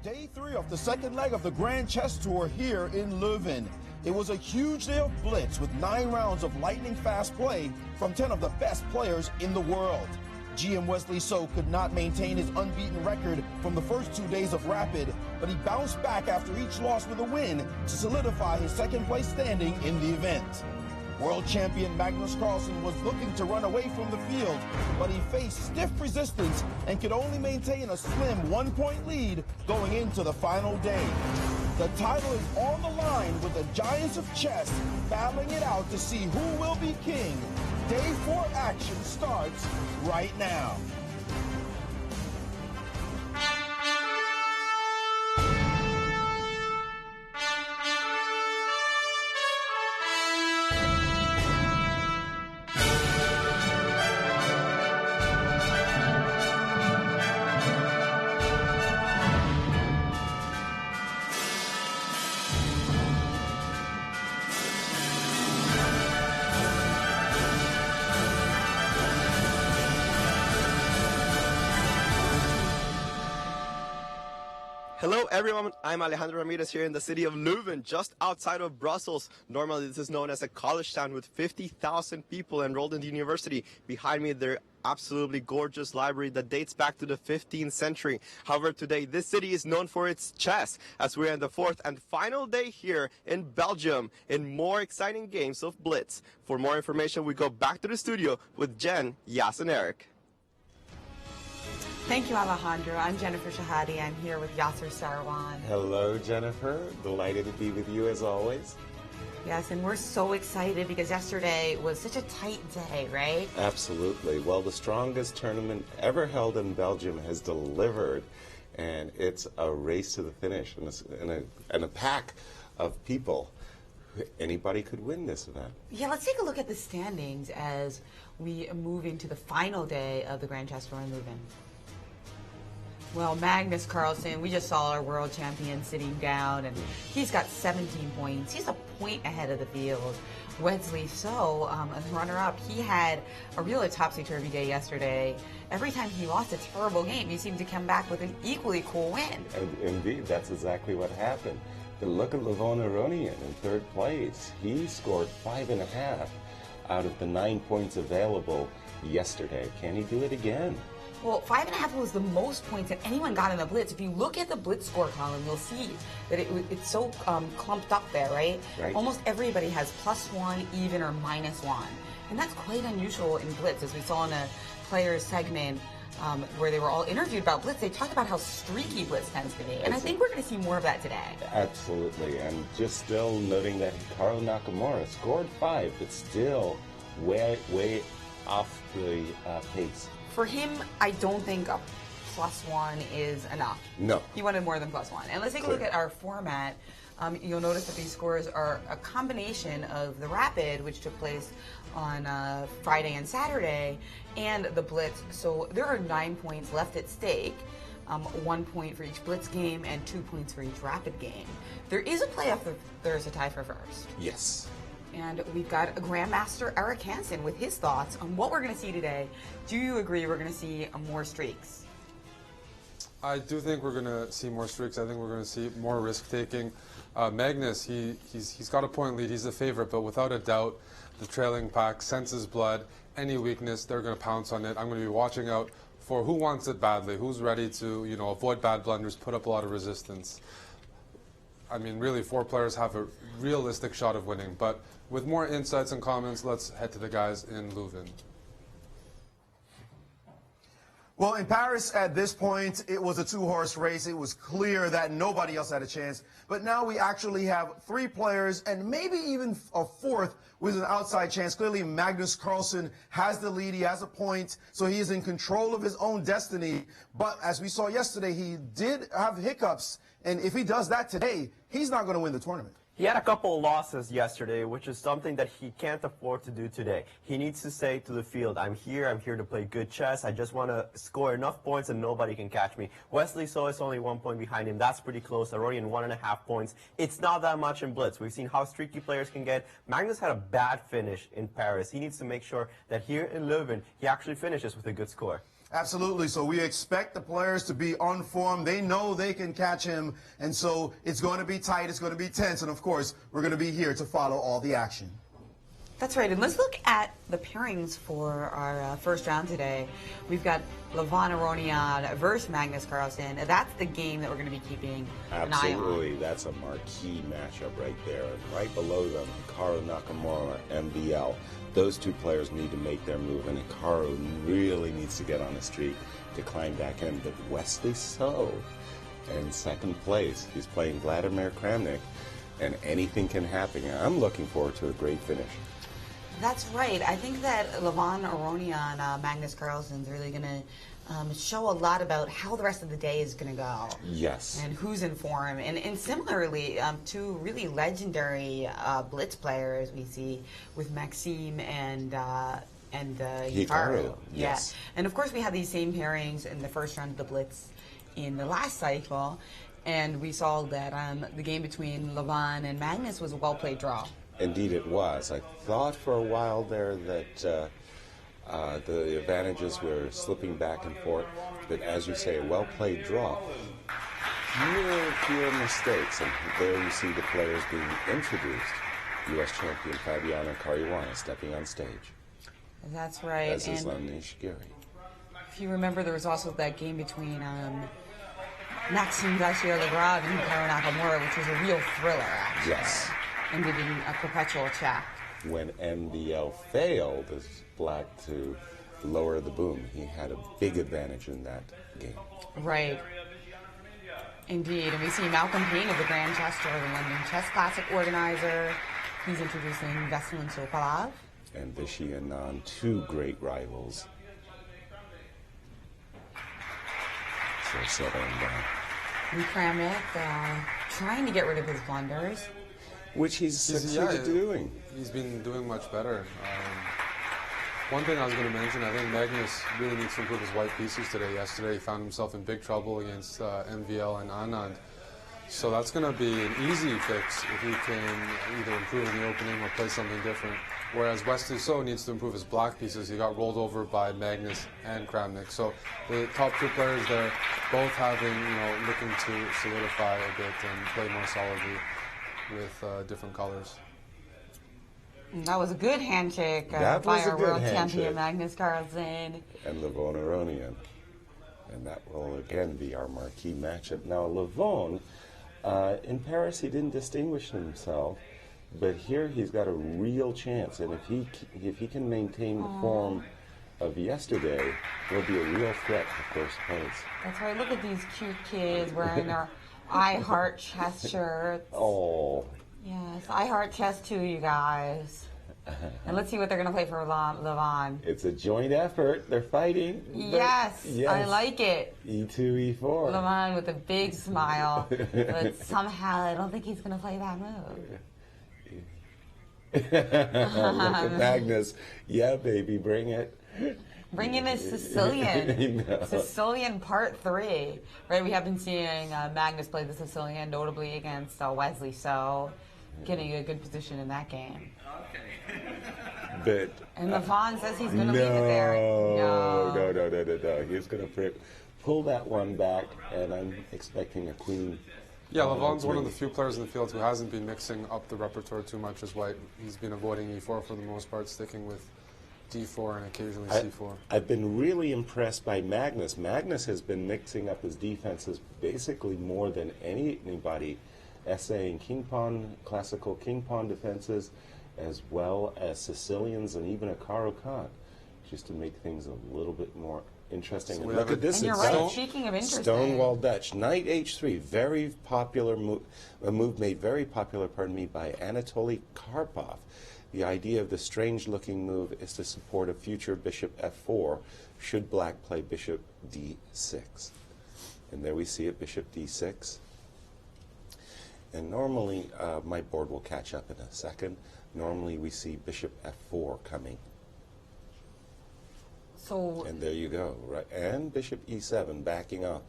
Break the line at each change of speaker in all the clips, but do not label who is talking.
Day 3 of the second leg of the Grand Chess Tour here in Leuven. It was a huge day of blitz with 9 rounds of lightning-fast play from 10 of the best players in the world. GM Wesley So could not maintain his unbeaten record from the first 2 days of Rapid, but he bounced back after each loss with a win to solidify his second-place standing in the event. World champion Magnus Carlsen was looking to run away from the field, but he faced stiff resistance and could only maintain a slim 1-point lead going into the final day. The title is on the line with the giants of chess battling it out to see who will be king. Day 4 action starts right now.
Hello everyone, I'm Alejandro Ramirez here in the city of Leuven, just outside of Brussels. Normally this is known as a college town with 50,000 people enrolled in the university. Behind me their absolutely gorgeous library that dates back to the 15th century. However, today this city is known for its chess, as we're in the 4th and final day here in Belgium in more exciting games of blitz. For more information we go back to the studio with Jen, Yasser and Eric.
Thank you, Alejandro. I'm Jennifer Shahade. I'm here with Yasser Seirawan.
Hello, Jennifer. Delighted to be with you as always.
Yes, and we're so excited because yesterday was such a tight day, right?
Absolutely. Well, the strongest tournament ever held in Belgium has delivered, and it's a race to the finish and a pack of people. Anybody could win this event.
Yeah, let's take a look at the standings as we move into the final day of the Grand Chess Tour in Leuven. Well, Magnus Carlsen, we just saw our world champion sitting down, and he's got 17 points. He's a point ahead of the field. Wesley So, a runner-up, he had a real topsy-turvy day yesterday. Every time he lost a terrible game, he seemed to come back with an equally cool win.
And indeed, that's exactly what happened. But look at Leuven in 3rd place. He scored 5.5 out of the 9 points available yesterday. Can he do it again?
Well, 5.5 was the most points that anyone got in the blitz. If you look at the blitz score column, you'll see that it's so clumped up there, right? Almost everybody has +1, even, or -1. And that's quite unusual in blitz. As we saw in a players segment where they were all interviewed about blitz, they talked about how streaky blitz tends to be. And I think we're going to see more of that today.
Absolutely. And just still noting that Hikaru Nakamura scored 5, but still way off the pace.
For him, I don't think a +1 is enough.
No.
He wanted more than +1. And let's take a look at our format. You'll notice that these scores are a combination of the Rapid, which took place on Friday and Saturday, and the Blitz. So there are 9 points left at stake. 1 point for each Blitz game and 2 points for each Rapid game. There is a playoff if there's a tie for first.
Yes.
And we've got Grandmaster Eric Hansen with his thoughts on what we're going to see today. Do you agree we're going to see more streaks?
I do think we're going to see more streaks. I think we're going to see more risk-taking. Magnus, he's got a point lead. He's the favorite, but without a doubt, the trailing pack senses blood. Any weakness, they're going to pounce on it. I'm going to be watching out for who wants it badly, who's ready to, avoid bad blunders, put up a lot of resistance. I mean, really, 4 players have a realistic shot of winning. But with more insights and comments, let's head to the guys in Leuven.
Well, in Paris at this point, it was a 2-horse race. It was clear that nobody else had a chance. But now we actually have 3 players and maybe even a 4th with an outside chance. Clearly, Magnus Carlsen has the lead. He has a point, so he is in control of his own destiny. But as we saw yesterday, he did have hiccups. And if he does that today, he's not going to win the tournament.
He had a couple of losses yesterday, which is something that he can't afford to do today. He needs to say to the field, I'm here to play good chess. I just want to score enough points and nobody can catch me. Wesley So is only 1 point behind him. That's pretty close. They're already in 1.5 points. It's not that much in blitz. We've seen how streaky players can get. Magnus had a bad finish in Paris. He needs to make sure that here in Leuven, he actually finishes with a good score.
Absolutely. So we expect the players to be on form. They know they can catch him. And so it's going to be tight. It's going to be tense. And, of course, we're going to be here to follow all the action.
That's right. And let's look at the pairings for our first round today. We've got Leuven Aronian versus Magnus Carlsen. That's the game that we're going to be keeping an eye on.
Absolutely. That's a marquee matchup right there. And right below them, Hikaru Nakamura, MBL. Those two players need to make their move, and Hikaru really needs to get on a streak to climb back in. But Wesley So in second place. He's playing Vladimir Kramnik, and anything can happen. I'm looking forward to a great finish.
That's right. I think that Leuven Aronian, Magnus Carlsen's really going to show a lot about how the rest of the day is going to go.
Yes.
And who's in form. And similarly, two really legendary blitz players we see with Maxime and Hikaru.
Yes.
Yeah. And of course we had these same pairings in the first round of the blitz in the last cycle. And we saw that the game between Leuven and Magnus was a well-played draw.
Indeed it was. I thought for a while there that the advantages were slipping back and forth, but as you say, a well-played draw. Fewer mistakes, and there you see the players being introduced. U.S. champion Fabiano Caruana stepping on stage.
That's right.
As is Anish Giri.
If you remember, there was also that game between Maxime Vachier-Lagrave and Hikaru Nakamura, which was a real thriller, actually.
Yes.
Ended in a perpetual check.
When MBL failed as black to lower the boom, he had a big advantage in that game.
Right. Indeed. And we see Malcolm Payne of the Grand Chess Tour, the London Chess Classic organizer. He's introducing Wesley So Topalov.
And Vichy and Nan, two great rivals. So settling down.
And Kramnik trying to get rid of his blunders.
Which he's succeeded doing.
He's been doing much better. One thing I was going to mention, I think Magnus really needs to improve his white pieces today. Yesterday he found himself in big trouble against MVL and Anand. So that's going to be an easy fix if he can either improve in the opening or play something different. Whereas Wesley So needs to improve his black pieces. He got rolled over by Magnus and Kramnik. So the top two players there, both having, looking to solidify a bit and play more solidly with different colors.
That was a good handshake by our world champion Magnus Carlsen.
And Leuven Aronian. And that will again be our marquee matchup. Now Leuven, in Paris he didn't distinguish himself, but here he's got a real chance. And if he can maintain the form of yesterday, he'll be a real threat to first place.
That's right. Look at these cute kids wearing their I Heart Chess shirts.
Oh.
Yes, I Heart Chess too, you guys. And let's see what they're going to play for Leuven.
It's a joint effort. They're fighting.
Yes, I like it.
E2, E4.
Leuven with a big smile, but somehow I don't think he's going to play that move.
Look at Magnus. Yeah, baby, bring it.
Bring in a Sicilian. Sicilian part 3. Right, we have been seeing Magnus play the Sicilian, notably against Wesley So, getting a good position in that game.
But,
and Leuven says he's going to leave it there.
No. He's going to pull that one back, and I'm expecting a queen.
Yeah, Leuven's one of the few players in the field who hasn't been mixing up the repertoire too much as white. He's been avoiding E4 for the most part, sticking with D4 and occasionally C4.
I've been really impressed by Magnus. Magnus has been mixing up his defenses basically more than anybody, essaying king pawn, classical king pawn defenses, as well as Sicilians and even a Caro-Kann, just to make things a little bit more interesting.
So
look at this.
And you're right, speaking of interesting.
Stonewall Dutch. Knight H3, very popular move, a move made very popular, by Anatoly Karpov. The idea of the strange-looking move is to support a future bishop f4 should black play bishop d6. And there we see it, bishop d6. And normally, my board will catch up in a second. Normally we see bishop f4 coming.
So,
and there you go, right? And bishop e7 backing off.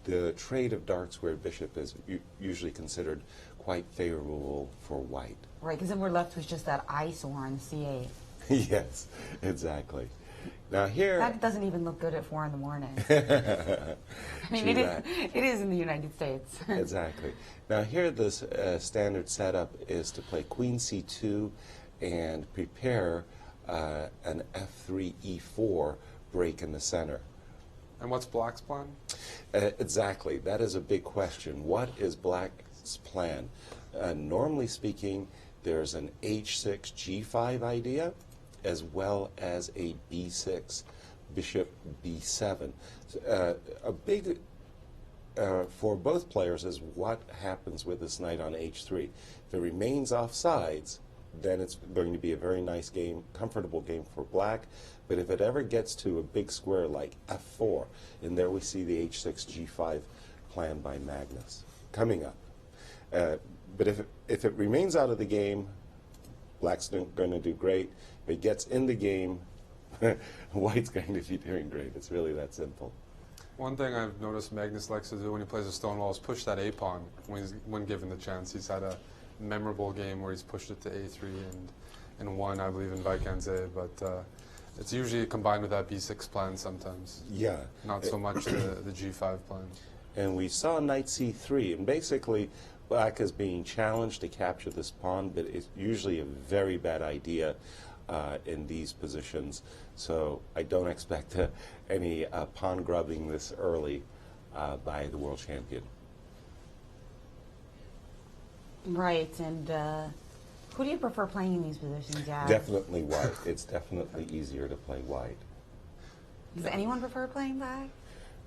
The trade of dark squared bishop is usually considered quite favorable for white.
Right, because then we're left with just that eyesore on C8.
Yes, exactly. Now here...
That doesn't even look good at 4 in the morning. I mean, it is in the United States.
Exactly. Now here this standard setup is to play Queen C2 and prepare an F3 E4 break in the center.
And what's Black's plan?
Exactly. That is a big question. What is Black's plan? Normally speaking, there's an H6 G5 idea, as well as a B6, Bishop B7. A big, for both players, is what happens with this knight on H3. If it remains off sides, then it's going to be a very nice game, comfortable game for Black. But if it ever gets to a big square like F4, and there we see the H6 G5 plan by Magnus coming up. But if it remains out of the game, Black's going to do great. If it gets in the game, White's going to be doing great. It's really that simple.
One thing I've noticed Magnus likes to do when he plays a Stonewall is push that A-pawn when given the chance. He's had a memorable game where he's pushed it to A3 and won, I believe, in Vachier-Lagrave, but it's usually combined with that B6 plan sometimes.
Yeah.
Not so much the G5 plan.
And we saw knight C3, and basically Black is being challenged to capture this pawn, but it's usually a very bad idea in these positions. So I don't expect any pawn grubbing this early by the world champion.
Right, and who do you prefer playing in these positions, Jazz?
Definitely White. It's definitely easier to play White.
Does anyone prefer playing Black?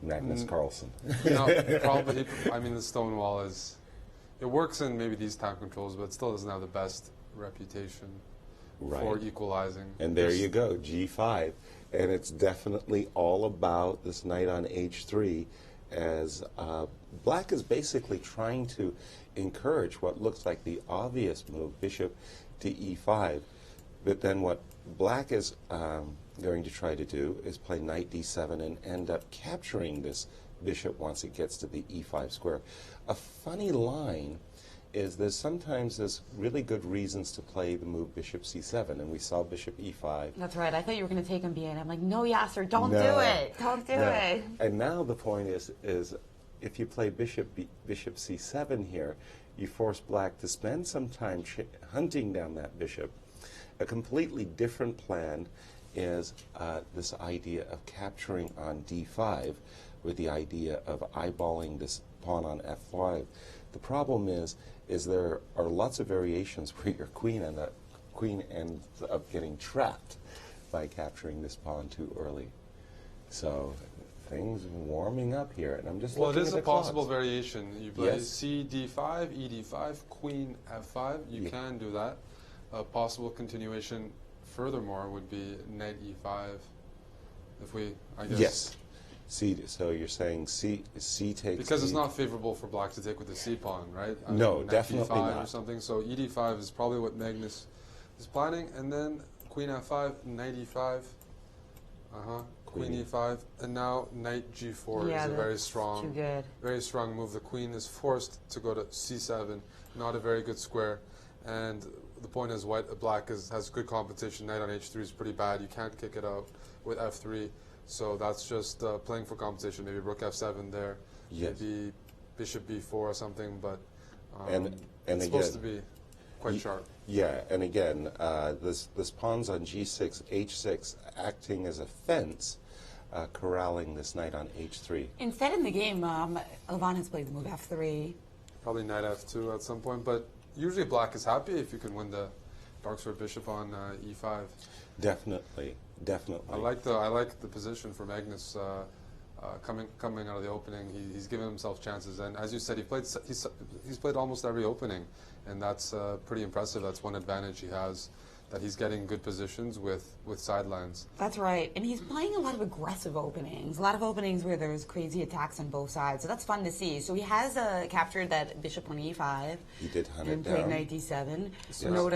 Magnus Carlsen.
No, probably. I mean, the Stonewall is. It works in maybe these time controls, but it still doesn't have the best reputation for equalizing.
And there you go, G5. And it's definitely all about this knight on H3, as Black is basically trying to encourage what looks like the obvious move, bishop to E5. But then what Black is going to try to do is play knight D7 and end up capturing this bishop once it gets to the E5 square. A funny line is there's really good reasons to play the move bishop C7, and we saw bishop E5.
That's right. I thought you were going to take him B8. I'm like, no, Yasser, don't do it. Don't do it.
And now the point is if you play bishop C7 here, you force Black to spend some time hunting down that bishop. A completely different plan is this idea of capturing on D5 with the idea of eyeballing this pawn on F5. The problem is there are lots of variations where your queen ends up getting trapped by capturing this pawn too early. So things warming up here, and I'm just looking at the
Well, it is a possible
clocks.
variation. You play C D5, E D5, Queen F5. You can do that. A possible continuation, furthermore, would be Knight E5. If we, I guess.
Yes. C. So you're saying C takes.
Because it's not favorable for Black to take with the C pawn, right?
No,
Knight
definitely
D5
not.
or something. So E D5 is probably what Magnus is planning, and then Queen F5, Knight E5. Queen E5, and now Knight G4 is a very strong move. The queen is forced to go to C7, not a very good square. And the point is, Black has good competition. Knight on H3 is pretty bad. You can't kick it out with F3. So that's just playing for competition. Maybe Rook F7 there. Maybe Bishop B4 or something. But it's supposed to be quite sharp.
Yeah, and again, this pawn's on G6, H6, acting as a fence, corralling this knight on H3.
Instead in the game, Leuven has played the move F3.
Probably Knight F2 at some point, but usually Black is happy if you can win the dark sword bishop on E5.
Definitely, definitely.
I like the position for Magnus coming out of the opening. He's given himself chances, and as you said, he's played almost every opening, and that's pretty impressive. That's one advantage he has, that he's getting good positions with sidelines.
That's right, and he's playing a lot of aggressive openings, a lot of openings where there's crazy attacks on both sides, so that's fun to see. So he has captured that bishop on E5.
He did hunt it
and
down.
played knight D7. So note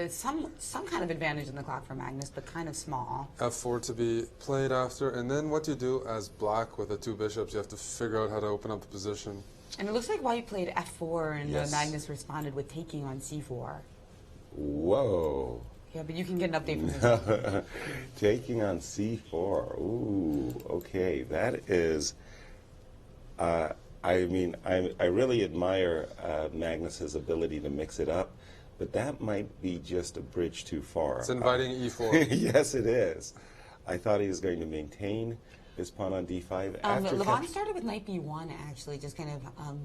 some kind of advantage in the clock for Magnus, but kind of small.
F4 to be played after, and then what you do as Black with the two bishops, you have to figure out how to open up the position.
And it looks like White played F4, and Magnus responded with taking on C4.
Whoa.
Yeah, but you can get an update from this.
Taking on c4. Ooh, okay. That is. I mean, I really admire Magnus's ability to mix it up, but that might be just a bridge too far.
It's inviting e4.
Yes, it is. I thought he was going to maintain his pawn on d5.
Leuven started with knight b1, actually, just kind of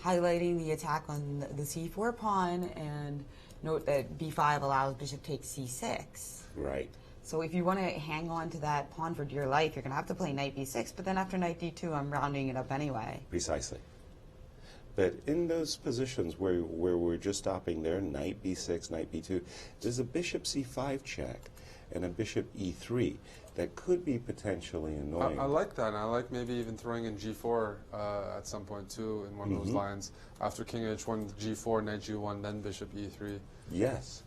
highlighting the attack on the c4 pawn, and note that b5 allows bishop takes c6.
Right.
So if you want to hang on to that pawn for dear life, you're going to have to play knight b6, but then after knight d2, I'm rounding it up anyway.
Precisely. But in those positions where we're just stopping there, knight b6, knight b2, there's a bishop c5 check and a bishop e3 that could be potentially annoying.
I like that. And I like maybe even throwing in g4 at some point too in one of those lines. After king h1, g4, knight g1, then bishop e3.
Yes.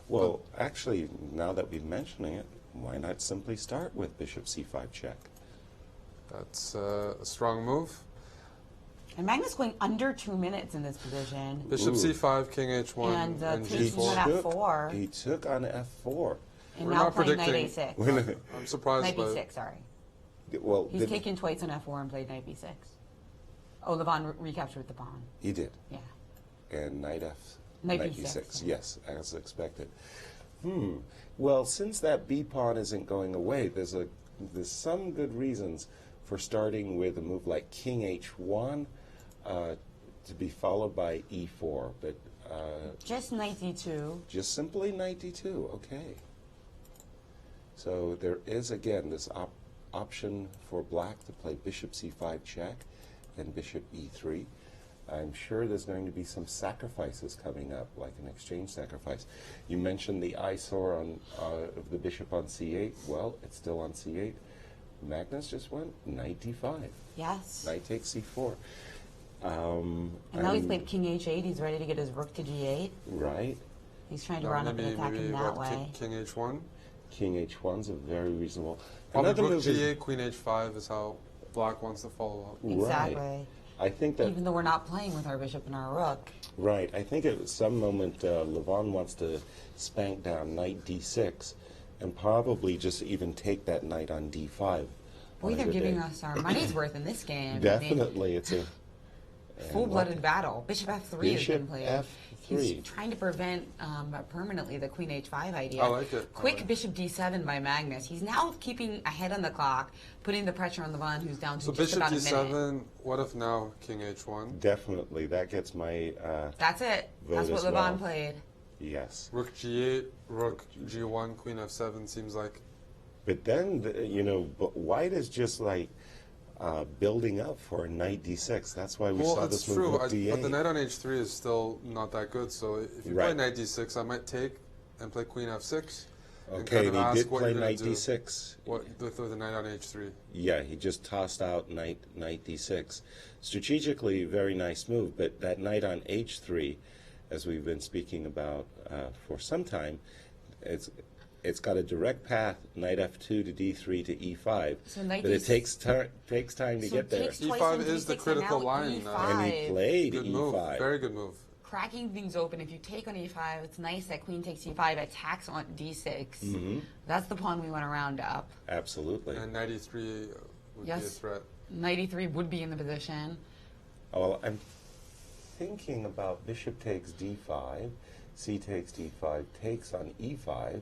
Well, actually, now that we're mentioning it, why not simply start with bishop c5 check?
That's a strong move.
And Magnus going under 2 minutes in this position.
Bishop c5, king h1, and
taking
g4.
on f4.
He took on f4.
And
We're
now
not
playing knight
predicting-
a6.
I'm surprised
Knight
by
b6, sorry.
Well,
He's taken twice on f4 and played knight b6. Oh, Leuven recaptured the pawn.
He did.
Yeah.
And knight
Knight
b6.
b6.
Yes, as expected. Well, since that b pawn isn't going away, there's some good reasons for starting with a move like king h1 to be followed by e4, but
Just knight d2.
just simply knight d2. Okay. So there is again this option for black to play bishop c5 check and bishop e3. I'm sure there's going to be some sacrifices coming up, like an exchange sacrifice. You mentioned the eyesore on of the bishop on c8. Well, it's still on c8. Magnus just went knight d5.
Yes.
Knight takes c4.
And now he's played king h8. He's ready to get his rook to g8.
Right.
He's trying to run up and attack him that way.
King h1?
King h1's a very reasonable.
Probably
Another
rook
move is
g8, queen h5 is how black wants to follow up.
Exactly.
Right. I think that
Even though we're not playing with our bishop and our rook.
right. I think at some moment Leuven wants to spank down knight d6, and probably just even take that knight on d5.
Boy, they're giving us our money's worth in this game.
Definitely, it's a
Full-blooded battle. Bishop f3 has been played.
F3.
He's trying to prevent permanently the queen h5 idea.
I like it.
Quick bishop d7 by Magnus. He's now keeping ahead on the clock, putting the pressure on Leuven, who's down to
So
just
bishop
about a minute.
d7, what if now king h1?
Definitely, that gets my
That's it. That's
vote
what
as
Leuven
well.
played.
yes.
Rook g8, rook g1, queen f7 seems like.
But then White is just like building up for knight d6. That's why we
Well,
saw
it's
this move
true,
with
but
d8.
the knight on h3 is still not that good. So if you play
Right.
knight d6, I might take and play queen f6.
Okay, and he
ask
did
what
play
you're gonna
knight
do.
d6.
What with the knight on h3?
Yeah, he just tossed out knight d6. Strategically, very nice move, but that knight on h3, as we've been speaking about for some time, it's got a direct path, knight f2 to d3 to e5,
So knight
but it
d6
takes time to
So
get there.
takes twice
E5
on
is the
d6
critical
and now
line,
E5.
And he played
Good
e5.
move, very good move.
Cracking things open. If you take on e5, it's nice that queen takes e5, attacks on d6.
Mm-hmm.
That's the pawn we want to round up.
Absolutely.
And knight e3 would be a
Yes.
threat.
Knight e3 would be in the position.
Well, I'm thinking about bishop takes d5, c takes d5, takes on e5.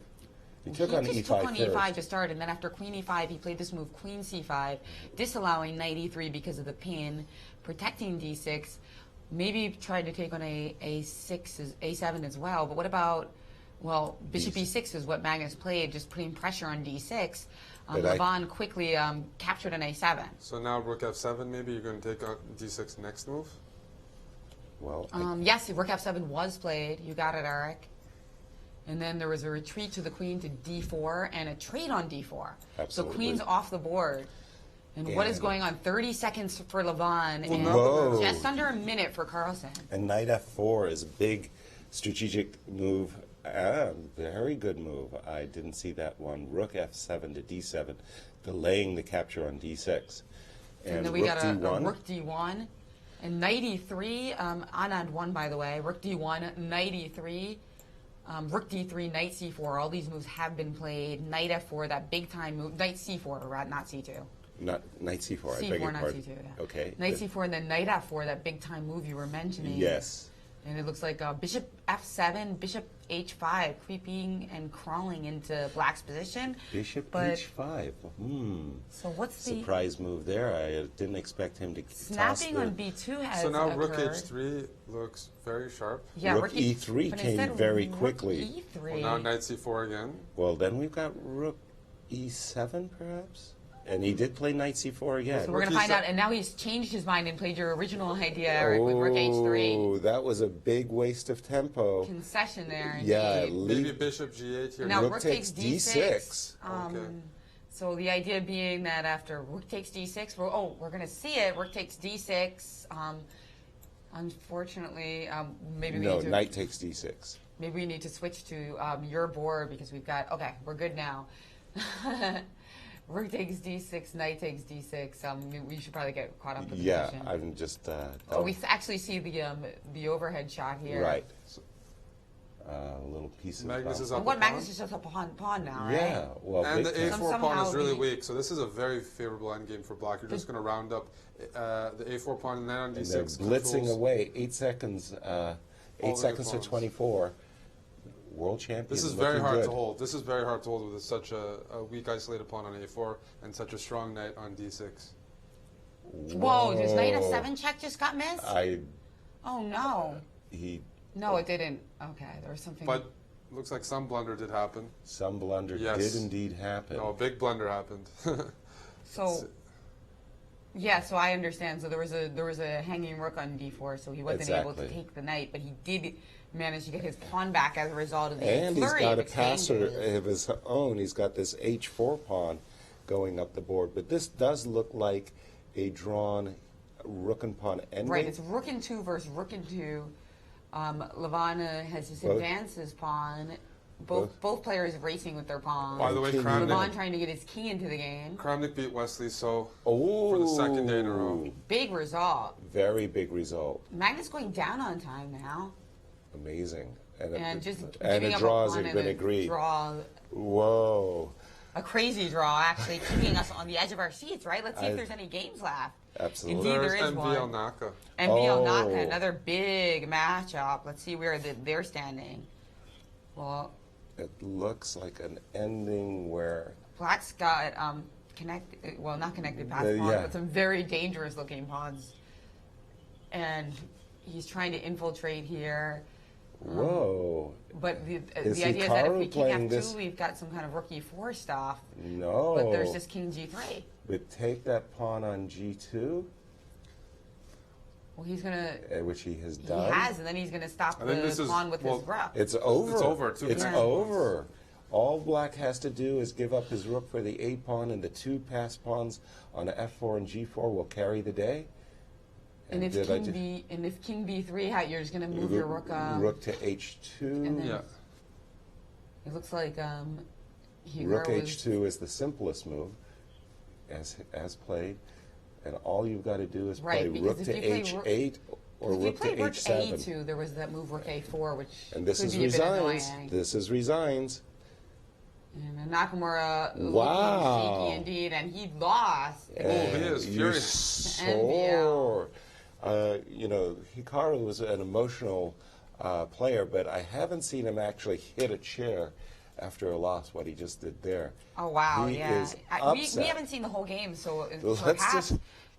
He took on
just
e5
took on
first.
e5 to start, and then after queen e5, he played this move, queen c5, disallowing knight e3 because of the pin, protecting d6. Maybe tried to take on a7 as well. But what about, well, bishop e6 is what Magnus played, just putting pressure on d6. Leuven quickly captured an a7.
So now rook f7, maybe you're going to take on d6 next move?
Well,
Yes, rook f7 was played. You got it, Eric. And then there was a retreat to the queen to d4 and a trade on d4.
Absolutely.
So queen's off the board. And what is going on? 30 seconds for Leuven and
Whoa.
just under a minute for Carlsen.
and knight f4 is a big strategic move. Very good move. I didn't see that one. Rook f7 to d7, delaying the capture on d6.
And then we got a rook d1. And knight e3, Anand won, by the way. Rook d1, knight e3. Rook d3, knight c4. All these moves have been played. Knight f4, that big time move. Knight c4, right? Not c2.
Not knight c4. I beg
C4,
your
not
pardon.
c2. Yeah.
Okay.
Knight c4 and then knight f4, that big time move you were mentioning.
Yes.
And it looks like bishop f7, bishop h5, creeping and crawling into black's position.
Bishop
but,
h5.
So what's the
surprise move there? I didn't expect him to
snapping
toss
on b2 has
So now
occurred.
rook h3 looks very sharp.
Yeah,
rook e3
but
came
instead,
very
rook
quickly.
E3.
Well, now knight c4 again.
Well, then we've got rook e7, perhaps? And he did play knight c4 again.
So we're going to find out, and now he's changed his mind and played your original idea with rook h3.
Oh, that was a big waste of tempo.
Concession there.
Yeah,
Indeed.
Maybe bishop g8 here.
Now
rook
rook
takes
takes
d6.
Okay.
So the idea being that after rook takes d6, we're going to see it. Rook takes d6. Unfortunately, maybe we
No,
need to,
knight takes d6.
maybe we need to switch to your board because we've got, okay, we're good now. Rook takes d6, knight takes d6. We should probably get caught up with the
Yeah,
position.
I'm just...
we actually see the overhead shot here.
Right. A little piece of...
Magnus is up.
And what
a
Magnus
pawn.
is just a pawn now, right?
Yeah, well,
And the
big
a4
time.
pawn is
Somehow
really
the-
weak, so this is a very favorable endgame for black. You're just going to round up the a4 pawn and then on
And
d6.
they're blitzing
controls.
away. 8 seconds. 8
the
seconds to
pawns.
24. World champion.
This is very hard to hold. This is very hard to hold with such a weak isolated pawn on a4 and such a strong knight on d6.
Whoa, this knight f7 check just got missed? Oh, no. No, it didn't. Okay, there was something.
But looks like some blunder did happen.
Some blunder
Yes.
did indeed happen.
No, a big blunder happened.
So, yeah, so I understand. So there was a hanging rook on d4, so he wasn't able to
Exactly.
take the knight, but he did manage to get his pawn back as a result of the
And he's
flurry
got
of
a passer
exchanges.
of his own. He's got this h4 pawn going up the board. But this does look like a drawn rook and pawn ending.
Right, it's rook and 2 versus rook and 2. Leuven has just advanced his pawn. Both players racing with their pawns.
By the way,
King
Leuven
Kramnik
trying to get his king into the game.
beat Wesley So
Oh,
for the second day in a row.
Big result.
Very big result.
Magnus going down on time now.
Amazing.
And just
and
giving
a
up
draw
a
has
pawn and
been
a
agreed.
draw.
Whoa.
A crazy draw, actually, keeping us on the edge of our seats, right? Let's see if there's any games left.
Absolutely.
Indeed,
There's
there is
MVL
one.
Naka.
MVL Naka,
Oh.
another big matchup. Let's see where they're standing. Well,
It looks like an ending where
Black's got not connected pass pawns,
yeah.
but some very dangerous looking pawns. And he's trying to infiltrate here.
whoa.
But the
Is
idea is that if we
Hikaru
king
playing
f2,
this?
we've got some kind of rook e4 stuff.
No.
But there's just king g3.
But take that pawn on g2,
Well, he's going to...
which he has
He
done.
has, and then he's going to stop
I think
the
this is-
pawn with
well,
his rook.
It's over.
It's over. Two
It's
pass
over. All black has to do is give up his rook for the a pawn, and the 2 pass pawns on f4 and g4 will carry the day.
And if
did I
king b3, you're just going to move your rook.
rook to h2.
and then-
Yeah.
It looks like
Rook h2 is the simplest move, as played, and all you've got to do is play
Right,
rook
because
to
if you play
h8 or
If you
rook to
played rook
h7.
a2, there was that move rook a4, which
And this
could
is
be a bit
resigns.
annoying.
This is resigns.
And Nakamura
Wow.
looking shaky indeed, and he lost.
he is
You
furious.
soar. You know, Hikaru was an emotional player, but I haven't seen him actually hit a chair after a loss, what he just did there.
Oh, wow,
He
yeah.
is
We
upset.
haven't seen the whole game, so
Well, let's just-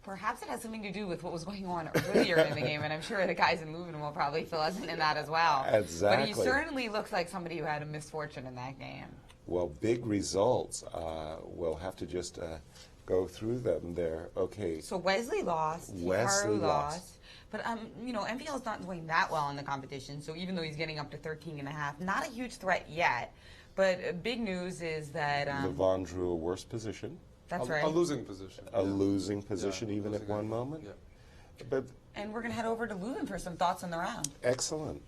perhaps it has something to do with what was going on earlier in the game, and I'm sure the guys in Leuven will probably fill us in that as well.
Exactly.
But he certainly looks like somebody who had a misfortune in that game.
Well, big results. We'll have to just go through them there. Okay.
So Wesley lost.
Wesley
Hikaru
lost.
But, MVL is not doing that well in the competition, so even though he's getting up to 13.5, not a huge threat yet. But big news is that...
Leuven drew a worse position,
that's
A
right.
losing position.
a losing position
Yeah,
even at
losing
one
end.
moment.
Yeah.
But
And we're going to head over to Leuven for some thoughts on the round.
excellent.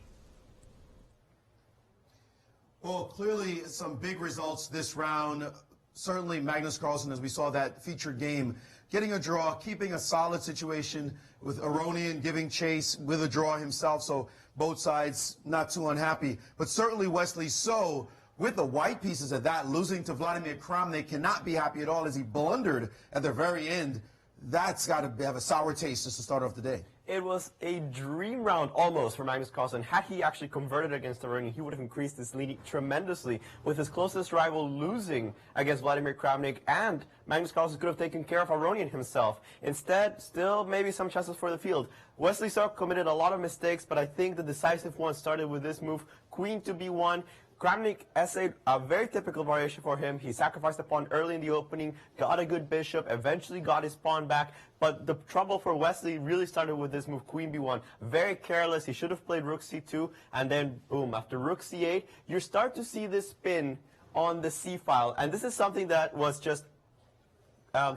Well, clearly some big results this round. Certainly Magnus Carlsen, as we saw that featured game, getting a draw, keeping a solid situation with Aronian giving chase with a draw himself, so both sides not too unhappy. But certainly Wesley So, with the white pieces at that, losing to Vladimir Kramnik, cannot be happy at all as he blundered at the very end. That's got to have a sour taste just to start off the day.
It was a dream round almost for Magnus Carlsen. Had he actually converted against Aronian, he would have increased his lead tremendously, with his closest rival losing against Vladimir Kramnik, and Magnus Carlsen could have taken care of Aronian himself. Instead, still maybe some chances for the field. Wesley So committed a lot of mistakes, but I think the decisive one started with this move, queen to b1. Kramnik essayed a very typical variation for him. He sacrificed the pawn early in the opening, got a good bishop, eventually got his pawn back. But the trouble for Wesley really started with this move, queen b1. Very careless. He should have played rook c2, and then boom, after rook c8, you start to see this spin on the c file. And this is something that was just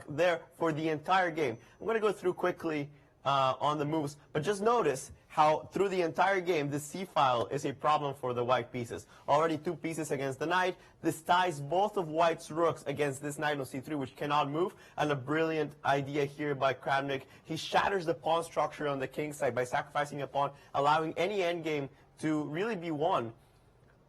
there for the entire game. I'm going to go through quickly on the moves, but just notice how through the entire game the c-file is a problem for the white pieces. Already 2 pieces against the knight. This ties both of white's rooks against this knight on c3, which cannot move, and a brilliant idea here by Kramnik. He shatters the pawn structure on the king side by sacrificing a pawn, allowing any endgame to really be won.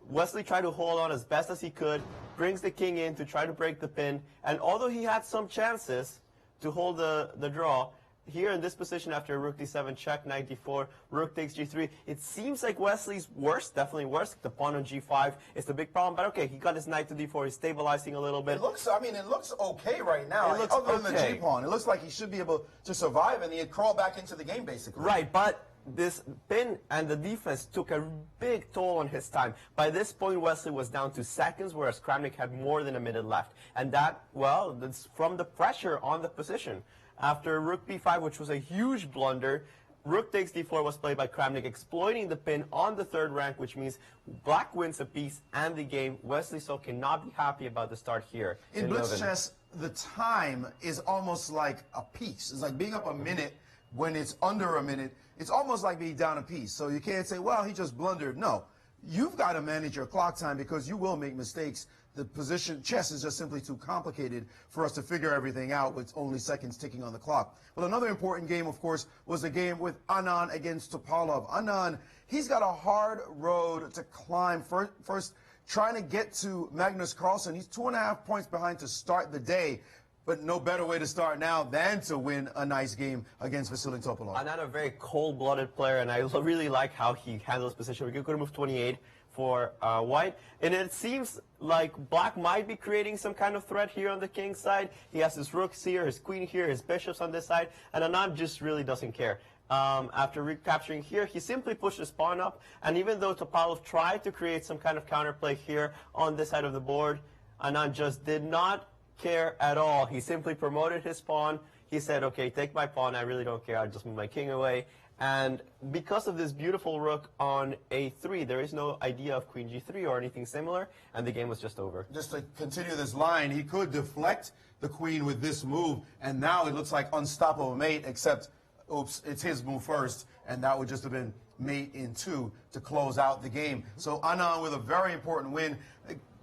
Wesley tried to hold on as best as he could, brings the king in to try to break the pin, and although he had some chances to hold the draw, here in this position after rook d7 check, knight d4, rook takes g3, it seems like Wesley's worse, definitely worse. The pawn on g5 is the big problem, but okay, he got his knight to d4, he's stabilizing a little bit.
It looks, I mean, it looks okay right now.
It looks
other than the
okay.
g-pawn, it looks like he should be able to survive, and he had crawled back into the game, basically.
Right, but this pin and the defense took a big toll on his time. By this point, Wesley was down to seconds, whereas Kramnik had more than a minute left. And that, well, that's from the pressure on the position. After rook b5, which was a huge blunder, rook takes d4 was played by Kramnik, exploiting the pin on the 3rd rank, which means black wins a piece and the game. Wesley So cannot be happy about the start here.
In blitz chess, the time is almost like a piece. It's like being up a minute when it's under a minute. It's almost like being down a piece. So you can't say, well, he just blundered. No, you've got to manage your clock time because you will make mistakes. The position, chess is just simply too complicated for us to figure everything out with only seconds ticking on the clock. Well, another important game, of course, was the game with Anand against Topalov. Anand, he's got a hard road to climb. First trying to get to Magnus Carlsen. He's 2.5 points behind to start the day, but no better way to start now than to win a nice game against Vasily Topalov.
Anand, a very cold-blooded player, and I really like how he handles position. We could go to move 28 for white, and it seems like black might be creating some kind of threat here on the king's side. He has his rooks here, his queen here, his bishops on this side, and Anand just really doesn't care. After recapturing here, he simply pushed his pawn up, and even though Topalov tried to create some kind of counterplay here on this side of the board, Anand just did not care at all. He simply promoted his pawn. He said, okay, take my pawn, I really don't care, I'll just move my king away. And because of this beautiful rook on a3, there is no idea of queen g3 or anything similar, and the game was just over.
Just to continue this line, he could deflect the queen with this move, and now it looks like unstoppable mate, except, oops, it's his move first, and that would just have been mate in 2 to close out the game. So Anand with a very important win.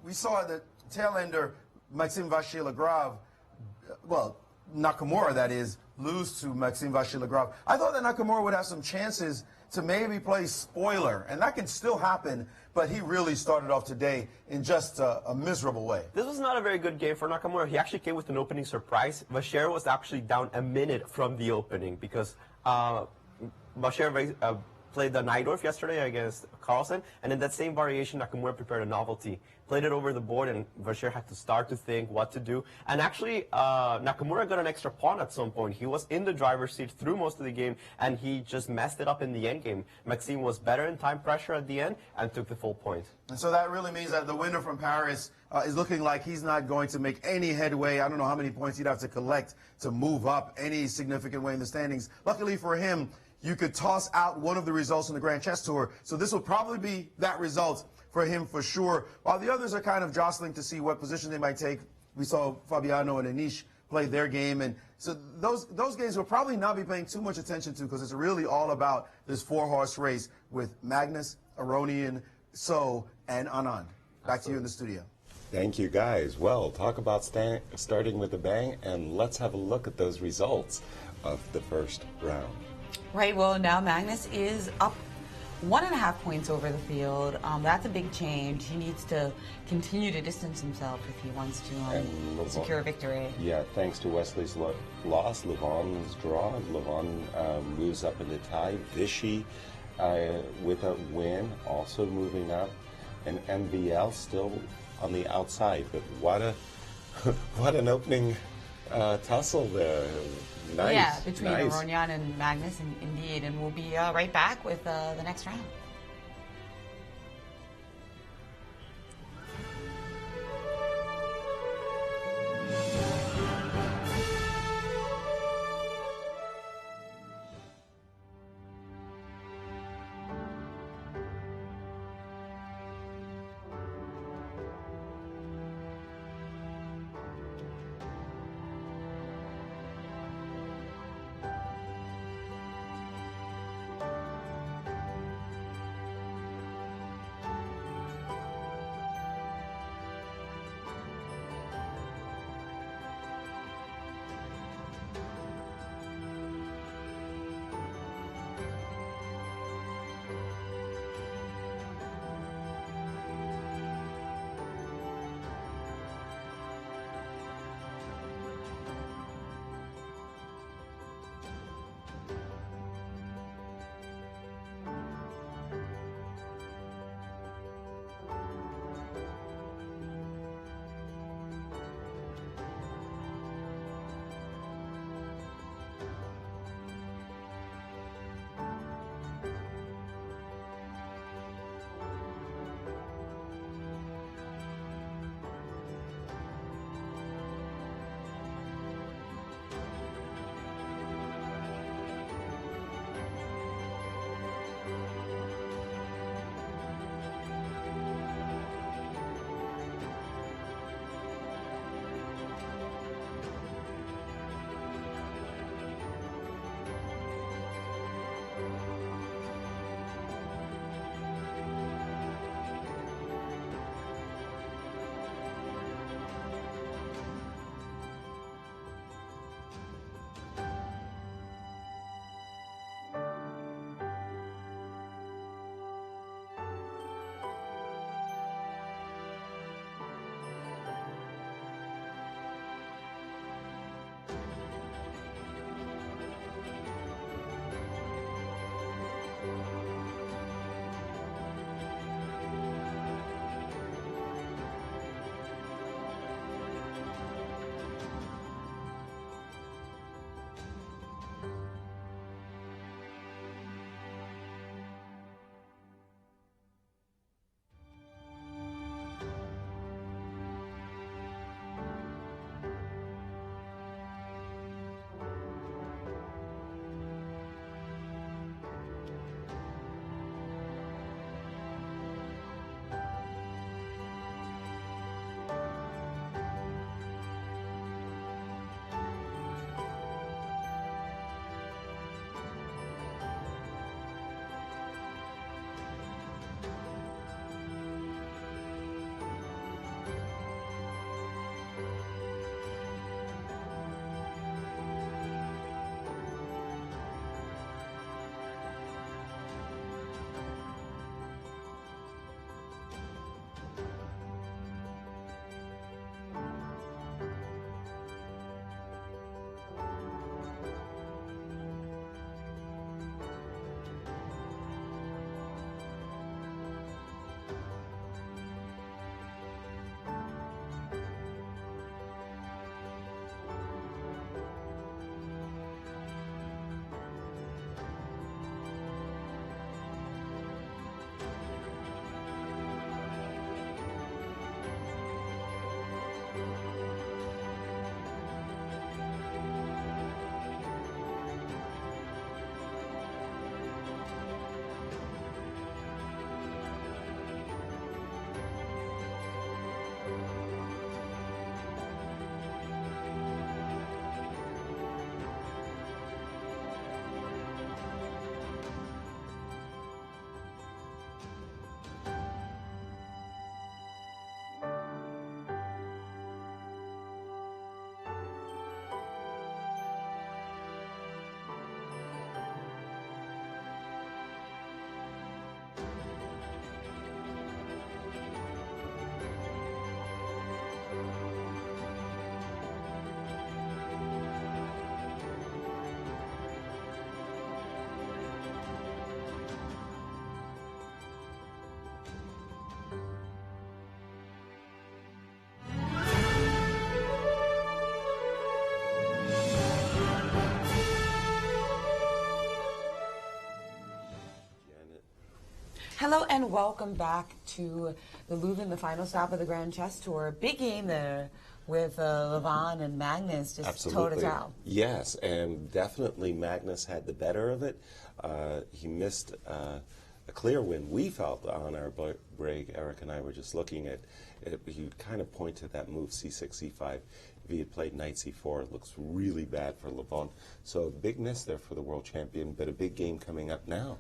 We saw the tail ender, Maxime Vachier-Lagrave, well, Nakamura, that is, lose to Maxime Vachier-Lagrave. I thought that Nakamura would have some chances to maybe play spoiler, and that can still happen, but he really started off today in just a miserable way.
This was not a very good game for Nakamura. He actually came with an opening surprise. Vachier was actually down a minute from the opening because Vachier played the Najdorf yesterday against Carlsen, and in that same variation, Nakamura prepared a novelty. Played it over the board, and Vachier had to start to think what to do. And actually, Nakamura got an extra pawn at some point. He was in the driver's seat through most of the game, and he just messed it up in the endgame. Maxime was better in time pressure at the end and took the full point.
And so that really means that the winner from Paris is looking like he's not going to make any headway. I don't know how many points he'd have to collect to move up any significant way in the standings. Luckily for him, you could toss out one of the results in the Grand Chess Tour. So this will probably be that result for him for sure. While the others are kind of jostling to see what position they might take. We saw Fabiano and Anish play their game. And so those games we'll probably not be paying too much attention to because it's really all about this 4-horse race with Magnus, Aronian, So, and Anand. Back to you in the studio.
Thank you, guys. Well, talk about starting with a bang, and let's have a look at those results of the first round.
Right, well, now Magnus is up 1.5 points over the field. That's a big change. He needs to continue to distance himself if he wants to secure a victory.
Yeah, thanks to Wesley's loss, Leuven's draw. Leuven moves up in the tie. Vichy with a win, also moving up. And MVL still on the outside. But what a what an opening tussle there. Nice.
Yeah, between
nice.
Korchnoi and Magnus, indeed. And we'll be right back with the next round. Hello and welcome back to the Leuven, the final stop of the Grand Chess Tour. Big game there with Leuven and Magnus just toe-to-toe.
Yes, and definitely Magnus had the better of it. He missed a clear win, we felt, on our break. Eric and I were just looking at it. He kind of point to that move c6, c5. If he had played knight c4, it looks really bad for Leuven. So a big miss there for the world champion, but a big game coming up now.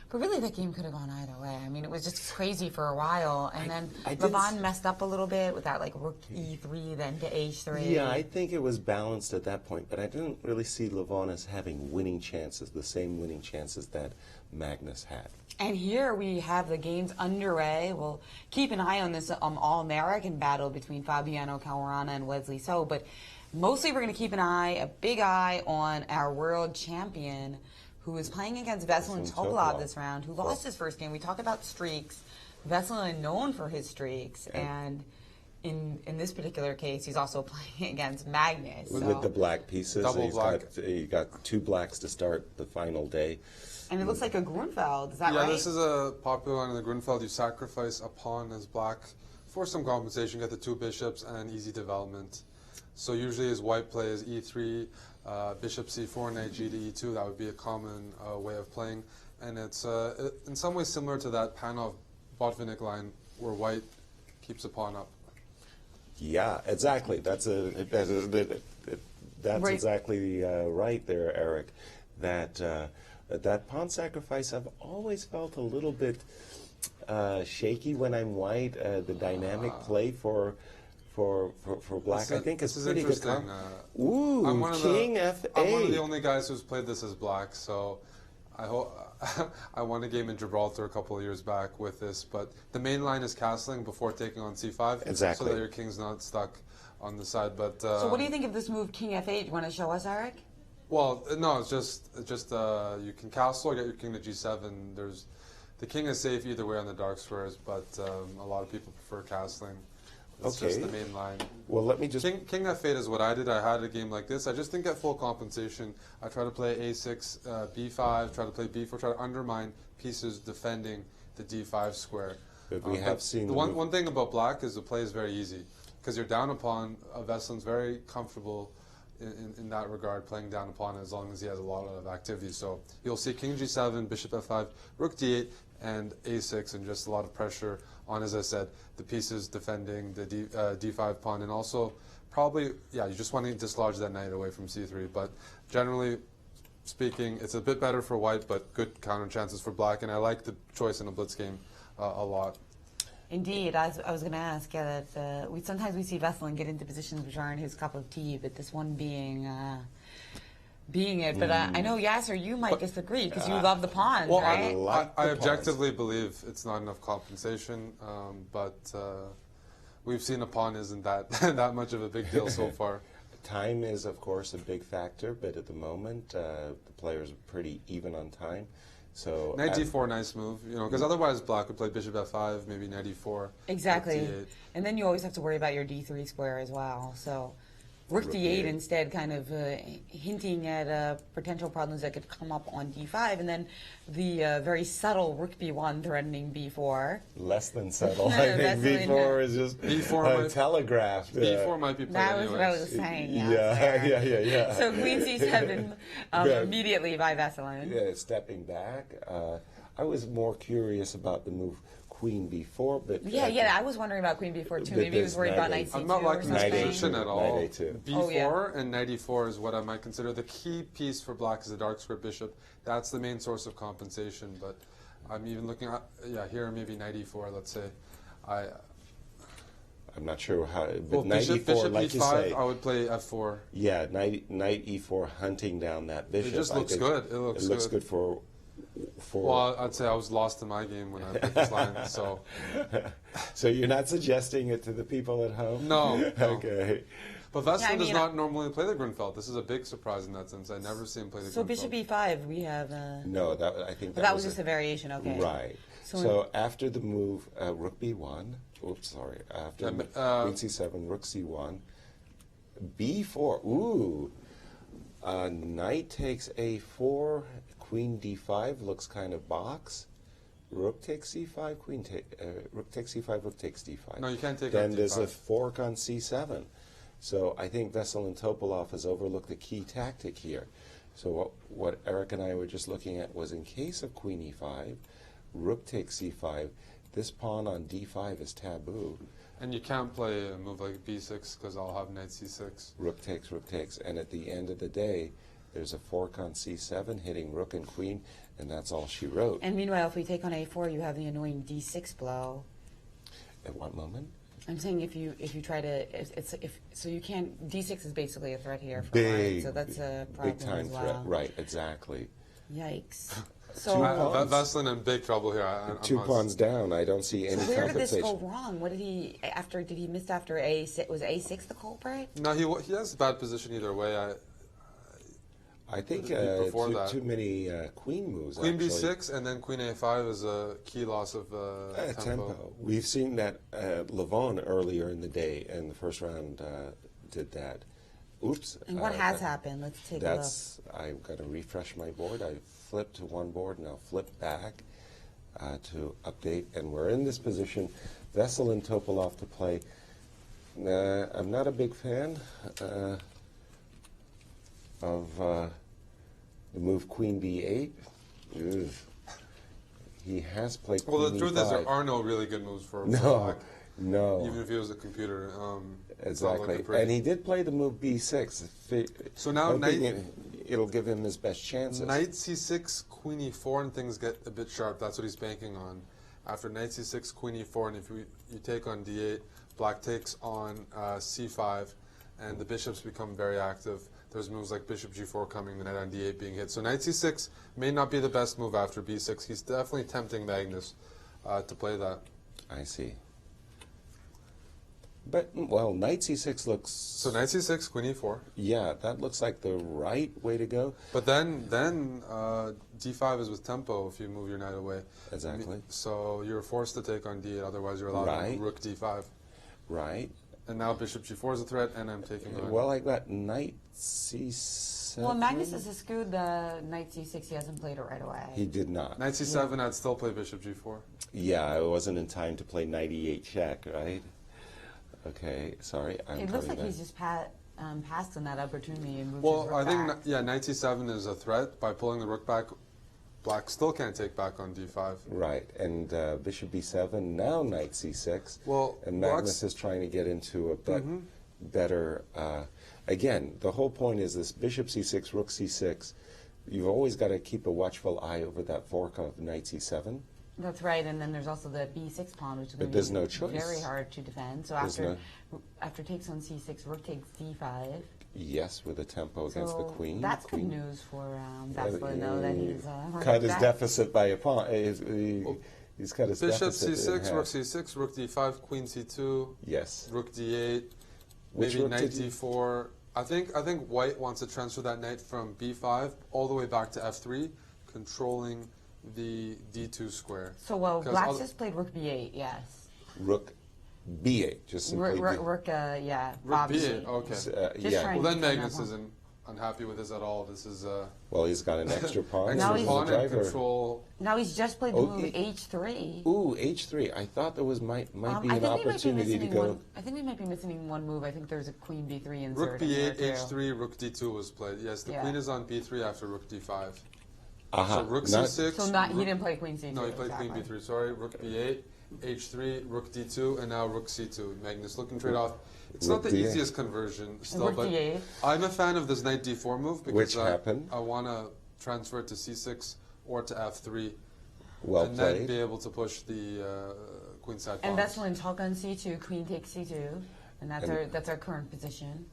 But really, that game could have gone either way. I mean, it was just crazy for a while, and then Leuven messed up a little bit with that, like, rook e3, then to h3.
Yeah, I think it was balanced at that point, but I didn't really see Leuven as having winning chances, the same winning chances that Magnus had.
And here we have the games underway. We'll keep an eye on this All-American battle between Fabiano Caruana and Wesley So, but mostly we're going to keep an eye, a big eye, on our world champion, who is playing against Veselin Topalov this round, who lost his first game. We talk about streaks. Veselin known for his streaks, and in this particular case, he's also playing against Magnus.
With the black pieces,
Double black.
He got 2 blacks to start the final day.
And it looks like a Grunfeld, is that right?
Yeah, this is a popular line in the Grunfeld. You sacrifice a pawn as black for some compensation, get the 2 bishops and easy development. So usually his white play is e3, bishop c4, knight g to e2. That would be a common way of playing. And it's in some ways similar to that Panov-Botvinnik line where white keeps a pawn up.
Yeah, exactly. That's exactly right there, Eric. That pawn sacrifice, I've always felt a little bit shaky when I'm white. The dynamic play for black, I think, is pretty good. Ooh, King F8.
I'm one of the only guys who's played this as black, so I hope I won a game in Gibraltar a couple of years back with this. But the main line is castling before taking on c5, so that your king's not stuck on the side. But
so what do you think of this move, King F8? You want to show us, Eric?
Well, no, it's just you can castle or get your king to g7. The king is safe either way on the dark squares, but a lot of people prefer castling. It's just the main line.
Well, let me just...
King F8 is what I did. I had a game like this. I just didn't get full compensation. I tried to play a6, b5, try to play b4, try to undermine pieces defending the d5 square.
But we have seen...
One thing about black is the play is very easy, because you're down a pawn. Veselin's very comfortable in that regard, playing down a pawn as long as he has a lot of activity. So you'll see king g7, bishop f5, rook d8, and a6, and just a lot of pressure on, as I said, the pieces defending the d5 pawn, and also probably, you just want to dislodge that knight away from c3. But generally speaking, it's a bit better for white, but good counter chances for black, and I like the choice in a blitz game a lot.
Indeed, I was going to ask that sometimes we see Veselin get into positions which aren't his cup of tea, but this one being it. But I know, Yasser, you might disagree because you love the pawns, right?
I objectively believe it's not enough compensation, but we've seen a pawn isn't that much of a big deal so far.
Time is, of course, a big factor, but at the moment, the players are pretty even on time. So
knight d4, nice move, because otherwise black would play bishop f5, maybe knight e4.
Exactly, and then you always have to worry about your d3 square as well. So rook d8 instead, kind of hinting at potential problems that could come up on d5, and then the very subtle rook b1 threatening b4.
Less than subtle. I think b4 is just telegraphed.
b4 might be played
That was what I was saying.
Yeah.
So queen c7 immediately by Veselin.
Yeah, stepping back. I was more curious about the move queen b4, but
I was wondering about queen b4 too. Maybe he was worried about knight c2.
I'm not liking this position at all.
Knight a2.
b4 and knight e4 is what I might consider the key piece for black is the dark square bishop. That's the main source of compensation. But I'm even looking at here maybe knight e4. Let's say
I'm not sure how. But
well,
knight
bishop
like
e5,
you say,
I would play f4.
Yeah, knight e4 hunting down that bishop.
It just looks good. It looks
good for.
Well, I'd say I was lost in my game when I picked this line. So,
so you're not suggesting it to the people at home?
No.
Okay.
But Veselin does not normally play the Grunfeld. This is a big surprise in that sense. I never see him play the Grunfeld.
So bishop e5, we have.
No, I think
that was just a variation. Okay.
Right. So after the move, rook b1. Oops, sorry. After queen c7, rook c1, b4. Ooh. Knight takes a4. Queen d5 looks kind of box. rook takes c5, rook takes c5, rook takes d5.
No, you can't take
Then
on
there's
d5.
a fork on c7. So I think Veselin Topalov has overlooked the key tactic here. So what Eric and I were just looking at was, in case of queen e5, rook takes c5, this pawn on d5 is taboo.
And you can't play a move like b6 because I'll have knight c6.
Rook takes, and at the end of the day, there's a fork on c7 hitting rook and queen, and that's all she wrote.
And meanwhile, if we take on a4, you have the annoying d6 blow.
At what moment?
I'm saying if you try to so you can't, d6 is basically a threat here for
Big,
white, so that's a problem
big time
as well.
threat. Right, exactly.
Yikes. So
Veselin in big trouble here. I'm
Two pawns down. I don't see any
where did this
compensation.
go wrong? What did he after? Did he miss after a6? Was a6 the culprit?
No, he has a bad position either way.
I think
before that.
too many queen moves.
Queen
actually.
b6 and then queen a5 is a key loss of tempo.
We've seen that Leuven earlier in the day, and the first round did that. Oops.
And what has happened? Let's take a look.
I'm going to refresh my board. I flipped to one board, and I'll flip back to update. And we're in this position. Veselin Topalov to play. I'm not a big fan of the move queen b8. Ugh. He has played queen
Well, the truth is
e5.
there are no really good moves for
No,
black.
no.
Even if he was a computer. It's
Exactly.
not looking pretty.
And he did play the move b6.
So now
hoping it'll give him his best chances.
Knight c6, queen e4, and things get a bit sharp. That's what he's banking on. After knight c6, queen e4, and if you take on d8, black takes on c5, and the bishops become very active. There's moves like bishop g4 coming, the knight on d8 being hit. So knight c6 may not be the best move after b6. He's definitely tempting Magnus to play that.
I see. But, well, knight c6 looks...
So knight c6, queen e4.
Yeah, that looks like the right way to go.
But then d5 is with tempo if you move your knight away.
Exactly.
So you're forced to take on d8, otherwise you're allowed
Right.
to rook d5.
Right.
And now bishop g4 is a threat, and I'm taking on...
Well, I got knight c7.
Well, Magnus has eschewed the knight c6. He hasn't played it right away.
He did not.
Knight c7, I'd still play bishop g4.
Yeah, I wasn't in time to play knight e8 check, right? Okay, sorry.
It looks like he's just passed on that opportunity and moved his
Well,
rook
I think,
back.
knight c7 is a threat. By pulling the rook back, black still can't take back on d5.
Right, and bishop b7, now knight c6.
Well,
and Magnus is trying to get into a better... again, the whole point is this bishop c6, rook c6. You've always got to keep a watchful eye over that fork of knight c7.
That's right, and then there's also the b6 pawn, which is
But
going
there's
to be
no choice.
very hard to defend. So after takes on c6, rook takes d5.
Yes, with a tempo against the queen.
That's good news for Veselin, though, that he's
cut his
back.
deficit by a pawn. He's cut his
Bishop
deficit in
c6,
half.
rook c6, rook d5, queen c2,
Yes.
rook d8,
Which
maybe
rook
knight
did you-
d4. I think white wants to transfer that knight from b5 all the way back to f3, controlling the d2 square.
So, well,
'Cause
black just played rook b8, yes.
Rook b8, just simply
Rook, yeah,
Rook
obviously.
b8, okay.
Just
yeah.
trying
Well,
to
then
defend that
Magnus
pawn.
isn't unhappy with this at all. This is
Well, he's got an extra pawn.
Now
extra
he's-
pawn and
driver.
control.
Now he's just played the
Oh,
move h3.
Ooh, h3. I thought there was might be
I
an
think we might be
opportunity to
missing
go.
one. I think we might be missing one move. I think there's a queen b3 insert.
Rook
in there,
b8,
too.
h3, rook d2 was played. Yes, the
Yeah.
queen is on b3 after rook d5.
Aha,
So rook
not-
c6.
So he didn't play queen c2.
No, he played
exactly.
queen b3. Sorry, rook b8, h3, rook d2, and now rook c2. Magnus looking trade off. It's
Rook
not the
d8.
easiest conversion still,
Rook
but
d8.
I'm a fan of this knight d4 move because
Which happened?
I want to transfer it to c6 or to f3,
Well
and then be
played.
able to push the queenside pawn.
And that's when talk on c2, queen takes c2, and that's our current position.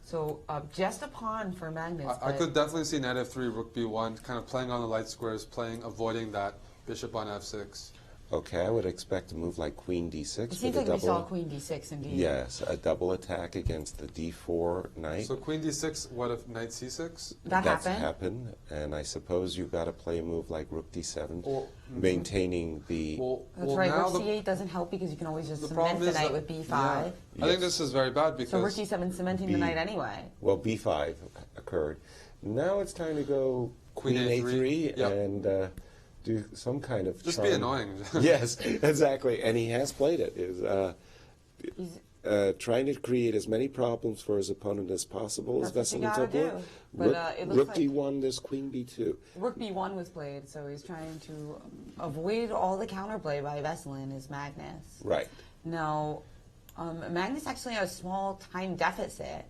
So just a pawn for Magnus.
I
but
could definitely see knight f3, rook b1, kind of playing on the light squares, avoiding that bishop on f6.
Okay, I would expect a move like queen d6
It
with
seems
a
like we saw
double.
queen d6 indeed.
Yes, a double attack against the d4 knight.
So queen d6, what if knight c6?
That
That's
happened.
happened, and I suppose you've got to play a move like rook d7,
Or-
maintaining the.
That's right.
now
Rook c8 doesn't help because you can always just
the
cement
problem
the
is
knight
that-
with b5.
yeah. I think this is very bad because
So rook d7 cementing the
B-
knight anyway.
Well, b5 occurred. Now it's time to go
Queen
queen
A3,
a3
yep.
and do some kind of
Just
charm.
be annoying.
Yes, exactly. And he has played it. Trying to create as many problems for his opponent as possible is
That's what you
Veselin
gotta
Topalov.
do. But it looks
Rook
like
D1, there's Queen B2.
Rook B1 was played, so he's trying to avoid all the counterplay by Veselin is Magnus.
Right.
Now, Magnus actually has a small time deficit,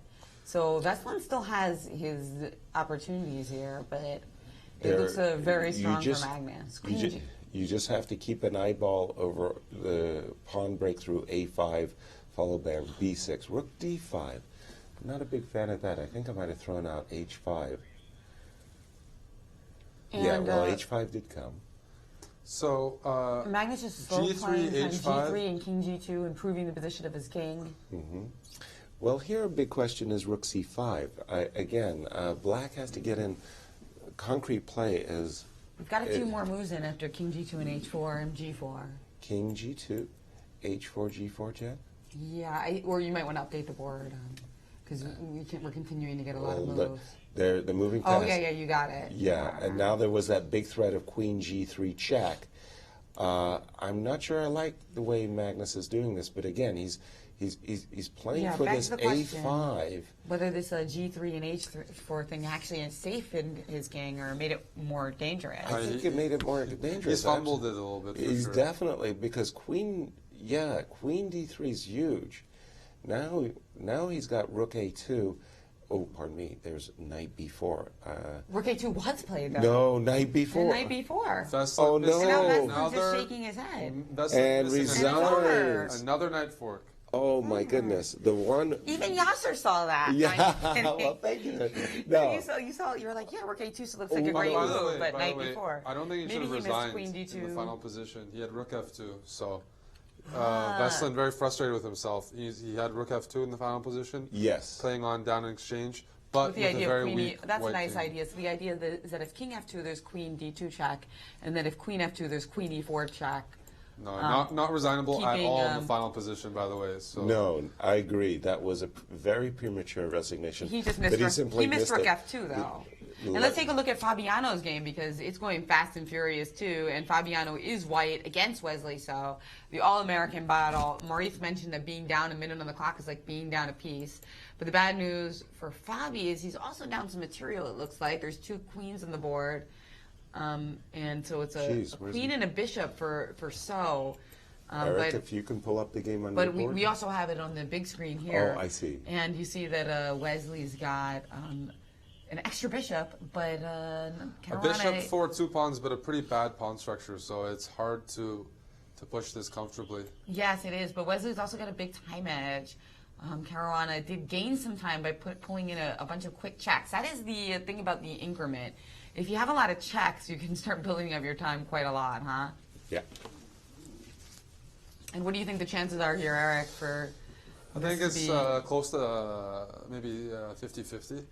so Veselin still has his opportunities here, but it looks very strong for Magnus.
You just have to keep an eyeball over the pawn breakthrough A5, followed by B6. Rook D5. I'm not a big fan of that. I think I might have thrown out H5. Yeah, well, H5 did come.
So
Magnus is slow
G3,
playing
H5.
G3 and King G2, improving the position of his king.
Well, here a big question is Rook C5. Again, Black has to get in concrete play as
We've got a few more moves in after King G2 and H4 and G4.
King G2, H4, G4 check.
Yeah, or you might want to update the board because we're continuing to get a lot of moves.
They're moving
Oh,
fast.
yeah, you got it.
Yeah, and now there was that big threat of Queen G3 check. I'm not sure I like the way Magnus is doing this, but again, he's playing for
back
this
to the question,
A5.
whether this G3 and H4 thing actually is safe in his gang or made it more dangerous.
I think it made it more dangerous.
He's fumbled it a little bit.
He's
sure.
definitely, because Queen D3 is huge. Now he's got Rook A2. Oh, pardon me. There's Knight B4.
Rook A2 was played though.
No, Knight B4.
And Knight B4.
Veselin
Oh,
missing
no.
And now
another-
Veselin's just shaking his head.
Veselin
And
missing
resigns.
another knight fork.
Oh my goodness, the one.
Even Yasser saw that.
Yeah,
I'm kidding.
well, thank you. No,
You saw. You were like, yeah, Rook A2 still looks like a
By
great
the
move,
way,
but Knight B4.
I don't think he
Maybe
should have
he missed
resigned
Queen
in
D2.
the final position. He had Rook F2, so Veselin very frustrated with himself. He had Rook F2 in the final position.
Yes.
Playing on down in exchange, but
With the
with a
idea
very
of Queen
weak
that's a
white
nice
king.
idea. So the idea is that if King F2, there's Queen D2 check, and then if Queen F2, there's Queen E4 check.
No, not resignable at
keeping,
all in the final position, by the way. So
no, I agree. That was a very premature resignation.
He just
but
missed
simply
missed Rook
it.
F2 though. And let's take a look at Fabiano's game because it's going fast and furious too. And Fabiano is white against Wesley So. The All-American battle. Maurice mentioned that being down a minute on the clock is like being down a piece. But the bad news for Fabi is he's also down some material, it looks like. There's two queens on the board. And so it's a queen and a bishop for So.
Eric, if you can pull up the game on
But
your board.
we also have it on the big screen here.
Oh, I see.
And you see that Wesley's got an extra bishop, but
a
Carolina...
bishop for 2 pawns, but a pretty bad pawn structure, so it's hard to push this comfortably.
Yes, it is, but Wesley's also got a big time edge. Carolina did gain some time by pulling in a bunch of quick checks. That is the thing about the increment. If you have a lot of checks, you can start building up your time quite a lot, huh?
Yeah.
And what do you think the chances are here, Eric, for
I think
this
it's
to be-
close to maybe 50-50.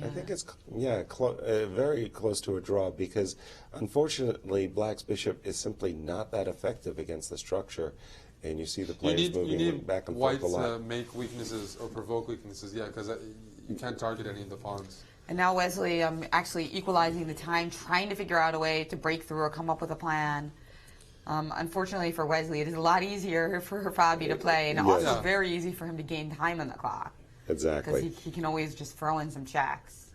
I think it's very close to a draw because, unfortunately, Black's bishop is simply not that effective against the structure, and you see the players
You
moving
need
back and
white
forth a lot.
to make weaknesses or provoke weaknesses, yeah, because you can't target any of the pawns.
And now Wesley actually equalizing the time, trying to figure out a way to break through or come up with a plan. Unfortunately for Wesley, it is a lot easier for Fabi to play, and also
Yeah.
very easy for him to gain time on the clock.
Exactly.
Because he can always just throw in some checks.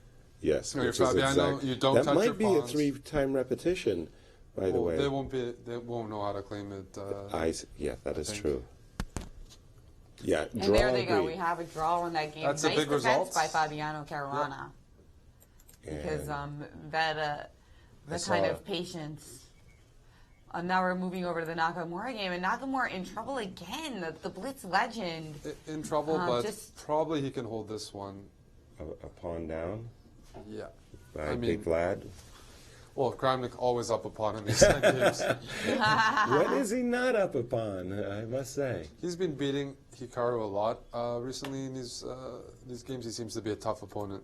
Yes.
No,
which
you're
is
Fabiano,
exact.
you don't
that
touch
might
your
be
pawns.
a 3-time repetition, by the way.
They won't know how to claim it.
Yeah, that is
think.
true. Yeah,
And
draw
there they go.
agreed.
We have a draw in that game.
That's a
nice
big
defense
result.
by Fabiano Caruana. Because
And
that
saw
kind
it.
of patience. Now we're moving over to the Nakamura game, and Nakamura in trouble again. The Blitz legend.
In trouble, but
just-
probably he can hold this one.
a pawn down
Yeah.
by
I
Big
mean-
Vlad.
Well, Kramnik always up a pawn in these games.
When is he not up a pawn, I must say?
He's been beating Hikaru a lot recently in these games. He seems to be a tough opponent.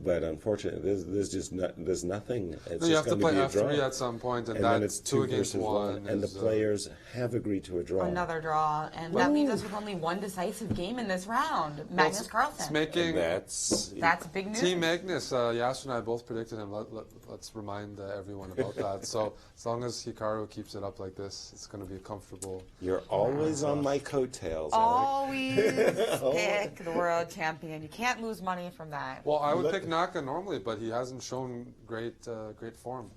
But unfortunately, there's nothing. It's
You
just
have to
going
play
be a draw.
F3 at some point, and
then it's
two
2
against
versus 1, and the players have agreed to a draw.
Another draw, and that leaves us with only one decisive game in this round. Magnus Carlsen.
It's making
That's
big news.
Team Magnus. Yasser and I both predicted him. Let's remind everyone about that. So as long as Hikaru keeps it up like this, it's going to be a comfortable.
You're always on my coattails, Alec.
Always pick the world champion. You can't lose money from that.
Well, I would pick Naka normally, but he hasn't shown great form.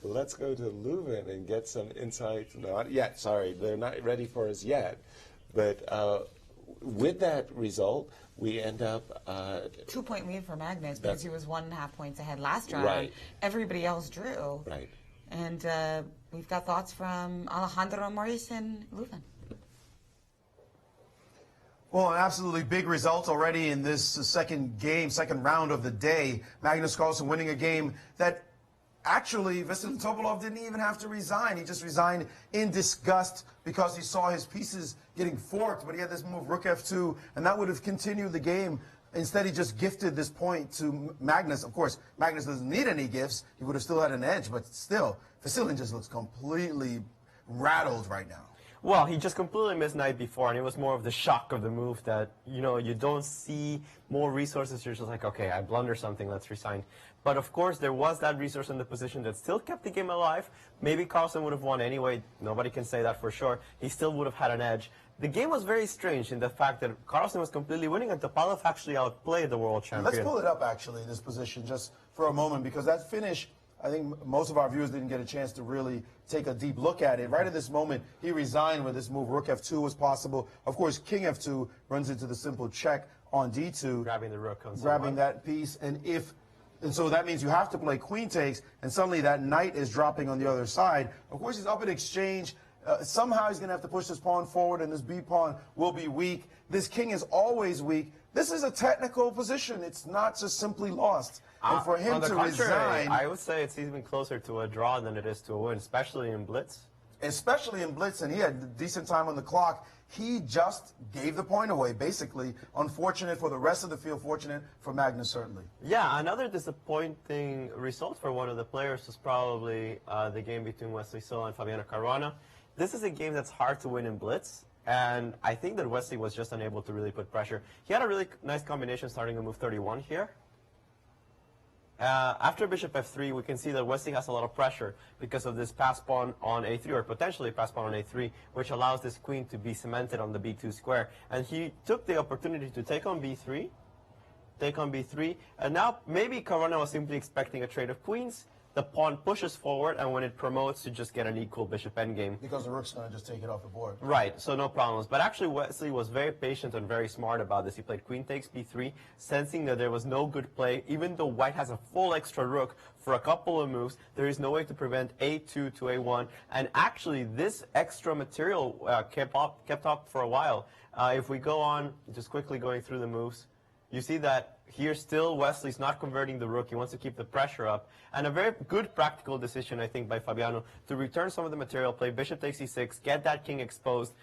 Let's go to Leuven and get some insight. Not yet, sorry, they're not ready for us yet. But with that result, we end up
2-point lead for Magnus because he was 1.5 points ahead last round.
Right.
Everybody else drew.
right.
And we've got thoughts from Alejandro Ramirez and Leuven.
Well, an absolutely big result already in this second round of the day. Magnus Carlsen winning a game that actually Vachier-Lagrave Topalov didn't even have to resign. He just resigned in disgust because he saw his pieces getting forked, but he had this move, Rook F2, and that would have continued the game. Instead, he just gifted this point to Magnus. Of course, Magnus doesn't need any gifts. He would have still had an edge, but still, Vachier-Lagrave just looks completely rattled right now.
Well, he just completely missed night before, and it was more of the shock of the move that, you don't see more resources. You're just like, okay, I blunder something, let's resign. But of course, there was that resource in the position that still kept the game alive. Maybe Carlsen would have won anyway. Nobody can say that for sure. He still would have had an edge. The game was very strange in the fact that Carlsen was completely winning, and Topalov actually outplayed the world champion.
Let's pull it up, actually, this position, just for a moment, because that finish, I think most of our viewers didn't get a chance to really take a deep look at it. Right at this moment, he resigned with this move. Rook F2 was possible. Of course, King F2 runs into the simple check on D2.
Grabbing the rook on
grabbing that piece. And so that means you have to play queen takes, and suddenly that knight is dropping on the other side. Of course, he's up in exchange. Somehow he's going to have to push this pawn forward, and this B pawn will be weak. This king is always weak. This is a technical position. It's not just simply lost. And for him to resign...
I would say it's even closer to a draw than it is to a win, especially in blitz.
Especially in blitz, and he had decent time on the clock. He just gave the point away, basically. Unfortunate for the rest of the field, fortunate for Magnus, certainly.
Yeah, another disappointing result for one of the players was probably the game between Wesley So and Fabiano Caruana. This is a game that's hard to win in blitz, and I think that Wesley was just unable to really put pressure. He had a really nice combination starting to move 31 here. After bishop f3, we can see that Wesley has a lot of pressure because of this pass pawn on a3, or potentially pass pawn on a3, which allows this queen to be cemented on the b2 square. And he took the opportunity to take on b3, and now maybe Caruana was simply expecting a trade of queens. The pawn pushes forward, and when it promotes, you just get an equal bishop endgame.
Because the rook's going to just take it off the board.
Right, so no problems. But actually, Wesley was very patient and very smart about this. He played queen takes b3, sensing that there was no good play. Even though white has a full extra rook for a couple of moves, there is no way to prevent a2 to a1. And actually, this extra material kept up for a while. If we go on, just quickly going through the moves, you see that here still Wesley's not converting the rook. He wants to keep the pressure up. And a very good practical decision, I think, by Fabiano to return some of the material, play bishop takes e6, get that king exposed.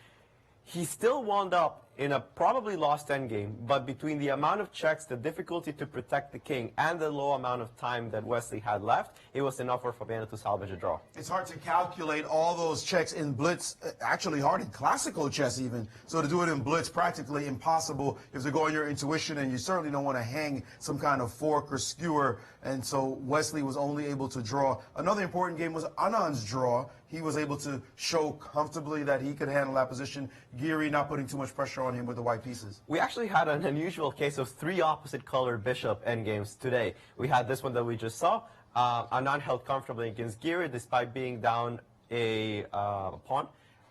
He still wound up in a probably lost endgame, but between the amount of checks, the difficulty to protect the king, and the low amount of time that Wesley had left, it was enough for Fabiano to salvage a draw.
It's hard to calculate all those checks in blitz, actually hard in classical chess even. So to do it in blitz, practically impossible. You have to go on your intuition, and you certainly don't want to hang some kind of fork or skewer. And so Wesley was only able to draw. Another important game was Anand's draw. He was able to show comfortably that he could handle that position. Giri not putting too much pressure on him with the white pieces.
We actually had an unusual case of 3 opposite colored bishop endgames today. We had this one that we just saw. Anand held comfortably against Giri despite being down a pawn.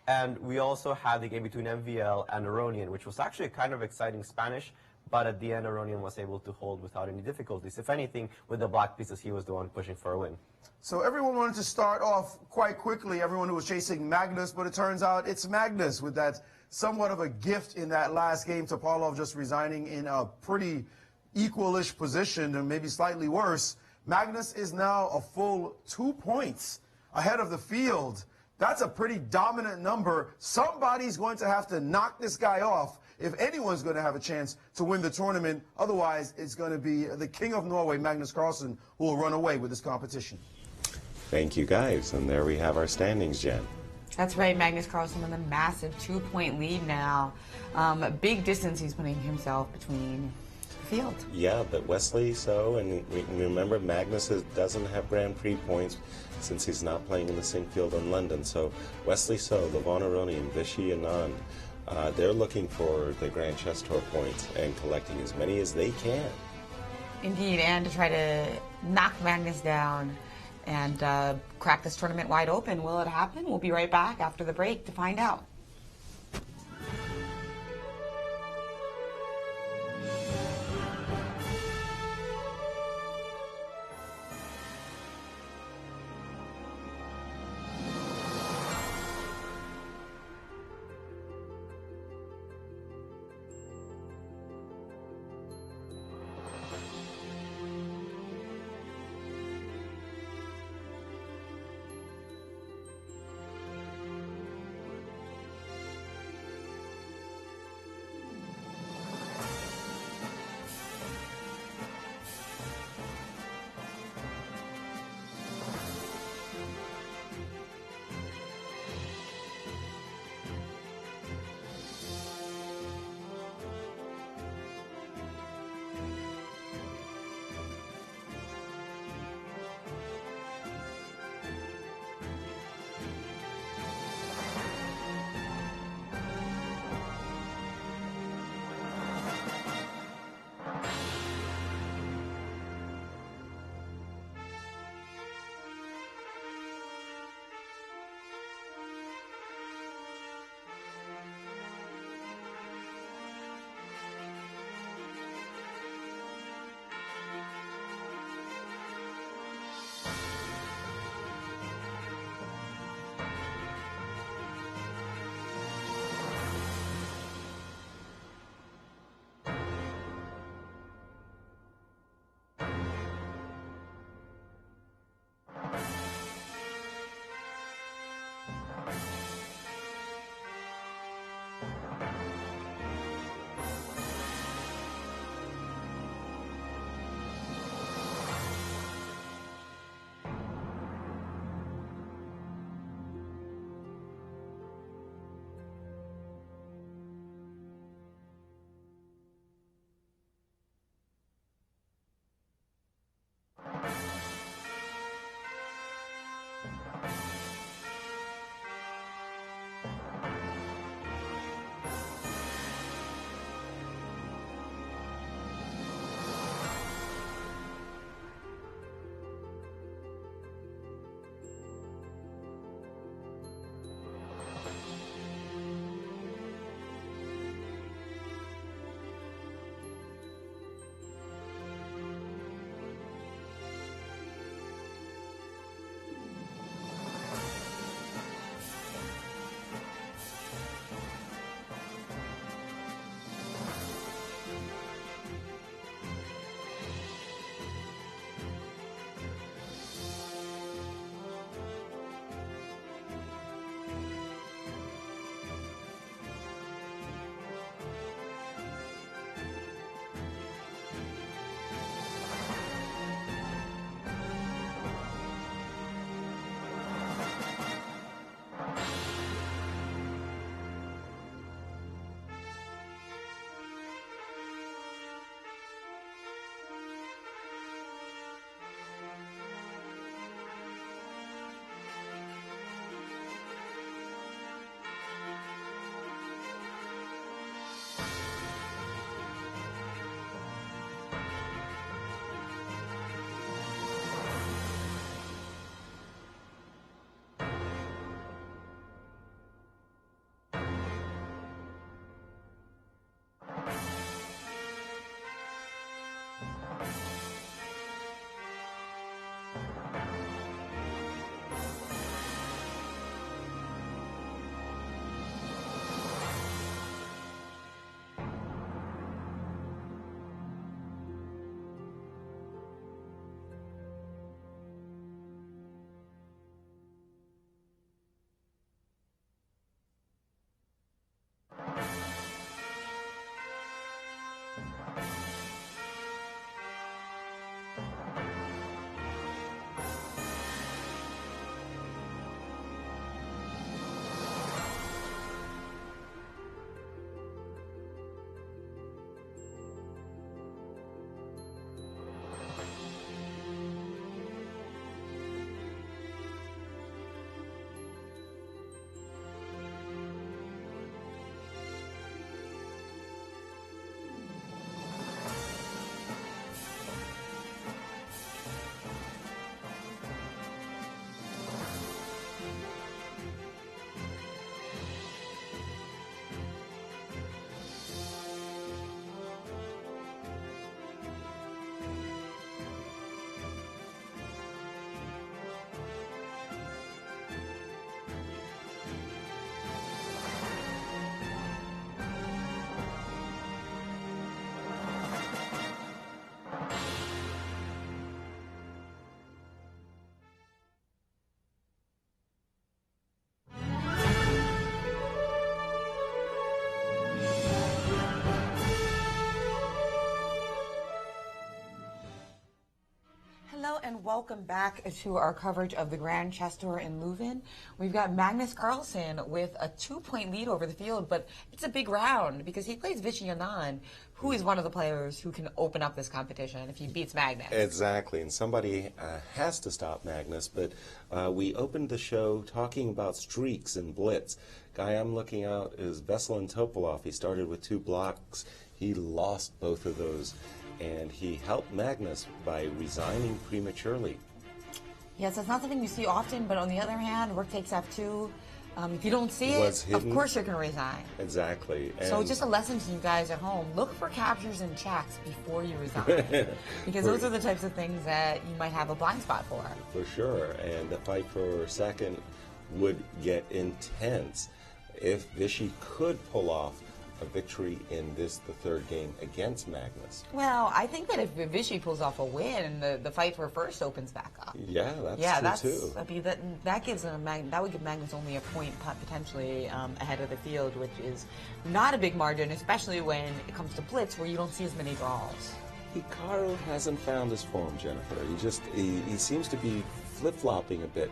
And we also had the game between MVL and Aronian, which was actually a kind of exciting Spanish. But at the end, Aronian was able to hold without any difficulties. If anything, with the black pieces, he was the one pushing for a win.
So everyone wanted to start off quite quickly, everyone who was chasing Magnus, but it turns out it's Magnus with that somewhat of a gift in that last game. Topalov just resigning in a pretty equalish position, and maybe slightly worse. Magnus is now a full 2 points ahead of the field. That's a pretty dominant number. Somebody's going to have to knock this guy off if anyone's going to have a chance to win the tournament. Otherwise, it's going to be the king of Norway, Magnus Carlsen, who will run away with this competition.
Thank you, guys. And there we have our standings, Jen.
That's right, Magnus Carlsen with a massive 2-point lead now. A big distance he's putting himself between the field.
Yeah, but Wesley So, and remember, Magnus doesn't have Grand Prix points since he's not playing in the same field in London. So Wesley So, Leuven and Vachier-Lagrave, they're looking for the Grand Chess Tour points and collecting as many as they can.
Indeed, and to try to knock Magnus down and crack this tournament wide open. Will it happen? We'll be right back after the break to find out. and welcome back to our coverage of the Grand Chess Tour in Leuven. We've got Magnus Carlsen with a 2-point lead over the field, but it's a big round because he plays Vachier-Lagrave, who is one of the players who can open up this competition if he beats Magnus.
Exactly, and somebody has to stop Magnus, but we opened the show talking about streaks and blitz. Guy I'm looking out is Veselin Topalov. He started with 2 blocks. He lost both of those, and he helped Magnus by resigning prematurely.
Yes, it's not something you see often, but on the other hand, rook takes f2. If you don't see it, of course you're going to resign.
Exactly. And
so just a lesson to you guys at home, look for captures and checks before you resign. Because those are the types of things that you might have a blind spot for.
For sure, and the fight for second would get intense if Vichy could pull off a victory in the third game against Magnus.
Well, I think that if Vichy pulls off a win, the fight for first opens back up.
Yeah, that's true too.
I mean, that gives that would give Magnus only a point potentially ahead of the field, which is not a big margin, especially when it comes to blitz, where you don't see as many draws.
Hikaru hasn't found his form, Jennifer. He seems to be flip-flopping a bit.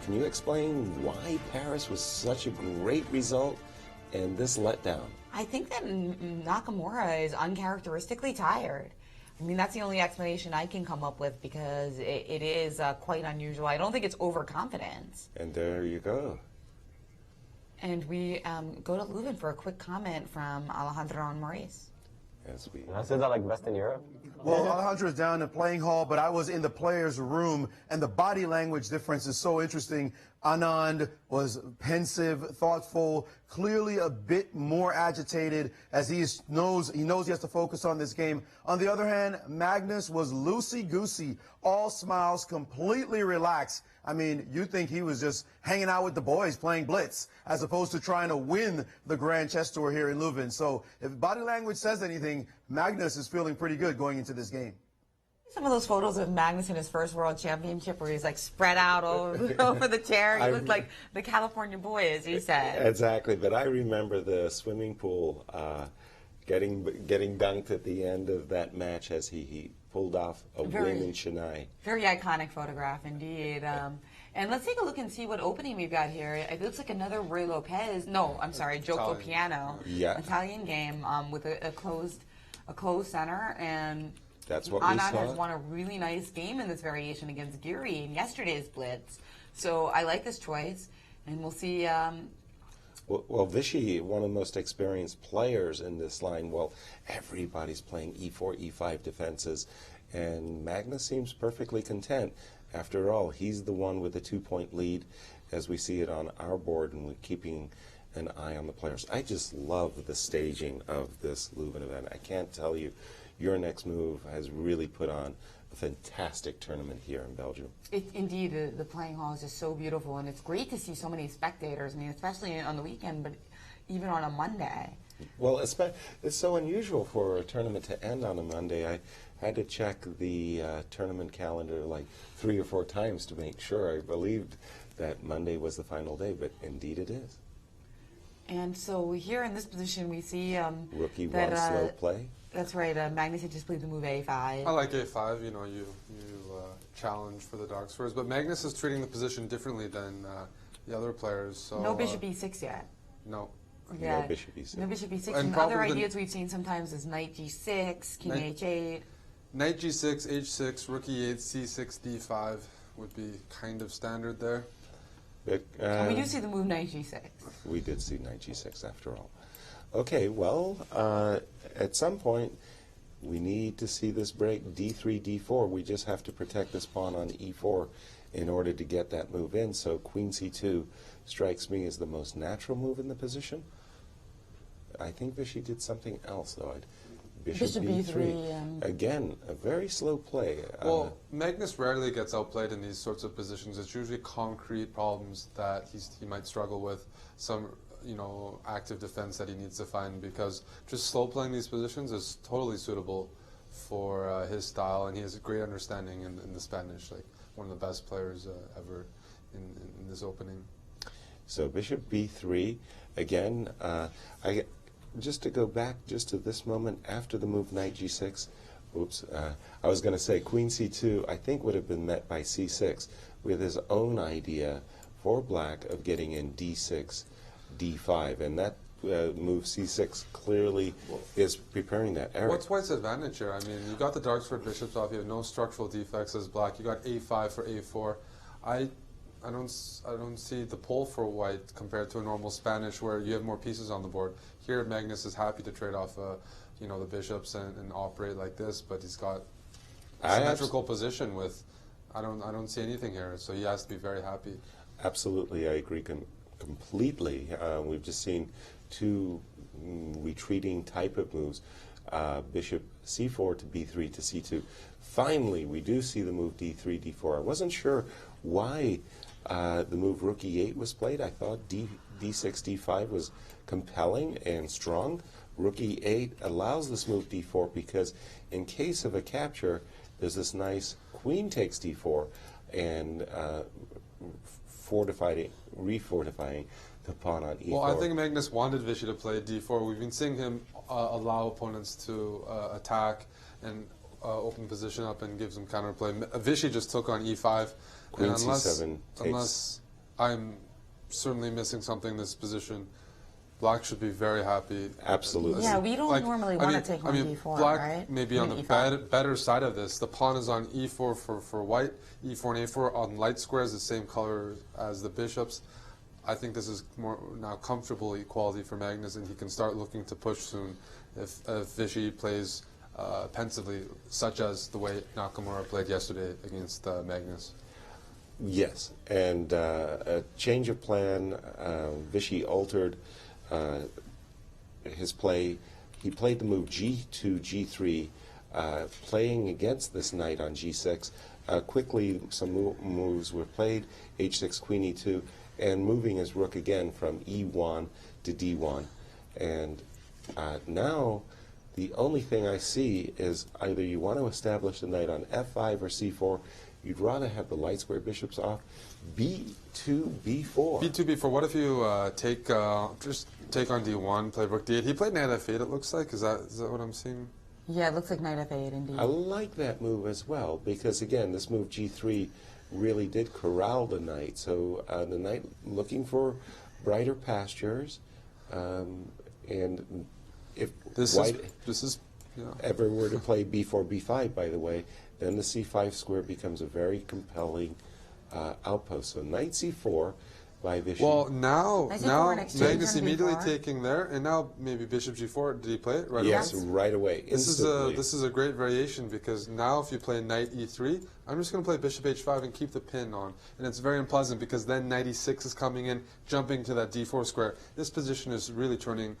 Can you explain why Paris was such a great result and this letdown?
I think that Nakamura is uncharacteristically tired. I mean, that's the only explanation I can come up with because it is quite unusual. I don't think it's overconfidence.
And there you go.
And we go to Leuven for a quick comment from Alejandro and Maurice.
I said that like best in Europe.
Well, Alejandro is down in the playing hall, but I was in the players' room, and the body language difference is so interesting. Anand was pensive, thoughtful, clearly a bit more agitated as he knows he has to focus on this game. On the other hand, Magnus was loosey-goosey, all smiles, completely relaxed. I mean, you'd think he was just hanging out with the boys playing blitz as opposed to trying to win the Grand Chess Tour here in Leuven. So if body language says anything, Magnus is feeling pretty good going into this game.
Some of those photos of Magnus in his first World Championship where he's like spread out over the chair. He looked like the California boy, as you said.
Exactly, but I remember the swimming pool getting dunked at the end of that match as he pulled off a win in Chennai.
Very iconic photograph indeed. And let's take a look and see what opening we've got here. It looks like another Ruy Lopez. No, I'm sorry, Gioco Piano.
Yeah.
Italian game with a closed center, and
that's what we saw.
Anand has won a really nice game in this variation against Giri in yesterday's blitz. So I like this choice, and we'll see.
Well, Vichy, one of the most experienced players in this line, well, everybody's playing e4, e5 defenses, and Magnus seems perfectly content. After all, he's the one with the 2-point lead, as we see it on our board, and we're keeping an eye on the players. I just love the staging of this Leuven event. I can't tell you, YourNextMove has really put on a fantastic tournament here in Belgium.
Indeed, the playing hall is just so beautiful, and it's great to see so many spectators. I mean, especially on the weekend, but even on a Monday.
Well, it's so unusual for a tournament to end on a Monday. I had to check the tournament calendar like 3 or 4 times to make sure I believed that Monday was the final day, but indeed it is.
And so here in this position, we see
Rookie that, wants slow play.
That's right. Magnus had just played the move A5.
I like A5. You know, you challenge for the dark squares, but Magnus is treating the position differently than the other players. So
no bishop E6 yet.
No.
Yeah.
No bishop E6.
No bishop E6. And other ideas we've seen sometimes is knight G6, king H8.
Knight G6, H6, rook E8, C6, D5 would be kind of standard there.
But,
we do see the move knight G6.
We did see knight G6 after all. Okay, well, at some point, we need to see this break D3, D4. We just have to protect this pawn on E4 in order to get that move in. So Queen C2 strikes me as the most natural move in the position. I think Vichy did something else, though. Bishop B3. Again, a very slow play.
Well, Magnus rarely gets outplayed in these sorts of positions. It's usually concrete problems that he might struggle with, some active defense that he needs to find, because just slow playing these positions is totally suitable for his style, and he has a great understanding in the Spanish, like one of the best players ever in this opening.
So Bishop B3, again, just to go back just to this moment after the move knight G6, Oops. I was going to say queen c2, I think, would have been met by c6 with his own idea for black of getting in d6, d5. And that move c6 clearly is preparing that. Eric.
What's white's advantage here? I mean, you got the dark squared bishops off. You have no structural defects as black. You got a5 for a4. I don't see the pull for white compared to a normal Spanish where you have more pieces on the board. Here, Magnus is happy to trade off, you know, the bishops and operate like this, but he's got a symmetrical position with. I don't see anything here, so he has to be very happy.
Absolutely, I agree completely. We've just seen two retreating type of moves, bishop c4 to b3 to c2. Finally, we do see the move d3, d4. I wasn't sure why the move rook e8 was played. I thought d6, d5 was compelling and strong. Rook e8 allows this move d4 because in case of a capture, there's this nice queen takes d4 and refortifying the pawn on e4.
Well, I think Magnus wanted Vichy to play d4. We've been seeing him allow opponents to attack and open position up and gives them counterplay. Vichy just took on e5.
Queen
and
c7
unless I'm certainly missing something in this position, black should be very happy.
Absolutely.
Yeah, we don't normally want to take on d4,
black
right?
may be on the better side of this. The pawn is on e4 for white, e4 and a4 on light squares, the same color as the bishops. I think this is more now comfortable equality for Magnus, and he can start looking to push soon if Vichy plays pensively, such as the way Nakamura played yesterday against Magnus.
Yes, and a change of plan. Vichy altered his play. He played the move g2, g3, playing against this knight on g6. Quickly, some moves were played, h6, queen e2, and moving his rook again from e1 to d1. And now, the only thing I see is either you want to establish the knight on f5 or c4. You'd rather have the light square bishops off. b2, b4.
b2, b4. What if you just take on d1, play rook d8? He played knight f8, it looks like. Is that what I'm seeing?
Yeah, it looks like knight f8 indeed.
I like that move as well because, again, this move g3 really did corral the knight. So the knight looking for brighter pastures. And if white ever were to play b4, b5, by the way, then the c5 square becomes a very compelling outpost. So knight c4 by Vichy.
Well, now Magnus immediately
b4.
taking there, and now maybe bishop g4. Did he play it right away?
Yes, right away.
This is a great variation because now if you play knight e3, I'm just going to play bishop h5 and keep the pin on, and it's very unpleasant because then knight e6 is coming in, jumping to that d4 square. This position is really turning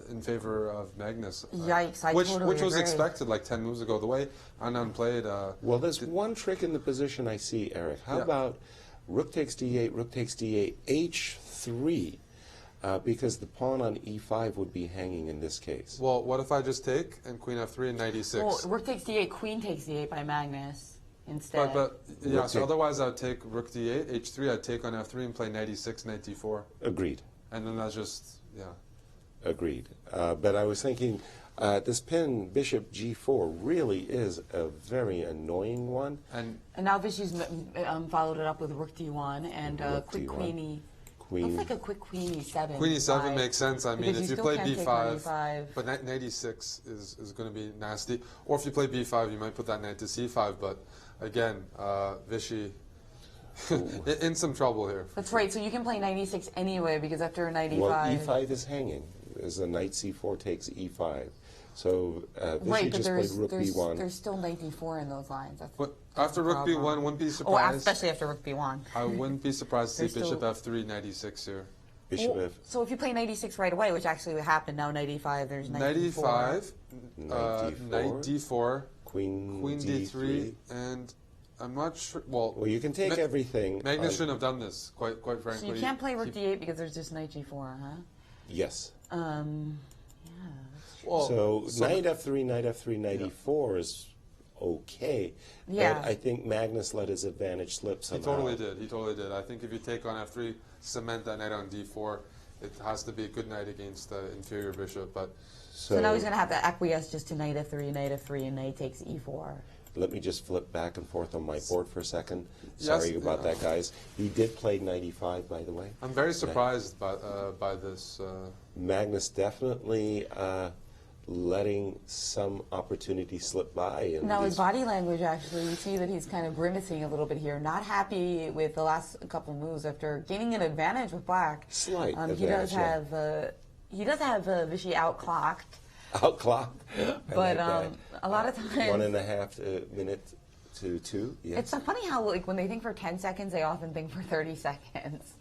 in favor of Magnus.
Yikes! I
which
totally
was
agree.
expected like 10 moves ago. The way Anand played.
Well, there's one trick in the position I see, Eric. How about rook takes d8, rook takes d8, h3, because the pawn on e5 would be hanging in this case.
Well, what if I just take and queen f3 and knight e6?
Well, rook takes d8, queen takes d8 by Magnus instead.
But yeah, so otherwise I'd take rook d8, h3, I'd take on f3 and play knight e6, knight d4.
Agreed.
And then that's just,
Agreed. But I was thinking, this pin, bishop g4, really is a very annoying one.
And now Vichy's followed it up with rook d1 and quick queen looks like a quick queen e7.
Queen e7 makes sense. I mean, if you play
b5,
but knight e6 is going to be nasty. Or if you play b5, you might put that knight to c5. But again, Vichy in some trouble here.
That's right. So you can play knight e6 anyway because after knight e5.
Well, e5 is hanging. As the knight c4 takes e5. So Vichy just played rook b1.
There's still knight d4 in those lines.
But after rook b1, wouldn't be surprised.
Oh, especially after rook b1.
I wouldn't be surprised to see bishop f3, knight e6 here.
Bishop f.
So if you play knight e6 right away, which actually happened, now knight e5, there's knight
e5,
knight
d4,
queen
d3, and I'm not sure. Well,
you can take everything.
Magnus shouldn't have done this, quite frankly.
So you can't play rook d8 because there's just knight g4, huh?
Yes.
Yeah.
Well, so knight f3, knight f3, knight e4 is okay.
Yeah.
But I think Magnus let his advantage slip somehow.
He totally did. I think if you take on f3, cement that knight on d4, it has to be a good knight against the inferior bishop. But
So now he's going to have to acquiesce just to knight f3, and knight takes e4.
Let me just flip back and forth on my board for a second.
Yes.
Sorry about that, guys. He did play knight e5, by the way.
I'm very surprised by this.
Magnus definitely letting some opportunity slip by.
Now his body language, actually, you see that he's kind of grimacing a little bit here. Not happy with the last couple of moves after gaining an advantage with black.
Slight advantage,
he does have Vichy outclocked.
Outclocked.
But a lot of times...
1.5 minute to 2, yes.
It's so funny how, like, when they think for 10 seconds, they often think for 30 seconds.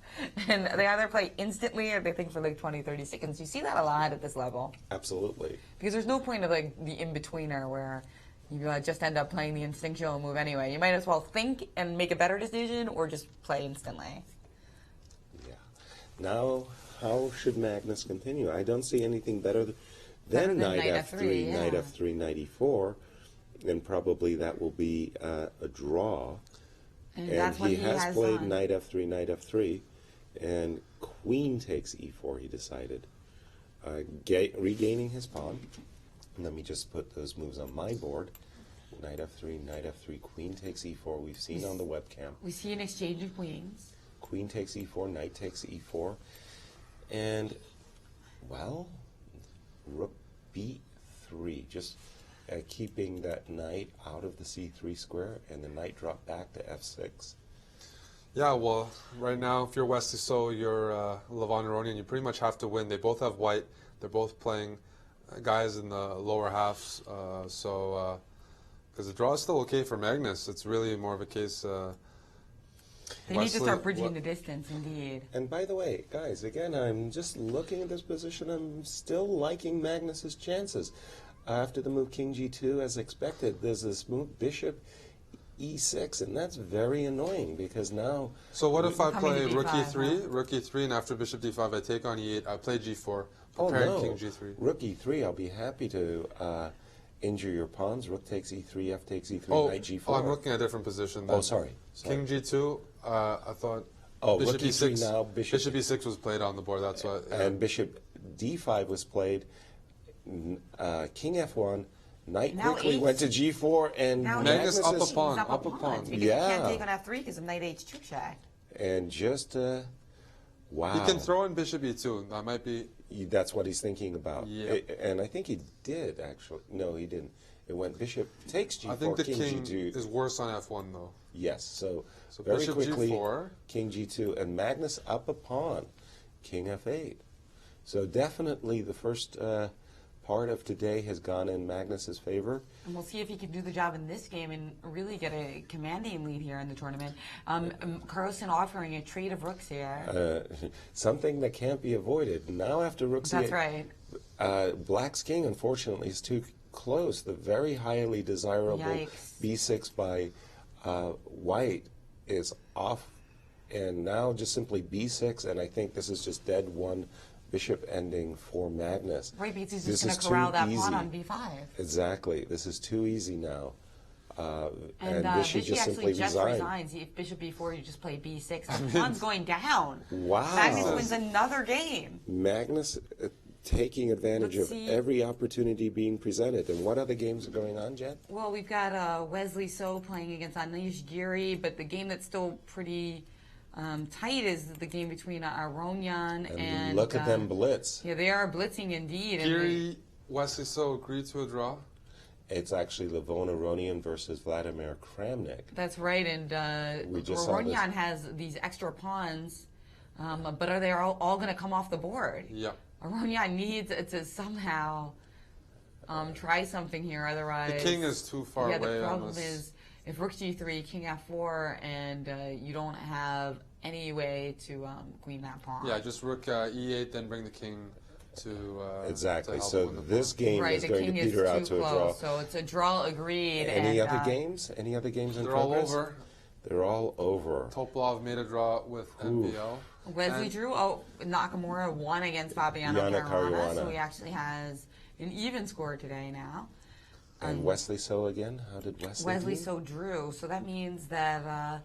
And they either play instantly or they think for, like, 20, 30 seconds. You see that a lot at this level.
Absolutely.
Because there's no point of, like, the in-betweener where you just end up playing the instinctual move anyway. You might as well think and make a better decision or just play instantly.
Yeah. Now, how should Magnus continue? I don't see anything better than knight f3,
yeah.
knight f3, knight e4. And probably that will be a draw.
And
he has played knight f3, and queen takes e4, he decided. Regaining his pawn. Let me just put those moves on my board. Knight f3, queen takes e4. We've seen on the webcam.
We see an exchange of queens.
Queen takes e4, knight takes e4. And, well, rook b3. Just keeping that knight out of the c3 square, and the knight drop back to f6.
Yeah, well, right now, if you're Wesley So, you're Leuven Aronian, you pretty much have to win. They both have white. They're both playing guys in the lower halves. Because the draw is still okay for Magnus. It's really more of a case...
They need to start bridging the distance, indeed.
And by the way, guys, again, I'm just looking at this position. I'm still liking Magnus's chances. After the move king g2, as expected, there's this move bishop e6, and that's very annoying because now...
So what if I play rook e3, and after bishop d5 I take on e8, I play g4, preparing king g3?
Rook e3, I'll be happy to injure your pawns. Rook takes e3, f takes e3, knight g4.
Oh, I'm looking at a different position then.
Oh, sorry.
King g2, I thought...
Oh,
bishop
rook
e6,
e3 now,
bishop e6 was played on the board, that's why...
And bishop d5 was played... king f1, knight
now
quickly
H.
went to g4, and
now
Magnus up a
He's
pawn,
up a pawn. Because
Yeah.
he can't take on f3 because of knight h2 check.
And just, wow.
He can throw in bishop e2, that might be...
That's what he's thinking about.
Yeah.
And I think he did, actually. No, he didn't. It went bishop takes g4,
I think the king
g2.
is worse on f1, though.
Yes, so very
bishop
quickly,
g4.
king g2, and Magnus up a pawn, king f8. So definitely the first part of today has gone in Magnus's favor.
And we'll see if he can do the job in this game and really get a commanding lead here in the tournament. Carlsen offering a trade of rooks here.
Something that can't be avoided. Now after rook c8,
That's right.
Black's king, unfortunately, is too close. The very highly desirable
Yikes.
b6 by white is off, and now just simply b6, and I think this is just dead one bishop ending for Magnus.
Right, because he's just going to corral that pawn on b5.
Exactly. This is too easy now.
And
Vichy
Vichy
just
actually
simply
resigns. If bishop b4, you just play b6. The pawn's going down.
Wow.
Magnus wins another game.
Magnus taking advantage
Let's
of
see.
every opportunity being presented. And what other games are going on, Jen?
Well, we've got Wesley So playing against Anish Giri, but the game that's still pretty tight is the game between Aronian and...
look at them blitz.
Yeah, they are blitzing indeed. and
Giri, Wesley So agreed to a draw.
It's actually Leuven Aronian versus Vladimir Kramnik.
That's right, and
We just saw this.
Aronian has these extra pawns, but are they all going to come off the board?
Yep.
Aronian needs to somehow try something here, otherwise...
The king is too far
yeah,
away.
the problem is, if rook g3, king f4, and you don't have any way to queen that pawn.
Yeah, just rook e8, then bring the king to
Exactly.
to help
So
win the
this
pawn.
game
Right,
is
the
going to
king is
peter out
too
to a draw.
close, so it's a draw agreed.
Any
and,
other games? Any other games in
They're all
progress?
over.
They're all over.
Topalov made a draw with NBL.
Wesley drew. Nakamura won against Fabiano
Yana
Caruana, so
Caruana.
he actually has an even score today now.
And Wesley So again? How did Wesley do?
So drew, so that means that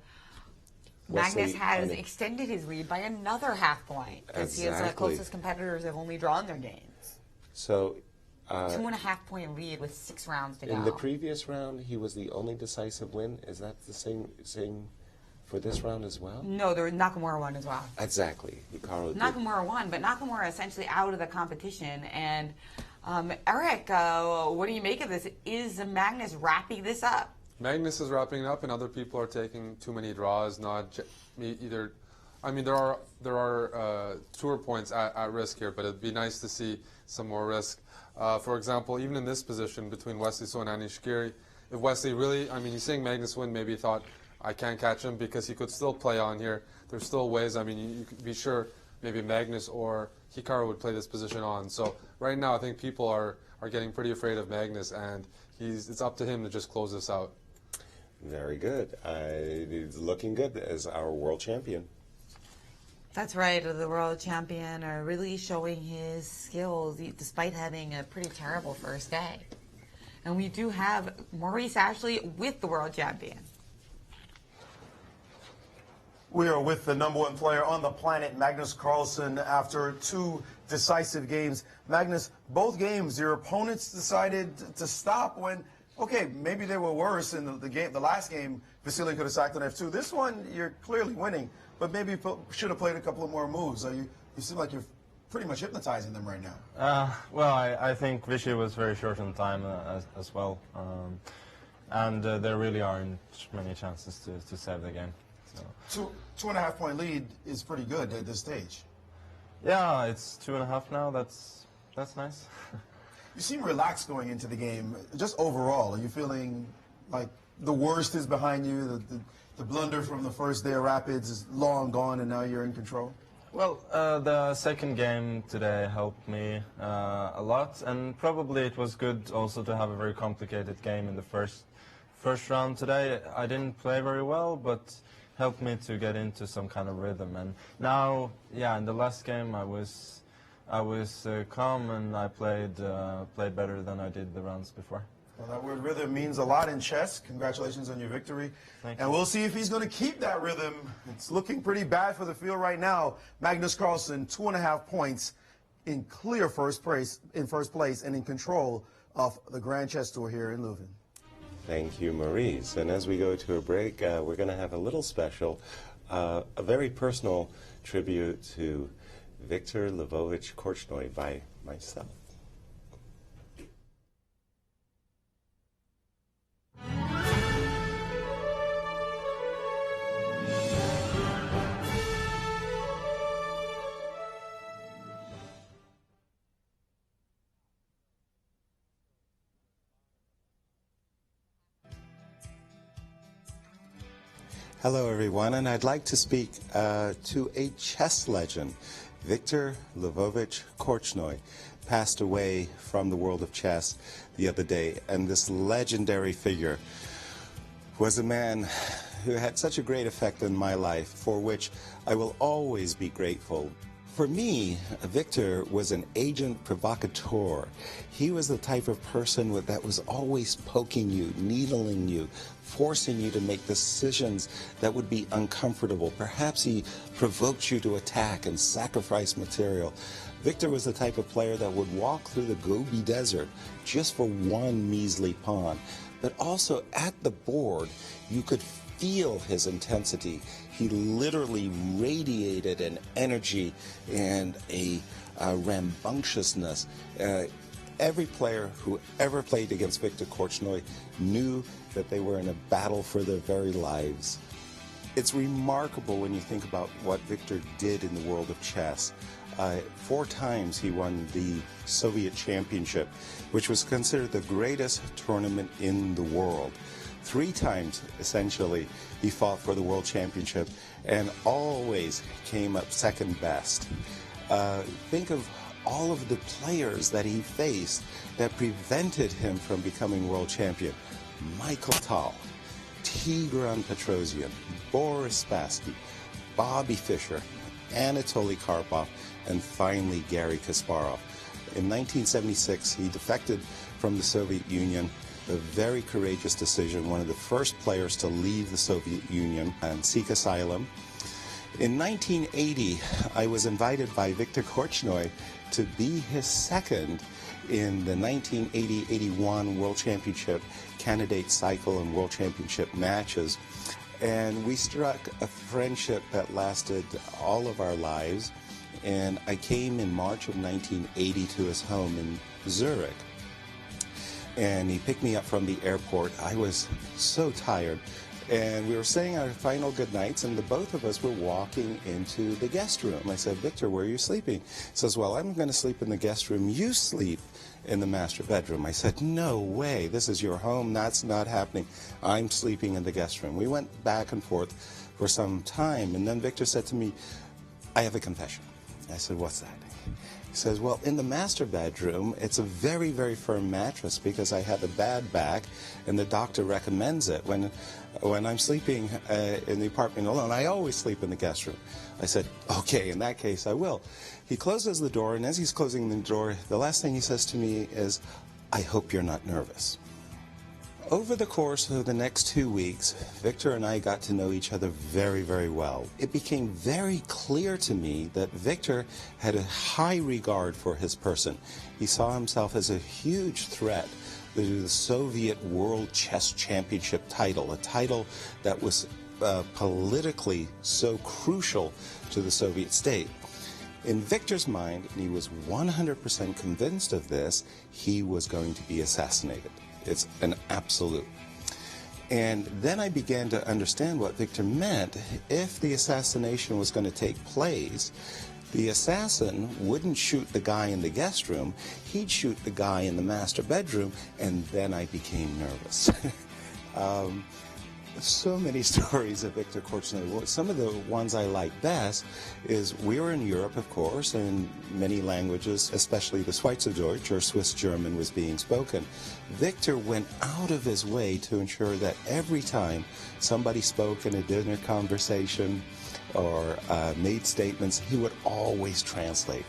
Wesley
Magnus has
and-
extended his lead by another half point, because his
Exactly.
closest competitors have only drawn their games.
So
2.5 point lead with 6 rounds to go.
In the previous round, he was the only decisive win. Is that the same for this round as well?
No, Nakamura won as well.
Exactly.
Nakamura won, but Nakamura essentially out of the competition. And Eric, what do you make of this? Is Magnus wrapping this up?
Magnus is wrapping it up, and other people are taking too many draws. Either, I mean, there are tour points at risk here, but it'd be nice to see some more risk. For example, even in this position between Wesley So and Nishikori, if Wesley really, I mean, he's saying Magnus win, maybe he thought, I can't catch him, because he could still play on here. There's still ways, I mean, you could be sure maybe Magnus or Hikaru would play this position on. So right now, I think people are getting pretty afraid of Magnus, and it's up to him to just close this out.
Very good. He's looking good as our world champion.
That's right. The world champion are really showing his skills despite having a pretty terrible first day. And we do have Maurice Ashley with the world champion.
We are with the #1 player on the planet, Magnus Carlsen, after 2 decisive games. Magnus, both games, your opponents decided to stop when, okay, maybe they were worse in the last game. Vasily could have sacked on F2. This one, you're clearly winning, but maybe you should have played a couple of more moves. You seem like you're pretty much hypnotizing them right now.
Well, I think Vichy was very short on time as well. And there really aren't many chances to save the game. So.
2.5 point lead is pretty good at this stage.
Yeah, it's 2.5 now. That's nice.
You seem relaxed going into the game. Just overall, are you feeling like the worst is behind you? The blunder from the first day of Rapids is long gone, and now you're in control?
Well, the second game today helped me a lot, and probably it was good also to have a very complicated game in the first round today. I didn't play very well, but helped me to get into some kind of rhythm. And now, yeah, in the last game I was calm, and I played better than I did the rounds before.
Well, that word rhythm means a lot in chess. Congratulations on your victory.
Thank
you. And we'll see if he's going to keep that rhythm. It's looking pretty bad for the field right now. Magnus Carlsen, 2.5 points in clear first place and in control of the Grand Chess Tour here in Leuven.
Thank you, Maurice. And as we go to a break, we're going to have a little special, a very personal tribute to Viktor Lvovich Korchnoi by myself. Hello, everyone, and I'd like to speak to a chess legend. Viktor Lvovich Korchnoi passed away from the world of chess the other day, and this legendary figure was a man who had such a great effect in my life, for which I will always be grateful. For me, Viktor was an agent provocateur. He was the type of person that was always poking you, needling you, forcing you to make decisions that would be uncomfortable. Perhaps he provoked you to attack and sacrifice material. Viktor was the type of player that would walk through the Gobi Desert just for one measly pawn. But also at the board, you could feel his intensity. He literally radiated an energy and a rambunctiousness. Every player who ever played against Viktor Korchnoi knew that they were in a battle for their very lives. It's remarkable when you think about what Viktor did in the world of chess. 4 times he won the Soviet Championship, which was considered the greatest tournament in the world. 3 times, essentially, he fought for the World Championship and always came up second best. Think of all of the players that he faced that prevented him from becoming world champion. Michael Tal, Tigran Petrosian, Boris Spassky, Bobby Fischer, Anatoly Karpov, and finally Garry Kasparov. In 1976, he defected from the Soviet Union, a very courageous decision, one of the first players to leave the Soviet Union and seek asylum. In 1980, I was invited by Viktor Korchnoi to be his second in the 1980-81 World Championship candidate cycle and World Championship matches. And we struck a friendship that lasted all of our lives. And I came in March of 1980 to his home in Zurich. And he picked me up from the airport. I was so tired. And we were saying our final goodnights, and the both of us were walking into the guest room. I said, Victor, where are you sleeping? He says, well, I'm going to sleep in the guest room. You sleep in the master bedroom. I said, no way. This is your home. That's not happening. I'm sleeping in the guest room. We went back and forth for some time, and then Victor said to me, I have a confession. I said, what's that? He says, well, in the master bedroom, it's a very, very firm mattress because I have a bad back, and the doctor recommends it. When I'm sleeping in the apartment alone, I always sleep in the guest room. I said, okay, in that case, I will. He closes the door, and as he's closing the door, the last thing he says to me is, I hope you're not nervous. Over the course of the next 2 weeks, Victor and I got to know each other very, very well. It became very clear to me that Victor had a high regard for his person. He saw himself as a huge threat to the Soviet World Chess Championship title, a title that was politically so crucial to the Soviet state. In Victor's mind, and he was 100% convinced of this, he was going to be assassinated. It's an absolute. And then I began to understand what Victor meant. If the assassination was going to take place, the assassin wouldn't shoot the guy in the guest room, he'd shoot the guy in the master bedroom, and then I became nervous. So many stories of Victor Korchnoi. Some of the ones I like best is we were in Europe, of course, and many languages, especially the Schweizerdeutsch or Swiss German, was being spoken. Victor went out of his way to ensure that every time somebody spoke in a dinner conversation or made statements, he would always translate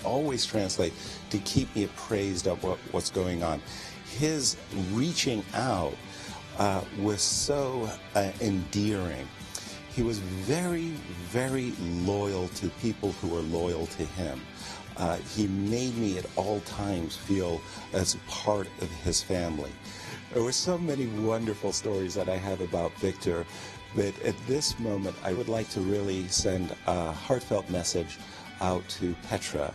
to keep me appraised of what's going on. His reaching out was so endearing. He was very, very loyal to people who were loyal to him. He made me at all times feel as part of his family. There were so many wonderful stories that I have about Victor, but at this moment I would like to really send a heartfelt message out to Petra,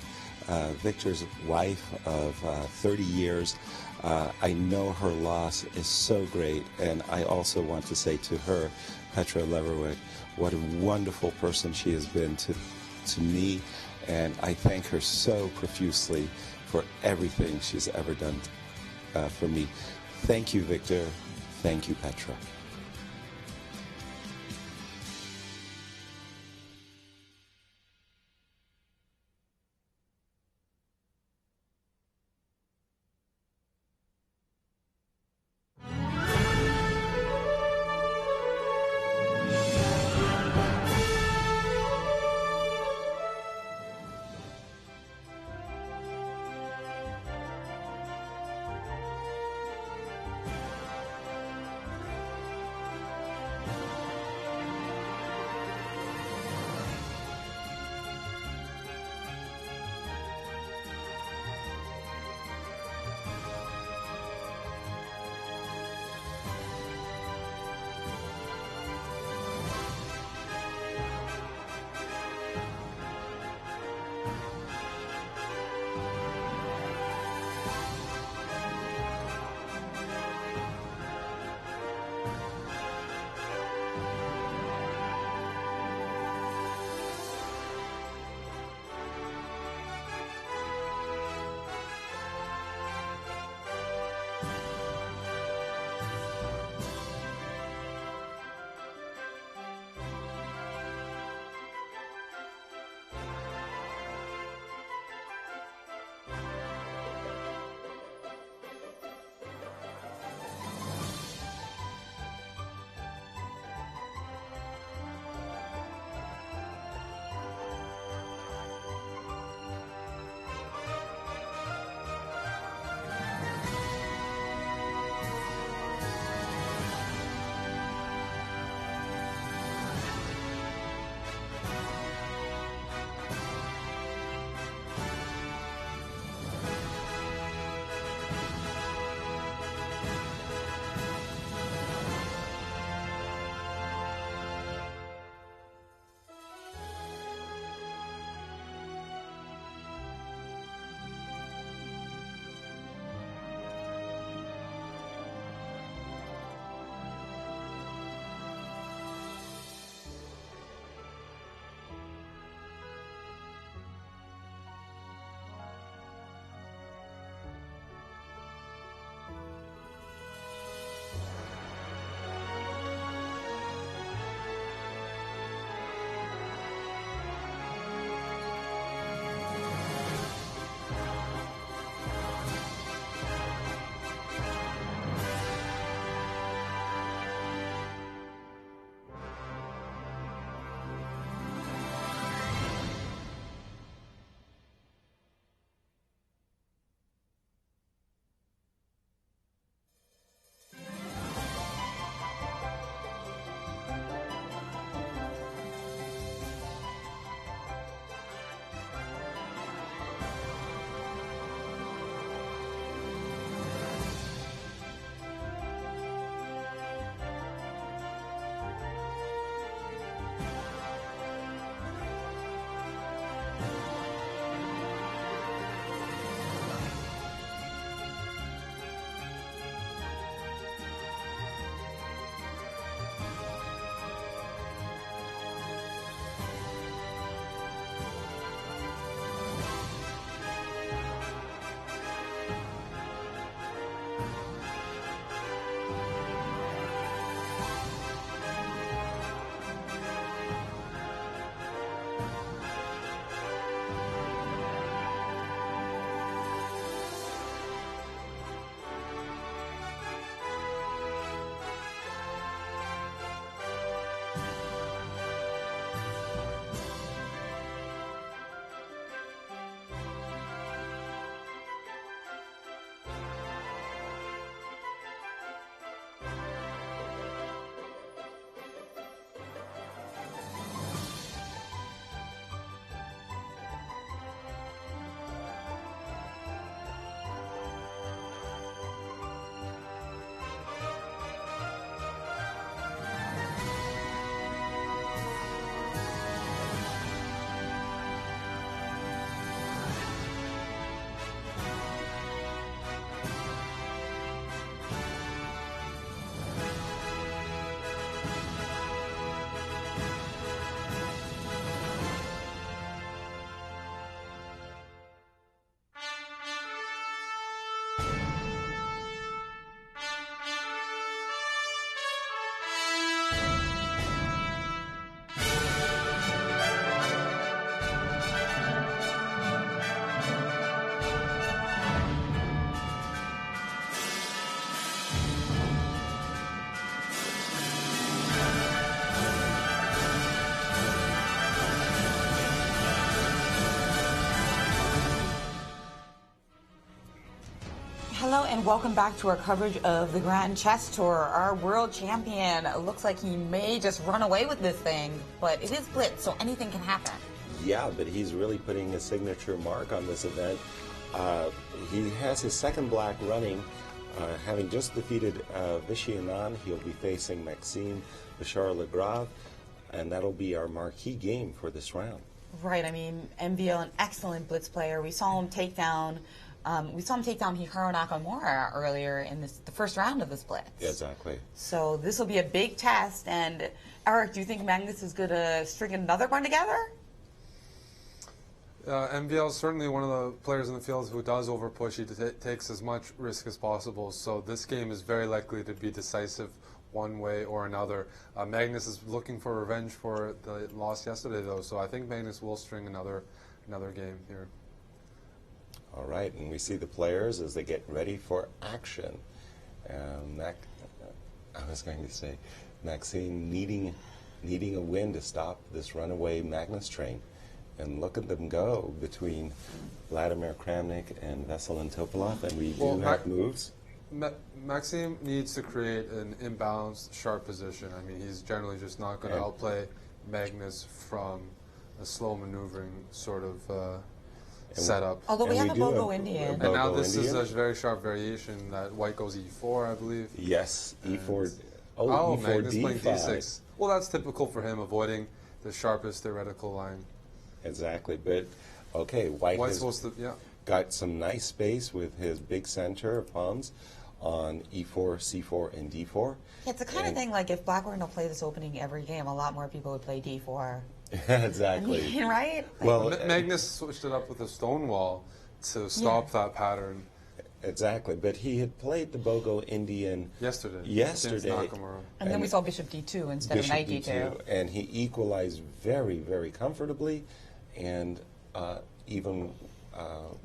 Victor's wife of 30 years. I know her loss is so great, and I also want to say to her, Petra Leverwick, what a wonderful person she has been to me, and I thank her so profusely for everything she's ever done for me. Thank you, Victor. Thank you, Petra.
welcome back to our coverage of the Grand Chess Tour. Our world champion looks like he may just run away with this thing, but it is blitz, so anything can happen.
Yeah, but he's really putting a signature mark on this event. He has his second black running, having just defeated Vachier-Lagrave. He'll be facing Maxime Vachier-Lagrave, and that'll be our marquee game for this round.
Right, I mean, MVL, an excellent blitz player. We saw him take down Hikaru Nakamura earlier in the first round of this blitz.
Exactly.
So this will be a big test. And Eric, do you think Magnus is going to string another one together?
MVL is certainly one of the players in the field who does overpush. He takes as much risk as possible. So this game is very likely to be decisive one way or another. Magnus is looking for revenge for the loss yesterday, though. So I think Magnus will string another game here.
All right, and we see the players as they get ready for action. I was going to say, Maxime needing a win to stop this runaway Magnus train. And look at them go between Vladimir Kramnik and Veselin Topalov, and we do have moves.
Maxime needs to create an imbalanced, sharp position. I mean, he's generally just not going to outplay Magnus from a slow maneuvering sort of setup.
Although we have a Bogo Indian.
And now this is a very sharp variation that white goes e4, I believe.
Yes, e4.
Oh,
e4,
Magnus
d5.
playing d6. Well, that's typical for him, avoiding the sharpest theoretical line.
Exactly, but okay, White's has
supposed to,
got some nice space with his big center of pawns on e4, c4, and d4.
Yeah, it's the kind of thing like if Black were to play this opening every game, a lot more people would play d4.
Exactly.
I mean, right?
Well, Magnus switched it up with a stone wall to stop that pattern.
Exactly, but he had played the Bogo Indian
yesterday.
And then we saw Bishop d2 instead of Knight d2.
And he equalized very, very comfortably, and even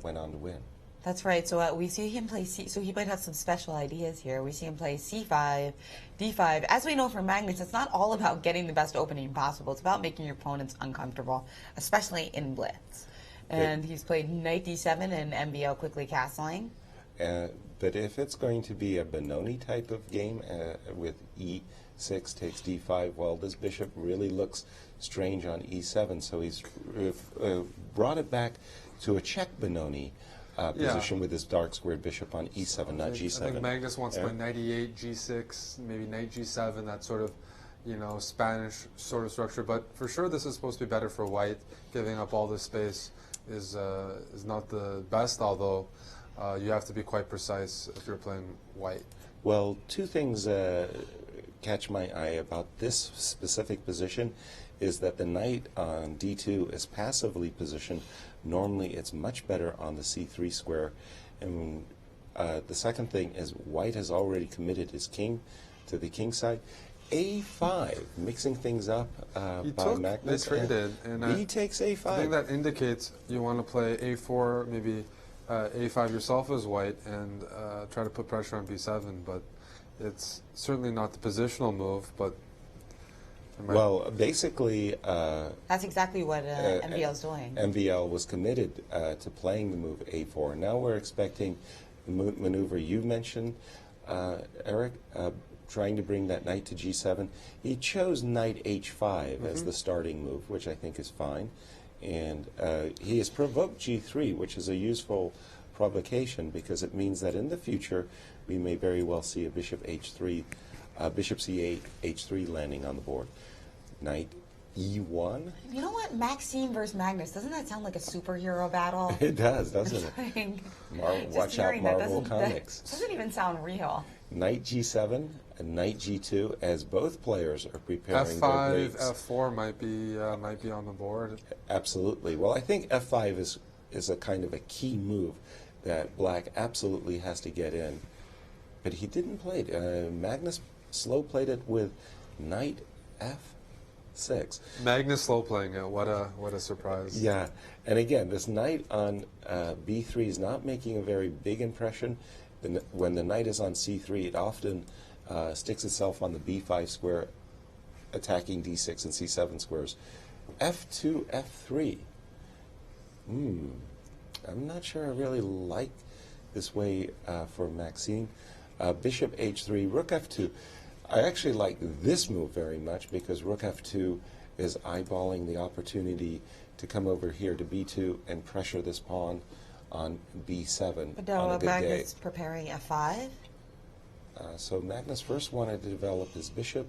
went on to win.
That's right. So we see him play so he might have some special ideas here. We see him play c5, d5. As we know from Magnus, it's not all about getting the best opening possible. It's about making your opponents uncomfortable, especially in blitz. And he's played Knight d7 and MVL quickly castling.
But if it's going to be a Benoni type of game with e6 takes d5, well, this bishop really looks strange on e7, so he's brought it back to a check Benoni position with his dark squared bishop on e7, not g7.
I think Magnus wants to play knight e8, g6, maybe knight g7, that sort of, Spanish sort of structure. But for sure, this is supposed to be better for white. Giving up all this space is not the best, although you have to be quite precise if you're playing white.
Well, two things catch my eye about this specific position is that the knight on d2 is passively positioned. Normally, it's much better on the c3 square. And the second thing is white has already committed his king to the king side. a5, mixing things up by Magnus.
They traded. And
he takes a5.
I think that indicates you want to play a4, maybe a5 yourself as white, and try to put pressure on b7. But it's certainly not the positional move, but...
Well, basically...
that's exactly what MVL is doing.
MVL was committed to playing the move a4. Now we're expecting the maneuver you mentioned, Eric, trying to bring that knight to g7. He chose knight h5 as the starting move, which I think is fine. And he has provoked g3, which is a useful provocation because it means that in the future we may very well see a bishop h3, bishop c8, h3 landing on the board. Knight e1.
You know what? Maxime versus Magnus. Doesn't that sound like a superhero battle?
It does, doesn't it? Watch out, Marvel Comics.
That doesn't even sound real.
Knight g7 and knight g2 as both players are preparing
f5,
their blades.
f4 might be on the board.
Absolutely. Well, I think f5 is a kind of a key move that Black absolutely has to get in. But he didn't play it. Magnus slow played it with knight f6.
Magnus slow playing it. What a surprise.
Yeah. And again, this knight on b3 is not making a very big impression. When the knight is on c3, it often sticks itself on the b5 square, attacking d6 and c7 squares. f2, f3. I'm not sure I really like this way for Maxime. Bishop h3, rook f2. I actually like this move very much because rook f2 is eyeballing the opportunity to come over here to b2 and pressure this pawn on b7
But
on a good day.
Magnus preparing f5?
So Magnus first wanted to develop his bishop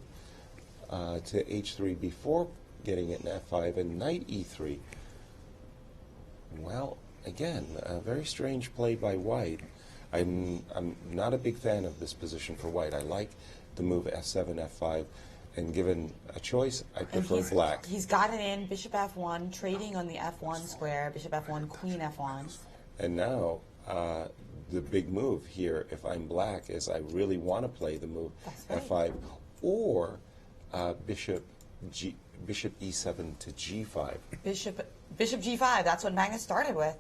to h3 before getting it in f5 and knight e3. Well, again, a very strange play by white. I'm not a big fan of this position for white. I like the move f7, f5, and given a choice, I prefer black.
He's got it in, bishop f1, trading on the f1 square, bishop f1, queen f1.
And now, the big move here, if I'm black, is I really want to play the move f5 or bishop e7 to g5.
Bishop g5, that's what Magnus started with.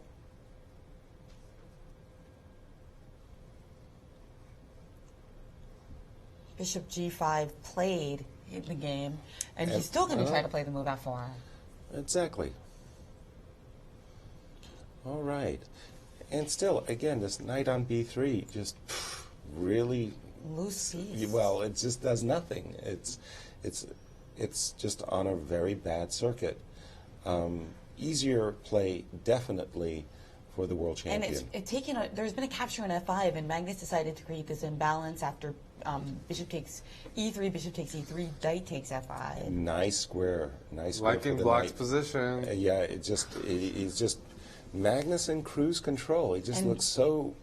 Bishop g5 played in the game, and he's still going to try to play the move f4.
Exactly. All right. And still, again, this knight on b3 just really
Loose piece.
well, it just does nothing. It's just on a very bad circuit. Easier play, definitely, for the world champion.
And there's been a capture on f5, and Magnus decided to create this imbalance after bishop takes e3, bishop takes e3, knight takes f5.
Nice square, nice square.
Liking
for the
black's
knight.
position.
Yeah, he's just Magnus in cruise control. He just looks so.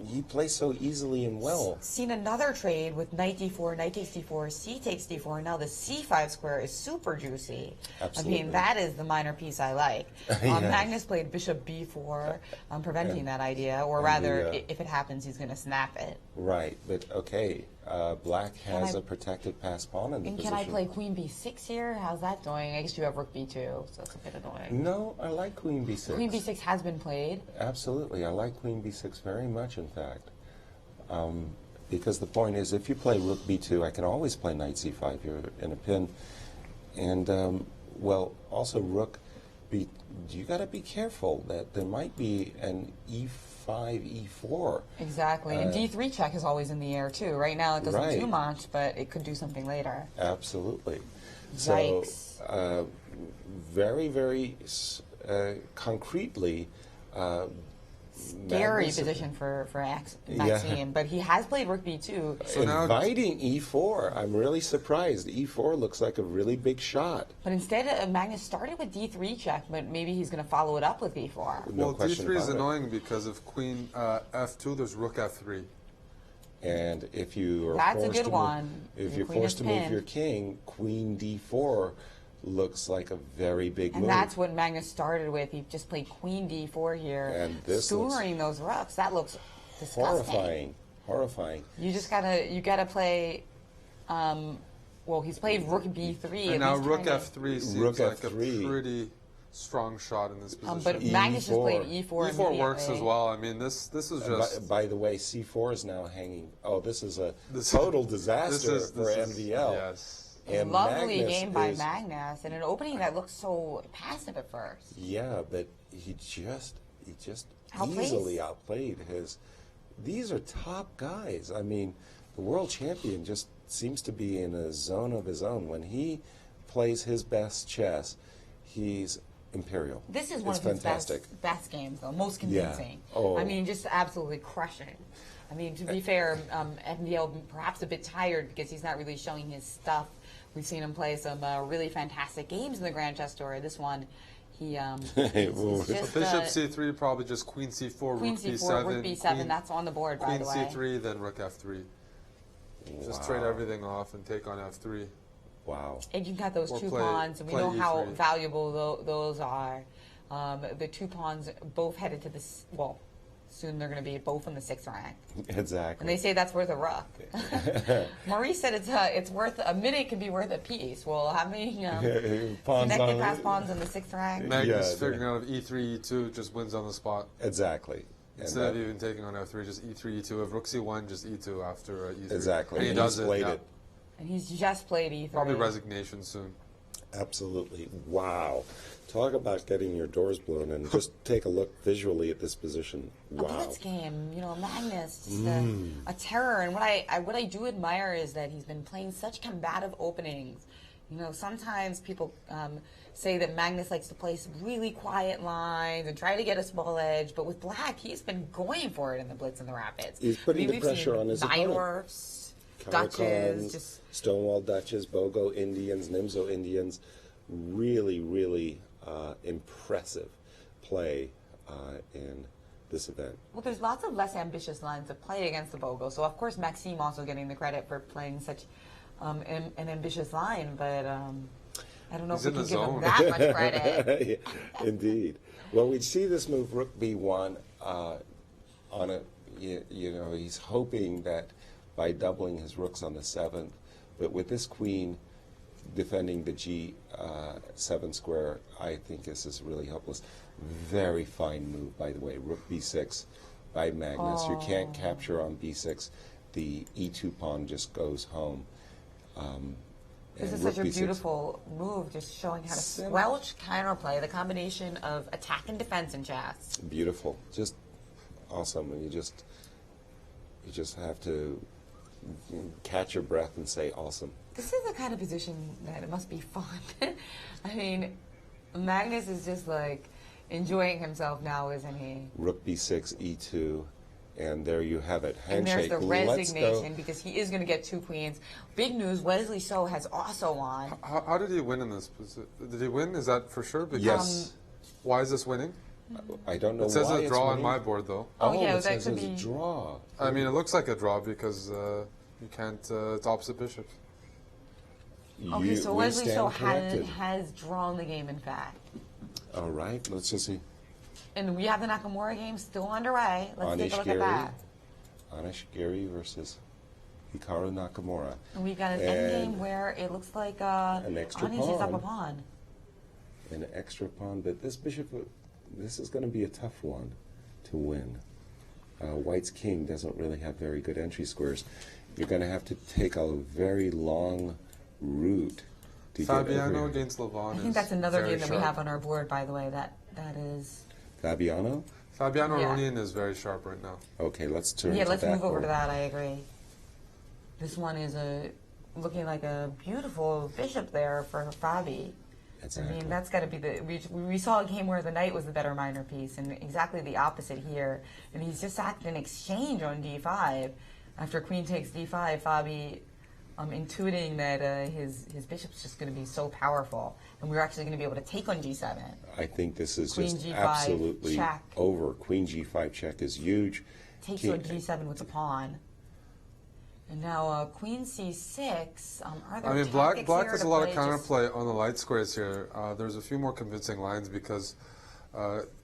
He plays so easily and well.
Seen another trade with knight d4, knight takes d4, c takes d4, and now the c5 square is super juicy.
Absolutely.
I mean, that is the minor piece I like.
Yeah.
Magnus played bishop b4, preventing that idea, or rather, if it happens, he's going to snap it.
Right, but okay, black has a protected pass pawn in the
And
position.
can I play queen b6 here? How's that going? I guess you have rook b2, so it's a bit annoying.
No, I like queen b6.
Queen b6 has been played.
Absolutely, I like queen b6 very much, in fact. Because the point is, if you play rook b2, I can always play knight c5 here in a pin. And, well, also rook b... You got to be careful that there might be an e5, e4.
Exactly, and d3 check is always in the air, too. Right now it doesn't
Right.
do much, but it could do something later.
Absolutely.
Yikes.
So, very, very concretely,
Scary
Magnus-
position for Maxime, but he has played rook b2.
So now,
Inviting e4. I'm really surprised. e4 looks like a really big shot.
But instead, Magnus started with d3 check, but maybe he's going to follow it up with b4.
No
well,
question
d3 is
about it.
annoying because of queen f2, there's rook f3.
And if you are
That's a
forced
good
to
one.
move, if
Your
you're
queen
forced
is
to move
pinned.
your king, queen d4 looks like a very big
And
move.
that's what Magnus started with. He just played queen d4 here,
And this
skewering those rooks. That looks disgusting.
Horrifying.
You gotta play. Well, he's played rook b3.
And now
he's
rook
trying to-
f3 seems
Rook
like
F3.
a pretty strong shot in this position.
but Magnus just played e4.
e4 works
immediately.
as well. I mean, this is just...
By the way, c4 is now hanging. Oh, this is a total disaster for MVL.
Yes.
And
Lovely
Magnus
game by
is-
Magnus, and an opening that looked so passive at first.
Yeah, but he just
Outplays.
easily outplayed his. These are top guys. I mean, the world champion just seems to be in a zone of his own. When he plays his best chess, he's imperial.
This is one
It's
of his
fantastic.
best games, though, most convincing.
Oh.
I mean, just absolutely crushing. I mean, to be fair, MVL perhaps a bit tired because he's not really showing his stuff. We've seen him play some really fantastic games in the Grand Chess Tour. This one, he's just,
Bishop c3, probably just queen c4,
queen
rook
c4,
b7.
rook b7,
queen,
that's on the board, by
queen
the way.
c3, then rook f3. Just trade everything off and take on f3.
Wow.
And you got those
Or
two
play-
pawns, and we
play
know how
E3.
valuable those are. The two pawns both headed to this, well, soon they're going to be both in the 6th rank.
Exactly.
And they say that's worth a rook. Maurice said it's worth a minute can be worth a piece. Well, how many
Pawns
connected
on-
pass pawns in the 6th rank?
Magnus
Yeah,
figuring out if e3, e2 just wins on the spot.
Exactly. And
Instead of
that-
even taking on f3, just e3, e2. If rook c1, just e2 after e3.
Exactly.
And he
And
does
he's
it.
played
yeah.
it.
And he's just played e3.
Probably resignation soon.
Absolutely. Wow. Talk about getting your doors blown, and just take a look visually at this position. Wow.
A blitz game, you know, Magnus, just a terror. And what I do admire is that he's been playing such combative openings. You know, sometimes people say that Magnus likes to play some really quiet lines and try to get a small edge, but with Black, he's been going for it in the blitz and the rapids.
He's putting the pressure on his opponent.
Dwarfs, Dutches, just
Stonewall Dutches, Bogo Indians, Nimzo Indians. Really, really impressive play in this event.
well, there's lots of less ambitious lines to play against the Bogo. So of course Maxime also getting the credit for playing such an ambitious line, but I don't know if we can give him that much credit.
Indeed. Well, we see this move Rook B1 on a, you know, he's hoping that by doubling his rooks on the 7th, but with this queen defending the G7 square, I think this is really helpless. Very fine move, by the way. Rook B6 by Magnus. You can't capture on B6. The E2 pawn just goes home.
This is such a beautiful move, just showing how to squelch counterplay, the combination of attack and defense in chess.
Beautiful, just awesome. And you just have to catch your breath and say awesome.
This is the kind of position that it must be fun. I mean, Magnus is just like enjoying himself now, isn't he?
Rook B6, E2, and there you have it. Handshake.
And there's the resignation because he is going to get 2 queens. Big news, Wesley So has also won.
How did he win in this position? Did he win? Is that for sure? Because
yes.
Why is this winning?
I don't know why.
It says a draw on
winning.
my board, though.
Oh yeah,
it
that
says
could
it's
be
a draw.
I mean, it looks like a draw because you can't, it's opposite bishops.
Okay, so Wesley So
corrected.
has drawn the game, in fact.
All right, let's just see.
And we have the Nakamura game still underway. Let's take a look at that.
Anish Giri versus Hikaru Nakamura.
And we've got an endgame where it looks like
an extra
Anish is up a
pawn.
pawn.
An extra pawn, but this bishop, this is going to be a tough one to win. White's king doesn't really have very good entry squares. You're going to have to take a very long route to
Fabiano
get over.
against Leuven.
I think that's another game that we have on our board, by the way. That is.
Fabiano?
Fabiano
Yeah.
Ronian is very sharp right now.
Okay, let's turn
Yeah,
to
let's
that
move over
board.
to that. I agree. This one is looking like a beautiful bishop there for Fabi.
Exactly.
I mean, that's got to be the. We saw a game where the knight was the better minor piece, and exactly the opposite here. And he's just acted an exchange on d5. After queen takes d5, Fabi intuiting that his bishop's just going to be so powerful, and we're actually going to be able to take on g7.
I think this is
Queen
just
G5
absolutely
check.
over. Queen G5 check is huge.
Takes on g7 with the pawn. And now queen c6. Are there
I mean,
tactics
black
here
has
to
a lot of
play
counterplay on the light squares here. There's a few more convincing lines because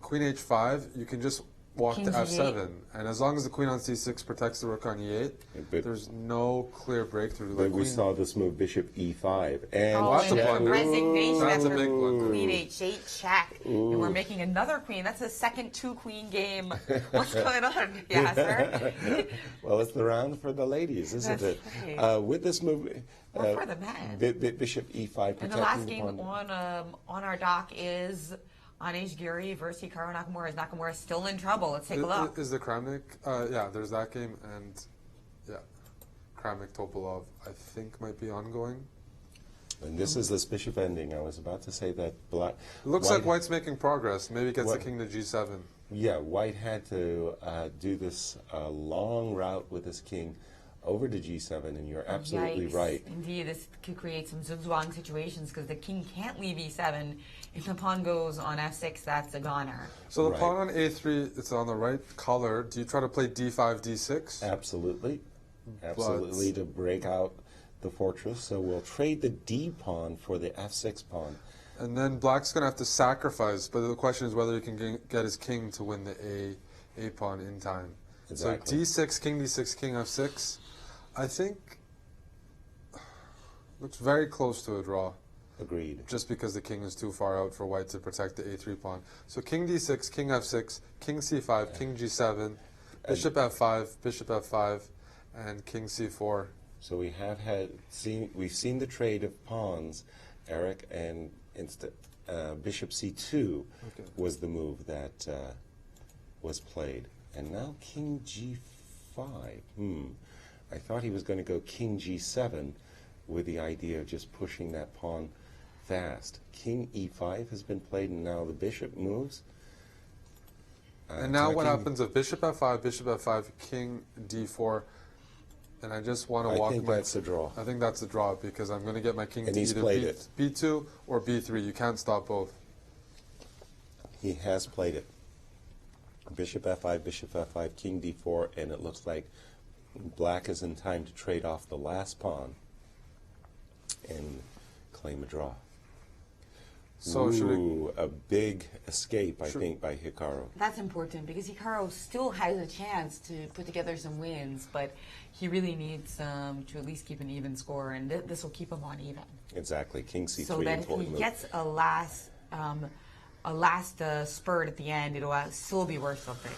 queen h5, you can just walk
King
to
g8.
f7, and as long as the queen on c6 protects the rook on e8,
But-
there's no clear breakthrough.
But
Like
we
queen-
saw this move bishop E5, and
Oh,
Lots of
and
blunders.
resignation
That's a
after
big blunder.
queen h8 check. And we're making another queen. That's a second 2-queen game. What's going on, Yasser?
well, it's the round for the ladies, isn't
That's
it?
right.
With this move,
Or for the men.
Bishop E5 protecting
And the last game
pawn.
on our dock is Anish Giri versus Hikaru Nakamura. Is Nakamura still in trouble? Let's take a look.
Is the Kramnik? Yeah, there's that game, and yeah, Kramnik Topalov, I think, might be ongoing.
And this is this bishop ending. I was about to say that black.
It looks like White's making progress. Maybe gets the king to g7.
Yeah, White had to do this long route with his king over to g7, and you're absolutely
Yikes.
right.
Indeed, this could create some zugzwang situations because the king can't leave e7. If the pawn goes on f6, that's a goner.
So the
Right.
pawn on a3, it's on the right color. Do you try to play d5, d6?
Absolutely. Absolutely, to break out the fortress. So we'll trade the d pawn for the f6 pawn.
And then black's going to have to sacrifice, but the question is whether he can get his king to win the a pawn in time.
Exactly.
So d6, king f6, I think looks very close to a draw.
Agreed.
Just because the king is too far out for white to protect the a3 pawn. So king d6, king f6, king c5, king g7, bishop f5, and king c4.
So we have we've seen the trade of pawns Eric, and bishop c2 was the move that was played. And now king g5. I thought he was going to go king g7 with the idea of just pushing that pawn fast. King e5 has been played, and now the bishop moves.
And now what happens if bishop f5, king d4, and I just want to walk.
I think that's a draw.
I think that's a draw because I'm going to get my king
and
to
he's
either
played it.
b2 or b3. You can't stop both.
He has played it. Bishop f5, king d4, and it looks like black is in time to trade off the last pawn and claim a draw.
So
a big escape, I think, by Hikaru.
That's important because Hikaru still has a chance to put together some wins, but he really needs to at least keep an even score, and this will keep him on even.
Exactly, king c3.
So that if he gets a last spurt at the end, it'll still be worth something.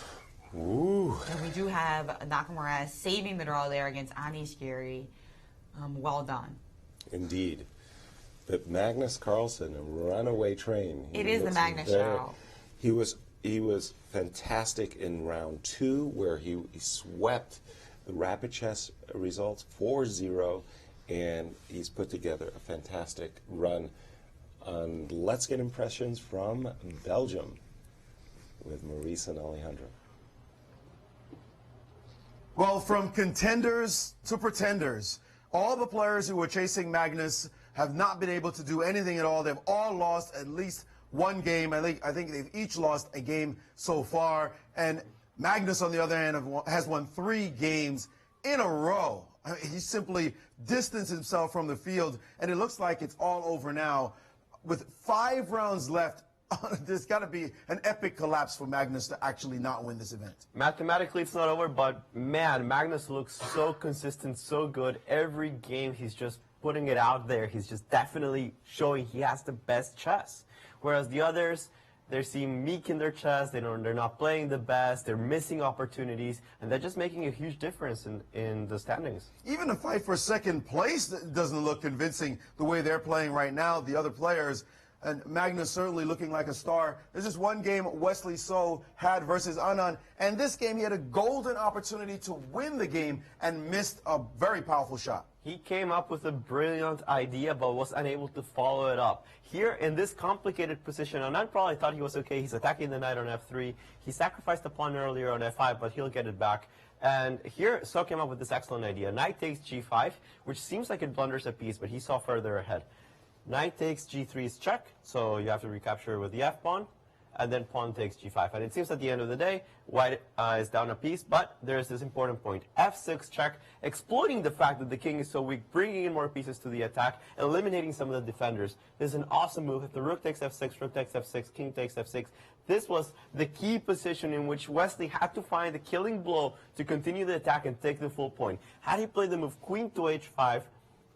Ooh.
And we do have Nakamura saving the draw there against Anishigiri. Well done.
Indeed. But Magnus Carlsen, a runaway train.
It is the Magnus show.
He was fantastic in round 2, where he swept the rapid chess results 4-0, and he's put together a fantastic run. Let's get impressions from Belgium with Maurice and Alejandro.
Well, from contenders to pretenders, all the players who were chasing Magnus have not been able to do anything at all. They've all lost at least one game. I think they've each lost a game so far. And Magnus, on the other hand, has won 3 games in a row. I mean, he simply distanced himself from the field, and it looks like it's all over now. With 5 rounds left, there's got to be an epic collapse for Magnus to actually not win this event.
Mathematically, it's not over, but man, Magnus looks so consistent, so good. Every game, he's just putting it out there. He's just definitely showing he has the best chess. Whereas the others, they seem meek in their chess. They're not playing the best. They're missing opportunities, and they're just making a huge difference in the standings.
Even the fight for second place doesn't look convincing the way they're playing right now, the other players. And Magnus certainly looking like a star. There's just one game Wesley So had versus Anand, and this game he had a golden opportunity to win the game and missed a very powerful shot.
He came up with a brilliant idea but was unable to follow it up. Here in this complicated position, Anand probably thought he was okay. He's attacking the knight on f3. He sacrificed the pawn earlier on f5, but he'll get it back. And here So came up with this excellent idea. Knight takes g5, which seems like it blunders a piece, but he saw further ahead. Knight takes g3 is check, so you have to recapture with the f-pawn, and then pawn takes g5. And it seems at the end of the day, white is down a piece, but there's this important point. f6 check, exploiting the fact that the king is so weak, bringing in more pieces to the attack, eliminating some of the defenders. This is an awesome move. If the rook takes f6, rook takes f6, king takes f6, this was the key position in which Wesley had to find the killing blow to continue the attack and take the full point. Had he played the move queen to h5,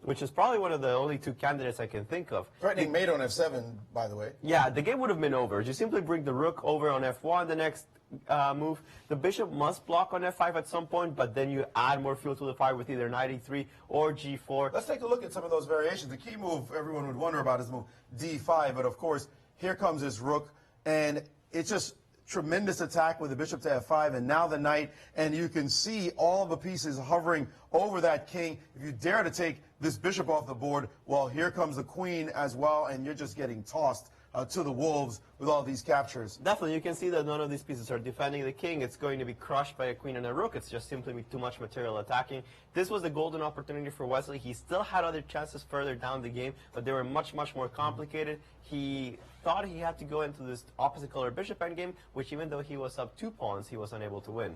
which is probably one of the only 2 candidates I can think of.
Threatening mate on f7, by the way.
Yeah, the game would have been over. You simply bring the rook over on f1, the next move. The bishop must block on f5 at some point, but then you add more fuel to the fire with either knight e3 or g4.
Let's take a look at some of those variations. The key move everyone would wonder about is move d5, but of course, here comes this rook, and it's just tremendous attack with the bishop to f5, and now the knight, and you can see all the pieces hovering over that king. If you dare to take this bishop off the board, well, here comes the queen as well, and you're just getting tossed to the wolves with all these captures.
Definitely, you can see that none of these pieces are defending the king. It's going to be crushed by a queen and a rook. It's just simply too much material attacking. This was the golden opportunity for Wesley. He still had other chances further down the game, but they were much, much more complicated. He thought he had to go into this opposite color bishop endgame, which even though he was up 2 pawns, he was unable to win.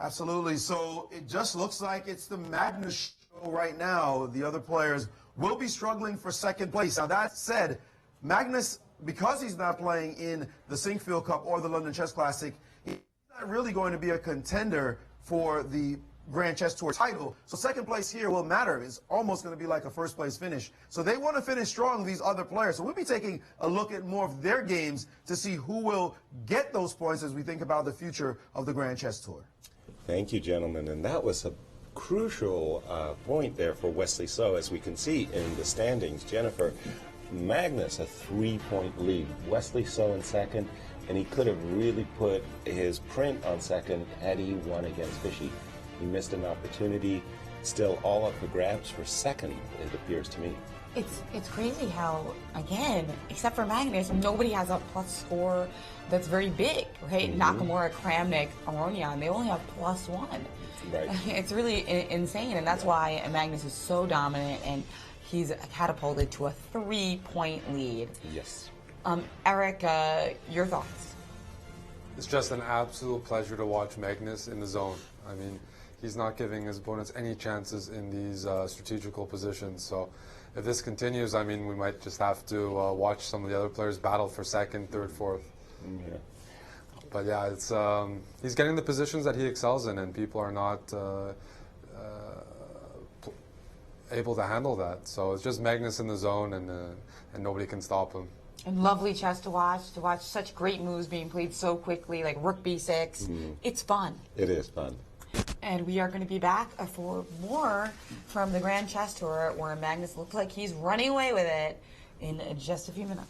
Absolutely. So it just looks like it's the Magnus show right now. The other players will be struggling for second place. Now, that said, Magnus, because he's not playing in the Sinquefield Cup or the London Chess Classic, he's not really going to be a contender for the Grand Chess Tour title. So second place here will matter. It's almost going to be like a first place finish. So they want to finish strong, these other players. So we'll be taking a look at more of their games to see who will get those points as we think about the future of the Grand Chess Tour.
Thank you, gentlemen. And that was a crucial point there for Wesley So, as we can see in the standings. Jennifer, Magnus a 3-point lead. Wesley So in second, and he could have really put his print on second had he won against Fishy. He missed an opportunity. Still all up for grabs for second, it appears to me.
It's crazy how, again, except for Magnus, nobody has a plus score that's very big, right? Nakamura, Kramnik, Aronian, they only have +1.
Right.
It's really insane, and that's why Magnus is so dominant, and he's catapulted to a 3-point lead.
Yes.
Eric, your thoughts?
It's just an absolute pleasure to watch Magnus in the zone. I mean, he's not giving his opponents any chances in these strategical positions. So if this continues, I mean, we might just have to watch some of the other players battle for second, third, fourth.
Yeah.
But yeah, it's he's getting the positions that he excels in, and people are not able to handle that. So it's just Magnus in the zone, and nobody can stop him.
And lovely chess to watch such great moves being played so quickly, like Rook B6. It's fun.
It is fun.
And we are going to be back for more from the Grand Chess Tour, where Magnus looks like he's running away with it in just a few minutes.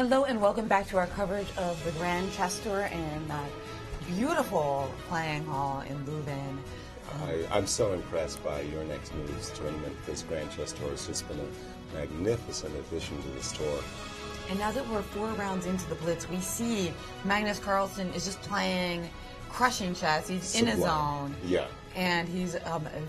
Hello and welcome back to our coverage of the Grand Chess Tour in that beautiful playing hall in Leuven.
I'm so impressed by YourNextMove's tournament. This Grand Chess Tour has just been a magnificent addition to this tour.
And now that we're 4 rounds into the blitz, we see Magnus Carlsen is just playing crushing chess. He's in his zone.
Yeah.
And he's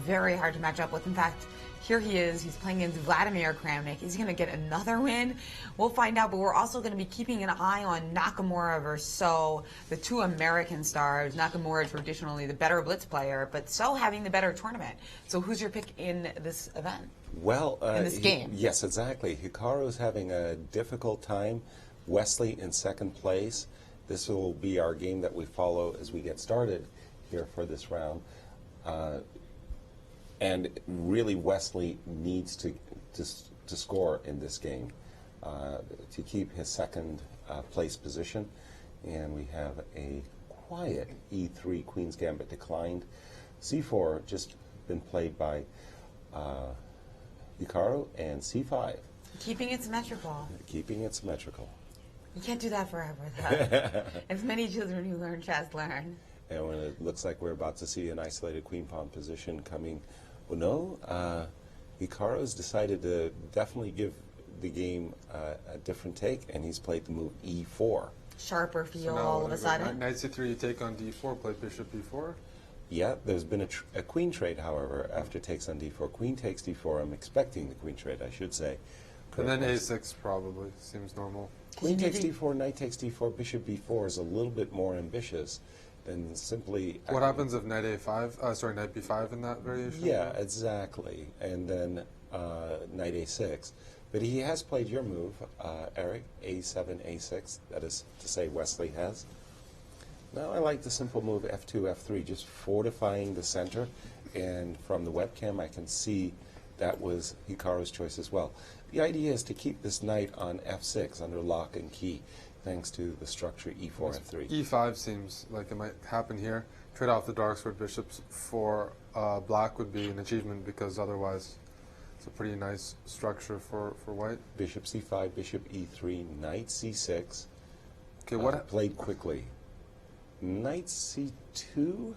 very hard to match up with. In fact, here he is. He's playing against Vladimir Kramnik. Is he going to get another win? We'll find out. But we're also going to be keeping an eye on Nakamura versus So, the 2 American stars. Nakamura traditionally the better blitz player, but So having the better tournament. So who's your pick in this event?
Well,
in this game?
Yes, exactly. Hikaru's having a difficult time. Wesley in second place. This will be our game that we follow as we get started here for this round. And really, Wesley needs to score in this game to keep his second place position. And we have a quiet E3, Queen's Gambit declined. C4 just been played by Hikaru, and C5.
Keeping it symmetrical.
Keeping it symmetrical.
You can't do that forever, though. As many children who learn chess learn.
And when it looks like we're about to see an isolated queen pawn position coming, well, no, Hikaru's decided to definitely give the game a different take, and he's played the move E4.
Sharper feel
So now
all of a sudden.
Knight C3, you take on D4, play Bishop B4.
Yeah, there's been a queen trade, however, after takes on D4. Queen takes D4. I'm expecting the queen trade, I should say.
And then A6 probably seems normal.
Queen takes D4, knight takes D4, bishop B4 is a little bit more ambitious than simply...
What happens if knight A5, sorry, knight B5 in that variation?
Yeah, exactly. And then knight A6. But he has played your move, Eric, A7, A6. That is to say Wesley has. Now I like the simple move F2, F3, just fortifying the center. And from the webcam I can see that was Hikaru's choice as well. The idea is to keep this knight on F6 under lock and key, thanks to the structure E4, F3.
E5 seems like it might happen here. Trade off the dark sword bishops for black would be an achievement, because otherwise it's a pretty nice structure for white.
Bishop C5, bishop E3, knight C6.
Okay, what
played quickly? Knight C2,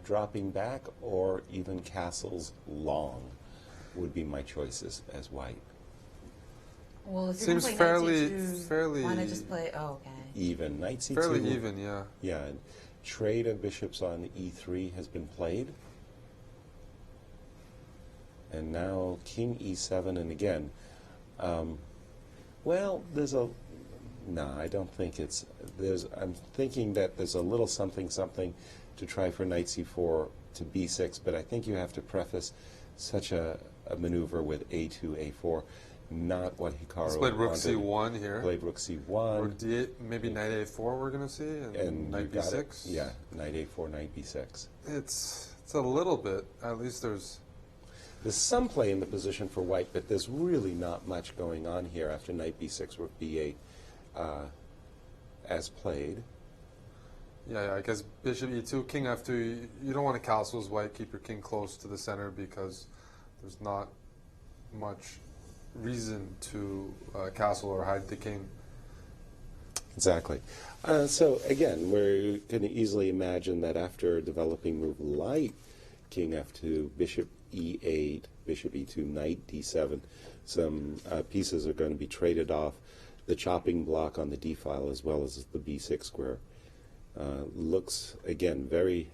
dropping back, or even castles long would be my choices as white.
Well, if
seems
you're gonna play
fairly,
knight C2,
fairly
why not just play? Oh, okay.
Even knight C2.
Fairly even, yeah.
Yeah, trade of bishops on E3 has been played, and now King E7, and again, well, there's a. No, I don't think it's. I'm thinking that there's a little something to try for knight C4 to B6, but I think you have to preface such a maneuver with A2, A4, not what Hikaru
Let's play rook
wanted.
C1 here.
Played rook C1.
Rook D8, maybe knight A4 we're going to see, and knight B6.
Yeah, knight A4, knight B6.
It's a little bit, at least there's
some play in the position for white, but there's really not much going on here after knight B6, rook B8. As played.
Yeah, I guess bishop E2, king F2, you don't want to castle as white, keep your king close to the center, because there's not much reason to castle or hide the king.
Exactly. So again, we're going to easily imagine that after developing move like king F2, bishop E8, bishop E2, knight D7, some pieces are going to be traded off. The chopping block on the D file as well as the B6 square looks, again, very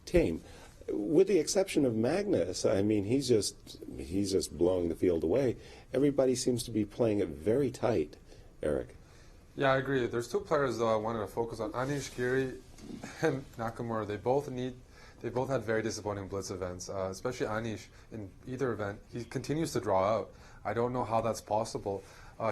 tame. With the exception of Magnus, I mean, he's just blowing the field away. Everybody seems to be playing it very tight, Eric.
Yeah, I agree. There's 2 players, though, I wanted to focus on. Anish Giri and Nakamura, they both had very disappointing blitz events, especially Anish. In either event, he continues to draw out. I don't know how that's possible.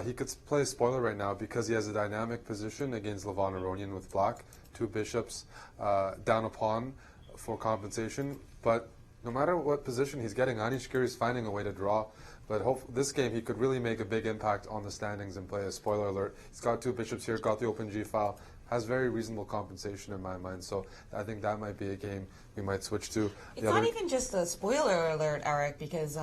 He could play a spoiler right now because he has a dynamic position against Leuven Aronian with black, 2 bishops, down a pawn for compensation. But no matter what position he's getting, Anish Giri is finding a way to draw. But this game he could really make a big impact on the standings and play a spoiler alert. He's got 2 bishops here, got the open G file, has very reasonable compensation in my mind. So I think that might be a game we might switch to.
It's not even just a spoiler alert, Eric, because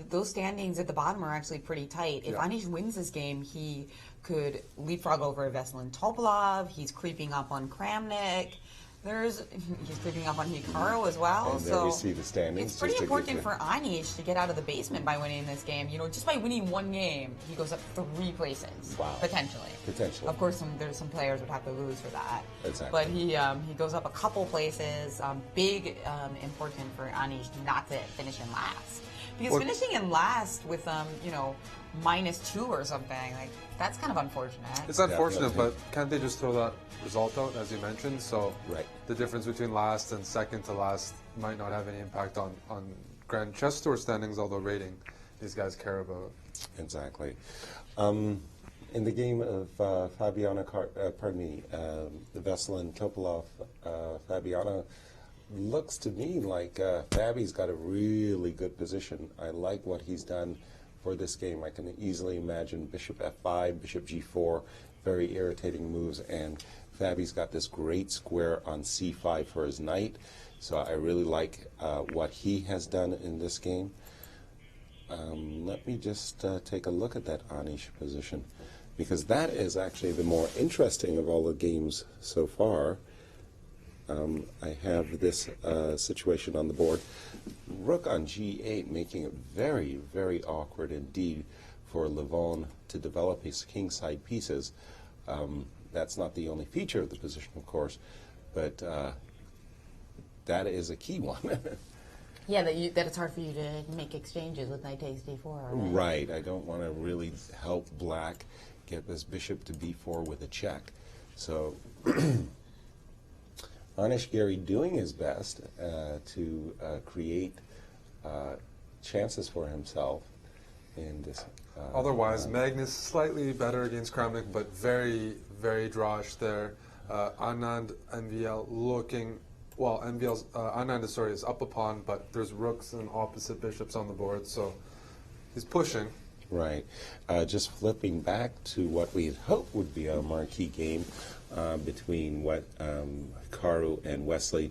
those standings at the bottom are actually pretty tight. If Anish wins this game, he could leapfrog over Veselin Topalov. He's creeping up on Kramnik. He's creeping up on Hikaru as well.
And there we see the standings.
It's pretty important for Anish to get out of the basement by winning this game. You know, just by winning one game, he goes up 3 places.
Wow.
Potentially. Of course, there's some players would have to lose for that.
Exactly.
But he goes up a couple places. Big important for Anish not to finish in last. Because finishing in last with -2 or something, like, that's kind of unfortunate.
It's unfortunate, but can't they just throw that result out, as you mentioned? So the difference between last and second to last might not have any impact on Grand Chess Tour standings, although rating these guys care about.
Exactly. In the game of the Veselin Topalov, Fabiano, looks to me like Fabi's got a really good position. I like what he's done for this game. I can easily imagine bishop f5, bishop g4, very irritating moves, and Fabi's got this great square on c5 for his knight. So I really like what he has done in this game. Let me just take a look at that Anish position, because that is actually the more interesting of all the games so far. I have this situation on the board. Rook on g8, making it very, very awkward indeed for Leuven to develop his kingside pieces. That's not the only feature of the position, of course, but that is a key one.
Yeah, that it's hard for you to make exchanges with knight takes d4.
Right. I don't want to really help black get this bishop to b4 with a check. So Anish Gary doing his best to create chances for himself in this.
Otherwise, Magnus slightly better against Kramnik, but very, very drawish there. Anand MVL looking, well, MVL's, Anand is up a pawn, but there's rooks and opposite bishops on the board, so he's pushing.
Right. Just flipping back to what we had hoped would be a marquee game between Hikaru and Wesley.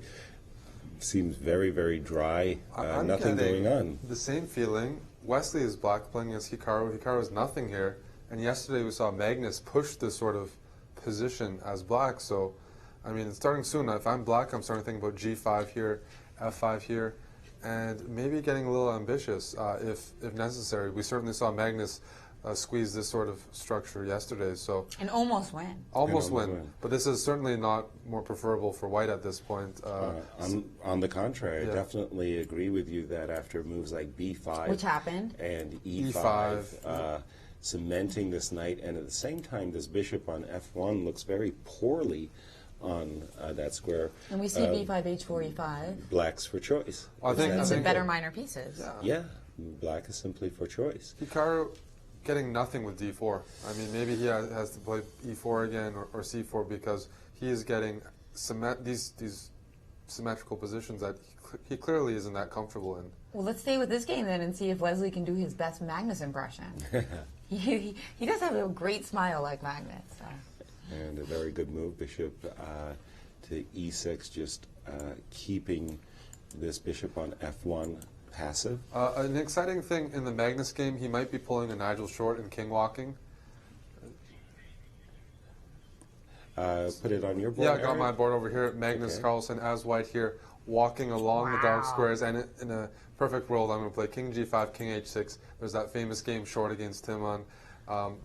Seems very, very dry. Nothing going on.
The same feeling. Wesley is black playing against Hikaru. Hikaru is nothing here. And yesterday we saw Magnus push this sort of position as black. So, I mean, it's starting soon. If I'm black, I'm starting to think about g5 here, f5 here, and maybe getting a little ambitious if necessary. We certainly saw Magnus squeeze this sort of structure yesterday. So
and almost win.
Almost win. But this is certainly not more preferable for white at this point.
On the contrary, I definitely agree with you that after moves like b5,
which happened,
and e5, cementing this knight, and at the same time this bishop on f1 looks poorly poorly on that square.
And we see b5, h4, e5.
Black's for choice.
I think
better minor pieces.
Yeah, black is simply for choice.
Hikaru getting nothing with d4. I mean, maybe he has to play e4 again or c4 because he is getting these symmetrical positions that he clearly isn't that comfortable in.
Well, let's stay with this game then and see if Wesley can do his best Magnus impression. he does have a great smile like Magnus. So.
And a very good move, bishop to e6, just keeping this bishop on f1 passive.
An exciting thing in the Magnus game, he might be pulling a Nigel Short and king walking.
Put it on your board.
Yeah, I got my board over here. Magnus Carlsen as white here, walking along the dark squares. And in a perfect world, I'm going to play king g5, king h6. There's that famous game Short against him on.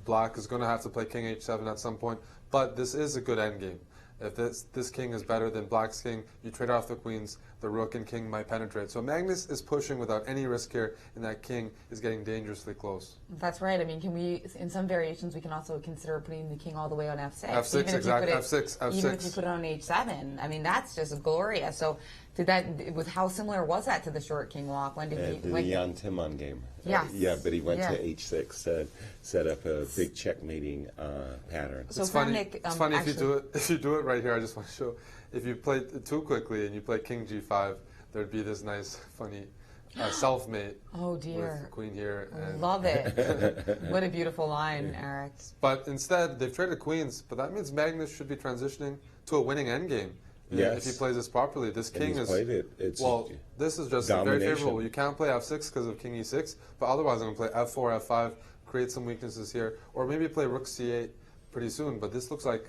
Black is going to have to play king h7 at some point. But this is a good endgame. If this king is better than black's king, you trade off the queens, the rook and king might penetrate. So Magnus is pushing without any risk here, and that king is getting dangerously close.
That's right. I mean, can we, in some variations, we can also consider putting the king all the way on f6.
F6, exactly. F6.
Even if you put it on h7. I mean, that's just glorious. So, how similar was that to the short king walk? When did
the Jan Timman game.
Yes.
Yeah, but he went to h6, set up a big checkmating pattern.
So
it's funny. It's funny if you do it right here. I just want to show. If you play too quickly and you play king g5, there'd be this nice, funny self-mate.
Oh
With the
dear.
queen here. And
Love it. What a beautiful line, Eric.
But instead, they've traded queens, but that means Magnus should be transitioning to a winning endgame.
Yes.
If he plays this properly. This king
he's
is...
played it. It's
this is just
domination.
very favorable. You can't play f6 because of king e6, but otherwise I'm going to play f4, f5, create some weaknesses here, or maybe play rook c8 pretty soon, but this looks like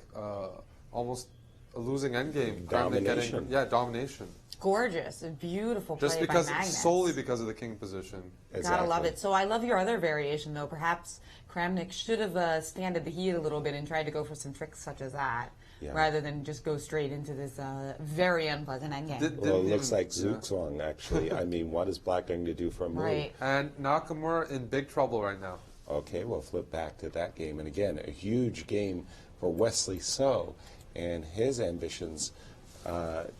almost a losing endgame.
Domination.
Domination.
Gorgeous. A beautiful play
Just
by Magnus.
solely because of the king position.
Exactly.
Gotta love it. So I love your other variation, though. Perhaps Kramnik should have standed the heat a little bit and tried to go for some tricks such as that, rather than just go straight into this very unpleasant endgame.
Well, it looks like Zugzwang, actually. I mean, what is Black going to do for a move?
Right.
And Nakamura in big trouble right now.
Okay, we'll flip back to that game. And again, a huge game for Wesley So and his ambitions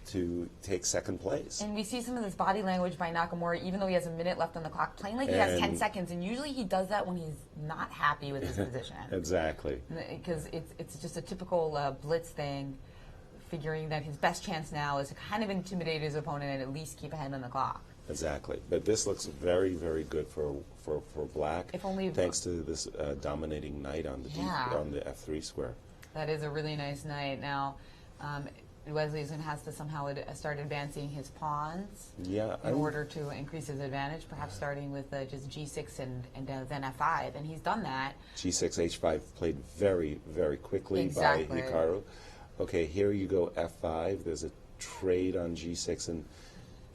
to take second place.
And we see some of this body language by Nakamura, even though he has a minute left on the clock, playing like he has 10 seconds. And usually he does that when he's not happy with his position.
Exactly.
Because it's just a typical blitz thing, figuring that his best chance now is to kind of intimidate his opponent and at least keep a hand on the clock.
Exactly. But this looks very, very good for Black,
If only
thanks to this dominating knight on the on the f3 square.
That is a really nice knight. Now, Wesley's going to have to somehow start advancing his pawns in order to increase his advantage, perhaps starting with just g6 and then f5, and he's done that.
g6, h5 played very, very quickly
Exactly.
by Hikaru. Okay, here you go f5. There's a trade on g6, and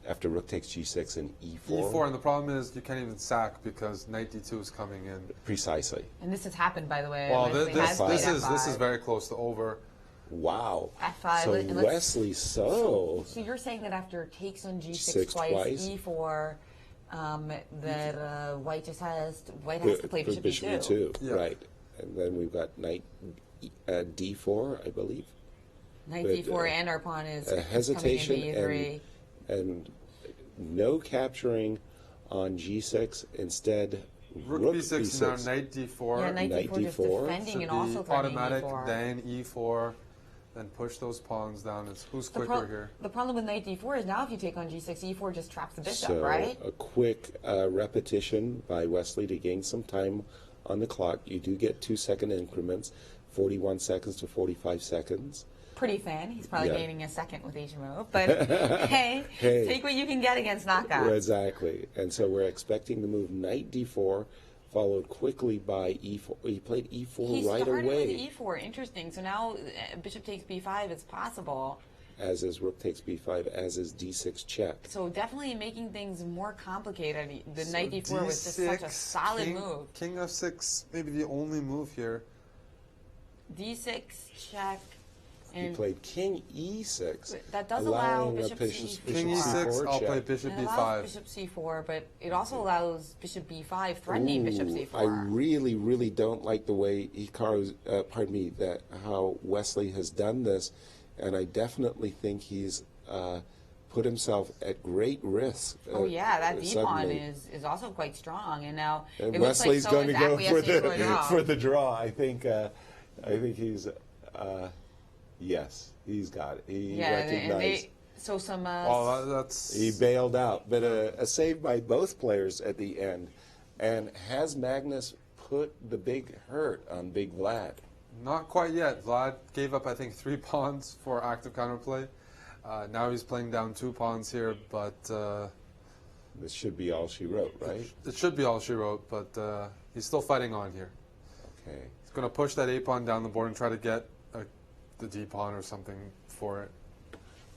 after rook takes g6 and e4.
e4, and the problem is you can't even sack because knight d2 is coming in.
Precisely.
And this has happened, by the way.
Well,
Wesley
this
has played
is
f5.
very close to over.
Wow.
F5.
So
And let's-
Wesley So.
So you're saying that after takes on g6
Six twice.
e4, that White has to play bishop e2.
Yeah.
Right. And then we've got knight d4, I believe.
Knight
But,
d4, and our pawn is
A hesitation
coming into e3.
and no capturing on g6. Instead,
Rook b6, now knight d4.
Yeah, knight
Knight
d4 just
d4.
defending
Should
and
be
also threatening
automatic,
e4.
then e4, then push those pawns down. It's who's quicker here.
The problem with knight d4 is now if you take on g6, e4 just traps the bishop,
So
right?
a quick repetition by Wesley to gain some time on the clock. You do get 2-second increments, 41 seconds to 45 seconds.
Pretty thin. He's probably
Yeah.
gaining a second with each move. But hey,
Hey.
take what you can get against knockouts.
Exactly. And so we're expecting the move knight d4, followed quickly by e4. He played e4
He
right
started
away.
with e4. Interesting. So now bishop takes b5 is possible.
As is rook takes b5, as is d6 check.
So definitely making things more complicated. The knight d4 was just such a solid move.
King f6, maybe the only move here.
d6 check.
He played king e6.
That does allow
allowing
bishop
a
c4.
King e6, I'll play bishop
It allows
b5.
bishop c4, but it also allows bishop b5, threatening bishop c4.
I really, really don't like the way Hikaru's, how Wesley has done this, and I definitely think he's put himself at great risk.
Oh yeah, that d pawn
suddenly.
is also quite strong, and now
And
it
Wesley's
looks like
going to go
acquiescing to a draw.
for the draw. I think he's yes, he's got it. He recognized.
So some.
Oh, that's...
He bailed out, but a save by both players at the end. And has Magnus put the big hurt on Big Vlad?
Not quite yet. Vlad gave up, I think, 3 pawns for active counterplay. Now he's playing down 2 pawns here, but
This should be all she wrote, right?
it should be all she wrote, but he's still fighting on here.
Okay.
He's going to push that A pawn down the board and try to get the D pawn or something for it.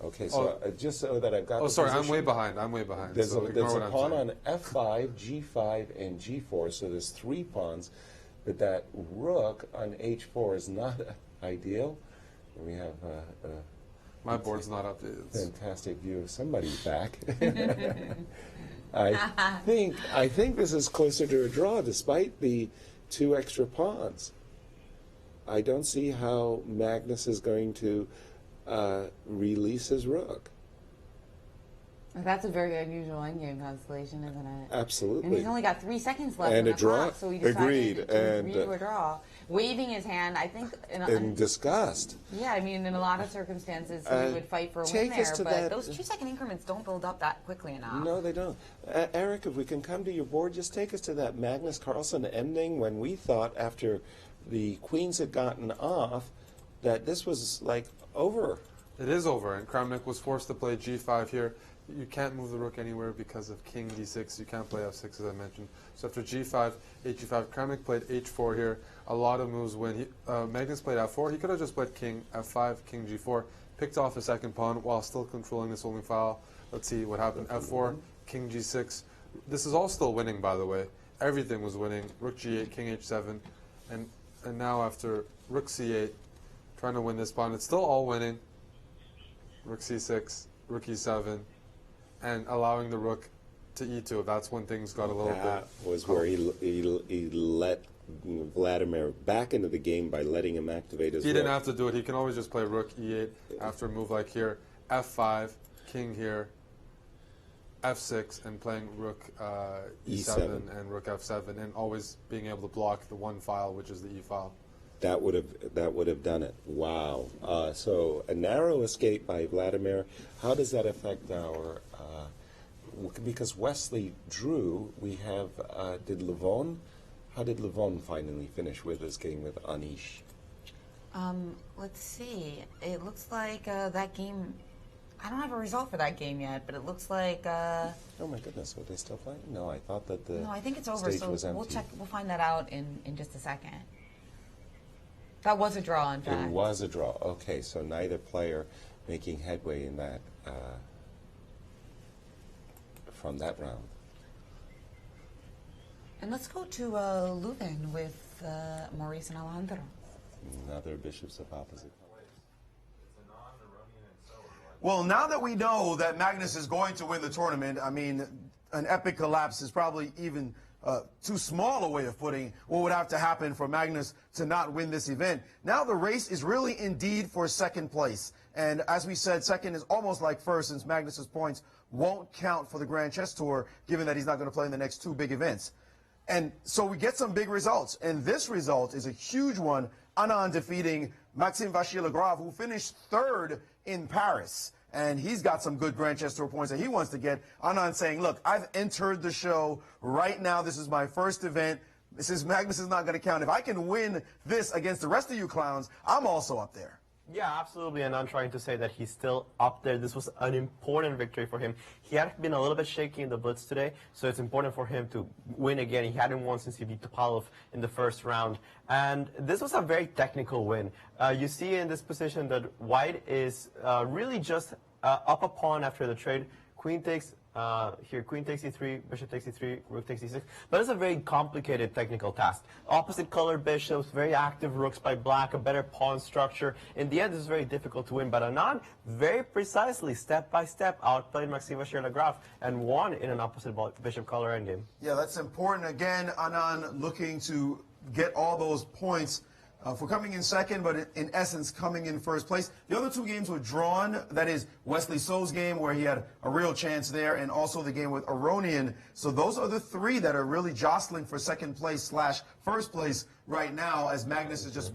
Okay, so just so that I've got.
Oh,
the
sorry, I'm
position,
way behind. I'm way behind.
There's
so
a
ignore what I'm
pawn
saying.
on f5, g5, and g4. So there's 3 pawns, but that rook on h4 is not ideal. We have
My board's not updated.
fantastic view of somebody's back. I think this is closer to a draw, despite the 2 extra pawns. I don't see how Magnus is going to release his rook.
That's a very unusual endgame constellation, isn't it?
Absolutely.
And he's only got 3 seconds left
And
in
a
the
draw.
clock, so he decided
Agreed.
to agree to a draw. Waving his hand, I think...
In disgust.
Yeah, I mean, in a lot of circumstances, he would fight for a win there, but those 2-second increments don't build up that quickly enough.
No, they don't. Eric, if we can come to your board, just take us to that Magnus Carlsen ending when we thought after the queens had gotten off that this was like over.
It is over, and Kramnik was forced to play g5 here. You can't move the rook anywhere because of king d6. You can't play f6, as I mentioned. So after g5, h5, Kramnik played h4 here. A lot of moves win. Magnus played f4. He could have just played king f5, king g4, picked off a second pawn while still controlling this only file. Let's see what happened. f4, king g6. This is all still winning, by the way. Everything was winning. Rook g8, king h7, and now after rook c8, trying to win this pawn. It's still all winning. Rook c6, rook e7, and allowing the rook to e2. That's when things got a little bit...
That was where he let Vladimir back into the game by letting him activate his
He
rook.
didn't have to do it. He can always just play rook e8 after a move like here, f5, king here, f6, and playing rook e7 and rook f7, and always being able to block the one file, which is the e file.
That would have done it. Wow. So a narrow escape by Vladimir. How does that affect our? Because Wesley drew, we have did Leuven. How did Leuven finally finish with his game with Anish?
Let's see. It looks like that game. I don't have a result for that game yet, but it looks like.
Oh my goodness! Were they still playing? No, I thought that the.
No, I think it's over.
Stage
So
was empty.
we'll check. We'll find that out in just a second. That was a draw, in fact.
It was a draw. Okay, so neither player making headway in that from that round.
And let's go to Leuven with Maurice and Alejandro.
Another bishops of opposite.
Well, now that we know that Magnus is going to win the tournament, I mean, an epic collapse is probably even too small a way of putting what would have to happen for Magnus to not win this event. Now the race is really indeed for second place. And as we said, second is almost like first, since Magnus's points won't count for the Grand Chess Tour, given that he's not going to play in the next 2 big events. And so we get some big results. And this result is a huge one. Anand defeating Maxime Vachier-Lagrave, who finished 3rd in Paris. And he's got some good Grand Chess Tour points that he wants to get. Anand saying, look, I've entered the show. Right now, this is my first event. Since Magnus is not going to count, if I can win this against the rest of you clowns, I'm also up there.
Yeah, absolutely, and I'm trying to say that he's still up there. This was an important victory for him. He had been a little bit shaky in the blitz today, so it's important for him to win again. He hadn't won since he beat Topalov in the first round, and this was a very technical win. You see in this position that White is really just up a pawn after the trade. Queen takes here, queen takes e3, bishop takes e3, rook takes e6. But it's a very complicated technical task. Opposite colored bishops, very active rooks by black, a better pawn structure. In the end, this is very difficult to win. But Anand, very precisely, step by step, outplayed Maxime Vachier-Lagrave and won in an opposite bishop color endgame.
Yeah, that's important. Again, Anand looking to get all those points for coming in second, but in essence coming in first place. The other 2 games were drawn. That is Wesley So's game, where he had a real chance there, and also the game with Aronian. So those are the 3 that are really jostling for second place / first place right now, as Magnus is just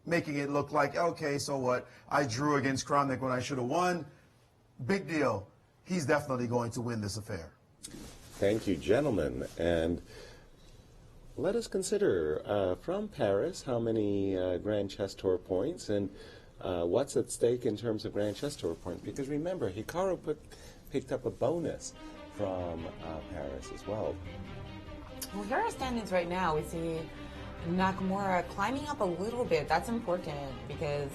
making it look like, okay, so what? I drew against Kramnik when I should have won. Big deal. He's definitely going to win this affair.
Thank you, gentlemen. And let us consider from Paris how many Grand Chess Tour points and what's at stake in terms of Grand Chess Tour points. Because remember, Hikaru picked up a bonus from Paris as well.
Well, here are standings right now. We see Nakamura climbing up a little bit. That's important because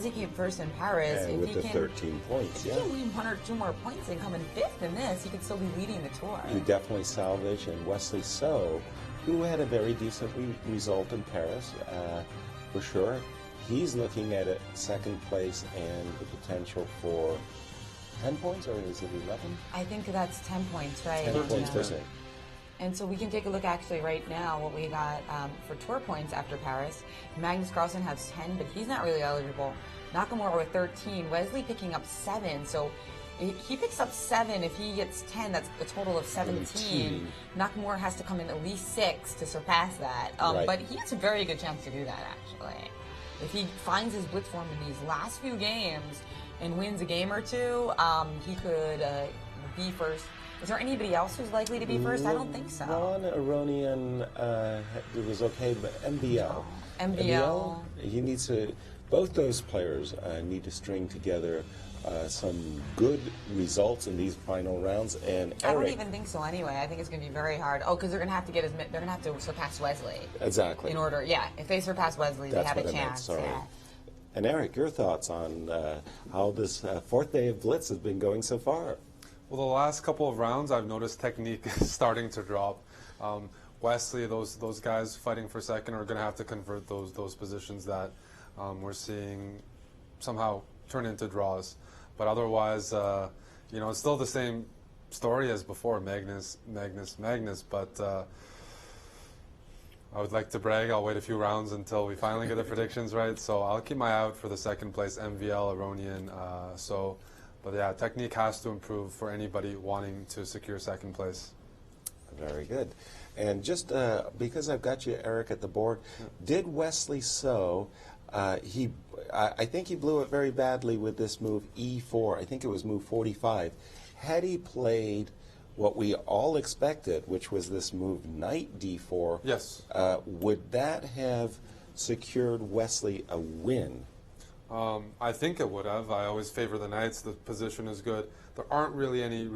he came first in Paris.
And with the 13 points,
if he can win 1 or 2 more points and come in 5th in this, he could still be leading the tour.
He definitely salvaged, and Wesley So, who had a very decent result in Paris, for sure. He's looking at it second place and the potential for 10 points, or is it 11?
I think that's 10 points, right?
10 points per se.
And so we can take a look actually right now what we got for tour points after Paris. Magnus Carlsen has 10, but he's not really eligible. Nakamura with 13. Wesley picking up 7. So He picks up 7. If he gets 10, that's a total of 17. Nakamura has to come in at least 6 to surpass that.
Right.
But he has a very good chance to do that, actually. If he finds his blitz form in these last few games and wins a game or two, he could be first. Is there anybody else who's likely to be first? I don't think so.
Ron Aronian was okay, but MBL.
MBL.
He needs to. Both those players need to string together some good results in these final rounds. And
I don't
Eric,
even think so. Anyway, I think it's going to be very hard. Oh, because they're going to have to they're going to have to surpass Wesley.
Exactly.
In order, yeah. If they surpass Wesley,
That's
they have
what
a
I meant,
chance.
sorry.
Yeah.
And Eric, your thoughts on how this fourth day of Blitz has been going so far?
Well, the last couple of rounds, I've noticed technique is starting to drop. Wesley, those guys fighting for second are going to have to convert those positions that we're seeing somehow turn into draws. But otherwise, it's still the same story as before, Magnus. But I would like to brag. I'll wait a few rounds until we finally get the predictions right. So I'll keep my eye out for the second place, MVL, Aronian. But yeah, technique has to improve for anybody wanting to secure second place.
Very good. And just because I've got you, Eric, at the board, did Wesley So, I think he blew it very badly with this move E4. I think it was move 45. Had he played what we all expected, which was this move Knight D4,
yes,
would that have secured Wesley a win?
I think it would have. I always favor the Knights. The position is good. There aren't really any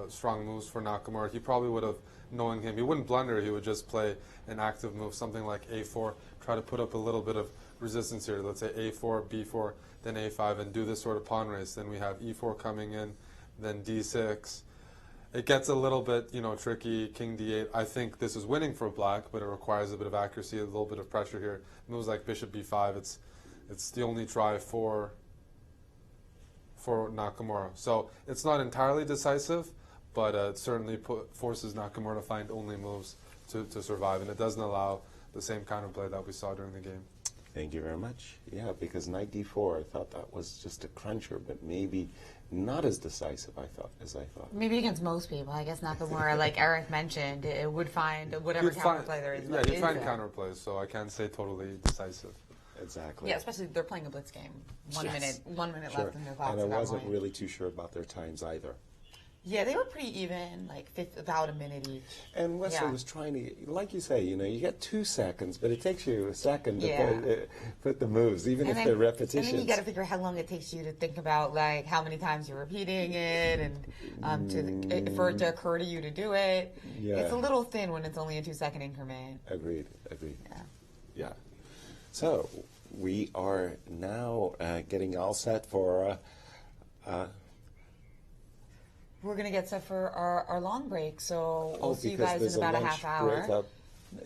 strong moves for Nakamura. He probably would have, knowing him, he wouldn't blunder. He would just play an active move, something like A4, try to put up a little bit of resistance here. Let's say A4, B4, then A5, and do this sort of pawn race. Then we have E4 coming in, then D6. It gets a little bit, tricky. King D8. I think this is winning for Black, but it requires a bit of accuracy, a little bit of pressure here. Moves like Bishop B5. It's the only try for Nakamura. So it's not entirely decisive, but it certainly forces Nakamura to find only moves to survive, and it doesn't allow the same kind of play that we saw during the game.
Thank you very much. Yeah, because Knight D4, I thought that was just a cruncher, but maybe not as decisive as I thought.
Maybe against most people. I guess Nakamura, like Eric mentioned, it would find whatever counterplay there is.
Yeah, you'd find counterplays, so I can't say totally decisive.
Exactly.
Yeah, especially they're playing a blitz game. One minute
Sure.
left in their clock.
And I wasn't really too sure about their times either.
Yeah, they were pretty even, like about a minute each.
And Wesley was trying to, like you say, you get 2 seconds, but it takes you a second to put the moves, even if they're repetitions.
And then you got to figure how long it takes you to think about, like, how many times you're repeating it, and for it to occur to you to do it.
Yeah.
It's a little thin when it's only a 2-second increment.
Agreed. Yeah. So we are now getting all set for.
We're going to get set for our long break, so we'll see you guys in about a half hour.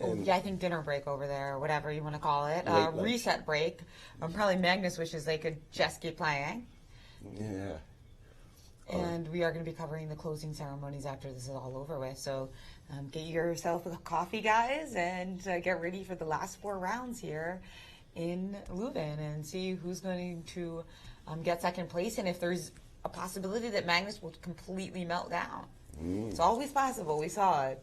I think dinner break over there, or whatever you want to call it. Reset break. Probably Magnus wishes they could just keep playing.
Yeah.
And we are going to be covering the closing ceremonies after this is all over with. So get yourself a coffee, guys, and get ready for the last 4 rounds here in Leuven and see who's going to get second place and if there's a possibility that Magnus will completely melt down. It's always possible. We saw it.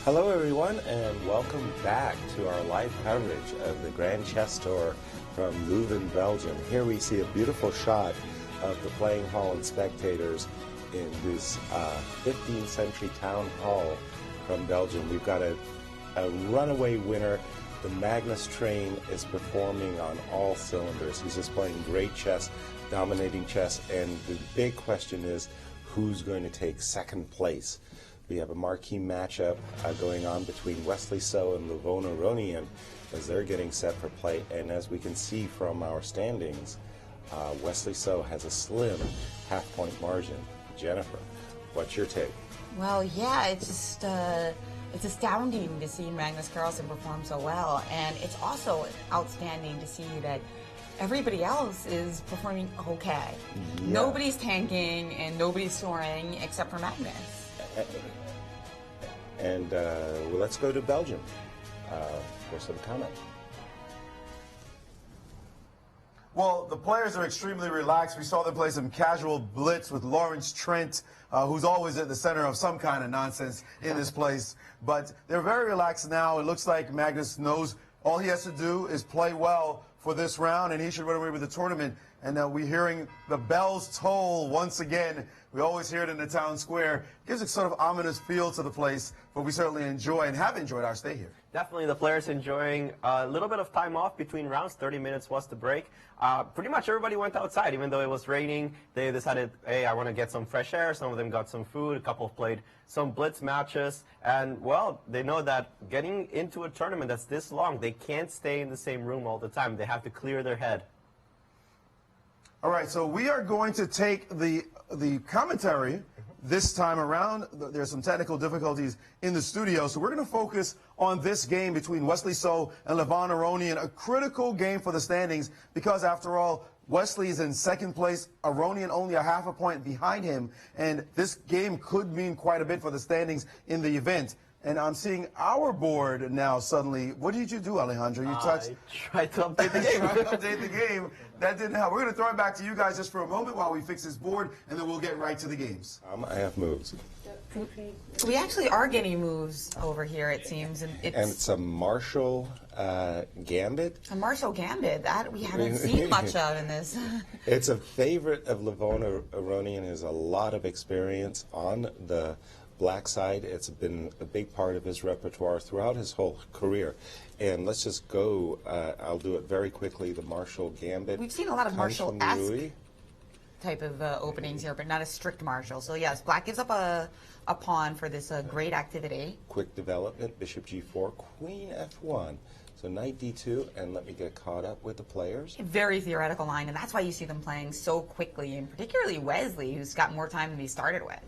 Hello everyone, and welcome back to our live coverage of the Grand Chess Tour from Leuven, Belgium. Here we see a beautiful shot of the playing hall and spectators in this 15th century town hall from Belgium. We've got a runaway winner. The Magnus train is performing on all cylinders. He's just playing great chess, dominating chess, and the big question is who's going to take second place. We have a marquee matchup going on between Wesley So and Leuven as they're getting set for play. And as we can see from our standings, Wesley So has a slim half-point margin. Jennifer, what's your take?
Well, yeah, it's just it's astounding to see Magnus Carlsen perform so well, and it's also outstanding to see that everybody else is performing okay. Yeah. Nobody's tanking and nobody's soaring except for Magnus.
And well, let's go to Belgium for some comment.
Well, the players are extremely relaxed. We saw them play some casual blitz with Lawrence Trent, who's always at the center of some kind of nonsense in this place. But they're very relaxed now. It looks like Magnus knows all he has to do is play well for this round, and he should run away with the tournament. And we're hearing the bells toll once again. We always hear it in the town square. Gives a sort of ominous feel to the place, but we certainly enjoy and have enjoyed our stay here.
Definitely the players enjoying a little bit of time off between rounds. 30 minutes was the break. Pretty much everybody went outside, even though it was raining. They decided, hey, I want to get some fresh air. Some of them got some food. A couple played some blitz matches. And, well, they know that getting into a tournament that's this long, they can't stay in the same room all the time. They have to clear their head.
All right, so we are going to take the commentary this time around. There's some technical difficulties in the studio, so we're going to focus on this game between Wesley So and Leuven, a critical game for the standings because, after all, Wesley is in second place, Aronian only a half a point behind him, and this game could mean quite a bit for the standings in the event. And I'm seeing our board now suddenly. What did you do, Alejandro? You touched.
I tried to update the game.
Update the game. That didn't help. We're going to throw it back to you guys just for a moment while we fix this board, and then we'll get right to the games.
I have moves.
We actually are getting moves over here, it seems. And
it's a Marshall Gambit.
A Marshall Gambit. That we haven't seen much of in this.
It's a favorite of Leuven. Aronian has a lot of experience on the black side. It's been a big part of his repertoire throughout his whole career. And let's just go, I'll do it very quickly, the Marshall Gambit.
We've seen a lot of Marshall-esque type of openings here, but not a strict Marshall. So yes, black gives up a pawn for this great activity.
Quick development, bishop g4, queen f1. So knight d2, and let me get caught up with the players.
A very theoretical line, and that's why you see them playing so quickly, and particularly Wesley, who's got more time than he started with.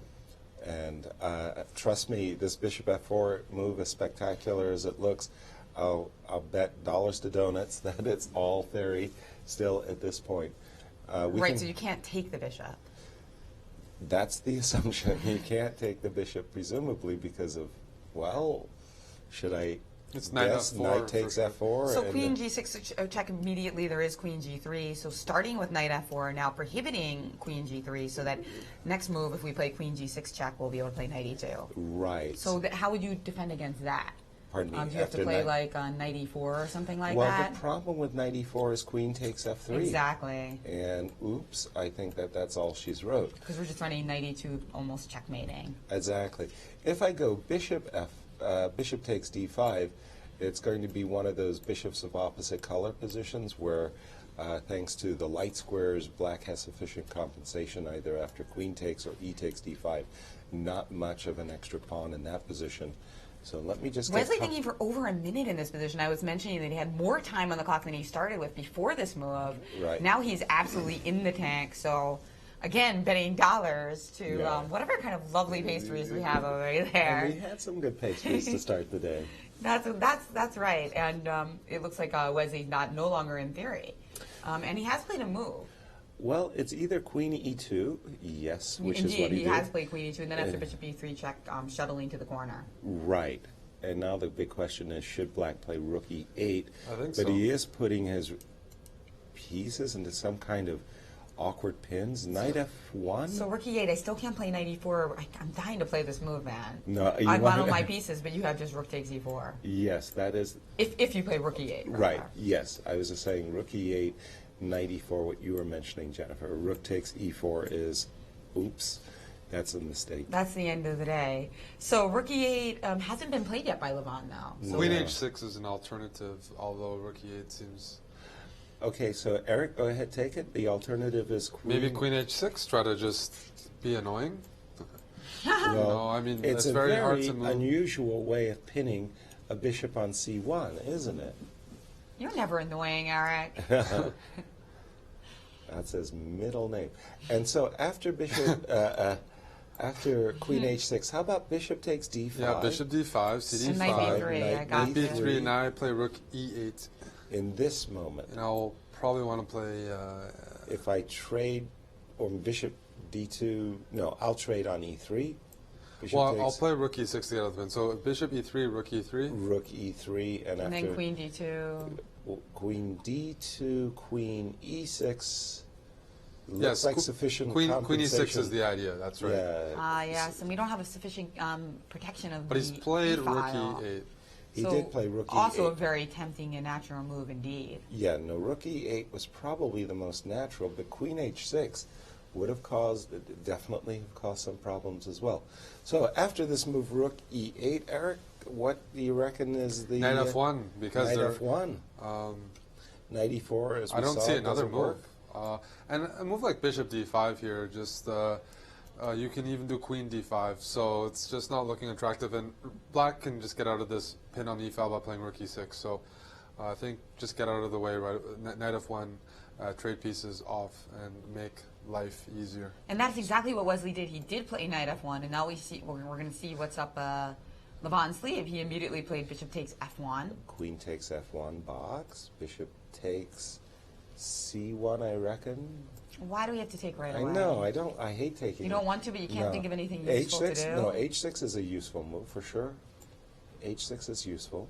And trust me, this bishop f4 move, as spectacular as it looks, I'll bet dollars to donuts that it's all theory still at this point.
Right, so you can't take the bishop.
That's the assumption. You can't take the bishop, presumably because of, well, should I
guess
knight takes f4?
So queen g6 check immediately. There is queen g3. So starting with knight f4, now prohibiting queen g3, so that next move, if we play queen g6 check, we'll be able to play knight e2.
Right.
So how would you defend against that?
Pardon me.
Do you have to play like knight e4 or something like that?
Well, the problem with knight e4 is queen takes f3.
Exactly.
And oops, I think that's all she's wrote.
Because we're just running knight e2, almost checkmating.
Exactly. If I go bishop takes d5, it's going to be one of those bishops of opposite color positions where, thanks to the light squares, black has sufficient compensation either after queen takes or e takes d5. Not much of an extra pawn in that position. So let me just
Wesley thinking for over a minute in this position. I was mentioning that he had more time on the clock than he started with before this move.
Right.
Now he's absolutely in the tank. So, again, betting dollars to whatever kind of lovely pastries we have over there.
And we had some good pastries to start the day.
That's right. And it looks like Wesley's no longer in theory. And he has played a move.
Well, it's either queen e2, yes, which
Indeed,
is what
he has played queen e2, and then after bishop e3 check, shuttling to the corner.
Right. And now the big question is, should black play rook e8?
I think
but
so.
He is putting his pieces into some kind of awkward pins. Knight F1.
So rook e8, I still can't play knight e4. I'm dying to play this move, man.
No,
I bundle my pieces, but you have just rook takes e4.
Yes, that is.
If you play rook e8.
Right. Yes, I was just saying rook e8, knight e4. What you were mentioning, Jennifer. Rook takes e4 is, oops, that's a mistake.
That's the end of the day. So rook e8 hasn't been played yet by Leuven now. So
Queen h6 is an alternative, although rook e8 seems.
Okay, so Eric, go ahead, take it. The alternative is queen.
Maybe queen h6, try to just be annoying.
Well,
no, I mean,
it's a
very
very
hard to move.
unusual way of pinning a bishop on c1, isn't it?
You're never annoying, Eric.
That's his middle name. And so after bishop, after queen h6, how about bishop takes d5?
Yeah, bishop d5, cd5,
And knight b3, I got
knight
you.
b3, now I play rook e8.
In this moment,
And I'll probably want to play.
if I trade, or bishop d2, no, I'll trade on e3. Bishop
Well,
takes
I'll play rook e6 to get out of the win. So bishop e3, rook e3.
rook e3, and,
And
after
then queen d2.
queen d2, queen e6. Looks
Yes,
like sufficient
queen e6
compensation.
is the idea. That's right.
Yeah.
Yes, and we don't have a sufficient protection of
But
the
he's played rook
e-file.
e8.
He
So
did play rook e8.
Also a very tempting and natural move indeed.
Yeah, no, rook e8 was probably the most natural, but queen h6 would have caused, definitely have caused some problems as well. So after this move, rook e8, Eric, what do you reckon is the...
Knight f1, because
Knight
they're...
f1. Knight e4, as we
I don't
saw,
see another
doesn't
move.
work.
And a move like bishop d5 here, just you can even do queen d5, so it's just not looking attractive. And black can just get out of this pin on e-file by playing rook e6. So I think just get out of the way, right? Knight f1, trade pieces off, and make life easier.
And that's exactly what Wesley did. He did play knight f1, and now we're going to see what's up Leuven's sleeve. He immediately played bishop takes f1.
Queen takes f1 box, bishop takes c1, I reckon.
Why do we have to take right
I
away?
know, I hate taking.
You don't want to, but you can't
No.
think of anything useful to do.
No, h6 is a useful move for sure. h6 is useful.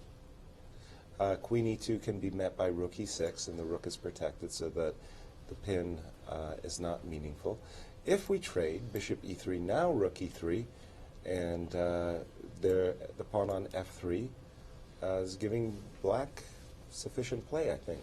Queen e2 can be met by rook e6, and the rook is protected so that the pin is not meaningful. If we trade, bishop e3, now rook e3, and the pawn on f3 is giving black sufficient play, I think.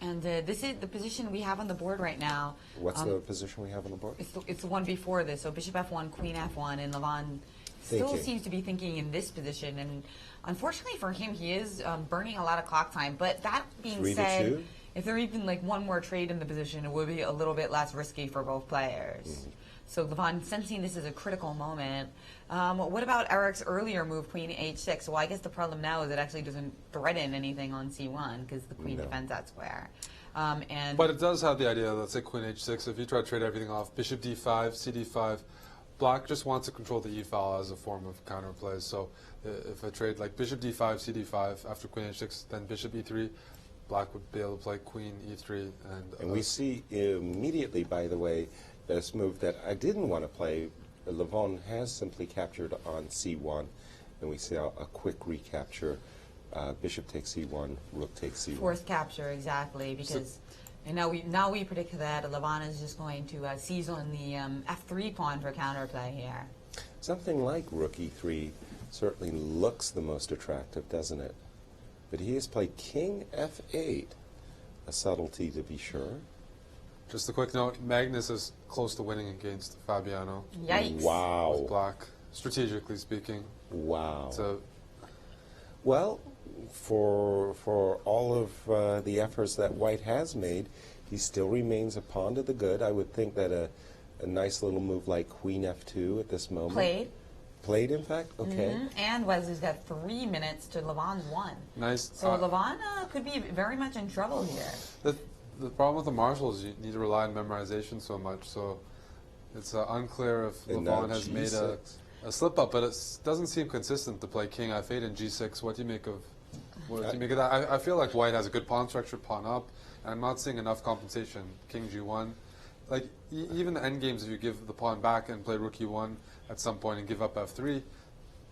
And this is the position we have on the board right now.
What's the position we have on the board?
It's the one before this. So bishop f1, queen f1, and Leuven still
Thinking.
seems to be thinking in this position. And unfortunately for him, he is burning a lot of clock time. But that being
3 to
said,
2?
if there even like one more trade in the position, it would be a little bit less risky for both players. So Leuven sensing this is a critical moment. What about Eric's earlier move, queen h6? Well, I guess the problem now is it actually doesn't threaten anything on c1 because the queen
No.
defends that square.
But it does have the idea, let's say queen h6, if you try to trade everything off, bishop d5, cd5, black just wants to control the e-file as a form of counterplay. So if I trade like bishop d5, cd5 after queen h6, then bishop e3, black would be able to play queen e3.
And we see immediately, by the way, this move that I didn't want to play, Leuven has simply captured on c1, and we see a quick recapture. Bishop takes c1, rook takes c1.
Forced capture, exactly, because and now we predict that Leuven is just going to seize on the f3 pawn for counterplay here.
Something like rook e3 certainly looks the most attractive, doesn't it? But he has played king f8, a subtlety to be sure.
Just a quick note, Magnus is close to winning against Fabiano.
Yikes.
Wow.
With black, strategically speaking.
Wow.
So,
Well, for all of the efforts that White has made, he still remains a pawn to the good. I would think that a nice little move like queen f2 at this moment. Played, in fact? Okay.
And Wesley's got 3 minutes to Leuven's 1.
nice.
So Leuven could be very much in trouble here.
The problem with the marshal is you need to rely on memorization so much, so it's unclear if
And now
Leuven has made
G6.
a slip up, but it doesn't seem consistent to play king f8 and g6. What do you make of that? I feel like White has a good pawn structure, pawn up, and I'm not seeing enough compensation. King g1, like even the endgames, if you give the pawn back and play rook e1 at some point and give up f3,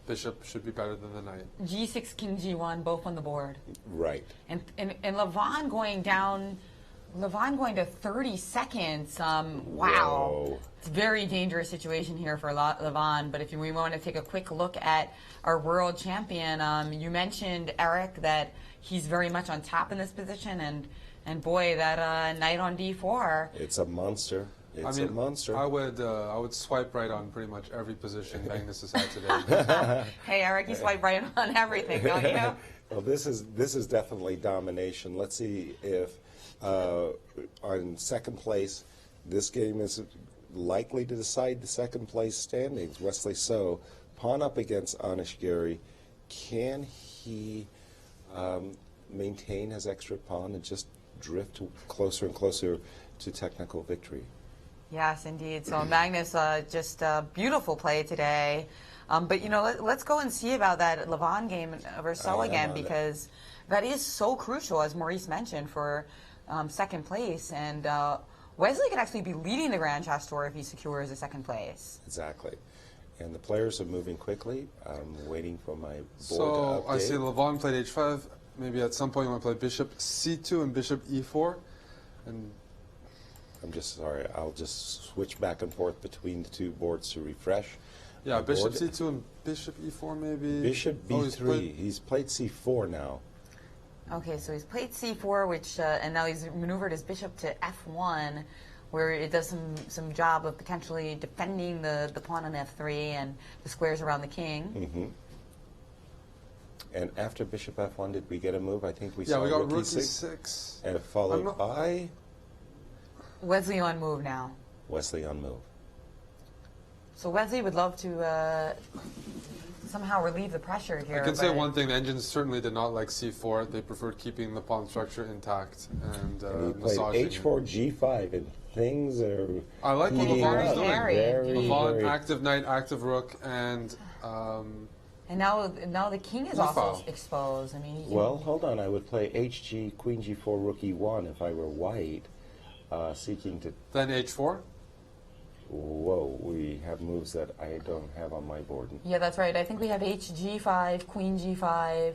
bishop should be better than the knight.
G6, king G1, both on the board.
Right.
And Leuven going down Leuven going to 30 seconds. Wow.
Whoa.
It's a very dangerous situation here for Leuven. But if we want to take a quick look at our world champion, you mentioned, Eric, that he's very much on top in this position. And boy, that knight on d4.
It's a monster. It's
I mean,
a monster.
I would swipe right on pretty much every position Magnus has had today.
Hey, Eric, you swipe right on everything, don't you?
Well, this is definitely domination. Let's see if on second place, this game is likely to decide the second place standings. Wesley So, pawn up against Anish Giri. Can he maintain his extra pawn and just drift closer and closer to technical victory?
Yes, indeed. So Magnus, just a beautiful play today. But, you know, let's go and see about that Leuven game versus So again, because that is so crucial, as Maurice mentioned, for second place. And Wesley could actually be leading the Grand Chess Tour if he secures a second place.
Exactly. And the players are moving quickly. I'm waiting for my board
So
to update.
I see Leuven played h5. Maybe at some point you want to play bishop c2 and bishop e4. And
I'm just sorry. I'll just switch back and forth between the two boards to refresh.
yeah,
my
bishop
board.
c2 and bishop e4 maybe.
Bishop
Oh,
b3. He's played c4 now.
Okay, so he's played c4, which and now he's maneuvered his bishop to f1, where it does some job of potentially defending the pawn on f3 and the squares around the king.
Mm-hmm. And after bishop f1, did we get a move? I think we
Yeah,
saw
we got
rook
rook
e6.
e6.
And followed by
Wesley on move now.
Wesley on move.
So Wesley would love to somehow relieve the pressure here.
I can say
but-
one thing, the engines certainly did not like c4. They preferred keeping the pawn structure intact and
And he played
massaging it.
h4, g5, and things are
I like what
heating
Leuven is
up.
doing.
Very,
Very,
Leuven,
very-
active knight, active rook, and
And now the king is also
Profile.
exposed. I mean, he can,
Well, hold on. I would play hg, queen g4, rook e1 if I were white, seeking to...
then h4.
Whoa, we have moves that I don't have on my board.
yeah, that's right. I think we have hg5, queen g5,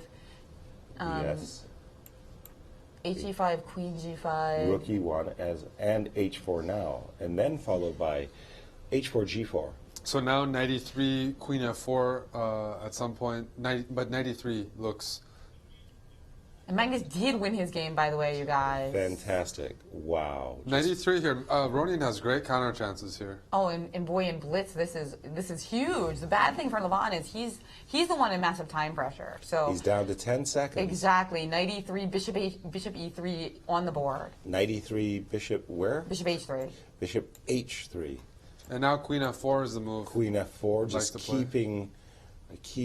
Yes.
hg5, queen g5.
Rook e1 and h4 now, and then followed by h4, g4.
So now knight e3, queen f4 at some point, but knight e3 looks...
And Magnus did win his game, by the way, you guys.
Fantastic. Wow.
Knight e3 here. Ronin has great counter chances here.
Oh, and boy, in blitz, this is huge. The bad thing for Leuven is he's the one in massive time pressure. So
He's down to 10 seconds.
exactly, knight e3, bishop e3 on the board.
Knight e3, bishop where?
Bishop h3.
Bishop h3.
And now queen f4 is the move.
Queen f4,
Like
just
to play.
keeping...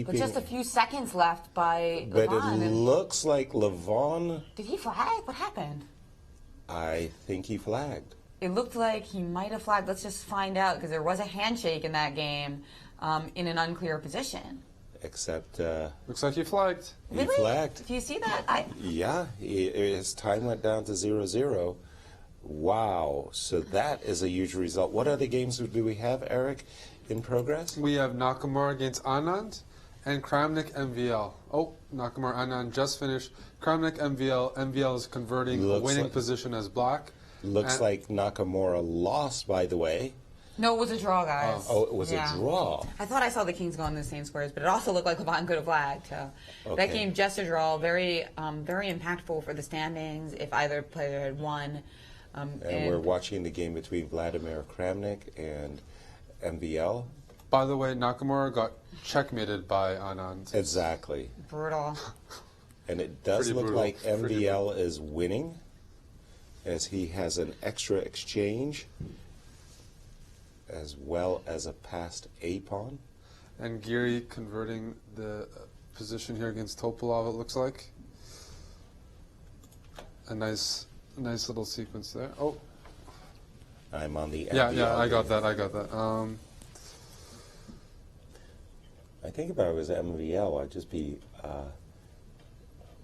But just a few seconds left by
But
Leuven.
it looks like Leuven,
Did he flag? What happened?
I think he flagged.
It looked like he might have flagged. Let's just find out, because there was a handshake in that game in an unclear position.
Except
Looks like he flagged.
he
Really?
flagged.
Do you see that?
Yeah, his time went down to 0-0. Wow, so that is a huge result. What other games do we have, Eric, in progress?
We have Nakamura against Anand and Kramnik MVL. Oh, Nakamura Anand just finished. Kramnik MVL. MVL is converting a
Looks
winning
like-
position as black.
Looks
And-
like Nakamura lost, by the way.
No, it was a draw, guys.
Oh, it was
Yeah.
a draw.
I thought I saw the Kings go in the same squares, but it also looked like Leuven could have flagged. So
Okay.
that game, just a draw, very impactful for the standings if either player had won.
And we're watching the game between Vladimir Kramnik and MVL.
By the way, Nakamura got checkmated by Anand.
Exactly.
Brutal.
And it does
Pretty
look
brutal.
like
Pretty
MVL is winning, as he has an extra exchange, as well as a passed A-pawn.
And Giri converting the position here against Topalov, it looks like. A nice little sequence there. Oh,
I'm on the
yeah,
MVL
I got
game.
that.
I think if I was MVL, I'd just be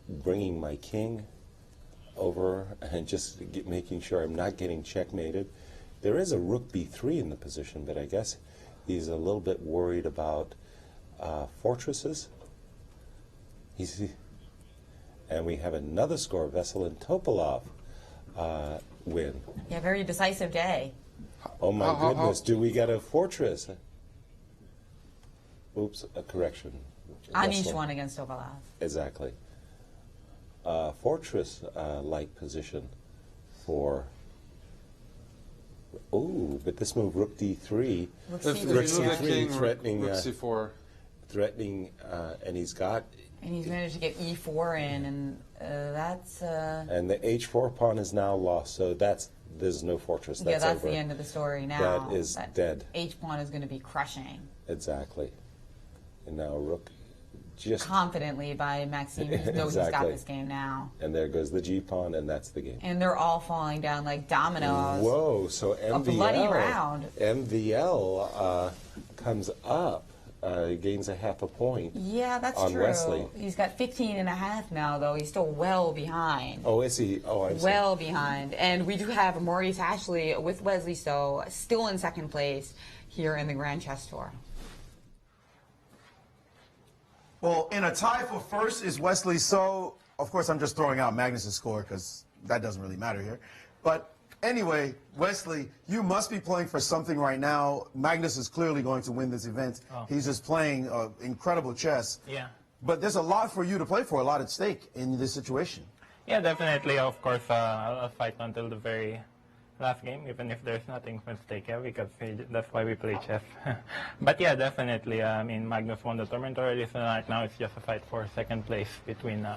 bringing my king over and just making sure I'm not getting checkmated. There is a rook b3 in the position, but I guess he's a little bit worried about fortresses. And we have another score, Vessel and Topalov. win.
Yeah, very decisive day.
Oh my goodness, do we get a fortress? Oops, a correction.
Anish won against Topalov.
Exactly. Fortress-like position for... Oh, but this move, Rook D3.
Rook
If
C3,
you move the
yeah.
king,
threatening,
Rook C4.
threatening, and he's got...
And he's managed to get E4 in, and that's...
And the H4 pawn is now lost, so there's no fortress. That's
yeah, that's
over.
the end of the story now.
That is dead.
H pawn is going to be crushing.
Exactly. And now Rook just...
Confidently by Maxime. He knows he's got this game now.
And there goes the G pawn, and that's the game.
And they're all falling down like dominoes.
Whoa, so MVL...
A bloody round.
MVL comes up. Gains a half a point.
Yeah, that's
on
true.
Wesley.
He's got 15 and a half now, though. He's still well behind.
Oh, is he? Oh, I'm
well behind. And we do have Maurice Ashley with Wesley So still in second place here in the Grand Chess Tour.
Well, in a tie for first is Wesley So. Of course, I'm just throwing out Magnus's score because that doesn't really matter here. But anyway, Wesley, you must be playing for something right now. Magnus is clearly going to win this event.
Oh.
He's just playing incredible chess.
Yeah.
But there's a lot for you to play for, a lot at stake in this situation.
Yeah, definitely. Of course, I'll fight until the very last game, even if there's nothing at stake, yeah, because that's why we play chess. But yeah, definitely. I mean, Magnus won the tournament already, so right now it's just a fight for second place between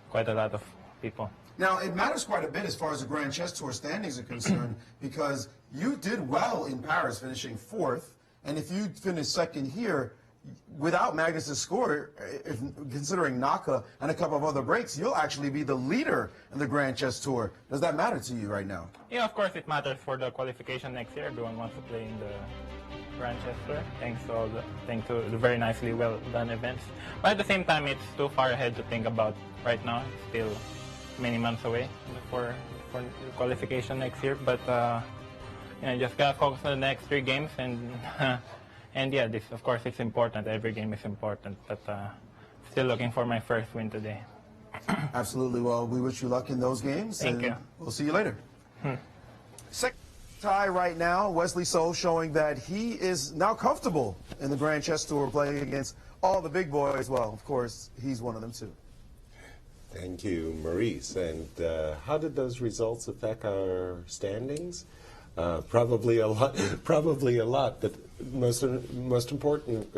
quite a lot of people.
Now, it matters quite a bit as far as the Grand Chess Tour standings are concerned because you did well in Paris, finishing fourth, and if you finish second here, without Magnus's score, considering Naka and a couple of other breaks, you'll actually be the leader in the Grand Chess Tour. Does that matter to you right now?
Yeah, of course it matters for the qualification next year. Everyone wants to play in the Grand Chess Tour, thanks to the very nicely well done events. But at the same time, it's too far ahead to think about right now. It's still many months away for qualification next year. But you know, just gotta focus on the next 3 games and. And yeah, this, of course, it's important. Every game is important, but still looking for my first win today.
Absolutely. Well, we wish you luck in those games.
Thank you.
We'll see you later. Second tie right now, Wesley So showing that he is now comfortable in the Grand Chess Tour playing against all the big boys. Well, of course, he's one of them too.
Thank you, Maurice. And how did those results affect our standings? Probably a lot. Probably a lot. But most important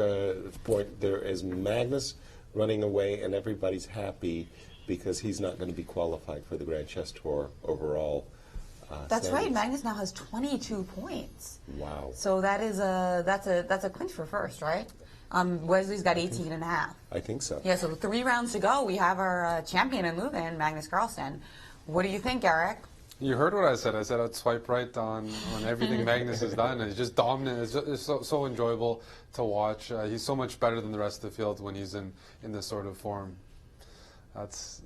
point there is Magnus running away, and everybody's happy because he's not going to be qualified for the Grand Chess Tour overall.
That's
standings.
right. Magnus now has 22 points.
Wow.
So that is that's a clinch for first, right? Wesley's got 18 and a half.
I think so.
Yeah. So 3 rounds to go. We have our champion in Leuven, Magnus Carlsen. What do you think, Eric?
You heard what I said. I said I'd swipe right on everything Magnus has done. It's just dominant. It's so enjoyable to watch. He's so much better than the rest of the field when he's in this sort of form. That's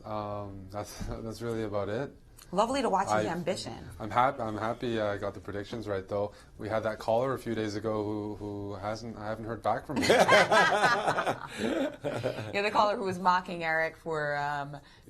really about it.
Lovely to watch his ambition.
I'm happy I got the predictions right, though. We had that caller a few days ago who I haven't heard back from him.
Yeah, the caller who was mocking Eric for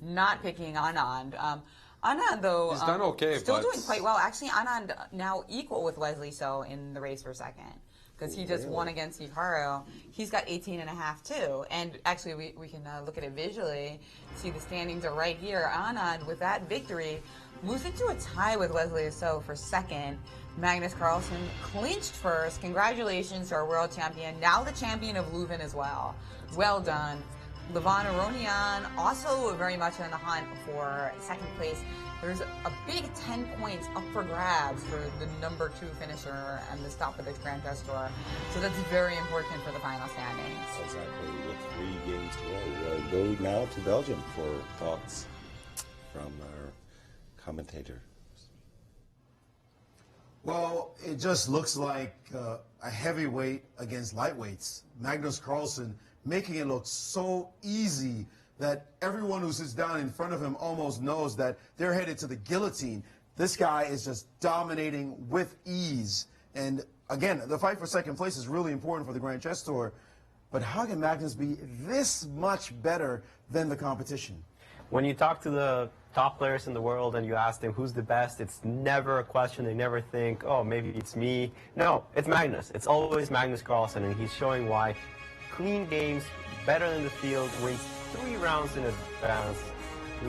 not picking Anand. Anand, though,
he's done okay,
still
but
doing quite well. Actually, Anand now equal with Wesley So in the race for second because he just won against Hikaru. He's got 18 and a half too. And actually, we can look at it visually. See the standings are right here. Anand, with that victory, moves into a tie with Wesley So for second. Magnus Carlsen clinched first. Congratulations to our world champion, now the champion of Leuven as well. Well done. Leuven Aronian also very much in the hunt for second place. There's a big 10 points up for grabs for the number 2 finisher and the top of the Grand Chess Tour. So that's very important for the final standings.
Exactly. With 3 games to go now to Belgium for thoughts from our commentator.
Well, it just looks like a heavyweight against lightweights. Magnus Carlsen making it look so easy that everyone who sits down in front of him almost knows that they're headed to the guillotine. This guy is just dominating with ease. And again, the fight for second place is really important for the Grand Chess Tour. But how can Magnus be this much better than the competition?
when you talk to the top players in the world and you ask them who's the best, it's never a question. They never think, oh, maybe it's me. No, it's Magnus. It's always Magnus Carlsen, and he's showing why clean games, better than the field, wins 3 rounds in advance.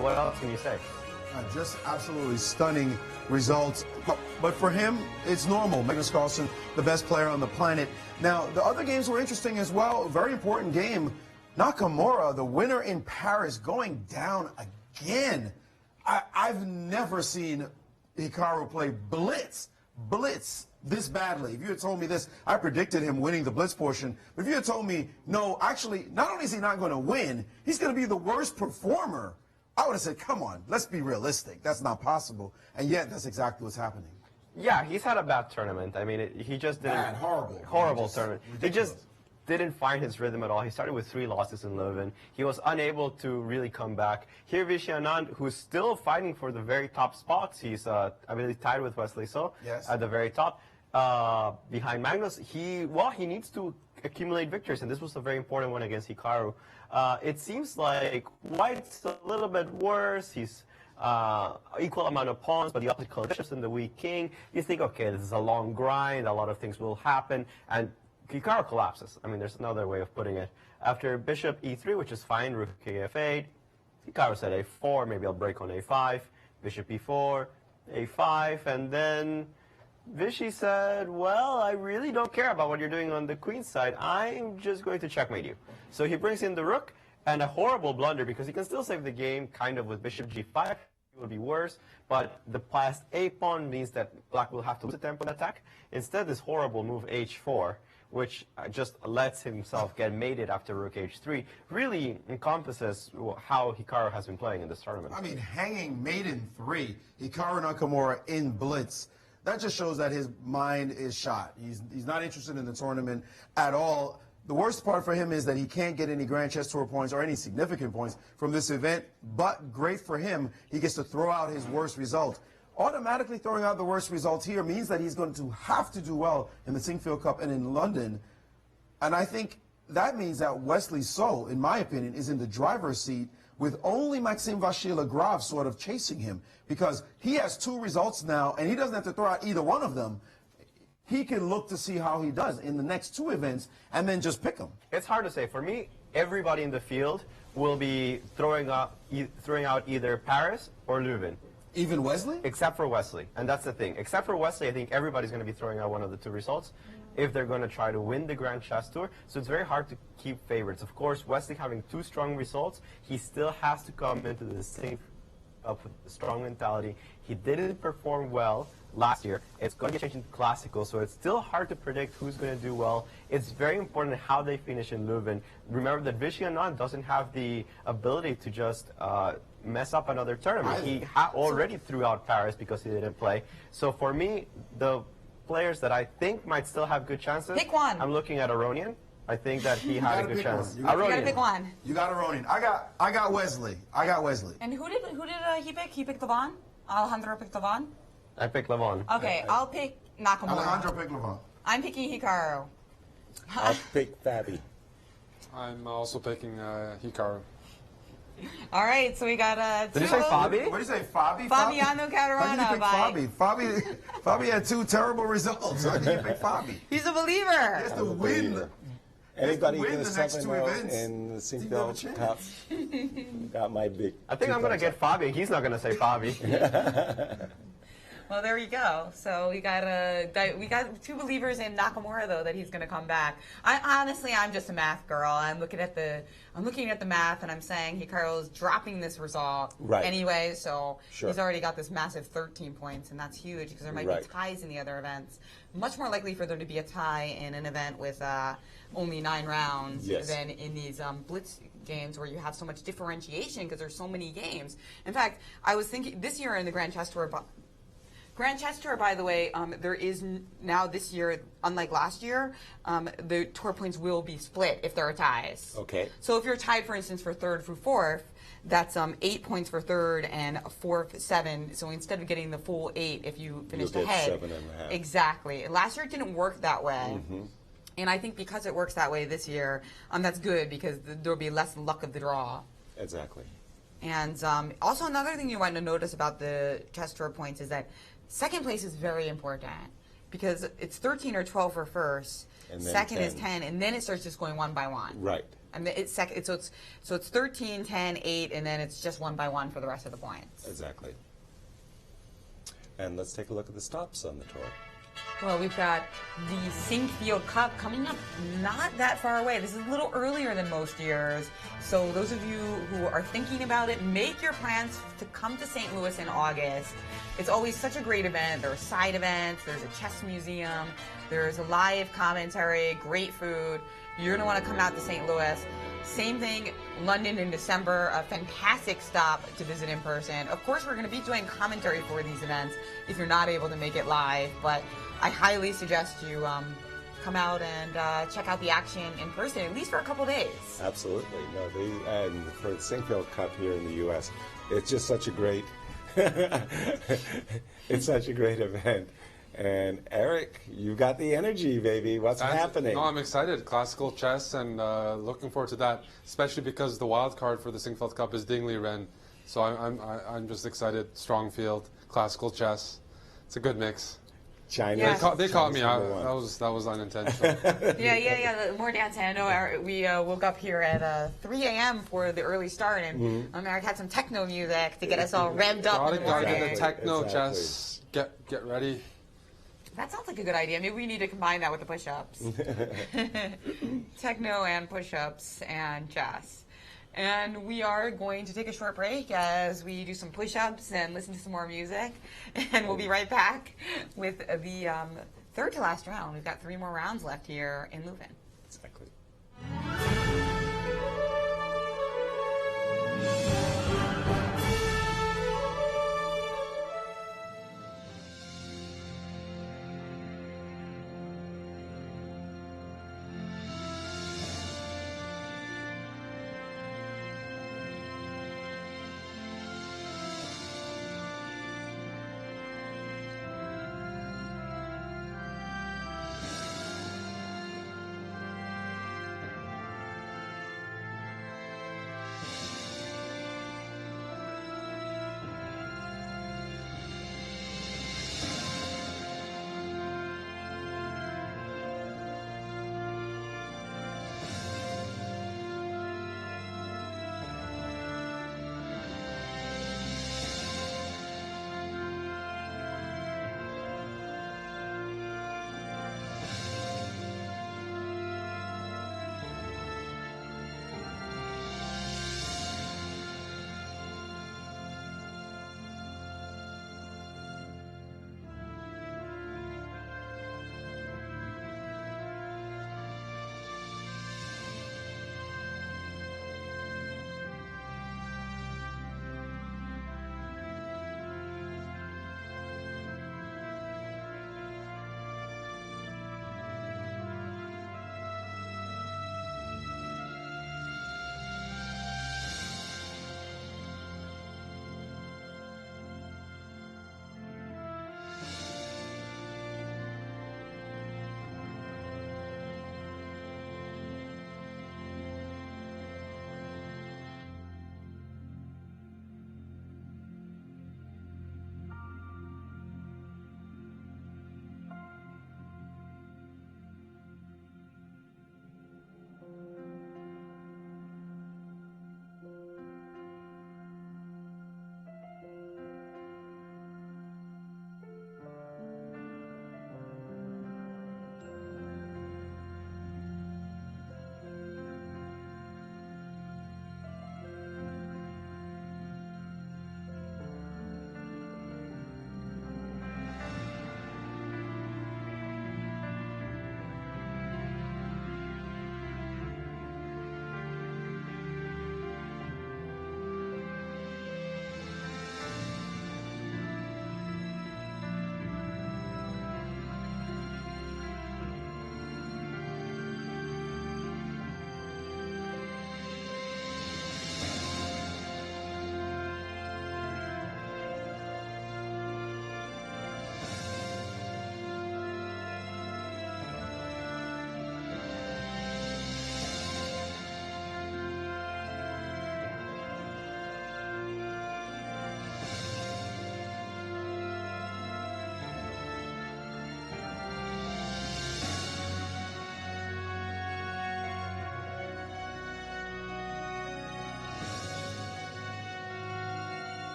What else can you say?
Just absolutely stunning results. But for him, it's normal. Magnus Carlsen, the best player on the planet. Now, the other games were interesting as well. Very important game. Nakamura, the winner in Paris, going down again. I've never seen Hikaru play blitz this badly. If you had told me this, I predicted him winning the blitz portion. But if you had told me, no, actually, not only is he not going to win, he's going to be the worst performer, I would have said, come on, let's be realistic. That's not possible. And yet, that's exactly what's happening.
Yeah, he's had a bad tournament. I mean, he just didn't...
Bad,
horrible tournament.
Ridiculous.
He just didn't find his rhythm at all. He started with 3 losses in Leuven. He was unable to really come back. Here, Vachier-Lagrave, who's still fighting for the very top spots. He's, I believe, tied with Wesley So at the very top. Behind Magnus, he needs to accumulate victories, and this was a very important one against Hikaru. It seems like White's a little bit worse. He's equal amount of pawns, but the opposite bishops and the weak king. You think, okay, this is a long grind, a lot of things will happen, and Hikaru collapses. I mean, there's another way of putting it. After bishop e3, which is fine, rook f8, Hikaru said a4, maybe I'll break on a5, bishop e4, a5, and then Vichy said, well, I really don't care about what you're doing on the queen's side. I'm just going to checkmate you. So he brings in the rook, and a horrible blunder, because he can still save the game, kind of with bishop g5. It would be worse, but the passed a pawn means that black will have to lose a tempo attack. Instead, this horrible move h4, which just lets himself get mated after rook h3, really encompasses how Hikaru has been playing in this tournament.
I mean, hanging mate in 3, Hikaru Nakamura in blitz. That just shows that his mind is shot. He's not interested in the tournament at all. The worst part for him is that he can't get any Grand Chess Tour points or any significant points from this event, but great for him, he gets to throw out his worst result. Automatically throwing out the worst results here means that he's going to have to do well in the Singfield Cup and in London. And I think that means that Wesley So, in my opinion, is in the driver's seat with only Maxime Vachier-Lagrave sort of chasing him, because he has 2 results now, and he doesn't have to throw out either one of them. He can look to see how he does in the next 2 events and then just pick him.
It's hard to say. For me, everybody in the field will be throwing out either Paris or Leuven.
Even Wesley?
Except for Wesley. And that's the thing. Except for Wesley, I think everybody's going to be throwing out one of the 2 results if they're going to try to win the Grand Chess Tour. So it's very hard to keep favorites. Of course, Wesley having 2 strong results, he still has to come into the same up with a strong mentality. He didn't perform well last year. It's going to get changed into Classical, so it's still hard to predict who's going to do well. It's very important how they finish in Leuven. Remember that Vachier-Lagrave doesn't have the ability to just mess up another tournament. He already threw out Paris because he didn't play. So for me, the players that I think might still have good chances,
pick one.
I'm looking at Aronian. I think that he had a good chance.
You gotta pick one.
You got Aronian. I got Wesley.
And who did he pick? He picked Leuven? Alejandro picked Leuven?
I picked Leuven.
Okay, I'll pick Nakamura.
Alejandro picked Leuven.
I'm picking Hikaru.
I'll pick Fabi.
I'm also picking Hikaru.
All right, so we got
Did you say Fabi?
What did you say, Fabi?
Fabiano
How did
Caruana.
you pick Fabi? Fabi had 2 terrible results. How did you pick Fabi?
He's a believer.
He has to win.
Anybody
win
in the
the next 2
7-0
events.
in the Singfield Cup got my big.
I think I'm going to get Fabi. He's not going to say Fabi.
Well, there you go. So we got 2 believers in Nakamura, though, that he's going to come back. I'm just a math girl. I'm looking at the math, and I'm saying Hikaru's dropping this result anyway. So he's already got this massive 13 points, and that's huge because there might be ties in the other events. Much more likely for there to be a tie in an event with only 9 rounds than in these blitz games where you have so much differentiation because there's so many games. In fact, I was thinking this year in the Grand Chess Tour. Grand Chess Tour, by the way, there is now this year, unlike last year, the tour points will be split if there are ties.
Okay.
So if you're tied, for instance, for 3rd through 4th, that's 8 points for 3rd and 4th 7. So instead of getting the full 8, if you finished ahead,
7.5.
Exactly. Last year it didn't work that way.
Mm-hmm.
And I think because it works that way this year, that's good because there'll be less luck of the draw.
Exactly.
And also another thing you want to notice about the chess tour points is that second place is very important because it's 13 or 12 for first,
And then
second
10.
is 10, and then it starts just going one by one.
Right.
And it's so it's 13, 10, 8, and then it's just one by one for the rest of the points.
Exactly. And let's take a look at the stops on the tour.
Well, we've got the Sinkfield Cup coming up not that far away. This is a little earlier than most years. So those of you who are thinking about it, make your plans to come to St. Louis in August. It's always such a great event. There are side events. There's a chess museum. There's a live commentary, great food. You're going to want to come out to St. Louis. Same thing, London in December, a fantastic stop to visit in person. Of course, we're going to be doing commentary for these events if you're not able to make it live, but I highly suggest you come out and check out the action in person, at least for a couple days.
Absolutely. No, and for the Sinkfield Cup here in the U.S., it's just such a great, it's such a great event. And Eric, you got the energy, baby. What's happening?
No, I'm excited. Classical chess, and looking forward to that, especially because the wild card for the Sinkfield Cup is Dingley Ren. So I'm just excited. Strong field, classical chess. It's a good mix.
China.
Yes.
They caught me out. That was unintentional.
Yeah. More dancing. I know we woke up here at 3 a.m. for the early start, and Eric had some techno music to get us all revved up in the
Gotta
morning.
get the techno chess. Get ready.
That sounds like a good idea. Maybe we need to combine that with the push-ups. Techno and push-ups and chess. And we are going to take a short break as we do some push-ups and listen to some more music. And we'll be right back with the third to last round. We've got 3 more rounds left here in Leuven.
Exactly.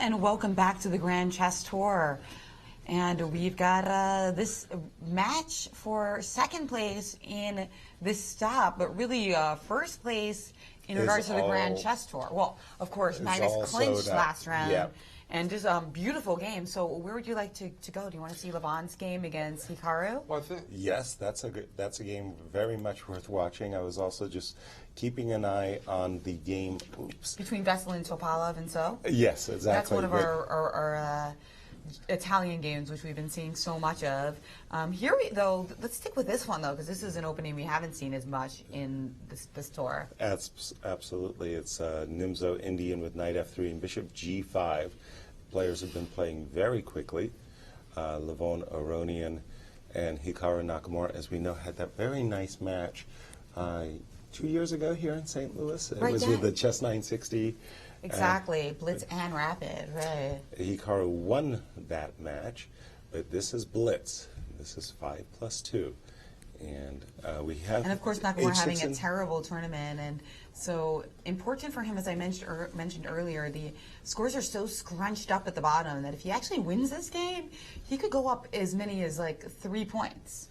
and welcome back to the Grand Chess Tour. And we've got this match for second place in this stop, but really first place in regards to the Grand Chess Tour. Well, of course, Magnus clinched last round.
Yep.
And just a beautiful game. So where would you like to go? Do you want to see Leuven's game against Hikaru?
Well, I think
Yes, that's a game very much worth watching. I was also just keeping an eye on the game. Oops.
Between Wesley and Topalov and So?
Yes, exactly.
That's one of our Italian games, which we've been seeing so much of. Let's stick with this one, though, because this is an opening we haven't seen as much in this tour.
Absolutely. It's Nimzo Indian with knight f3 and bishop g5. Players have been playing very quickly. Leuven Aronian and Hikaru Nakamura, as we know, had that very nice match 2 years ago here in St. Louis. It was with the Chess 960.
Exactly, blitz and rapid, right.
Hikaru won that match, but this is blitz. This is 5+2. And we have...
And of course, Nakamura having a terrible tournament, and so important for him, as I mentioned earlier, the scores are so scrunched up at the bottom that if he actually wins this game, he could go up as many as like 3 points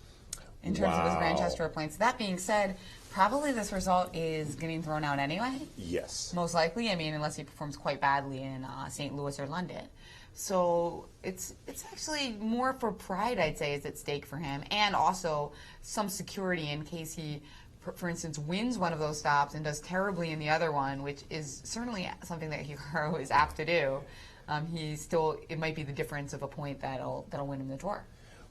in terms of his Grand Chess Tour points. That being said, probably this result is getting thrown out anyway.
Yes.
Most likely, I mean, unless he performs quite badly in St. Louis or London. So it's actually more for pride, I'd say, is at stake for him, and also some security in case he, for instance, wins one of those stops and does terribly in the other one, which is certainly something that Hikaru is apt to do. It might be the difference of a point that'll win him the tour.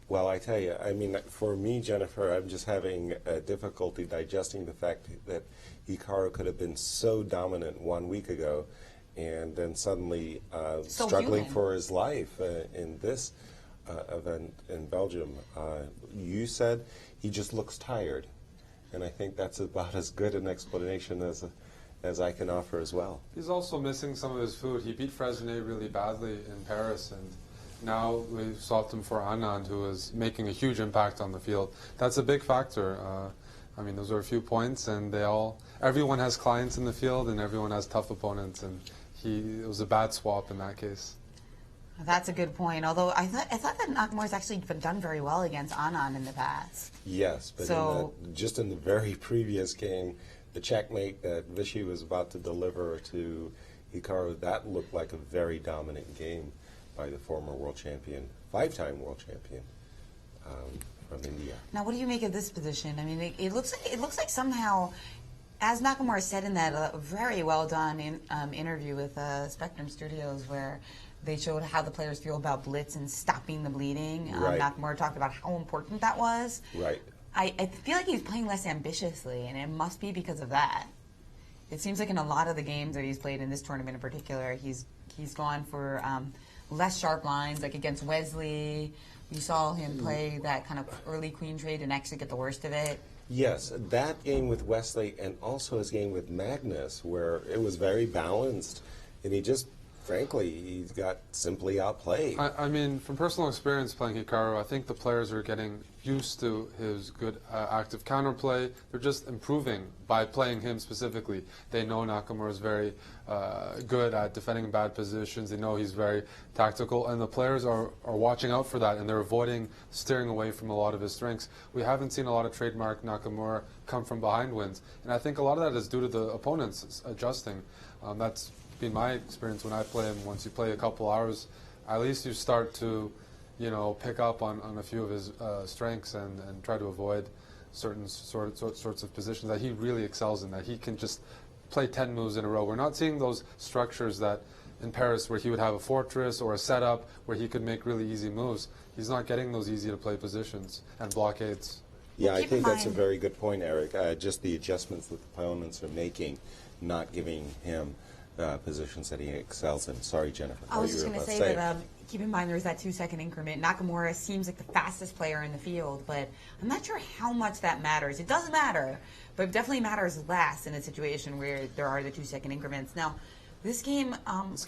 Well, I tell you, I mean, for me, Jennifer, I'm just having difficulty digesting the fact that Hikaru could have been so dominant 1 week ago and then suddenly struggling for his life in this event in Belgium. You said he just looks tired, and I think that's about as good an explanation as I can offer as well.
he's also missing some of his food. He beat Fresnay really badly in Paris, and now we've swapped him for Anand, who is making a huge impact on the field. That's a big factor. I mean, those are a few points, and everyone has clients in the field, and everyone has tough opponents, and it was a bad swap in that case.
That's a good point. Although I thought that Nakamura's actually done very well against Anand in the past.
Yes, but just in the very previous game, the checkmate that Vichy was about to deliver to Hikaru, that looked like a very dominant game by the former world champion, 5-time world champion from India.
Now, what do you make of this position? I mean, it looks like somehow, as Nakamura said in that very well done interview with Spectrum Studios, where they showed how the players feel about blitz and stopping the bleeding.
Right.
Nakamura talked about how important that was.
Right.
I feel like he's playing less ambitiously, and it must be because of that. It seems like in a lot of the games that he's played in this tournament in particular, he's gone for less sharp lines, like against Wesley. You saw him play that kind of early queen trade and actually get the worst of it.
Yes, that game with Wesley and also his game with Magnus, where it was very balanced, and he just, frankly, he got simply outplayed.
I mean, from personal experience playing Hikaru, I think the players are getting used to his good active counterplay. They're just improving by playing him specifically. They know Nakamura is very good at defending bad positions. They know he's very tactical, and the players are watching out for that, and they're avoiding steering away from a lot of his strengths. We haven't seen a lot of trademark Nakamura come from behind wins, and I think a lot of that is due to the opponents adjusting. That's been my experience when I play him. Once you play a couple hours, at least you start to, pick up on a few of his strengths and try to avoid certain sorts of positions that he really excels in, that he can just play 10 moves in a row. We're not seeing those structures that in Paris where he would have a fortress or a setup where he could make really easy moves. He's not getting those easy to play positions and blockades.
Yeah, I think that's a very good point, Eric. Just the adjustments that the opponents are making, not giving him positions that he excels in. Sorry, Jennifer.
I was just going to say that keep in mind there's that 2-second increment. Nakamura seems like the fastest player in the field, but I'm not sure how much that matters. It does matter, but it definitely matters less in a situation where there are the 2-second increments. Now, this game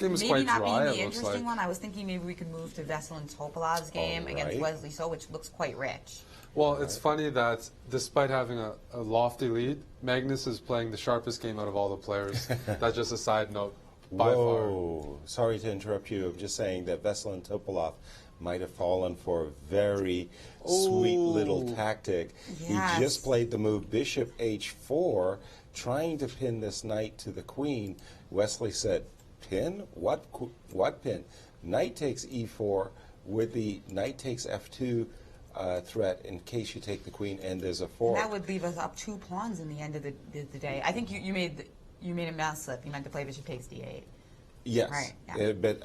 maybe not being the interesting one. I was thinking maybe we could move to Veselin and Topalov's game against Wesley So, which looks quite rich.
Well, it's funny that despite having a lofty lead, Magnus is playing the sharpest game out of all the players. That's just a side note. by far.
Whoa, sorry to interrupt you. I'm just saying that Veselin Topalov might have fallen for a very sweet little tactic.
Yes.
He just played the move Bishop H4, trying to pin this knight to the queen. Wesley said, pin? What pin? Knight takes E4 with the knight takes F2 threat in case you take the queen, and there's a fork.
That would leave us up 2 pawns in the end of the day. I think you made a mouse slip. You meant to play bishop takes D8.
Yes,
Right, yeah.
but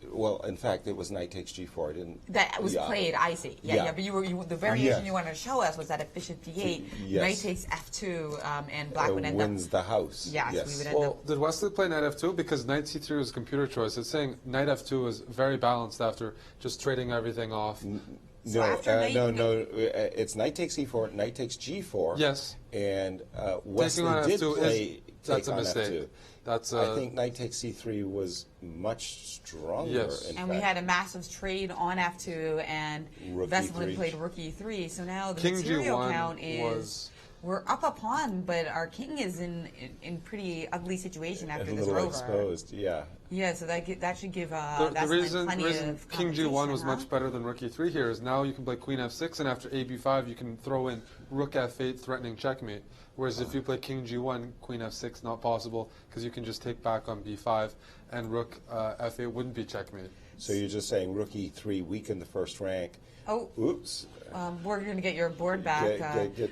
well, in fact, it was knight takes G4. I didn't.
That was played. I see. Yeah. But the variation
Yeah.
you wanted to show us was that if bishop D8,
Yes.
knight takes F2, and black would end
wins
up.
the house.
Yes, we would end
Well,
up.
did Wesley play knight f2? Because knight c3 was a computer choice. It's saying knight f2 was very balanced after just trading everything off.
So
No,
after knight-
it's knight takes E4, knight takes G4.
Yes.
And Wesley
on
did
F2
play
that's
take
a
on
mistake.
F2.
That's
I think knight takes C3 was much stronger.
Yes.
in
And we
fact.
had a massive trade on F2, and
Rook
Veselin
E3.
played rook E3. So now the
King
material
G1
count is
was-
we're up a pawn, but our king is in pretty ugly situation
a
after this
little
rover.
exposed. Yeah.
Yeah, so that should give
The
Veselin
reason
plenty of
King G1 was
competition,
much better than Rook E3 here is now you can play Queen F6, and after A B5 you can throw in Rook F8 threatening checkmate. Whereas if you play King G1, Queen F6 not possible because you can just take back on B5, and Rook F8 wouldn't be checkmate.
So you're just saying Rook E3 weakened the first rank.
Oh,
Oops.
we're going to get your board back.
Get-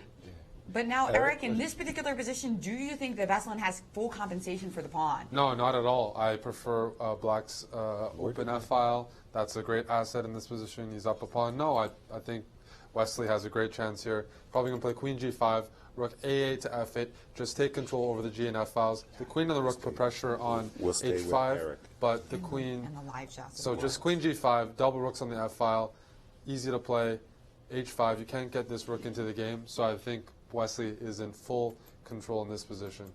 But now, Eric, in this particular position, do you think that Veselin has full compensation for the pawn?
No, not at all. I prefer Black's open F file. That's a great asset in this position. He's up a pawn. No, I think Wesley has a great chance here. Probably going to play Queen G5, Rook A8 to F8. Just take control over the G and F files. The Queen and the Rook put pressure on
We'll stay with
H5,
Eric.
but the Queen...
And the live shots.
So just Queen G5, double Rooks on the F file, easy to play. H5, you can't get this Rook into the game, so I think Wesley is in full control in this position.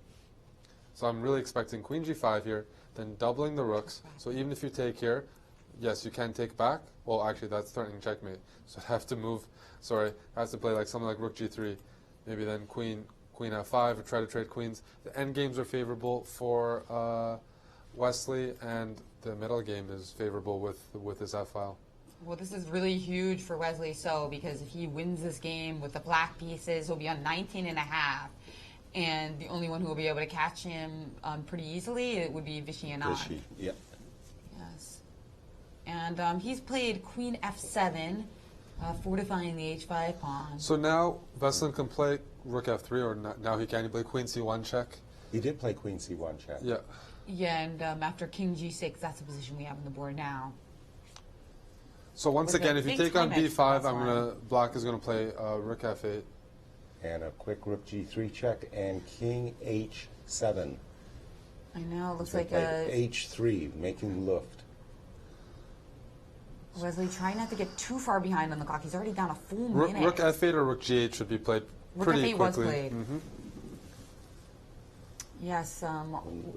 So I'm really expecting Queen G5 here, then doubling the Rooks. So even if you take here, yes, you can take back. Well, actually, that's threatening checkmate. So I have to move, I have to play like something like Rook G3. Maybe then Queen F5, or try to trade queens. The end games are favorable for Wesley, and the middle game is favorable with his F file.
Well, this is really huge for Wesley So, because if he wins this game with the black pieces, he'll be on 19 and a half. And the only one who will be able to catch him pretty easily, it would be Vachier-Lagrave.
Vichy, yeah.
Yes. And he's played Queen F7, fortifying the H5 pawn.
So now Veselin can play Rook F3, or now he can play Queen C1 check.
He did play Queen C1 check.
Yeah.
Yeah, and after King G6, that's the position we have on the board now.
So once
With
again,
a
if you
big
take on
time edge
B5,
plus
Black is gonna play Rook F8.
And a quick Rook G3 check and King H7.
I know, it looks
So
like
played H3, making luft.
Wesley trying not to get too far behind on the clock. He's already down a full
Rook
minute.
F8 or Rook G8 should be played
Rook
pretty
F8
quickly.
was played.
Mhm.
Yes,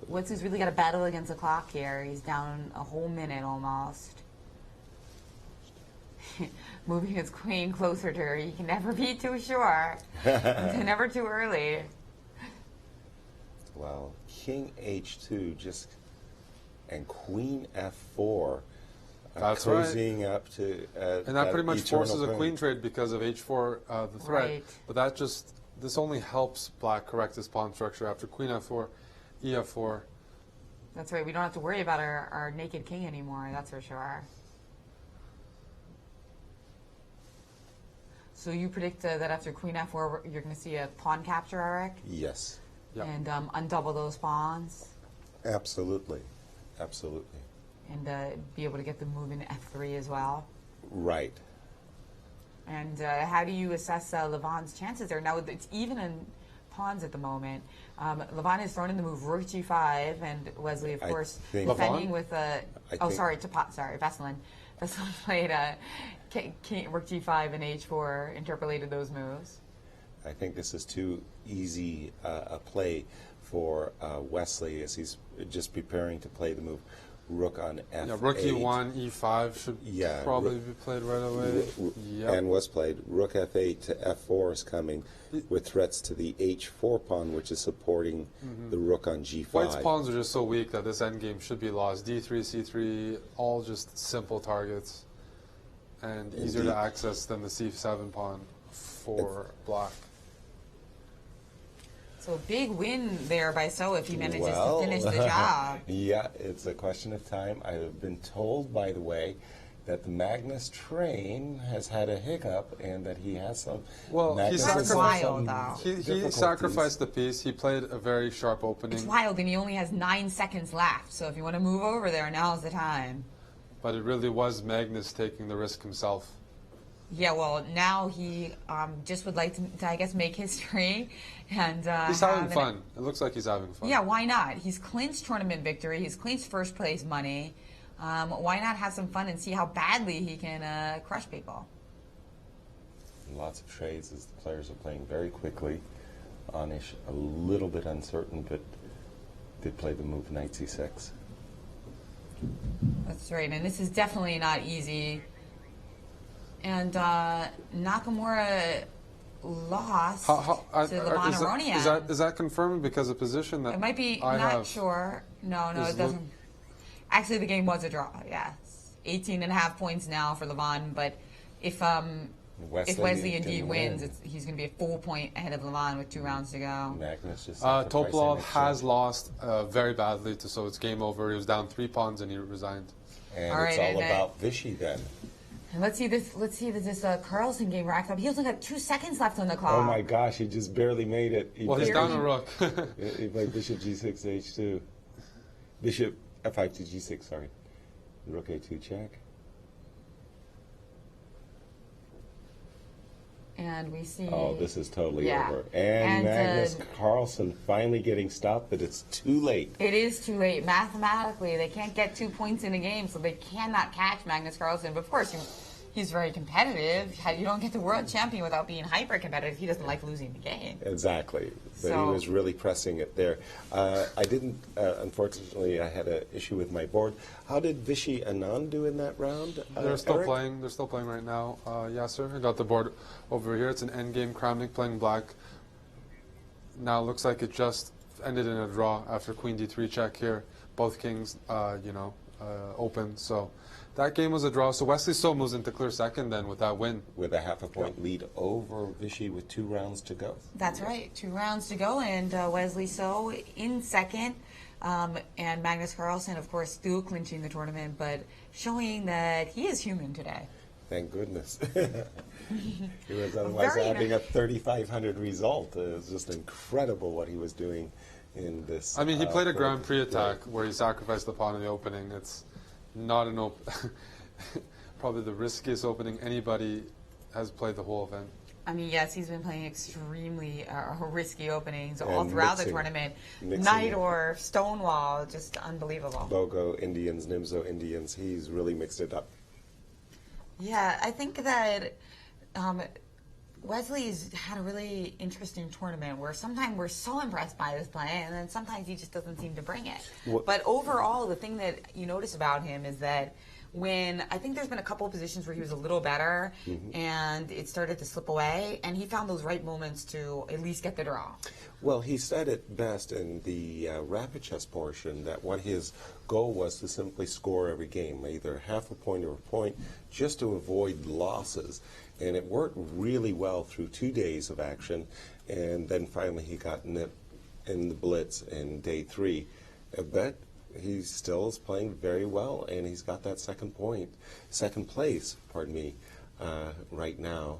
Wesley's really got a battle against the clock here. He's down a whole minute almost. Moving his queen closer to her. You can never be too sure. Never too early.
Well, King H2 just, and Queen F4.
That's
cozying up to
And that pretty much
eternal
forces a
queen.
queen trade because of H4, the threat.
Right.
But this only helps Black correct his pawn structure after Queen F4, EF4.
That's right. We don't have to worry about our naked king anymore. That's for sure. So you predict that after Queen F4, you're going to see a pawn capture, Eric?
Yes,
Yep.
And undouble those pawns?
absolutely. Absolutely.
And be able to get the move in F3 as well?
Right.
And how do you assess Leuven's chances there? Now, it's even in pawns at the moment. Leuven has thrown in the move Rook G5, and Wesley, of
I
course,
think-
defending with
think-
Veselin. Veselin played Rook G5 and H4, interpolated those moves.
I think this is too easy a play for Wesley as he's just preparing to play the move rook on f8.
Yeah, rook e1, e5 should probably be played right away.
And was played. Rook f8 to f4 is coming with threats to the h4 pawn, which is supporting the rook on g5.
White's pawns are just so weak that this endgame should be lost. d3, c3, all just simple targets and easier to access than the c7 pawn for black.
So a big win there by So if he manages to finish the job.
Yeah, it's a question of time. I have been told, by the way, that the Magnus train has had a hiccup and that he has some.
Well, he
sacrificed
sacrificed the piece. He played a very sharp opening.
It's wild, and he only has 9 seconds left. So if you want to move over there, now's the time.
But it really was Magnus taking the risk himself.
Yeah, well, now he just would like to, I guess, make history. And
he's having fun. It looks like he's having fun.
Yeah, why not? He's clinched tournament victory. He's clinched first place money. Why not have some fun and see how badly he can crush people?
Lots of trades as the players are playing very quickly. Anish a little bit uncertain, but did play the move knight c6.
That's right, and this is definitely not easy. And Nakamura lost to Leuven Aronian.
Is that confirmed because of position that
it might be?
I
not
have
sure. No, it doesn't. Actually, the game was a draw. Yes, 18.5 points now for Leuven. But if Wesley indeed wins, he's going to be a full point ahead of Leuven with 2 rounds to go.
Magnus just
Topalov has lost very badly, so it's game over. He was down 3 pawns and he resigned.
And it's all about Vichy then.
And let's see this Carlsen game racked up. He only got 2 seconds left on the clock.
Oh my gosh, he just barely made it.
He's down a rook.
He played bishop g6 h2. Bishop f5 to g6, sorry. Rook a2 check.
And we see...
Oh, this is totally over. And Magnus Carlsen finally getting stopped, but it's too late.
It is too late. Mathematically, they can't get 2 points in a game, so they cannot catch Magnus Carlsen. But of course, he's very competitive. You don't get the world champion without being hyper-competitive. He doesn't like losing the game.
Exactly. But he was really pressing it there. I didn't, unfortunately, I had an issue with my board. How did Vichy Anand do in that round?
They're still playing. They're still playing right now. Yasser, I got the board over here. It's an endgame. Kramnik playing black. Now it looks like it just ended in a draw after queen d3 check here. Both kings, open. So that game was a draw. So Wesley So moves into clear second then with that win.
With a half a point lead over Vichy with 2 rounds to go.
That's right. 2 rounds to go, and Wesley So in second. And Magnus Carlsen, of course, still clinching the tournament, but showing that he is human today.
Thank goodness. He was otherwise having a 3,500 result. It was just incredible what he was doing in this.
I mean, he played a Grand Prix attack where he sacrificed the pawn in the opening. It's not an probably the riskiest opening anybody has played the whole event.
I mean, yes, he's been playing extremely risky openings all throughout the tournament. Knight or Stonewall, just unbelievable.
Bogo Indians, Nimzo Indians, he's really mixed it up.
Yeah, I think that Wesley's had a really interesting tournament where sometimes we're so impressed by his play, and then sometimes he just doesn't seem to bring it. But overall, the thing that you notice about him is that when I think there's been a couple of positions where he was a little better and it started to slip away, and he found those right moments to at least get the draw.
Well, he said it best in the rapid chess portion that what his goal was to simply score every game, either half a point or a point, just to avoid losses. And it worked really well through 2 days of action, and then finally he got nipped in the blitz in day 3. But he still is playing very well, and he's got that second place, right now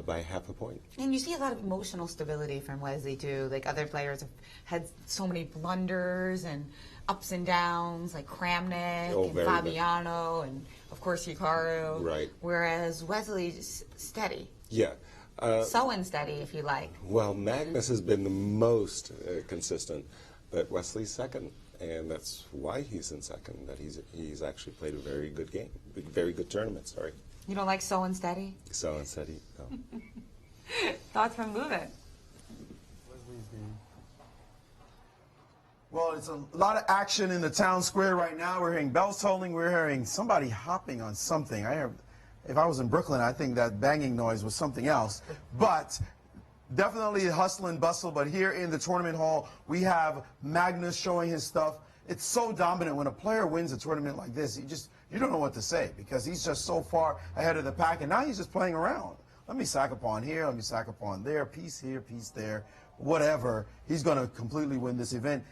by half a point.
And you see a lot of emotional stability from Wesley too. Like other players have had so many blunders and ups and downs, like Kramnik and Fabiano, and of course Hikaru.
Right.
Whereas Wesley's steady.
Yeah.
So unsteady, if you like.
Well, Magnus has been the most consistent, but Wesley's second. And that's why he's in second, that he's actually played a very good game, very good tournament, sorry.
You don't like So Unsteady?
So Unsteady, no.
Thoughts from Leuven?
Well, it's a lot of action in the town square right now. We're hearing bells tolling. We're hearing somebody hopping on something. If I was in Brooklyn, I think that banging noise was something else. But definitely hustle and bustle. But here in the tournament hall, we have Magnus showing his stuff. It's so dominant. When a player wins a tournament like this, you don't know what to say because he's just so far ahead of the pack. And now he's just playing around. Let me sack a pawn here. Let me sack a pawn there. Piece here, piece there. Whatever, he's going to completely win this event.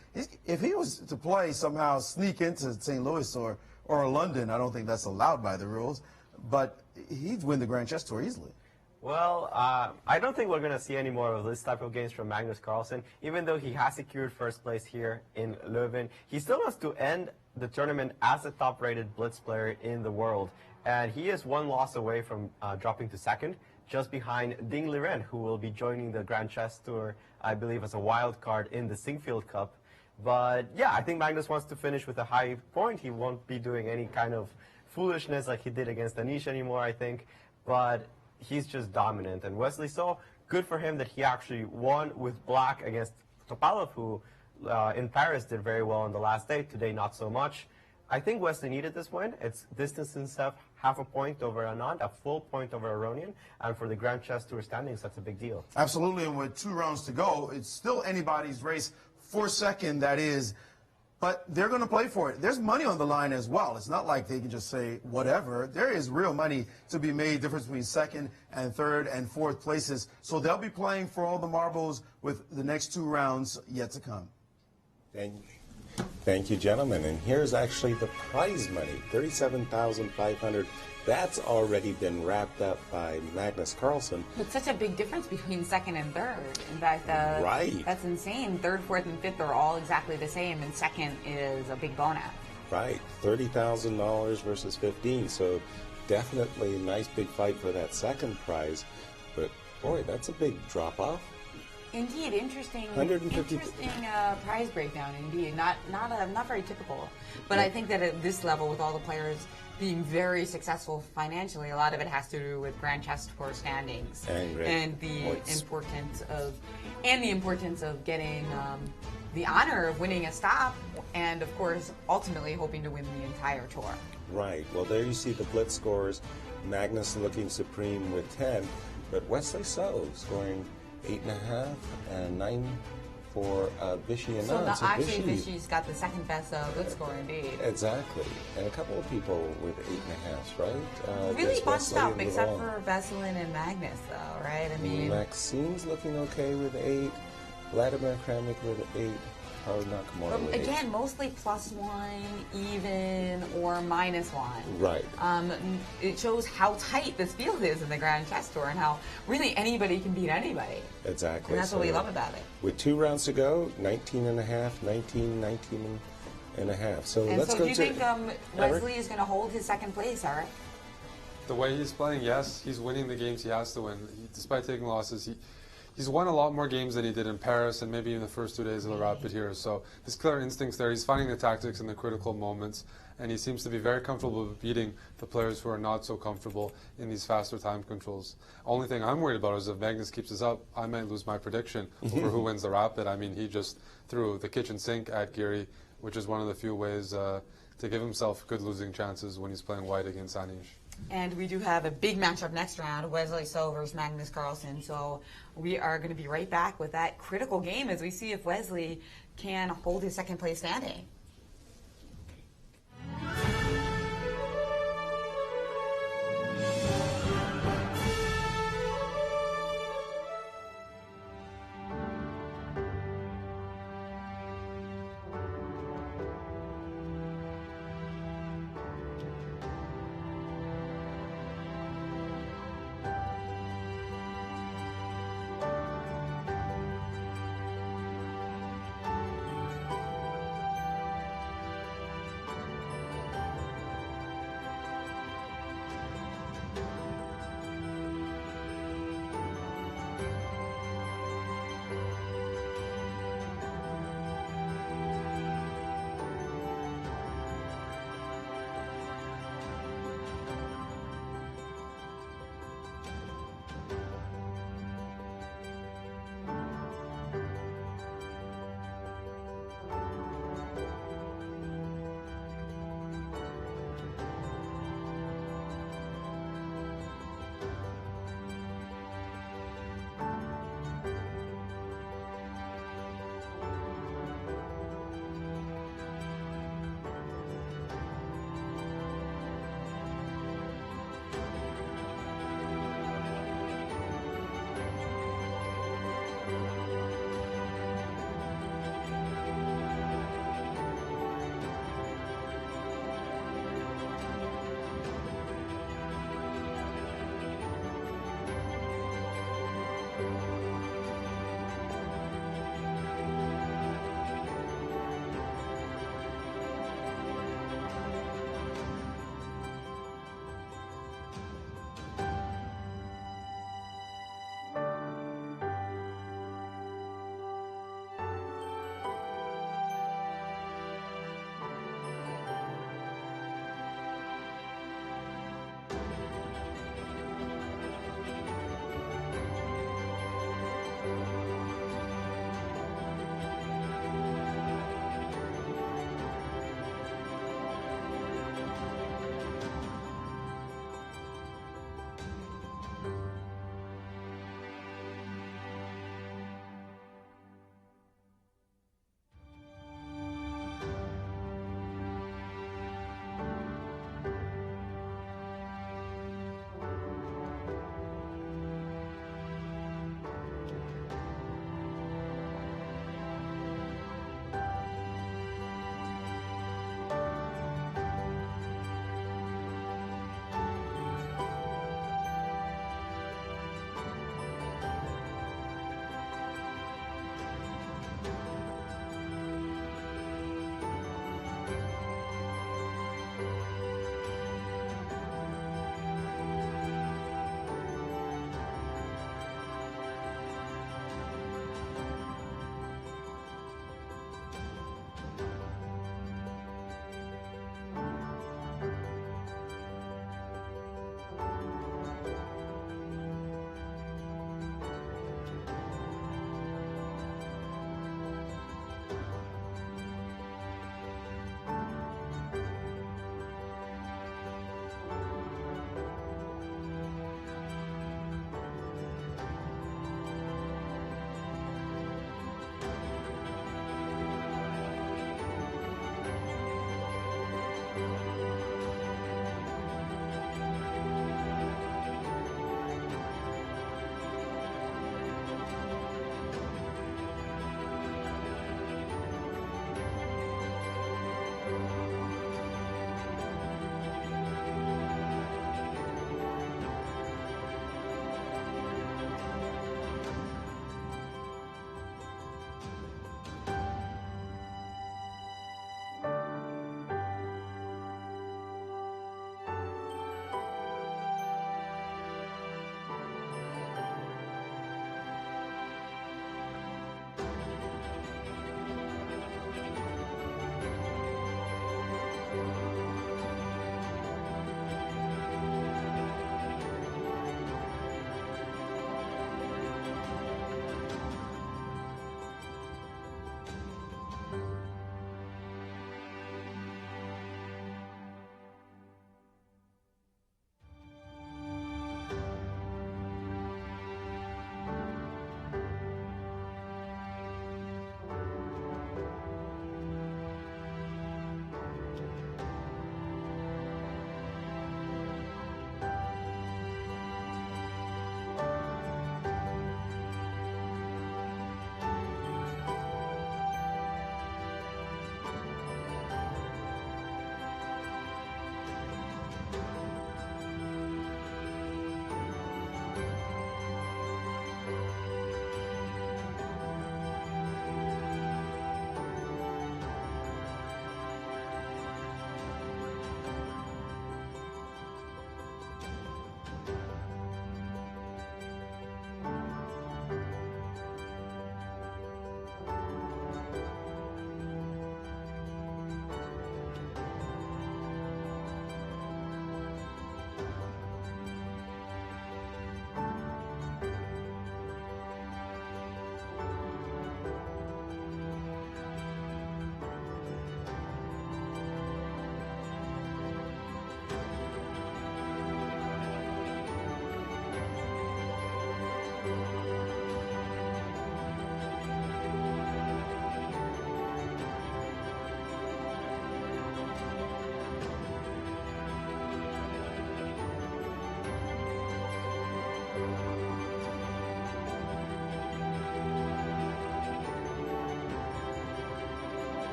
If he was to play somehow, sneak into St. Louis or London, I don't think that's allowed by the rules, but he'd win the Grand Chess Tour easily.
Well, I don't think we're going to see any more of this type of games from Magnus Carlsen. Even though he has secured first place here in Leuven, he still wants to end the tournament as the top-rated blitz player in the world. And he is one loss away from dropping to second, just behind Ding Liren, who will be joining the Grand Chess Tour, I believe, as a wild card in the Singfield Cup. But yeah, I think Magnus wants to finish with a high point. He won't be doing any kind of foolishness like he did against Anish anymore, I think. But he's just dominant. And Wesley So, good for him that he actually won with black against Topalov, who in Paris did very well on the last day. Today, not so much. I think Wesley needed this win. It's distance himself half a point over Anand, a full point over Aronian, and for the Grand Chess Tour standings, that's a big deal.
Absolutely, and with 2 rounds to go, it's still anybody's race for second, that is, but they're going to play for it. There's money on the line as well. It's not like they can just say whatever. There is real money to be made, difference between second and third and fourth places. So they'll be playing for all the marbles with the next 2 rounds yet to come.
Thank you, gentlemen. And here's actually the prize money, $37,500. That's already been wrapped up by Magnus Carlsen.
It's such a big difference between second and third. In fact,
right.
That's insane. Third, fourth, and fifth are all exactly the same, and second is a big bonus.
Right, $30,000 versus 15. So definitely a nice big fight for that second prize. But boy, that's a big drop off.
Indeed, interesting.
150.
Interesting prize breakdown. Indeed, not very typical. But I think that at this level, with all the players being very successful financially, a lot of it has to do with Grand Chess Tour standings and the importance of getting the honor of winning a stop, and of course, ultimately hoping to win the entire tour.
Right. Well, there you see the blitz scores. Magnus looking supreme with 10, but Wesley So scoring 8.5 and 9 for Vichy and Anand.
So actually, Vichy's got the second best blitz score, indeed.
Exactly, and a couple of people with 8.5s, right?
Really bunched up, except for Veselin and Magnus, though, right? I mean,
Maxine's looking okay with 8. Vladimir Kramnik with 8. Haru Nakamura with 8.
Again, mostly +1, even, or -1.
Right.
It shows how tight this field is in the Grand Chess Tour and how really anybody can beat anybody.
Exactly.
And that's what we love about it.
With 2 rounds to go, 19.5, 19, 19.5. So
and
let's
so
go
do you think Wesley is going to hold his second place, Eric?
The way he's playing, yes, he's winning the games he has to win. Despite taking losses, he's won a lot more games than he did in Paris and maybe in the first 2 days of the Rapid here. So his clear instincts there. He's finding the tactics in the critical moments, and he seems to be very comfortable with beating the players who are not so comfortable in these faster time controls. Only thing I'm worried about is if Magnus keeps this up, I might lose my prediction over who wins the Rapid. I mean, he just threw the kitchen sink at Giri, which is one of the few ways to give himself good losing chances when he's playing white against Anish.
And we do have a big matchup next round, Wesley So versus Magnus Carlsen. So we are going to be right back with that critical game as we see if Wesley can hold his second place standing.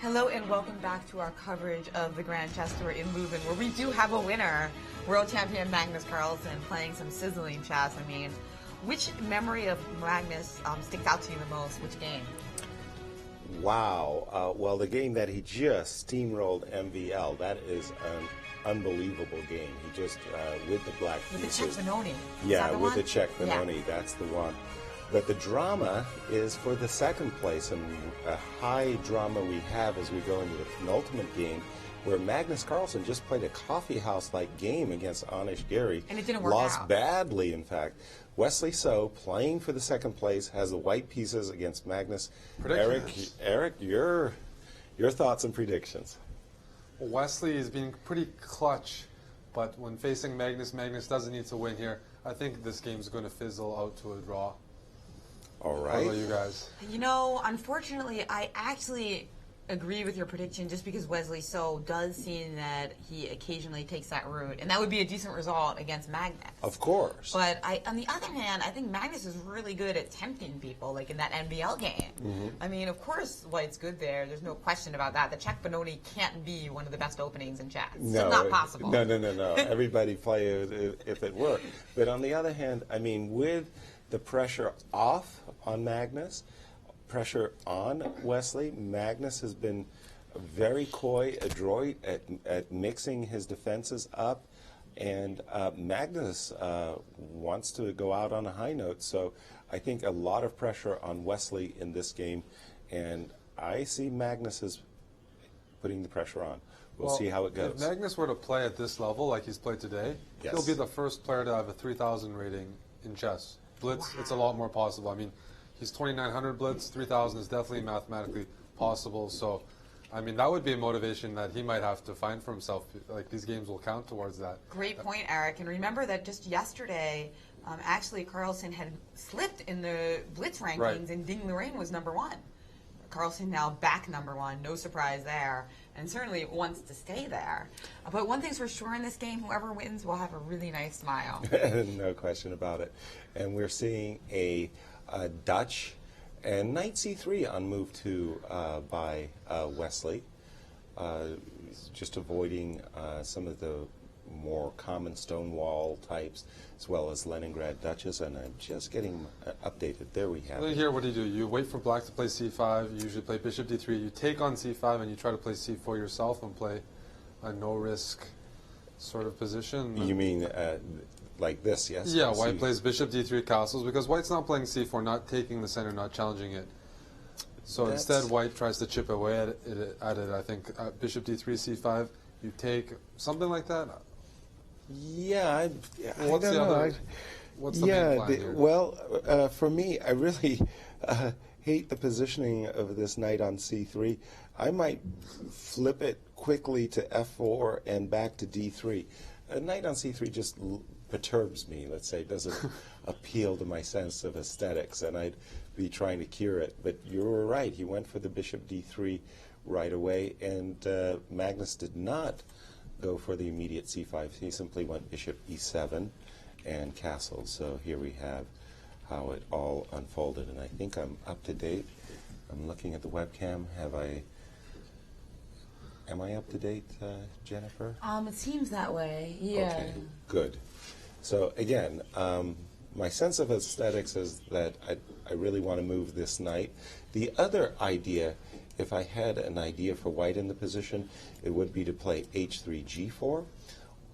Hello and welcome back to our coverage of the Grand Chess Tour in Leuven, where we do have a winner, world champion Magnus Carlsen, playing some sizzling chess. I mean, which memory of Magnus sticks out to you the most? Which game?
Wow. Well, the game that he just steamrolled MVL, that is an unbelievable game. He just, with the black pieces.
With the Czech Benoni.
Yeah, with the Czech Benoni, that's the one. But the drama is for the second place, and a high drama we have as we go into the penultimate game, where Magnus Carlsen just played a coffeehouse-like game against Anish Giri.
And it didn't work
Lost
out.
badly, in fact. Wesley So, playing for the second place, has the white pieces against Magnus. Eric, your thoughts and predictions?
Well, Wesley is being pretty clutch, but when facing Magnus, Magnus doesn't need to win here. I think this game's going to fizzle out to a draw.
All right.
How about you guys?
You know, unfortunately, I actually agree with your prediction just because Wesley So does seem that he occasionally takes that route, and that would be a decent result against Magnus.
Of course.
But on the other hand, I think Magnus is really good at tempting people, like in that NBL game.
Mm-hmm.
I mean, of course, White's good there. There's no question about that. The Czech Benoni can't be one of the best openings in chess. It's not possible.
No. Everybody play it if it were. But on the other hand, I mean, with the pressure off on Magnus, pressure on Wesley, Magnus has been very coy, adroit at mixing his defenses up, and Magnus wants to go out on a high note. So I think a lot of pressure on Wesley in this game, and I see Magnus as putting the pressure on. We'll see how it goes.
If Magnus were to play at this level like he's played today,
yes,
he'll be the first player to have a 3,000 rating in chess. Blitz, it's a lot more possible. I mean, he's 2,900 blitz, 3,000 is definitely mathematically possible. So, I mean, that would be a motivation that he might have to find for himself. Like, these games will count towards that.
Great point, Eric. And remember that just yesterday, actually, Carlsen had slipped in the blitz rankings,
Right.
and Ding Lorraine was #1. Carlsen now back #1, no surprise there, and certainly wants to stay there. But one thing's for sure in this game, whoever wins will have a really nice smile.
No question about it. And we're seeing a Dutch and knight c3 on move 2 by Wesley, just avoiding some of the more common stonewall types, as well as Leningrad Duchess, and I'm just getting updated. There we have it.
Here, what do? You wait for black to play c5, you usually play bishop d3, you take on c5, and you try to play c4 yourself and play a no-risk sort of position.
You mean like this, yes?
Yeah, white plays bishop d3 castles, because white's not playing c4, not taking the center, not challenging it. So instead, white tries to chip away at it. I think bishop d3, c5, you take something like that.
Yeah,
What's the other? What's the main plan here?
Well, for me, I really hate the positioning of this knight on c3. I might flip it quickly to f4 and back to d3. A knight on c3 just perturbs me, let's say, doesn't appeal to my sense of aesthetics, and I'd be trying to cure it. But you were right, he went for the bishop d3 right away, and Magnus did not go for the immediate c5. He simply went bishop e7 and castled. So here we have how it all unfolded, and I think I'm up to date. I'm looking at the webcam. Am I up to date, Jennifer?
It seems that way, yeah.
Okay, good. So again, my sense of aesthetics is that I really want to move this knight. The other idea, if I had an idea for white in the position, it would be to play h3, g4.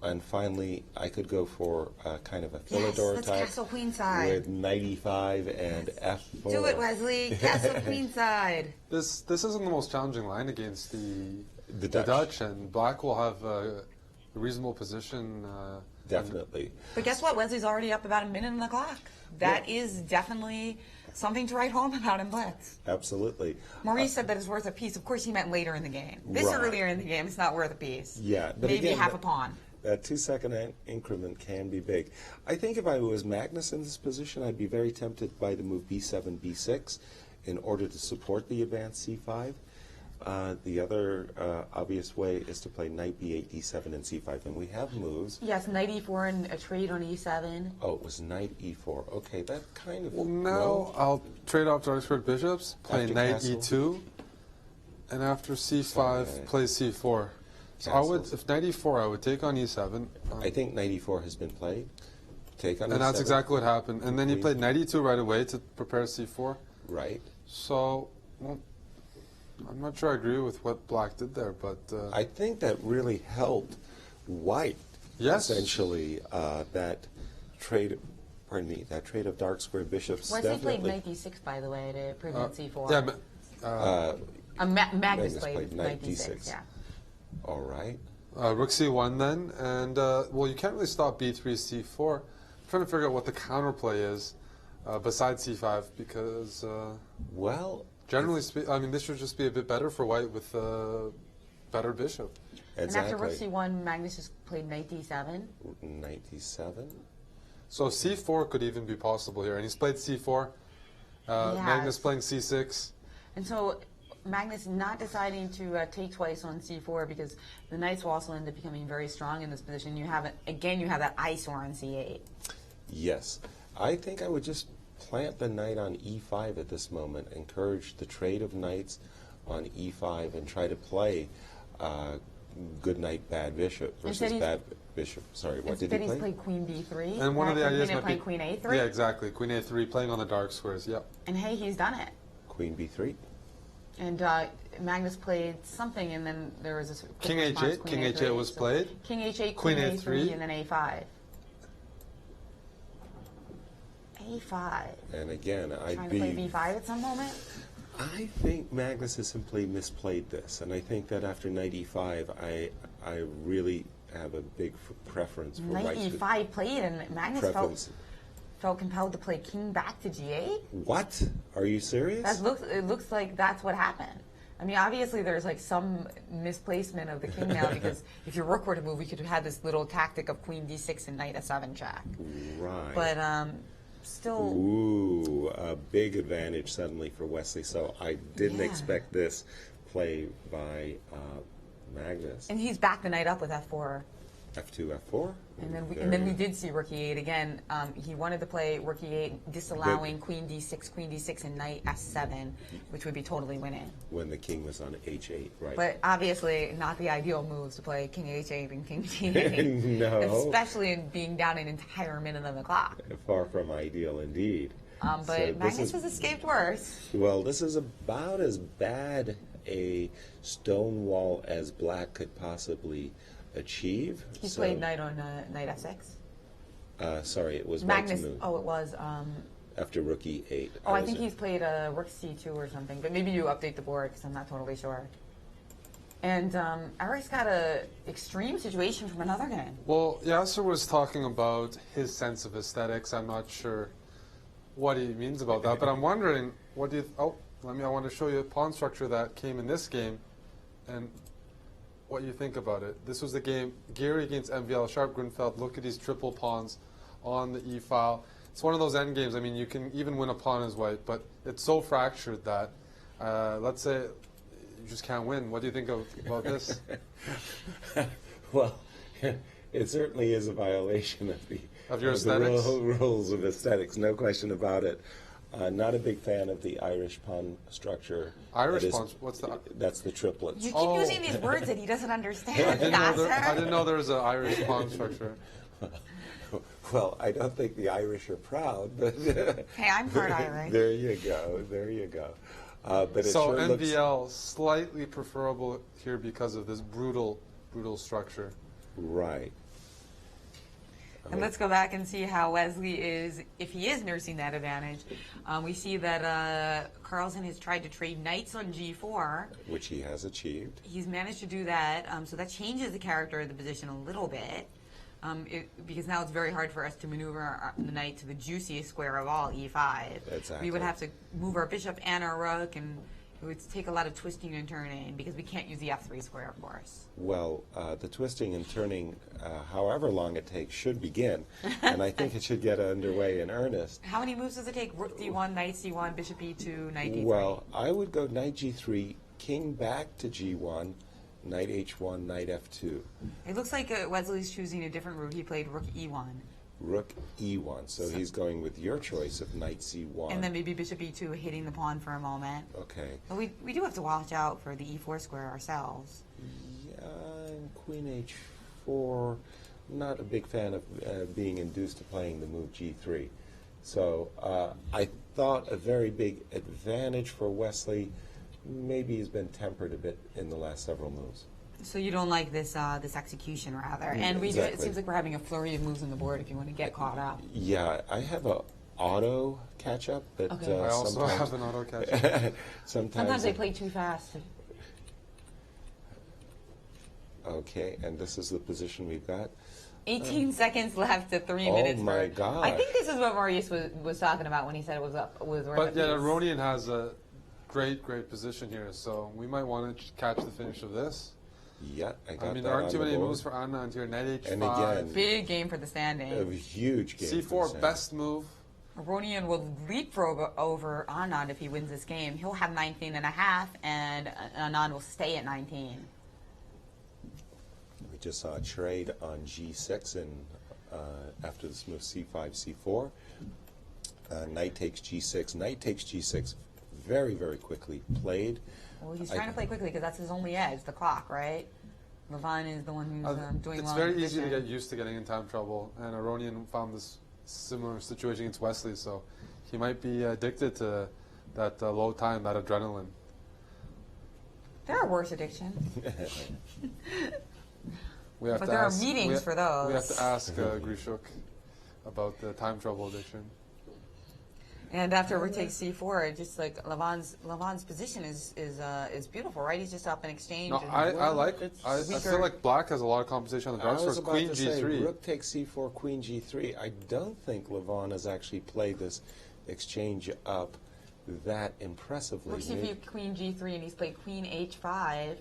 And finally, I could go for kind of a Philidor
let's
type
castle queenside
with knight e5 and f4.
Do it, Wesley. Castle queenside.
This isn't the most challenging line against the
Dutch.
Dutch, and black will have a reasonable position.
Definitely.
But guess what? Wesley's already up about a minute on the clock. That is definitely something to write home about in Blitz.
Absolutely.
Maurice said that it's worth a piece. Of course, he meant later in the game. This
Right.
earlier in the game, it's not worth a piece.
Yeah. But
Maybe
again,
half a pawn.
That 2-second increment can be big. I think if I was Magnus in this position, I'd be very tempted by the move b7, b6 in order to support the advanced c5. The other obvious way is to play knight b8, d7, and c5. And we have moves.
Yes, knight e4 and a trade on e7.
Oh, it was knight e4. Okay, that kind of...
Well, now I'll trade off to Oxford bishops, play
After
knight
castle.
e2, And after c5, play c4. So I would, if knight e4, I would take on e7.
I think knight e4 has been played. Take on
and
e7.
That's exactly what happened. And then he played knight e2 right away to prepare c4.
Right.
So, well, I'm not sure I agree with what black did there, but...
I think that really helped white.
Yes.
Essentially, that trade, pardon me, that trade of dark square bishops.
Wesley played knight d6, by the way, to prevent c4.
Yeah,
Magnus played knight d6, yeah.
All right.
Rook c1 then, and, well, you can't really stop b3, c4. I'm trying to figure out what the counterplay is besides c5, because...
well...
Generally speaking, I mean, this should just be a bit better for white with a better bishop.
Exactly. And after rook c1, Magnus just played knight d7.
Knight d7.
So c4 could even be possible here. And he's played c4. Magnus playing c6.
And so Magnus not deciding to take twice on c4 because the knights will also end up becoming very strong in this position. You have, again, you have that eyesore on c8.
Yes. I think I would just plant the knight on e5 at this moment, encourage the trade of knights on e5, and try to play good knight, bad bishop versus bad bishop. Sorry, what did he play?
Instead he's played queen b3.
And one of the ideas might be
queen a3.
Yeah, exactly. Queen a3, playing on the dark squares, yep.
And hey, he's done it.
Queen b3.
And Magnus played something, and then there was this
King h8. King h8 was played.
King h8, queen a3, and then a5. a5.
And again,
Trying to play b5 at some moment?
I think Magnus has simply misplayed this, and I think that after knight e5, I really have a big preference for
knight e5 played, and Magnus felt compelled to play king back to g8.
What? Are you serious?
It looks like that's what happened. I mean, obviously there's like some misplacement of the king now, because if your rook were to move, we could have had this little tactic of queen d6 and knight f7 check.
Right.
But still...
Ooh, a big advantage suddenly for Wesley. So I didn't expect this play by Magnus.
And he's backed the knight up with f4.
F2, F4.
And then we did see rook e8 again. He wanted to play rook e8, disallowing queen d6, and knight f7, which would be totally winning.
When the king was on h8, right?
But obviously not the ideal moves to play king h8 and king d8.
No.
Especially in being down an entire minute on the clock.
Far from ideal indeed.
But so Magnus has escaped worse.
Well, this is about as bad a stone wall as black could possibly achieve.
He played knight on knight f6.
Sorry, it was
Magnus.
Move.
Oh, it was.
After rook e8.
Oh, I think he's played rook c2 or something. But maybe you update the board because I'm not totally sure. And Eric's got a extreme situation from another game.
Well, Yasser was talking about his sense of aesthetics. I'm not sure what he means about that, but I'm wondering, what do you? I want to show you a pawn structure that came in this game, and what you think about it. This was the game, Gary against MVL, Sharp Grunfeld. Look at these triple pawns on the e-file. It's one of those end games. I mean, you can even win a pawn as white, but it's so fractured that, let's say, you just can't win. What do you think about this?
Well, it certainly is a violation of
your aesthetics?
The rules of aesthetics, no question about it. Not a big fan of the Irish pawn structure.
Irish pawns? What's the?
That's the triplets.
You keep using these words that he doesn't understand.
I didn't know there was an Irish pawn structure.
Well, I don't think the Irish are proud, but
hey, I'm part Irish.
There you go. There you go. But it
so
sure
MVL slightly preferable here because of this brutal structure.
Right.
And let's go back and see how Wesley is, if he is nursing that advantage. We see that Carlsen has tried to trade knights on g4.
Which he has achieved.
He's managed to do that, so that changes the character of the position a little bit. Because now it's very hard for us to maneuver the knight to the juiciest square of all, e5.
Exactly.
We would have to move our bishop and our rook, and it would take a lot of twisting and turning, because we can't use the f3 square, of course.
Well, the twisting and turning, however long it takes, should begin. And I think it should get underway in earnest.
How many moves does it take? Rook d1, knight c1, bishop e2, knight d3?
Well, I would go knight g3, king back to g1, knight h1, knight f2.
It looks like Wesley's choosing a different route. He played rook e1.
rook e1. So he's going with your choice of knight c1.
And then maybe bishop e2 hitting the pawn for a moment.
Okay.
But we do have to watch out for the e4 square ourselves.
Yeah, and queen h4. Not a big fan of being induced to playing the move g3. So I thought a very big advantage for Wesley maybe has been tempered a bit in the last several moves.
So you don't like this this execution, rather. And we do, it seems like we're having a flurry of moves on the board if you want to get caught up.
Yeah, I have a auto catch-up, but
Okay.
I also have an auto catch-up.
Sometimes they play too fast.
Okay, and this is the position we've got.
18 seconds left to 3
Oh
minutes.
my
for,
gosh.
I think this is what Maurice was talking about when he said it was up. Was worth
But
a
yeah,
piece.
Aronian has a great position here, so we might want to catch the finish of this.
Yeah, I got
I mean,
that
there aren't
on
too
the
many
board.
moves for Anand here. Knight h5.
And again,
Big game for the standing.
a huge game. for
c4,
Sam.
best move.
Aronian will leapfrog over Anand if he wins this game. He'll have 19 and a half, and Anand will stay at 19.
We just saw a trade on g6 and after this move c5, c4. Knight takes g6. Knight takes g6 very, very quickly played.
Well, he's trying to play quickly because that's his only edge, the clock, right? Leuven is the one who's doing
It's
well.
very
in the
easy to
position.
get used to getting in time trouble, and Aronian found this similar situation against Wesley, so he might be addicted to that low time, that adrenaline.
There are worse addictions.
We have
But
to
there are
ask,
meetings for those.
We have to ask Grishuk about the time trouble addiction.
And after rook takes c4, just like Leuven's position is beautiful, right? He's just up in exchange.
No,
and
I feel like Black has a lot of competition on the
I
ground
was
for
about
Queen
to
G3.
say, rook takes c4, queen g3. I don't think Leuven has actually played this exchange up that impressively.
rook c5, queen g3, and he's played queen h5.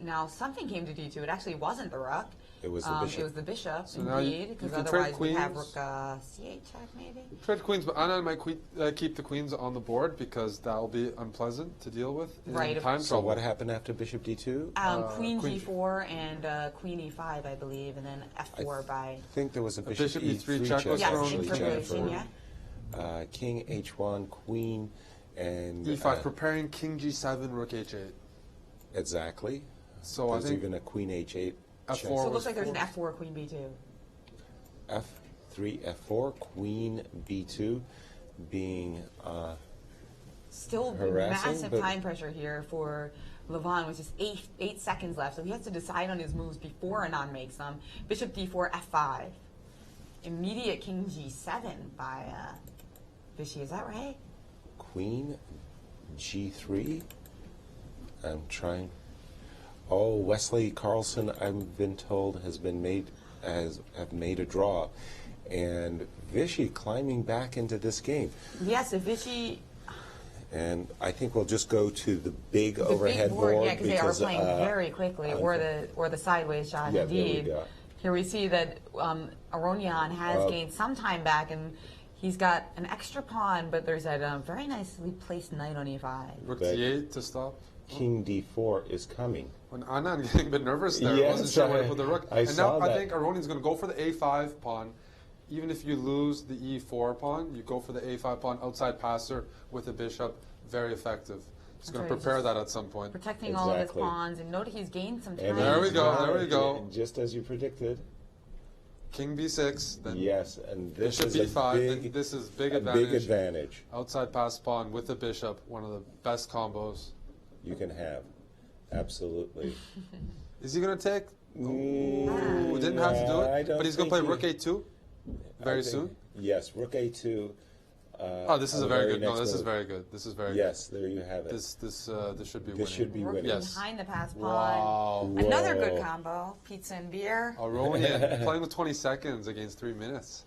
Now something came to d2. It actually wasn't the rook.
It was the bishop.
It was the bishop,
So now
indeed, because
you can trade
otherwise we have rook
queens.
c8 check, maybe.
Trade queens, but Anand might keep the queens on the board because that will be unpleasant to deal with in
Right, of
time
So
trouble.
what happened after bishop d2?
Queen
queen-
g4 and queen e5, I believe, and then f4 by...
I think there was a
bishop
bishop
E3
e3
check
check,
was
Yes,
thrown.
actually,
in
Jennifer.
preparation, yeah.
King h1, queen, and
E5, preparing king G7, rook H8.
exactly.
So
There's
I think
even a queen h8
F4
check.
So it
was
looks like there's an
four.
f4, queen b2.
f3, f4, queen b2 being
Still
harassing,
massive
but-
time pressure here for Leuven, with just 8 seconds left. So he has to decide on his moves before Anand makes them. Bishop d4, f5. Immediate king g7 by Vichy. Is that right?
queen g3. I'm trying. Oh, Wesley Carlsen, I've been told, have made a draw, and Vichy climbing back into this game.
Yes, if Vichy...
And I think we'll just go to the big
The
overhead
big board,
board
yeah, because they are playing very quickly, or the sideways shot,
Yeah, there we
indeed.
go.
Here we see that Aronian has gained some time back, and he's got an extra pawn, but there's that very nicely placed knight on e5.
Rook
But-
D8 to stop.
King d4 is coming.
When Anand getting a bit nervous there,
Yes,
wasn't sure where to
I-
put the rook.
I
And
saw
now I
that.
think Aronian's going to go for the A5 pawn. Even if you lose the E4 pawn, you go for the A5 pawn, outside passer with the bishop. Very effective. He's going
right,
to prepare
just
that at some point.
Protecting all of his
Exactly.
pawns, and note he's gained some time.
And
There we
as
go,
well.
there we go.
Just as you predicted.
King B6, then
Yes, and this
bishop
is
B5.
a
then
big,
this is big
a
advantage.
big advantage
Outside pass pawn with the bishop, one of the best combos.
you can have. Absolutely.
Is he going to take?
Mm,
Didn't have to do
I
it,
don't
but he's going to play
think
rook A2 very
I think-
soon.
Yes, rook a2.
Oh, this is
on
a
the
very good. No,
next
this is
move.
very good. This is very
Yes, there you have it.
good. This should be winning.
This should be
Rook
winning.
Yes.
behind the pass pawn.
Wow.
Another
Whoa.
good combo. Pizza and beer.
Aronian playing with 20 seconds against 3 minutes.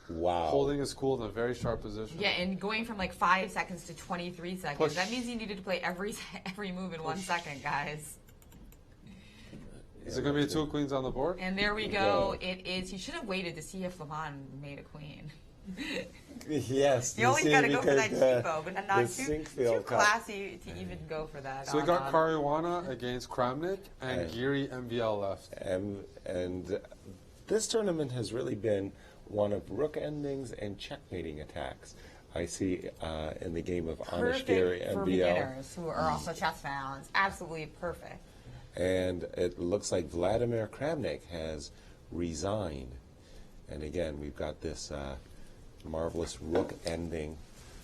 Wow.
Holding his cool in a very sharp position.
Yeah, and going from like 5 seconds to 23 seconds.
Push.
That means he needed to play every move in 1 second, guys.
Is it going to be 2 queens on the board?
And there we go. It is. He should have waited to see if Leuven made a queen.
Yes.
You always
see,
got to go for that
because,
cheapo, but not
the
too
Sinkfield Cup.
classy to even go for that.
So we got Caruana against Kramnik and
And-
Giri MVL left.
And this tournament has really been one of rook endings and checkmating attacks. I see in the game of Anish
Perfect
Gary
for
MBL.
beginners who are also chess fans. Absolutely perfect.
And it looks like Vladimir Kramnik has resigned. And again, we've got this marvelous rook ending.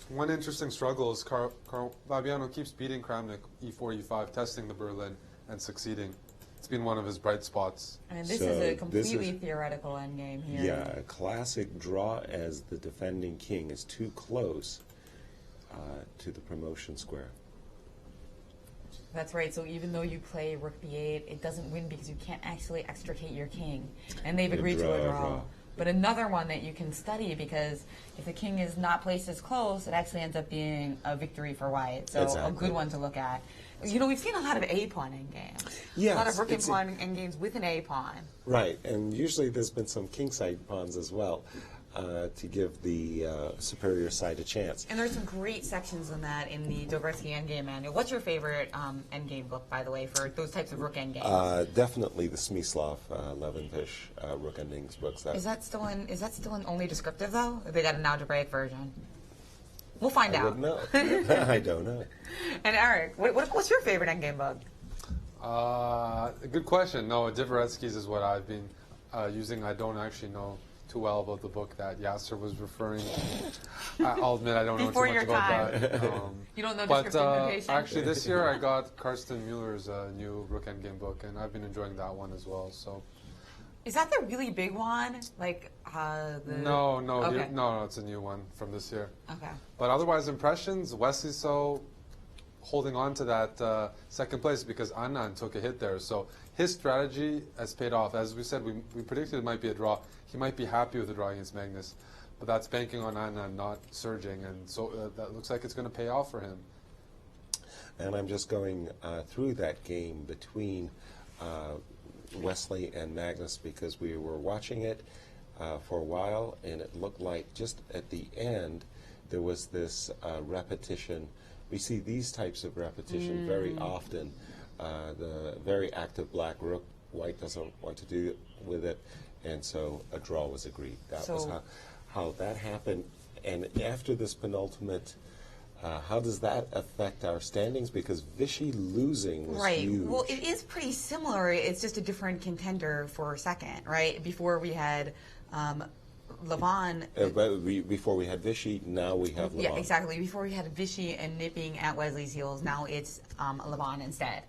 One interesting struggle is Fabiano keeps beating Kramnik e4, e5, testing the Berlin and succeeding. It's been one of his bright spots.
And this is a completely theoretical endgame here.
Yeah, a classic draw as the defending king is too close to the promotion square.
That's right. So even though you play rook b8, it doesn't win because you can't actually extricate your king. And they've agreed to a draw. But another one that you can study, because if the king is not placed as close, it actually ends up being a victory for white. So a good one to look at. You know, we've seen a lot of A-pawn endgames.
Yes,
a lot of rook and pawn endgames with an A-pawn.
Right, and usually there's been some kingside pawns as well to give the superior side a chance.
And there's some great sections in that in the Dobretsky endgame manual. What's your favorite endgame book, by the way, for those types of rook endgames?
Definitely the Smyslov Leuven-Fish rook endings books.
Is that still in only descriptive though? Or they got an algebraic version? We'll find out.
I don't know. I don't know.
And Eric, what's your favorite endgame book?
Good question. No, Dvoretsky's is what I've been using. I don't actually know too well about the book that Yasser was referring to. I'll admit I don't know too much about that.
You don't know
descriptive
notation?
Actually, this year I got Karsten Mueller's new Rook Endgame book, and I've been enjoying that one as well. So.
Is that the really big one? Like
No,
okay.
no, it's a new one from this year.
Okay.
But otherwise, impressions, Wesley So holding on to that second place because Anand took a hit there. So his strategy has paid off. As we said, we predicted it might be a draw. He might be happy with the draw against Magnus, but that's banking on Anand not surging, and so that looks like it's going to pay off for him.
And I'm just going through that game between Wesley and Magnus because we were watching it for a while, and it looked like just at the end there was this repetition. We see these types of repetition very often. The very active black rook, white doesn't want to do with it, and so a draw was agreed. That was how that happened. And after this penultimate, how does that affect our standings? Because Vichy losing was huge.
Well, it is pretty similar. It's just a different contender for second, right? Before we had Leuven.
Before we had Vichy, now we have Leuven.
Yeah, exactly. Before we had Vichy and nipping at Wesley's heels, now it's Leuven instead.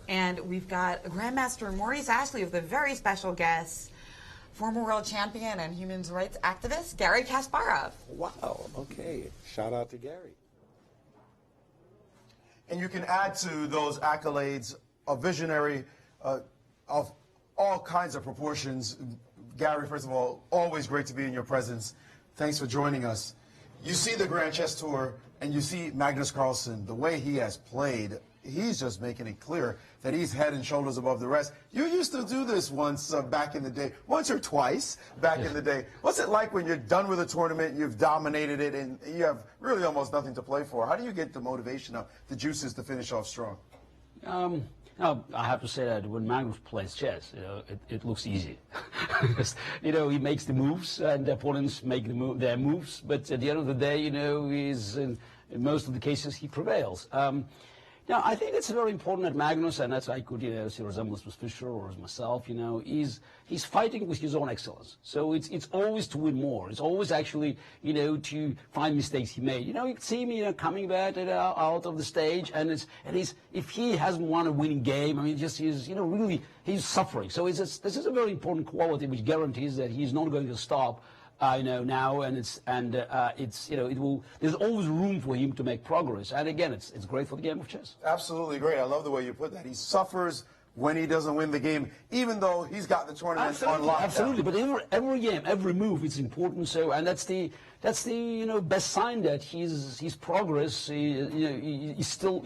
And we've got Grandmaster Maurice Ashley with a very special guest, former world champion and human rights activist, Garry Kasparov.
Wow, okay. Shout out to Gary.
And you can add to those accolades a visionary of all kinds of proportions. Garry, first of all, always great to be in your presence. Thanks for joining us. You see the Grand Chess Tour, and you see Magnus Carlsen, the way he has played. He's just making it clear that he's head and shoulders above the rest. You used to do this once back in the day, once or twice back in the day. What's it like when you're done with a tournament, you've dominated it, and you have really almost nothing to play for? How do you get the motivation up, the juices to finish off strong?
Now, I have to say that when Magnus plays chess, it looks easy. Because, he makes the moves, and the opponents make their moves, but at the end of the day, he's, in most of the cases, he prevails. I think it's very important that Magnus, and that's I could see resemblance with Fischer or as myself, he's fighting with his own excellence. So it's always to win more. It's always actually, to find mistakes he made. You can see him, coming back out of the stage, and if he hasn't won a winning game, I mean, he's really he's suffering. So this is a very important quality which guarantees that he's not going to stop. Now, and there's always room for him to make progress. And again, it's great for the game of chess.
Absolutely great. I love the way you put that. He suffers when he doesn't win the game, even though he's got the tournament on lockdown. Absolutely,
but every game, every move, it's important. So, and that's the best sign that his progress. He's still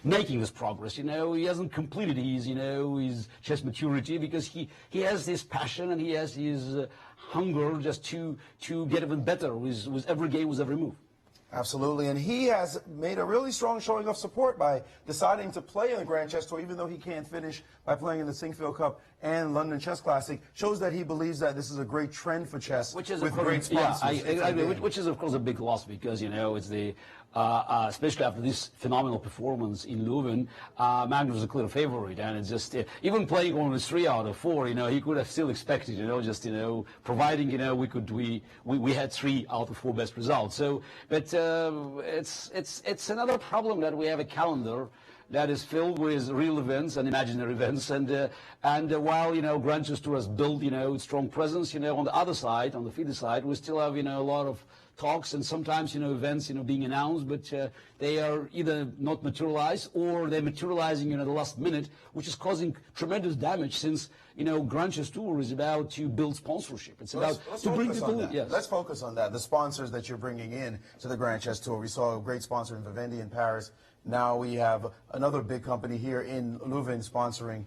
making this progress. He hasn't completed his chess maturity because he has this passion and he has his hunger just to get even better with every game, with every move.
Absolutely, and he has made a really strong showing of support by deciding to play in the Grand Chess Tour, even though he can't finish by playing in the Sinquefield Cup and London Chess Classic shows that he believes that this is a great trend for chess
which is
with great sponsors.
Yeah, I agree, which is of course a big loss because, you know, it's the especially after this phenomenal performance in Leuven, Magnus was a clear favorite, and it's just even playing only 3 out of 4, you know, he could have still expected, you know, just, you know, providing, you know, we had 3 out of 4 best results. So, but it's another problem that we have a calendar that is filled with real events and imaginary events, and while, you know, Grand Chess Tour has built, you know, strong presence, you know, on the other side, on the FIDE side, we still have, you know, a lot of talks and sometimes, you know, events, you know, being announced, but they are either not materialized or they're materializing, you know, the last minute, which is causing tremendous damage since, you know, Grand Chess Tour is about to build sponsorship. It's about to bring people. Yes.
Let's focus on that. The sponsors that you're bringing in to the Grand Chess Tour. We saw a great sponsor in Vivendi in Paris. Now we have another big company here in Leuven sponsoring.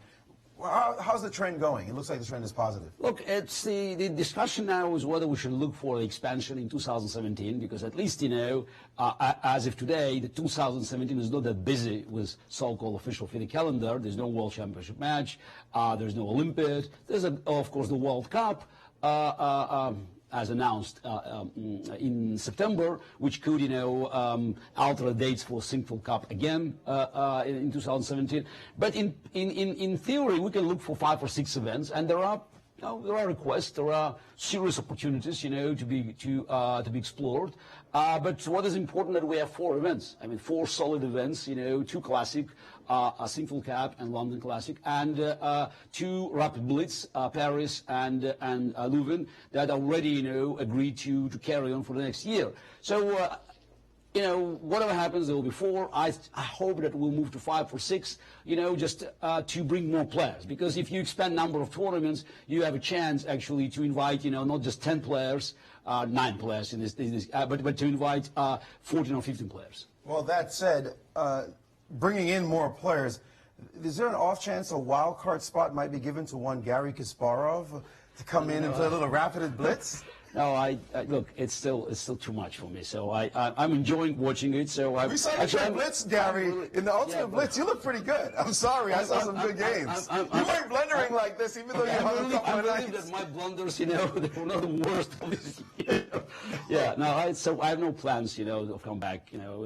How's the trend going? It looks like the trend is positive.
Look, it's the discussion now is whether we should look for the expansion in 2017, because at least, you know, as of today, the 2017 is not that busy with so-called official FIDE calendar. There's no World Championship match. There's no Olympiad. There's, of course, the World Cup. As announced in September, which could, you know, alter the dates for Singapore Cup again in 2017. But in theory, we can look for 5 or 6 events, and there are, you know, there are requests, there are serious opportunities, you know, to be explored. But what is important that we have 4 events. I mean, 4 solid events, you know, 2 classic, a Singapore Cup and London Classic, and 2 rapid blitz, Paris and Leuven, that already, you know, agreed to carry on for the next year. So, you know, whatever happens, there will be 4. I hope that we'll move to 5 or 6, you know, just to bring more players. Because if you expand number of tournaments, you have a chance actually to invite, you know, not just 10 players, 9 players in this but to invite 14 or 15 players.
Well, that said, bringing in more players, is there an off chance a wild card spot might be given to one Garry Kasparov to come in and play a little rapid blitz?
No, I look. It's still too much for me. So I'm enjoying watching it. So
we saw you play blitz, Garry, in the Ultimate Blitz. You look pretty good. I'm sorry, I saw some good games. You weren't blundering like this, even though you hung a couple of nights.
That my blunders, you know, they were not the worst. Yeah, no. So I have no plans, you know, to come back. You know,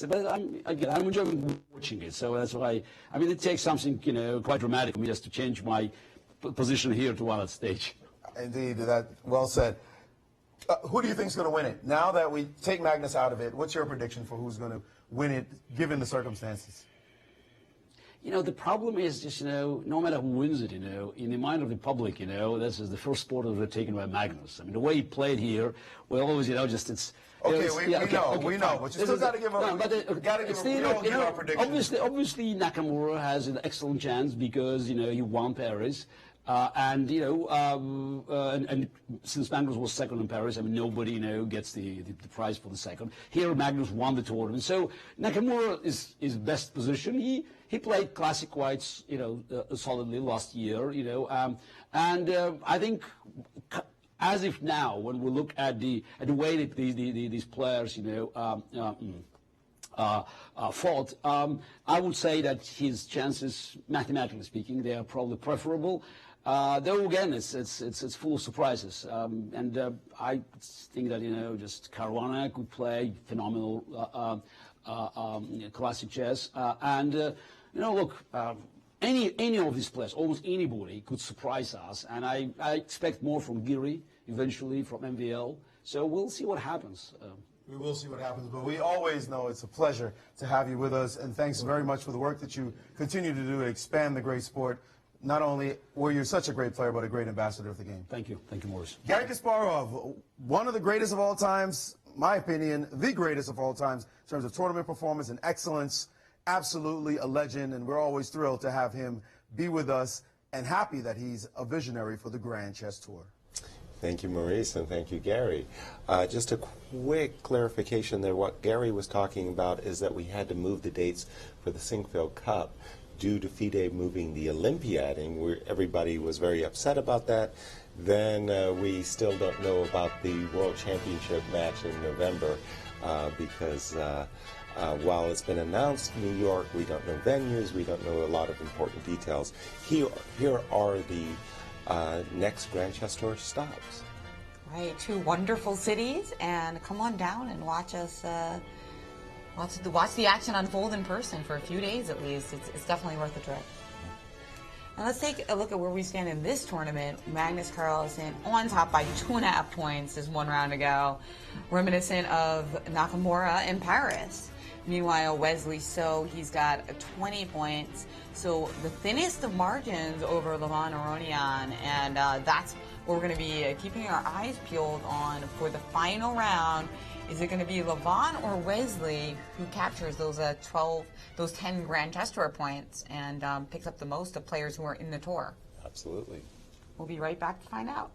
but I'm enjoying watching it. So that's why. I mean, it takes something, you know, quite dramatic for me just to change my position here to one at stage.
Indeed, that well said. Who do you think is going to win it? Now that we take Magnus out of it, what's your prediction for who's going to win it, given the circumstances?
You know, the problem is just, you know, no matter who wins it, you know, in the mind of the public, you know, this is the first sport ever taken by Magnus. I mean, the way he played here, well, always, you know, just it's.
Okay, we know, but you still got to give our prediction.
Obviously, Nakamura has an excellent chance because, you know, he won Paris. And, you know, and since Magnus was second in Paris, I mean, nobody, you know, gets the prize for the second. Here, Magnus won the tournament. So Nakamura is best position. He played classic quite, you know, solidly last year, you know, and I think as if now, when we look at the way that these players, you know, fought, I would say that his chances, mathematically speaking, they are probably preferable. Though again, it's full of surprises, and I think that, you know, just Caruana could play phenomenal classic chess, and you know, look, any of these players, almost anybody could surprise us, and I expect more from Giri eventually, from MVL. So we'll see what happens.
We will see what happens, but we always know it's a pleasure to have you with us, and thanks very much for the work that you continue to do to expand the great sport. Not only were you such a great player, but a great ambassador of the game.
Thank you, Maurice.
Garry Kasparov, one of the greatest of all times, my opinion, the greatest of all times in terms of tournament performance and excellence. Absolutely a legend, and we're always thrilled to have him be with us, and happy that he's a visionary for the Grand Chess Tour.
Thank you, Maurice, and thank you, Garry. Just a quick clarification there. What Garry was talking about is that we had to move the dates for the Singapore Cup due to FIDE moving the Olympiad, where everybody was very upset about that. Then we still don't know about the World Championship match in November because While it's been announced New York, we don't know venues, we don't know a lot of important details. Here are the next Grand Chess Tour stops.
Right, 2 wonderful cities, and come on down and watch us. Watch the action unfold in person for a few days at least. It's definitely worth the trip. Now let's take a look at where we stand in this tournament. Magnus Carlsen on top by 2.5 points. There's 1 round to go. Reminiscent of Nakamura in Paris. Meanwhile, Wesley So, he's got 20 points. So the thinnest of margins over Leuven Aronian, and that's what we're going to be keeping our eyes peeled on for the final round. Is it going to be Leuven or Wesley who captures those 10 Grand Chess Tour points and picks up the most of players who are in the tour?
Absolutely.
We'll be right back to find out.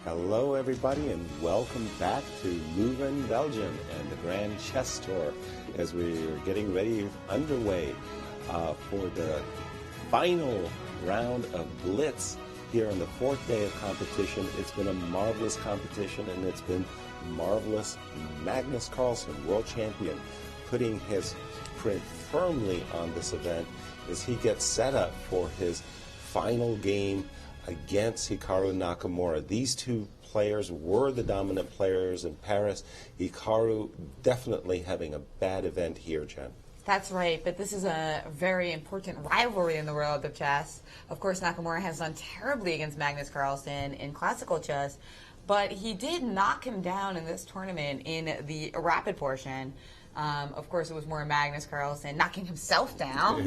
Hello, everybody, and welcome back to Leuven, Belgium, and the Grand Chess Tour as we are getting ready underway for the final round of Blitz here on the fourth day of competition. It's been a marvelous competition, and it's been marvelous. Magnus Carlsen, world champion, putting his print firmly on this event as he gets set up for his final game against Hikaru Nakamura. These two players were the dominant players in Paris. Hikaru definitely having a bad event here, Jen.
That's right, but this is a very important rivalry in the world of chess. Of course, Nakamura has done terribly against Magnus Carlsen in classical chess, but he did knock him down in this tournament in the rapid portion. Of course, it was more Magnus Carlsen knocking himself down,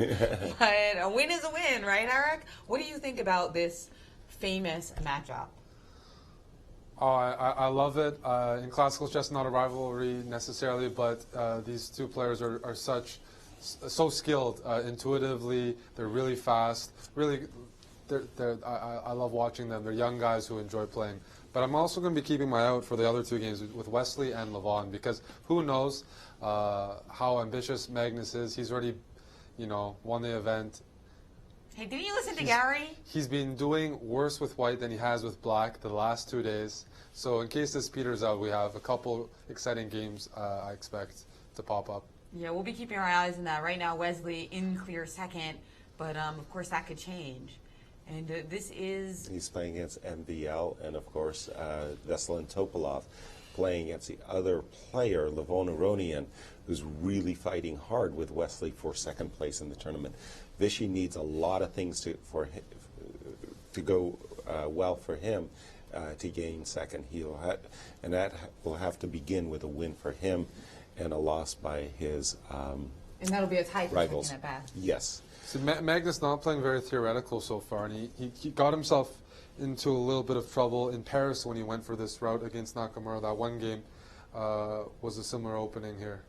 but a win is a win, right, Eric? What do you think about this famous matchup?
Oh, I love it. In classical chess, not a rivalry necessarily, but these two players are so skilled intuitively. They're really fast. Really, I love watching them. They're young guys who enjoy playing. But I'm also going to be keeping my eye out for the other two games with Wesley and Leuven, because who knows how ambitious Magnus is. He's already, won the event.
Hey, didn't you listen to Gary?
He's been doing worse with white than he has with black the last 2 days. So in case this peters out, we have a couple exciting games I expect to pop up.
Yeah, we'll be keeping our eyes on that. Right now, Wesley in clear second, but of course that could change. And this is...
He's playing against MVL, and of course Veselin Topalov playing against the other player, Leuven Aronian, who's really fighting hard with Wesley for second place in the tournament. Vichy needs a lot of things to go well for him to gain second. And that will have to begin with a win for him and a loss by his
and that'll be a tight
rivals.
At bat.
Yes.
So Magnus not playing very theoretical so far, and he got himself into a little bit of trouble in Paris when he went for this route against Nakamura. That one game was a similar opening here.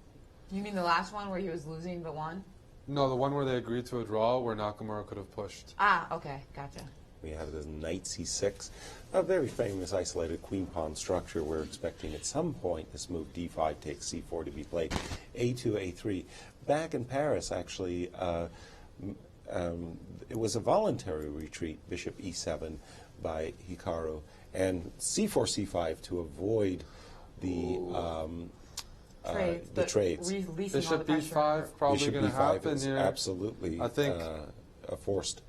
You mean the last one where he was losing but won?
No, the one where they agreed to a draw where Nakamura could have pushed.
Ah, okay, gotcha.
We have this knight c6, a very famous isolated queen-pawn structure. We're expecting at some point this move d5 takes c4 to be played. a2, a3. Back in Paris, actually, it was a voluntary retreat, bishop e7 by Hikaru, and c4, c5 to avoid the trades.
Bishop b5 probably going to happen here.
Absolutely,
I think
a forced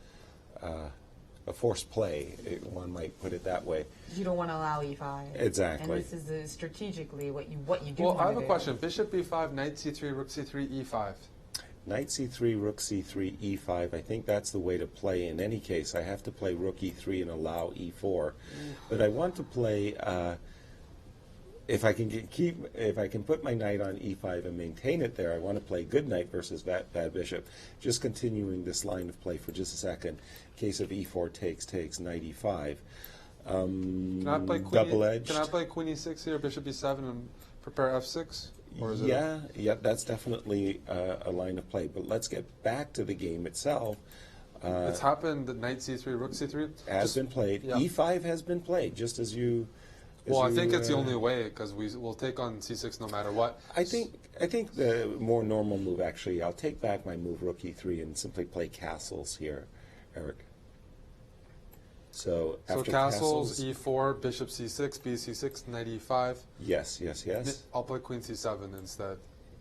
play. One might put it that way.
You don't want to allow e5.
Exactly.
And this is strategically what you do.
Well, I have a question. Bishop b5, knight c3, rook c3, e5.
Knight c3, rook c3, e5. I think that's the way to play. In any case, I have to play rook e3 and allow e4. But I want to play. If I can put my knight on e5 and maintain it there, I want to play good knight versus bad bishop. Just continuing this line of play for just a second. In case of e4 takes knight e5.
Can I play
double-edged.
Can I play queen e6 here, bishop e7, and prepare f6? Or is
yeah, that's definitely a line of play. But let's get back to the game itself.
It's happened. Knight c3, rook c3
has been played. Yeah. e5 has been played, just as you.
Well, I think it's the only way, because we'll take on c6 no matter what.
I think the more normal move, actually, I'll take back my move rook e3 and simply play castles here, Eric. So after
castles, e4, bishop c6, bc6, knight e5.
Yes.
I'll play queen c7 instead.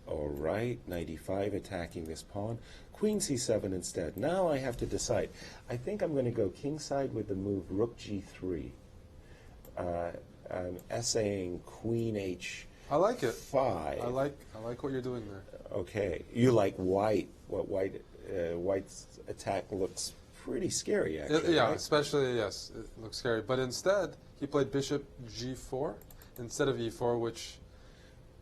All right, knight e5 attacking this pawn. Queen c7 instead. Now I have to decide. I think I'm going to go kingside with the move rook g3. I'm essaying queen h.
I like it.
5.
I like what you're doing there.
Okay, you like white. What white's attack looks pretty scary, actually.
Yeah,
right?
especially yes, it looks scary. But instead, he played bishop g4 instead of e4, which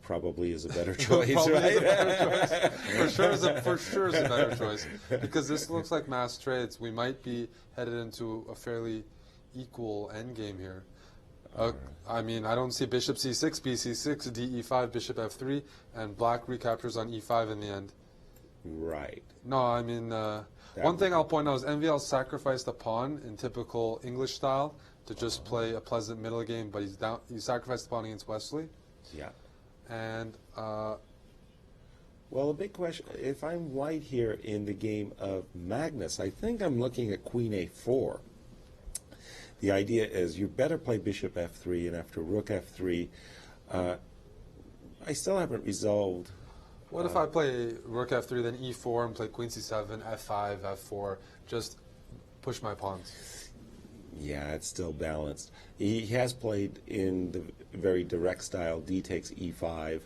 probably is a better choice, right?
Is a better choice. For sure is a better choice, because this looks like mass trades. We might be headed into a fairly equal endgame here. I mean, I don't see bishop c6, bc6, de5, bishop f3, and black recaptures on e5 in the end.
Right.
No, I mean, one thing I'll point out is MVL sacrificed a pawn in typical English style to just play a pleasant middle game, but he's down. He sacrificed the pawn against Wesley.
Yeah.
And
well, a big question, if I'm white here in the game of Magnus, I think I'm looking at queen a4. The idea is you better play bishop f3, and after rook f3, I still haven't resolved.
What if I play rook f3, then e4, and play queen c7, f5, f4, just push my pawns?
Yeah, it's still balanced. He has played in the very direct style, d takes e5,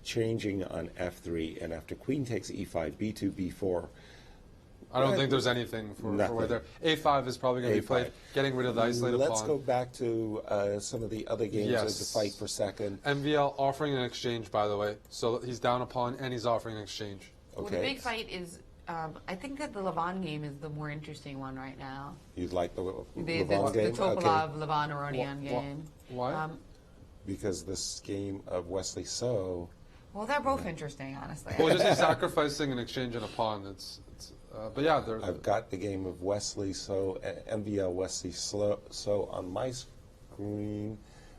changing on f3, and after queen takes e5, b2, b4.
I don't think there's anything for whether a5 is probably going to be played, getting rid of the isolated pawn.
Let's go back to some of the other games of the fight for second.
MVL offering an exchange, by the way. So he's down a pawn and he's offering an exchange.
Okay. Well, the big fight is, I think that the Leuven game is the more interesting one right now.
You'd like the Leuven game?
The Topalov, Leuven, Aronian game.
Why?
Because this game of Wesley So.
Well, they're both interesting, honestly.
Well, just sacrificing an exchange and a pawn. But yeah,
I've got the game of Wesley So, MVL Wesley So on my screen.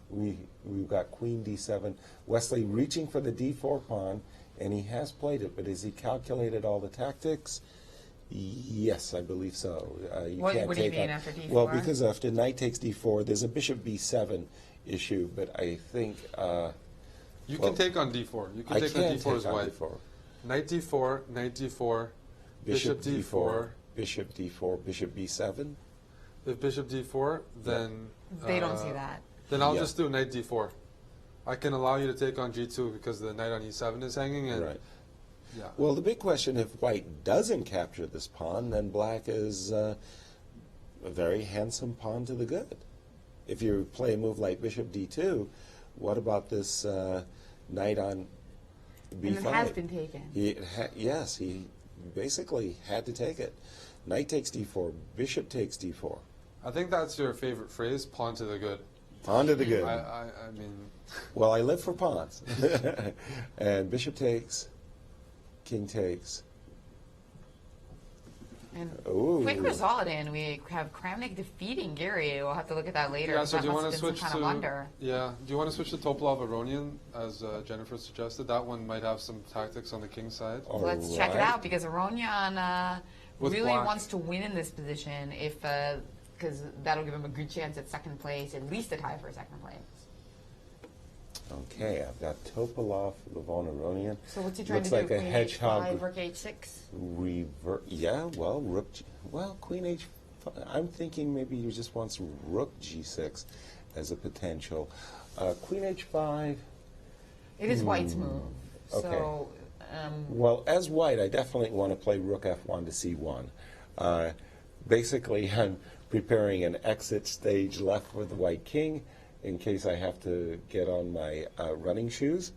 We've got queen d7. Wesley reaching for the d4 pawn, and he has played it, but has he calculated all the tactics? Yes, I believe so.
What do you mean after d4?
Well, because after knight takes d4, there's a bishop b7 issue, but I think...
you can take on d4. You can take on d4 as white. Knight d4, knight d4, bishop d4,
bishop d4, bishop b7.
If bishop d4, then...
They don't see that.
Then I'll just do knight d4. I can allow you to take on g2 because the knight on e7 is hanging. And
right.
Yeah.
Well, the big question, if white doesn't capture this pawn, then black is a very handsome pawn to the good. If you play a move like bishop d2, what about this knight on b5?
And it has been taken.
Yes, he basically had to take it. Knight takes d4, bishop takes d4.
I think that's your favorite phrase, pawn to the good.
Pawn to the good.
I mean...
Well, I live for pawns. And bishop takes, king takes.
And quick result, and we have Kramnik defeating Gary. We'll have to look at that later.
Yeah, so do you want to
switch
to... Yeah, do you want to switch to Topalov Aronian, as Jennifer suggested? That one might have some tactics on the king side.
Let's check it out, because Aronian really wants to win in this position, because that'll give him a good chance at second place, at least a tie for second place.
Okay, I've got Topalov, Leuven, Aronian.
So what's he trying
Looks
to do?
like
Queen
a hedgehog.
H5, rook H6?
Yeah, well, queen H5. I'm thinking maybe he just wants rook G6 as a potential. Queen H5.
It is white's move.
Okay.
So,
well, as white, I definitely want to play rook F1 to C1. Basically, I'm preparing an exit stage left for the white king in case I have to get on my running shoes.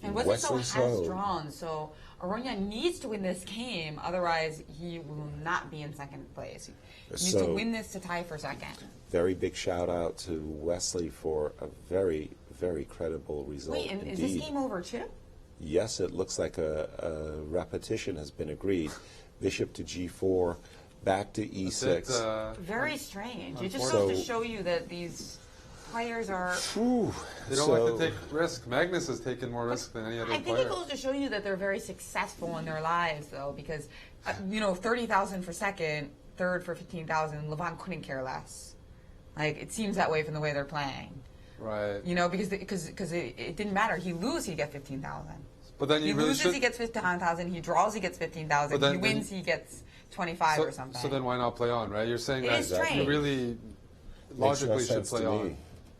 And Wesley So has drawn, so Aronian needs to win this game, otherwise he will not be in second place. He needs to win this to tie for second.
Very big shout out to Wesley for a very, very credible result.
Wait, and
indeed.
Is this game over too?
Yes, it looks like a repetition has been agreed. Bishop to G4. Back to E6.
Very strange. It just goes to show you that these players are...
They don't like to take risk. Magnus has taken more risk than any other player.
I think it goes to show you that they're very successful in their lives, though, because, 30,000 for second, third for 15,000, Leuven couldn't care less. Like, it seems that way from the way they're playing.
Right.
Because it didn't matter. He loses, he gets 15,000.
But then
he loses, he gets 15,000. He draws, he gets 15,000. He wins, he gets 25 or something.
So then why not play on, right? You're saying
that
you really logically should play on.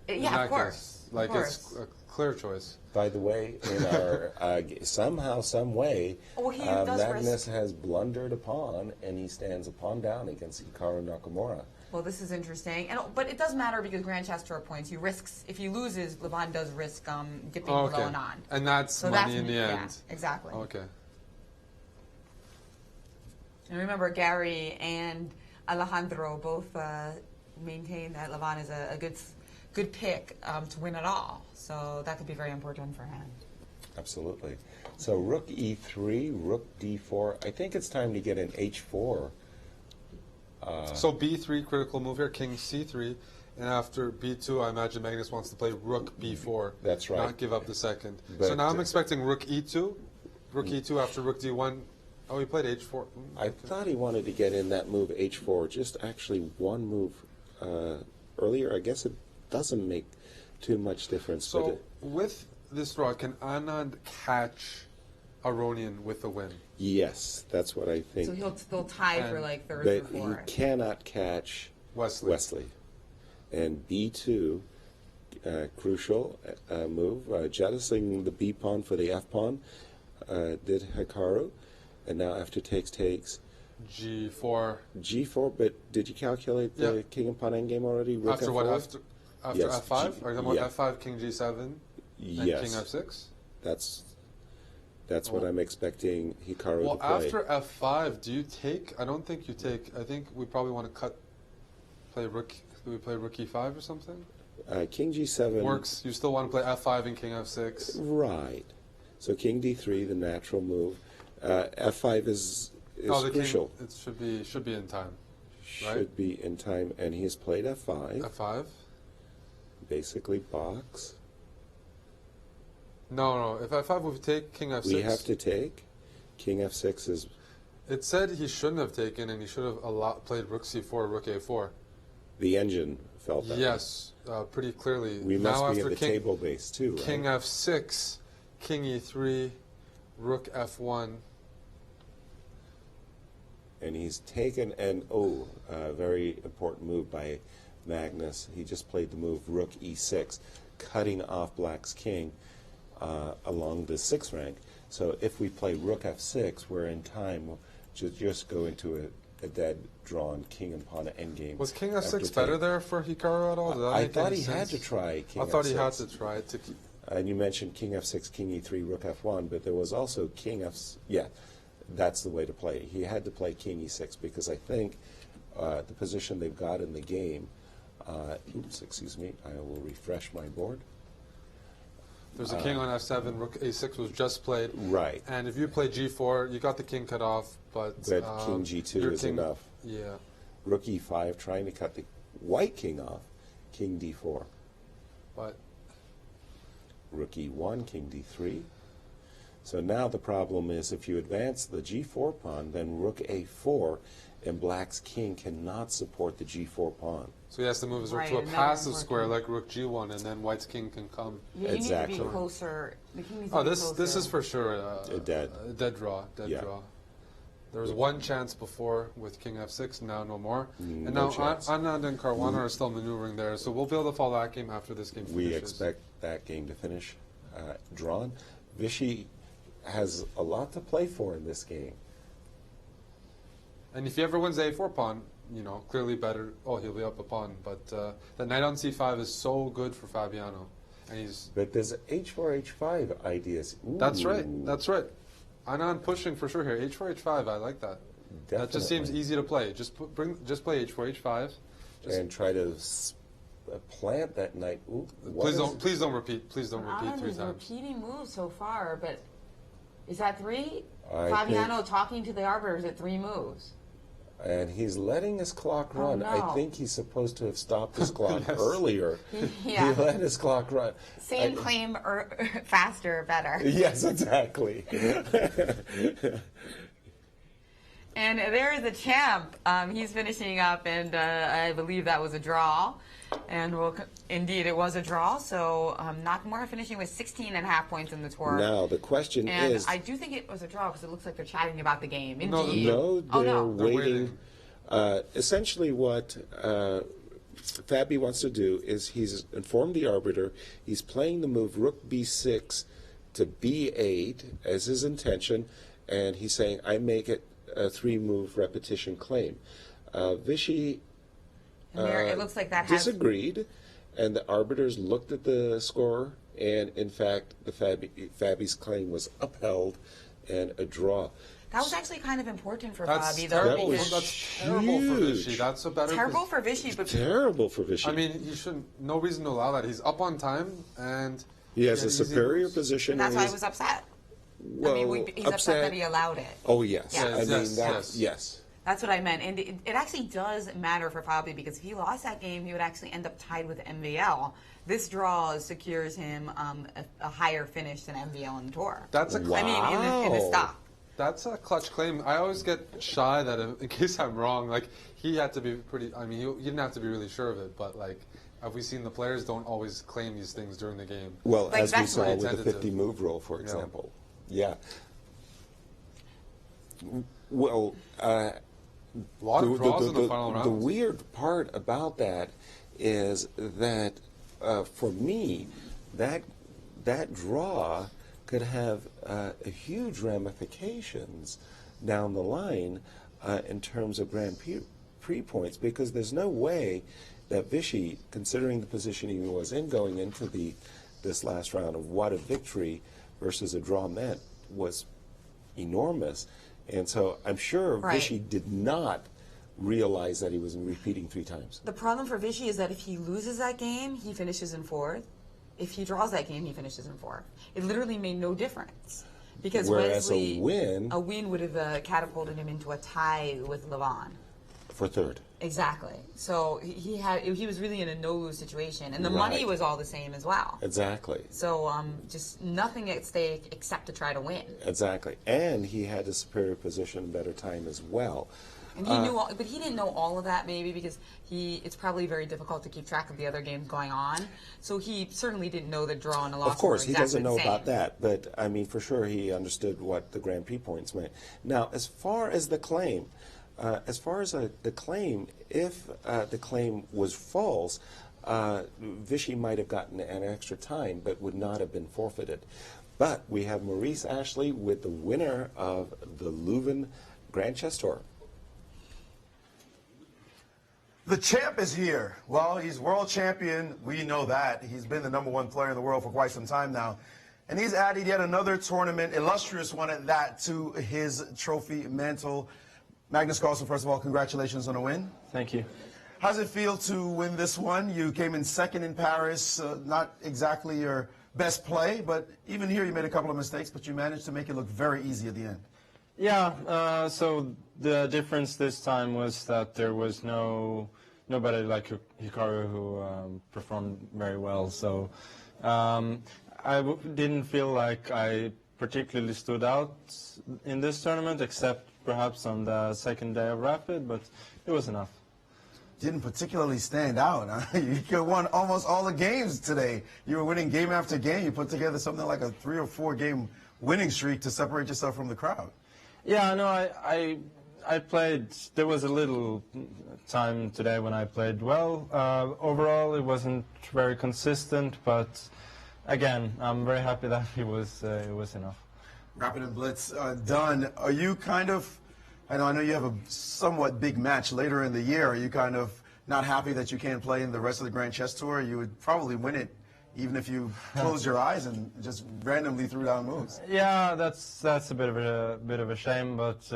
Yeah, of course.
It's a clear choice.
By the way, in our somehow, some way, Magnus has blundered a pawn, and he stands a pawn down against Hikaru Nakamura.
Well, this is interesting, but it does matter because Grand Chess Tour points. If he loses, Leuven does risk dipping below and on.
And that's money in the end.
Yeah, exactly.
Okay.
And remember, Gary and Alejandro both maintain that Leuven is a good pick to win it all. So that could be very important for him.
Absolutely. So rook E3, rook D4. I think it's time to get an H4
So b3, critical move here, king c3. And after b2, I imagine Magnus wants to play rook b4.
That's right.
Not give up the second.
But
so now I'm expecting rook e2. Rook e2 after rook d1. Oh, he played h4.
I thought he wanted to get in that move h4, just actually one move earlier. I guess it doesn't make too much difference.
So with this draw, can Anand catch Aronian with a win?
Yes, that's what I think.
So they'll tie for like third
But
or fourth.
he cannot catch Wesley. And b2, crucial move, jettisoning the b pawn for the f pawn, did Hikaru. And now after takes,
g4.
G4, but did you calculate the king and pawn endgame already? Rook
After
F4?
what? After
Yes,
f5? Or
yeah.
f5, king g7, and
Yes.
king f6?
That's what I'm expecting Hikaru to play.
After f5, do you take? I don't think you take. I think we probably want to play rook. Do we play rook e5 or something?
King g7
works. You still want to play f5 and king f6.
Right. So king d3, the natural move. F5 is crucial.
King, it should be in time. Right?
Should be in time, and he has played f5.
F5.
Basically box.
No. If f5 we take king f6.
We have to take. King f6 is.
It said he shouldn't have taken, and he should have played rook c4, rook a4.
The engine felt that.
Yes, pretty clearly.
We must be at the table base too, right?
King f6, king e3, rook f1.
And he's taken a very important move by Magnus. He just played the move rook e6, cutting off black's king along the 6th rank. So if we play rook f6, we're in time to just go into a dead drawn king and pawn endgame.
Was king f6 better there for Hikaru at all?
I thought he had to try king f6.
I thought he had to try it to keep.
And you mentioned king f6, king e3, rook f1, but there was also king f. Yeah, that's the way to play. He had to play king e6 because I think the position they've got in the game. Oops, excuse me. I will refresh my board.
There's a king on f7. Rook a6 was just played.
Right.
And if you play g4, you got the king cut off, but
king g2 is enough.
Yeah.
Rook e5, trying to cut the white king off. King d4.
But
rook e1, king d3. So now the problem is if you advance the g4 pawn, then rook a4, and black's king cannot support the g4 pawn.
So he has to move his rook to a passive square like rook g1, and then white's king can come.
Yeah, you need to be closer. The king needs to be closer.
This is for sure
a dead
draw. Draw. There was one chance before with king f6, now no more. And now Anand and Caruana are still maneuvering there, so we'll be able to follow that game after this game finishes.
We expect that game to finish drawn. Vichy has a lot to play for in this game.
And if he ever wins the a4 pawn, clearly better. Oh, he'll be up a pawn, but the knight on c5 is so good for Fabiano, and he's.
But there's h4, h5 ideas. Ooh.
That's right. Anand pushing for sure here. h4, h5. I like that.
Definitely.
That just seems easy to play. Just play h4, h5,
and try to plant that knight. Ooh,
please don't repeat. Please don't repeat
Anand
3
is
times.
repeating moves so far, but is that 3?
Fabiano
talking to the arbiter is at 3 moves.
And he's letting his clock run.
No.
I think he's supposed to have stopped his clock earlier. He let his clock run.
Same claim, faster, better.
Yes, exactly.
And there is the champ. He's finishing up, and I believe that was a draw. And indeed, it was a draw. So Nakamura finishing with 16.5 points in the tour.
Now, the question is...
I do think it was a draw because it looks like they're chatting about the game. Indeed.
No, they're waiting. Essentially what Fabi wants to do is he's informed the arbiter. He's playing the move rook b6 to b8 as his intention. And he's saying, I make it a 3-move repetition claim. Vichy...
it looks like that
disagreed, and the arbiters looked at the score, and in fact, the Fabi's claim was upheld and a draw.
That was actually kind of important for
That's
Fabi,
terrible.
though.
That's terrible for Vichy. That's a better.
Terrible for Vichy, but
terrible for Vichy.
I mean, he shouldn't. No reason to allow that. He's up on time, and
he has a superior position.
And that's why he was upset.
Well,
he's upset that he allowed it.
Oh yes,
Yeah.
yes.
That's what I meant. And it actually does matter for Fabi, because if he lost that game, he would actually end up tied with MVL. This draw secures him a higher finish than MVL on the tour.
That's a
I mean, in the stop.
That's a clutch claim. I always get shy that in case I'm wrong, like, he had to be pretty, I mean, he didn't have to be really sure of it, but, like, have we seen the players don't always claim these things during the game?
Well,
like
as we saw
Wesley.
with the 50-move rule, for example. Yeah. Well,
a lot of draws in the final rounds.
The weird part about that is that, for me, that draw could have huge ramifications down the line in terms of Grand Prix points, because there's no way that Vichy, considering the position he was in going into this last round of what a victory versus a draw meant, was enormous. And so I'm sure Vichy did not realize that he was repeating 3 times.
The problem for Vichy is that if he loses that game, he finishes in 4th. If he draws that game, he finishes in 4th. It literally made no difference. Because
whereas
Wesley,
a win
would have catapulted him into a tie with Leuven.
For 3rd.
Exactly. So he was really in a no-lose situation, and the money was all the same as well.
Exactly.
So just nothing at stake except to try to win.
Exactly, and he had a superior position, better time as well.
And he knew, but he didn't know all of that, maybe because it's probably very difficult to keep track of the other games going on. So he certainly didn't know the draw and the loss.
Of course,
were
he
exactly
doesn't know
the same.
about that, but I mean, for sure, he understood what the Grand Prix points meant. Now, as far as the claim. The claim, if the claim was false, Vichy might have gotten an extra time, but would not have been forfeited. But we have Maurice Ashley with the winner of the Leuven Grand Chess Tour.
The champ is here. Well, he's world champion. We know that. He's been the #1 player in the world for quite some time now. And he's added yet another tournament, illustrious one at that, to his trophy mantle. Magnus Carlsen, first of all, congratulations on a win.
Thank you.
How does it feel to win this one? You came in 2nd in Paris, not exactly your best play, but even here you made a couple of mistakes, but you managed to make it look very easy at the end.
Yeah, so the difference this time was that there was nobody like Hikaru who performed very well. So didn't feel like I particularly stood out in this tournament, except perhaps on the 2nd day of Rapid, but it was enough.
Didn't particularly stand out. Huh? You won almost all the games today. You were winning game after game. You put together something like a 3 or 4 game winning streak to separate yourself from the crowd.
Yeah, no, I played. There was a little time today when I played well. Overall, it wasn't very consistent, but again, I'm very happy that it was enough.
Rapid and Blitz done. Are you kind of, I know you have a somewhat big match later in the year. Are you kind of not happy that you can't play in the rest of the Grand Chess Tour? You would probably win it even if you closed your eyes and just randomly threw down moves.
Yeah, that's a bit of a shame, but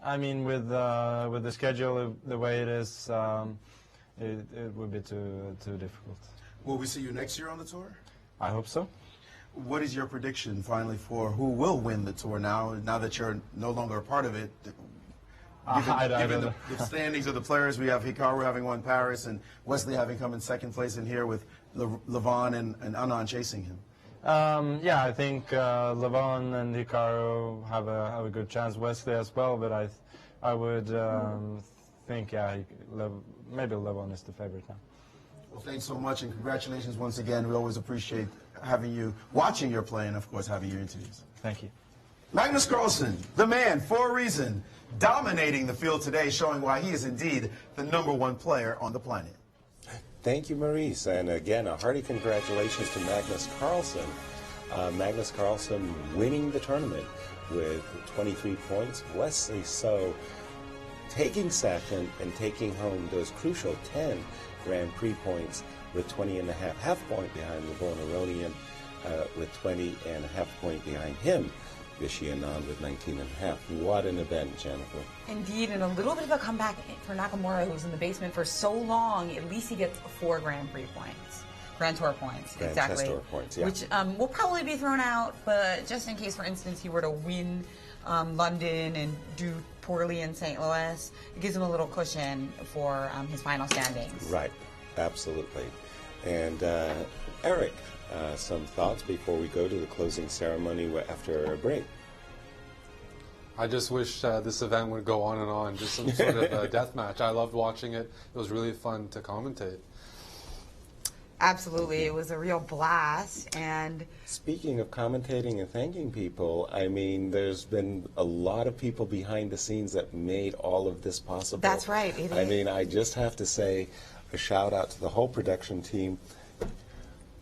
I mean, with the schedule the way it is, it would be too difficult.
Will we see you next year on the tour?
I hope so.
What is your prediction finally for who will win the tour now that you're no longer a part of it? Given the standings of the players, we have Hikaru having won Paris and Wesley having come in 2nd place in here with Leuven and Anand chasing him.
Yeah, I think Leuven and Hikaru have a good chance. Wesley as well, but I would think maybe Leuven is the favorite now.
Well, thanks so much and congratulations once again. We always appreciate having you, watching your play, and of course having your interviews.
Thank you.
Magnus Carlsen, the man for a reason, dominating the field today, showing why he is indeed the #1 player on the planet.
Thank you, Maurice. And again, a hearty congratulations to Magnus Carlsen. Magnus Carlsen winning the tournament with 23 points. Wesley So taking 2nd and taking home those crucial 10 Grand Prix points with 20.5, half point behind Leuven Aronian, with 20.5 point behind him. Vichy Anand with 19.5. What an event, Jennifer.
Indeed, and a little bit of a comeback for Nakamura, who was in the basement for so long. At least he gets 4 Grand Prix points. Grand Tour points,
Grand
exactly.
Chess Tour points, yeah.
Which will probably be thrown out, but just in case, for instance, he were to win London and do poorly in St. Louis, it gives him a little cushion for his final standings.
Right, absolutely. And Eric, some thoughts before we go to the closing ceremony after a break?
I just wish this event would go on and on, just some sort of a death match. I loved watching it. It was really fun to commentate.
Absolutely, it was a real blast. And
speaking of commentating and thanking people, I mean, there's been a lot of people behind the scenes that made all of this possible.
That's right.
I mean, I just have to say a shout out to the whole production team.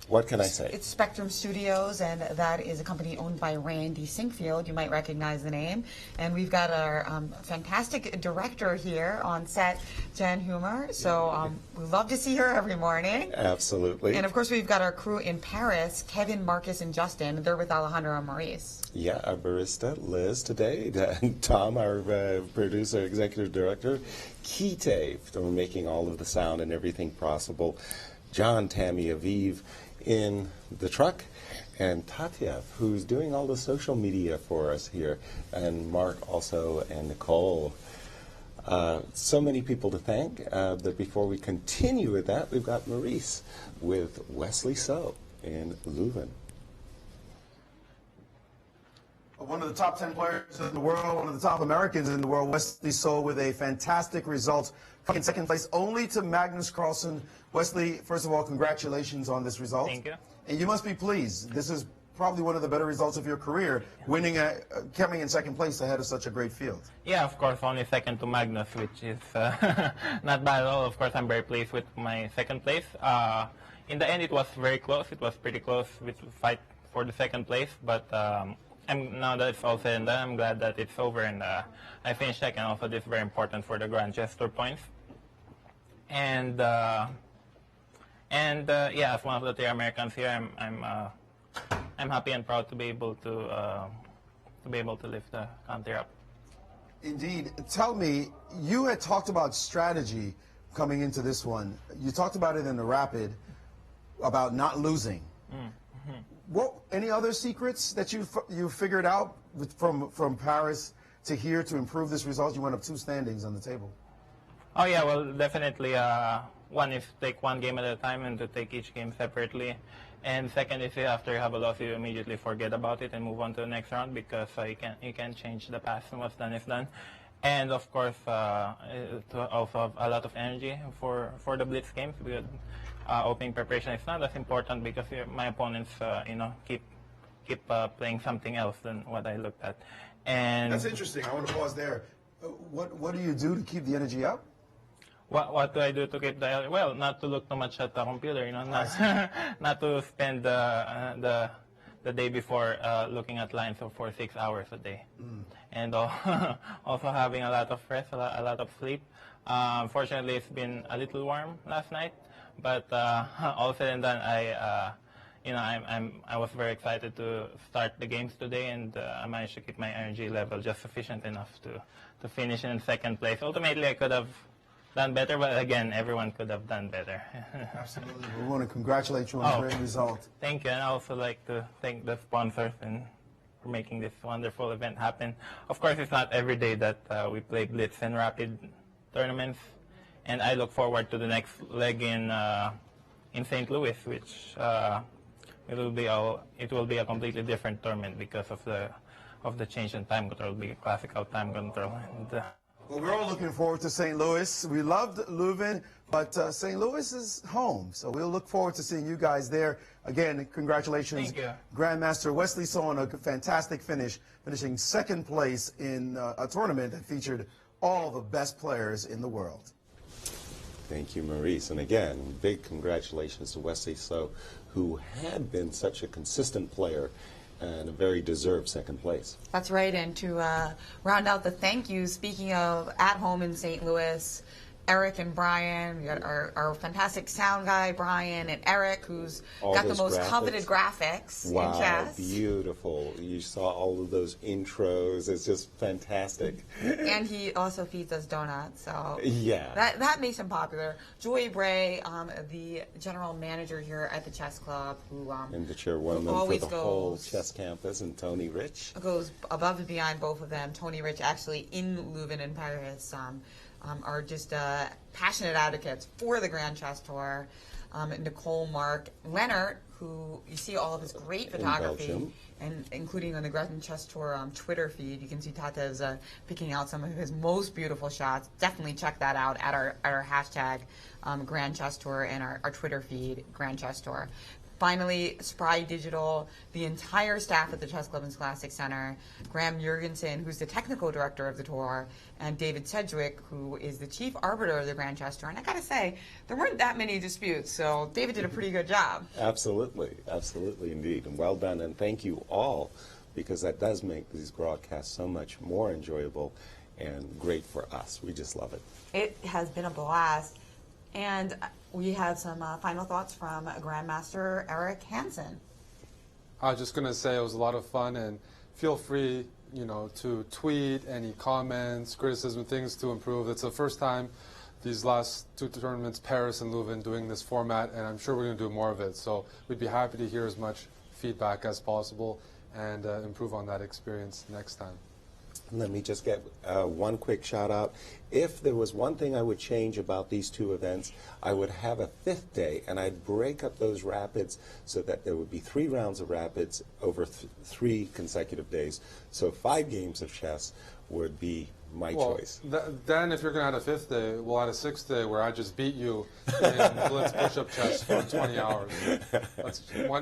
What can I say?
It's Spectrum Studios, and that is a company owned by Randy Sinkfield. You might recognize the name. And we've got our fantastic director here on set, Jen Humer. So we love to see her every morning.
Absolutely.
And of course, we've got our crew in Paris, Kevin, Marcus, and Justin. They're with Alejandro and Maurice.
Yeah, our barista, Liz, today. Tom, our producer, executive director. Kite, for making all of the sound and everything possible. John, Tammy, Aviv in the truck, and Tatya, who's doing all the social media for us here, and Mark also, and Nicole. So many people to thank, but before we continue with that, we've got Maurice with Wesley So in Leuven.
One of the top 10 players in the world, one of the top Americans in the world, Wesley So, with a fantastic result, in second place only to Magnus Carlsen. Wesley, first of all, congratulations on this result.
Thank you.
And you must be pleased. This is probably one of the better results of your career, winning, coming in second place ahead of such a great field.
Yeah, of course, only second to Magnus, which is not bad at all. Of course, I'm very pleased with my second place. In the end, it was very close. It was pretty close with fight for the second place, but now that it's all said and done, I'm glad that it's over, and I finished second. Also, this is very important for the Grand Chess Tour points. And yeah, as one of the 3 Americans here, I'm happy and proud to be able to lift the country up.
Indeed. Tell me, you had talked about strategy coming into this one. You talked about it in the rapid about not losing. What any other secrets that you figured out from Paris to here to improve this result? You went up 2 standings on the table.
Oh yeah, well, definitely. One is take one game at a time and to take each game separately. And second is after you have a loss, you immediately forget about it and move on to the next round, because you can't change the past, and what's done is done. And of course, to also have a lot of energy for the blitz games, because opening preparation is not as important, because my opponents, keep playing something else than what I looked at. And
that's interesting. I want to pause there. What do you do to keep the energy up?
What do I do to keep the, well, not to look too much at the computer, not to spend the day before looking at lines for 6 hours a day. And also having a lot of rest, a lot of sleep. Fortunately, it's been a little warm last night, but all said and done, I was very excited to start the games today, and I managed to keep my energy level just sufficient enough to finish in second place. Ultimately, I could have done better, but again, everyone could have done better.
Absolutely. We want to congratulate you on a great result.
Thank you, and I also like to thank the sponsors for making this wonderful event happen. Of course, it's not every day that we play blitz and rapid tournaments, and I look forward to the next leg in St. Louis, which it will be a completely different tournament because of the change in time control. It will be a classical time control. And,
well, we're all looking forward to St. Louis. We loved Leuven, but St. Louis is home, so we'll look forward to seeing you guys there. Again, congratulations,
Thank you. So
Wesley So, on a fantastic finish, finishing second place in a tournament that featured all the best players in the world.
Thank you, Maurice. And again, big congratulations to Wesley So, who had been such a consistent player and a very deserved second place.
That's right, and to round out the thank yous, speaking of at home in St. Louis, Eric and Brian. We got our fantastic sound guy, Brian, and Eric, who's got the most coveted graphics in chess.
Beautiful. You saw all of those intros. It's just fantastic.
And he also feeds us donuts, so
yeah,
that makes him popular. Joy Bray, the general manager here at the chess club, who
and the chairwoman for the whole chess campus, and Tony Rich
goes above and beyond both of them. Tony Rich actually in Leuven in Paris are just passionate advocates for the Grand Chess Tour. Nicole, Mark, Leonard, who you see all of his great photography, and including on the Grand Chess Tour Twitter feed, you can see Tate's picking out some of his most beautiful shots. Definitely check that out at our hashtag Grand Chess Tour and our Twitter feed, Grand Chess Tour. Finally, Spry Digital, the entire staff at the Chess Club and Scholastic Center, Graham Jurgensen, who's the technical director of the tour, and David Sedgwick, who is the chief arbiter of the Grand Chess Tour. And I gotta say, there weren't that many disputes, so David did a pretty good job.
Absolutely, absolutely indeed, and well done, and thank you all, because that does make these broadcasts so much more enjoyable and great for us. We just love it.
It has been a blast. And we have some final thoughts from Grandmaster Eric Hansen.
I was just going to say it was a lot of fun, and feel free, to tweet any comments, criticism, things to improve. It's the first time these last two tournaments, Paris and Leuven, doing this format, and I'm sure we're going to do more of it. So we'd be happy to hear as much feedback as possible and improve on that experience next time.
Let me just get one quick shout out. If there was one thing I would change about these two events, I would have a fifth day, and I'd break up those rapids so that there would be 3 rounds of rapids over 3 consecutive days. So 5 games of chess would be my choice.
Then if you're going to add a 5th day, we'll add a 6th day where I just beat you in blitz push-up chess for 20 hours.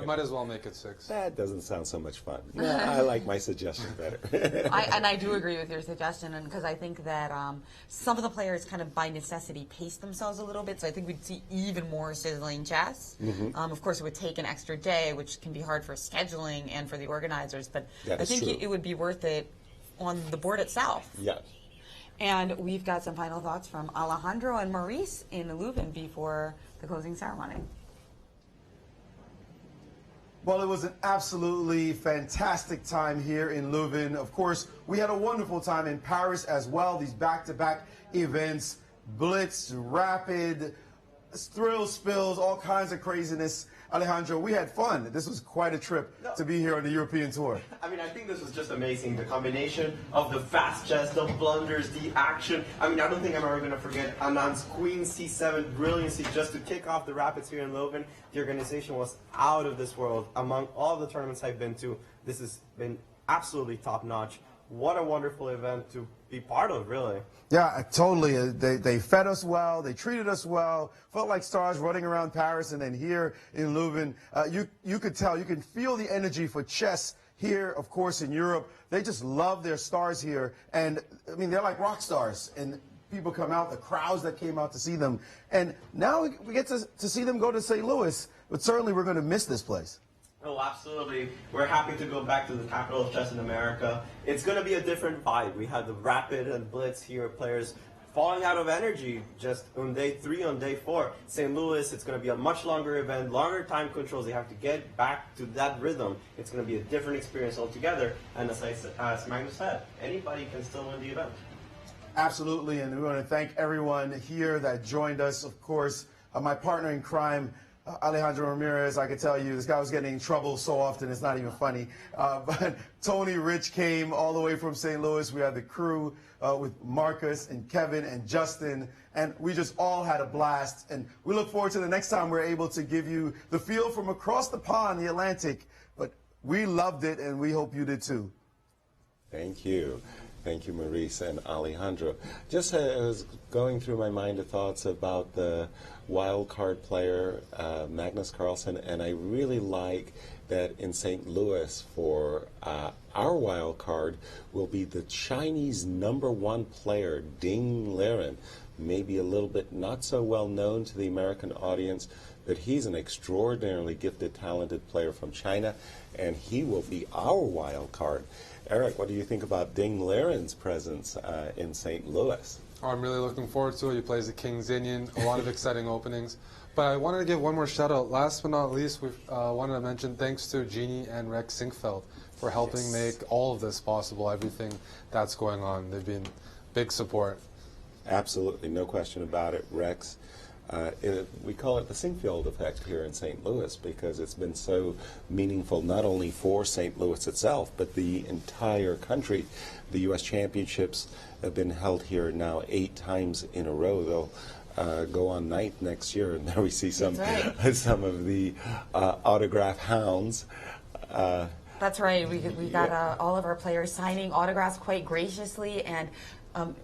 Might as well make it 6.
That doesn't sound so much fun. No, I like my suggestion better.
I do agree with your suggestion, and because I think that some of the players kind of by necessity pace themselves a little bit, so I think we'd see even more sizzling chess. Of course, it would take an extra day, which can be hard for scheduling and for the organizers, but I think it would be worth it on the board itself.
Yeah.
And we've got some final thoughts from Alejandro and Maurice in Leuven before the closing ceremony.
Well, it was an absolutely fantastic time here in Leuven. Of course, we had a wonderful time in Paris as well. These back-to-back events, blitz, rapid, thrill spills, all kinds of craziness. Alejandro, we had fun. This was quite a trip to be here on the European tour.
I mean, I think this was just amazing. The combination of the fast chess, the blunders, the action. I mean, I don't think I'm ever going to forget Anand's Queen C7 brilliancy just to kick off the rapids here in Leuven. The organization was out of this world. Among all the tournaments I've been to, this has been absolutely top-notch. What a wonderful event to be part of, really.
Yeah, totally. They fed us well. They treated us well. Felt like stars running around Paris, and then here in Leuven, you could tell, you can feel the energy for chess here, of course, in Europe. They just love their stars here, and I mean, they're like rock stars. And people come out, the crowds that came out to see them, and now we get to see them go to St. Louis. But certainly, we're going to miss this place.
Oh, absolutely. We're happy to go back to the capital of chess in America. It's going to be a different vibe. We had the rapid and blitz here, players falling out of energy just on day 3, on day 4. St. Louis, it's going to be a much longer event, longer time controls. They have to get back to that rhythm. It's going to be a different experience altogether. And as Magnus said, anybody can still win the event.
Absolutely, and we want to thank everyone here that joined us. Of course, my partner in crime, Alejandro Ramirez. I can tell you, this guy was getting in trouble so often, it's not even funny. But Tony Rich came all the way from St. Louis. We had the crew with Marcus and Kevin and Justin, and we just all had a blast. And we look forward to the next time we're able to give you the feel from across the pond, the Atlantic. But we loved it, and we hope you did too.
Thank you. Thank you, Maurice and Alejandro. Just I was going through my mind of thoughts about the wild card player, Magnus Carlsen, and I really like that in St. Louis for our wild card will be the Chinese #1 player, Ding Liren. Maybe a little bit not so well known to the American audience, but he's an extraordinarily gifted, talented player from China, and he will be our wild card. Eric, what do you think about Ding Liren's presence in St. Louis?
I'm really looking forward to it. He plays the King's Indian, a lot of exciting openings. But I wanted to give one more shout out. Last but not least, we wanted to mention thanks to Jeannie and Rex Sinkfeld for helping make all of this possible, everything that's going on. They've been big support.
Absolutely, no question about it, Rex. We call it the Sinkfeld effect here in St. Louis because it's been so meaningful not only for St. Louis itself, but the entire country. The U.S. Championships have been held here now 8 times in a row. They'll go on 9th next year, and there we see some some of the autograph hounds.
That's right. We got all of our players signing autographs quite graciously, and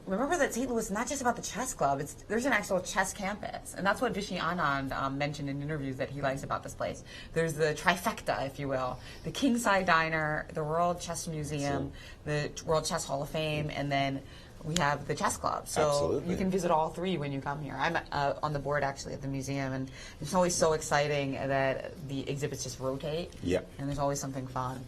remember that St. Louis is not just about the chess club. There's an actual chess campus, and that's what Vichy Anand mentioned in interviews that he likes about this place. There's the trifecta, if you will, the Kingside Diner, the World Chess Museum, the World Chess Hall of Fame, and then we have the chess club. So you can visit all 3 when you come here. I'm on the board actually at the museum, and it's always so exciting that the exhibits just rotate.
Yep.
And there's always something fun.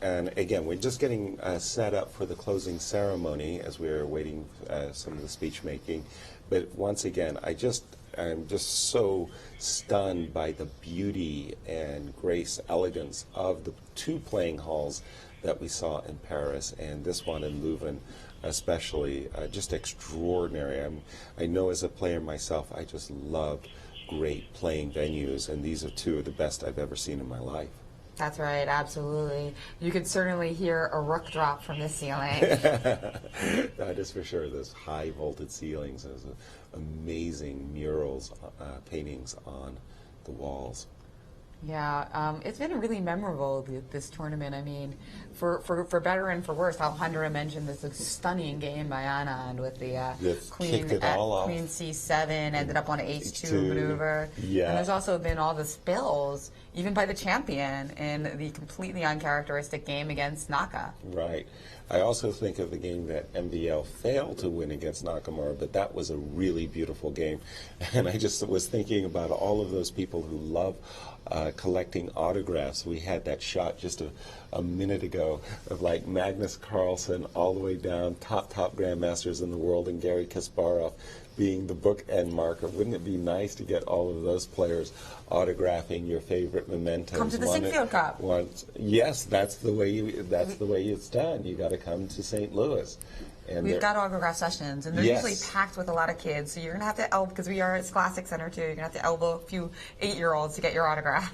And again, we're just getting set up for the closing ceremony as we're awaiting some of the speech making. But once again, I'm just so stunned by the beauty and grace, elegance of the 2 playing halls that we saw in Paris and this one in Leuven. Especially, just extraordinary. I know as a player myself, I just love great playing venues, and these are 2 of the best I've ever seen in my life.
That's right, absolutely. You could certainly hear a rook drop from the ceiling.
That is for sure. Those high vaulted ceilings, those amazing murals, paintings on the walls.
Yeah, it's been really memorable, this tournament. I mean, for better and for worse. Alejandro mentioned this stunning game by Anand with the queen C7, ended up on an H2 maneuver.
Yeah.
And there's also been all the spills, even by the champion, in the completely uncharacteristic game against Naka.
Right. I also think of the game that MVL failed to win against Nakamura, but that was a really beautiful game. And I just was thinking about all of those people who love collecting autographs. We had that shot just a minute ago of like Magnus Carlsen all the way down, top grandmasters in the world, and Garry Kasparov being the bookend marker. Wouldn't it be nice to get all of those players autographing your favorite mementos?
Come to the Sinkfield Cup.
Yes, that's the way it's done. You got to come to St. Louis. And
we've got autograph sessions, and they're usually packed with a lot of kids. So you're going to have to elbow, because we are at Classic Center too, you're going to have to elbow a few 8-year-olds to get your autograph.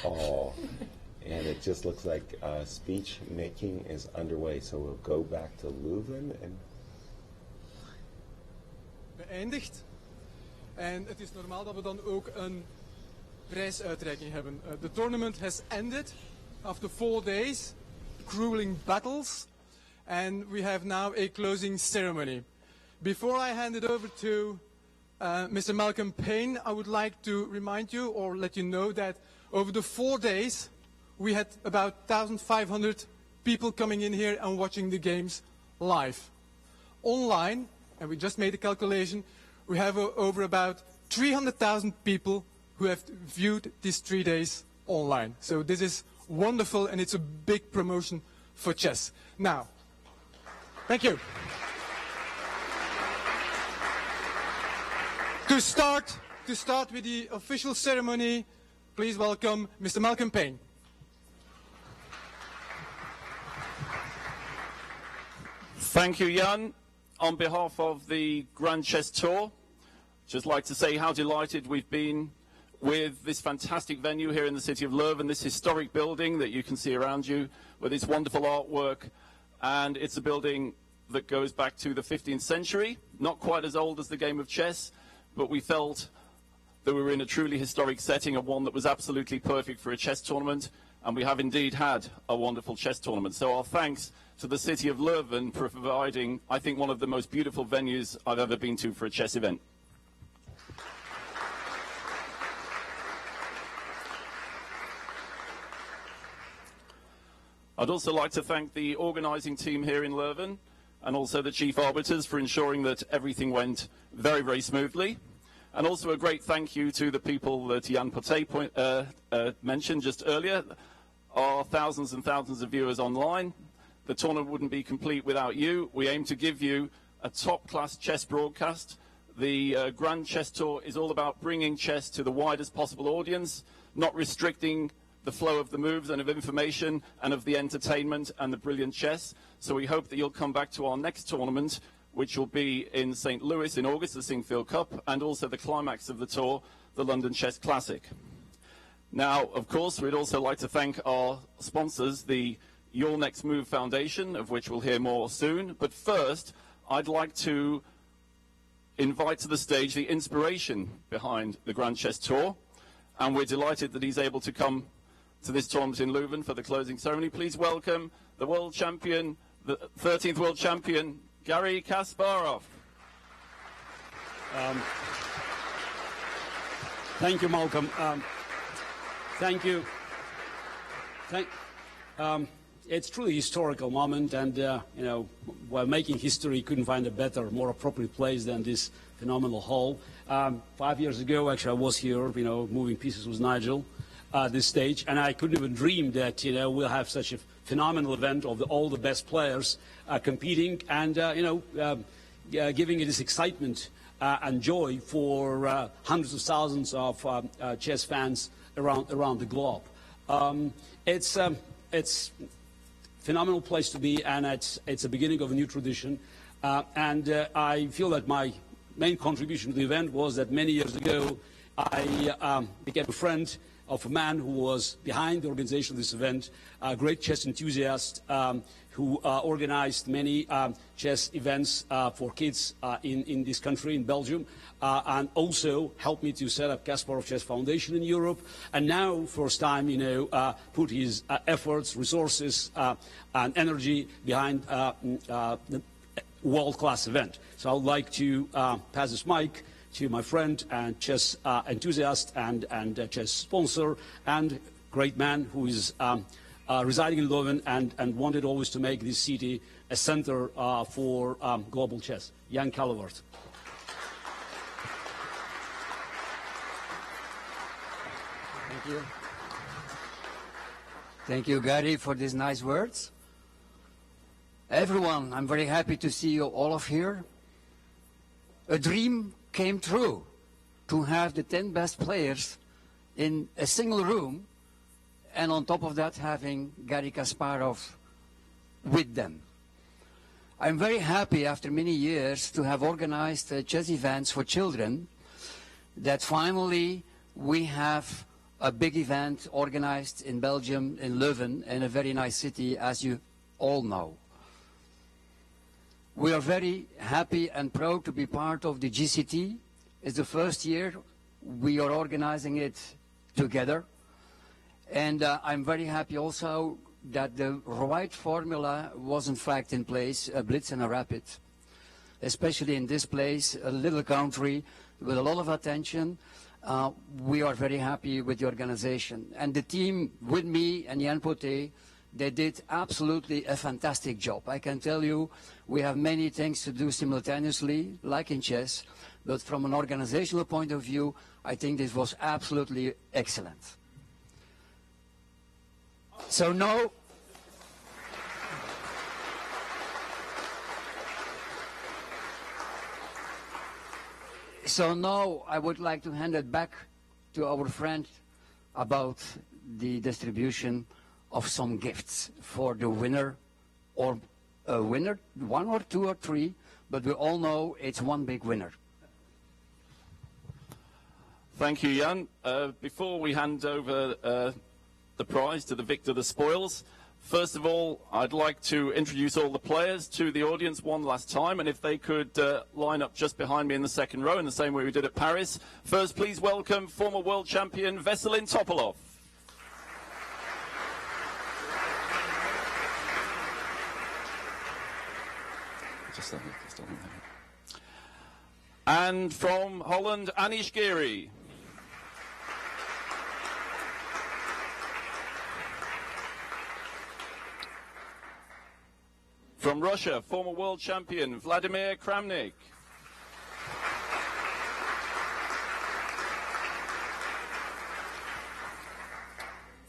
Oh, and it just looks like speech making is underway. So we'll go back to Leuven and
beëindigd. En het is normaal dat we dan ook een prijsuitreiking hebben. The tournament has ended after 4 days, grueling battles, and we have now a closing ceremony. Before I hand it over to Mr. Malcolm Payne, I would like to remind you or let you know that over the 4 days we had about 1,500 people coming in here and watching the games live. Online, and we just made a calculation, we have over about 300,000 people who have viewed these 3 days online. So this is wonderful, and it's a big promotion for chess. Now, thank you. To start with the official ceremony, please welcome Mr. Malcolm Payne.
Thank you, Jan. On behalf of the Grand Chess Tour, just like to say how delighted we've been with this fantastic venue here in the city of Leuven, this historic building that you can see around you with its wonderful artwork. And it's a building that goes back to the 15th century, not quite as old as the game of chess, but we felt that we were in a truly historic setting, and one that was absolutely perfect for a chess tournament, and we have indeed had a wonderful chess tournament. So our thanks to the city of Leuven for providing, I think, one of the most beautiful venues I've ever been to for a chess event. I'd also like to thank the organising team here in Leuven and also the chief arbiters for ensuring that everything went very, very smoothly. And also a great thank you to the people that Jan Poté mentioned just earlier, our thousands and thousands of viewers online. The tournament wouldn't be complete without you. We aim to give you a top-class chess broadcast. The Grand Chess Tour is all about bringing chess to the widest possible audience, not restricting the flow of the moves and of information and of the entertainment and the brilliant chess. So we hope that you'll come back to our next tournament, which will be in St. Louis in August, the Singfield Cup, and also the climax of the tour, the London Chess Classic. Now, of course, we'd also like to thank our sponsors, the YourNextMove Foundation, of which we'll hear more soon. But first, I'd like to invite to the stage the inspiration behind the Grand Chess Tour, and we're delighted that he's able to come to this tournament in Leuven for the closing ceremony. Please welcome the world champion, the 13th world champion, Garry Kasparov.
Thank you, Malcolm. Thank you. It's truly a historical moment, and you know, while making history, couldn't find a better, more appropriate place than this phenomenal hall. 5 years ago, actually, I was here, you know, moving pieces with Nigel, this stage, and I couldn't even dream that, you know, we'll have such a phenomenal event of all the best players competing, and you know, giving it this excitement and joy for hundreds of thousands of chess fans around the globe. It's phenomenal place to be, and it's the beginning of a new tradition. And I feel that my main contribution to the event was that many years ago I became a friend of a man who was behind the organization of this event, a great chess enthusiast who organized many chess events for kids in this country, in Belgium, and also helped me to set up Kasparov Chess Foundation in Europe, and now, first time, you know, put his efforts, resources, and energy behind the world-class event. So I would like to pass this mic to my friend and chess enthusiast and chess sponsor and great man who is residing in Leuven and wanted always to make this city a center for global chess, Jan Callewaert.
Thank you. Thank you, Garry, for these nice words. Everyone, I'm very happy to see you all of here. A dream came true to have the 10 best players in a single room, and on top of that having Garry Kasparov with them. I'm very happy after many years to have organized chess events for children that finally we have a big event organized in Belgium, in Leuven, in a very nice city, as you all know. We are very happy and proud to be part of the GCT. It's the first year we are organizing it together. And I'm very happy also that the right formula was in fact in place, a blitz and a rapid. Especially in this place, a little country with a lot of attention. We are very happy with the organization. And the team with me and Jan Poté, they did absolutely a fantastic job. I can tell you, we have many things to do simultaneously, like in chess, but from an organizational point of view, I think this was absolutely excellent. So now, I would like to hand it back to our friend about the distribution of some gifts for the winner, or a winner, 1 or 2 or 3, but we all know it's one big winner.
Thank you, Jan. Before we hand over the prize to the victor of the spoils, first of all, I'd like to introduce all the players to the audience one last time, and if they could line up just behind me in the second row in the same way we did at Paris. First, please welcome former world champion Veselin Topalov. And from Holland, Anish Giri. From Russia, former world champion Vladimir Kramnik.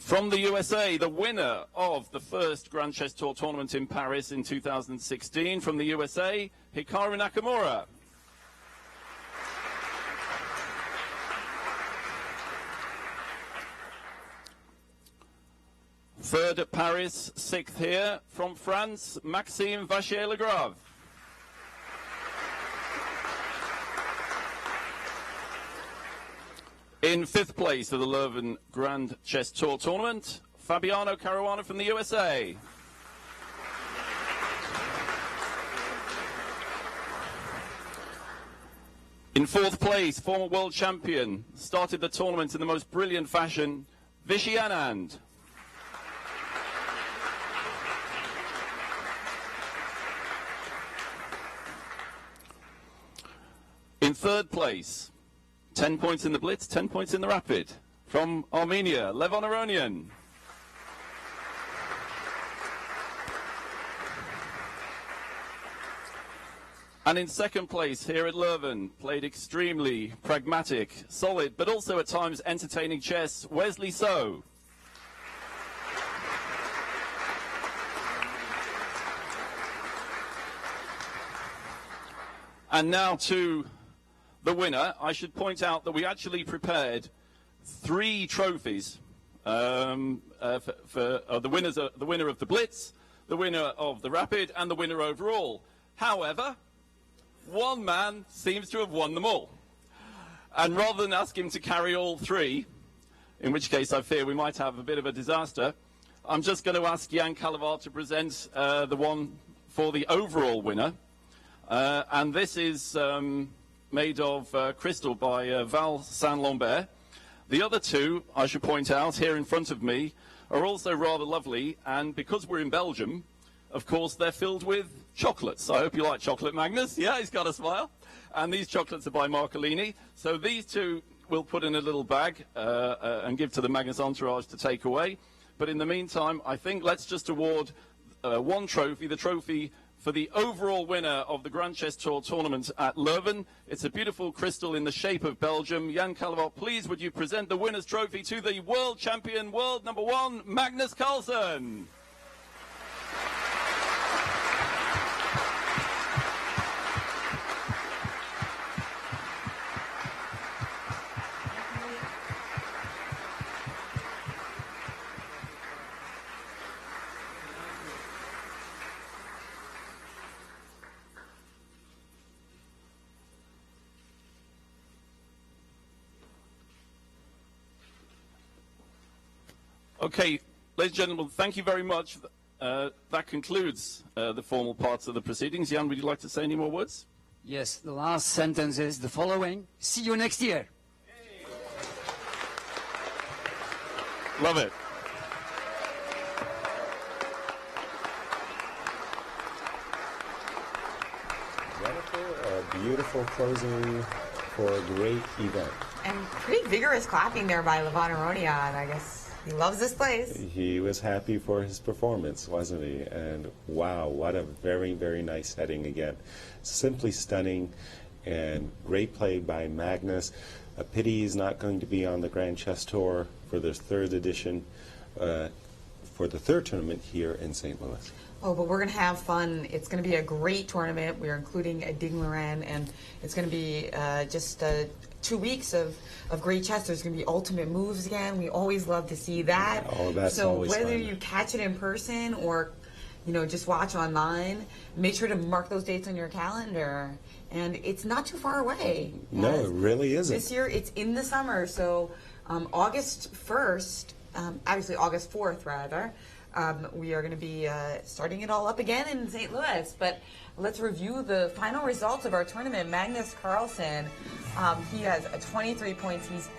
From the USA, the winner of the first Grand Chess Tour tournament in Paris in 2016, from the USA, Hikaru Nakamura. Third at Paris, sixth here, from France, Maxime Vachier-Lagrave. In fifth place of the Leuven Grand Chess Tour tournament, Fabiano Caruana from the USA. In fourth place, former world champion, started the tournament in the most brilliant fashion, Vishy Anand. In third place, 10 points in the blitz, 10 points in the rapid. From Armenia, Levon Aronian. And in second place here at Leuven, played extremely pragmatic, solid, but also at times entertaining chess, Wesley So. And now to the winner. I should point out that we actually prepared 3 trophies for the winner of the Blitz, the winner of the Rapid, and the winner overall. However, one man seems to have won them all. And rather than ask him to carry all 3, in which case I fear we might have a bit of a disaster, I'm just going to ask Jan Kalevaar to present the one for the overall winner. And this is made of crystal by Val Saint-Lambert. The other 2, I should point out, here in front of me, are also rather lovely, and because we're in Belgium, of course, they're filled with chocolates. I hope you like chocolate, Magnus. Yeah, he's got a smile. And these chocolates are by Marcolini. So these 2 we'll put in a little bag and give to the Magnus entourage to take away. But in the meantime, I think let's just award one trophy, the trophy for the overall winner of the Grand Chess Tour tournament at Leuven. It's a beautiful crystal in the shape of Belgium. Jan Kalevaar, please would you present the winner's trophy to the world champion, world number 1, Magnus Carlsen. Okay, ladies and gentlemen, thank you very much. That concludes the formal parts of the proceedings. Jan, would you like to say any more words?
Yes, the last sentence is the following. See you next year.
Love it.
Jennifer, a beautiful closing for a great event.
And pretty vigorous clapping there by Levon Aronian, I guess. He loves this place.
He was happy for his performance, wasn't he? And wow, what a very, very nice setting again. Simply stunning and great play by Magnus. A pity he's not going to be on the Grand Chess Tour for this 3rd edition, for the 3rd tournament here in St. Louis.
Oh, but we're going to have fun. It's going to be a great tournament. We're including a Digloren, and it's going to be just 2 weeks of great chess. There's going to be ultimate moves again. We always love to see that.
Oh, that's
so
always
whether
fun.
you catch it in person or, you know, just watch online, make sure to mark those dates on your calendar. And it's not too far away.
No, it really isn't.
This year, it's in the summer. So August 1st, obviously August 4th, rather, we are going to be starting it all up again in St. Louis. But let's review the final results of our tournament. Magnus Carlsen, he has 23 points. He's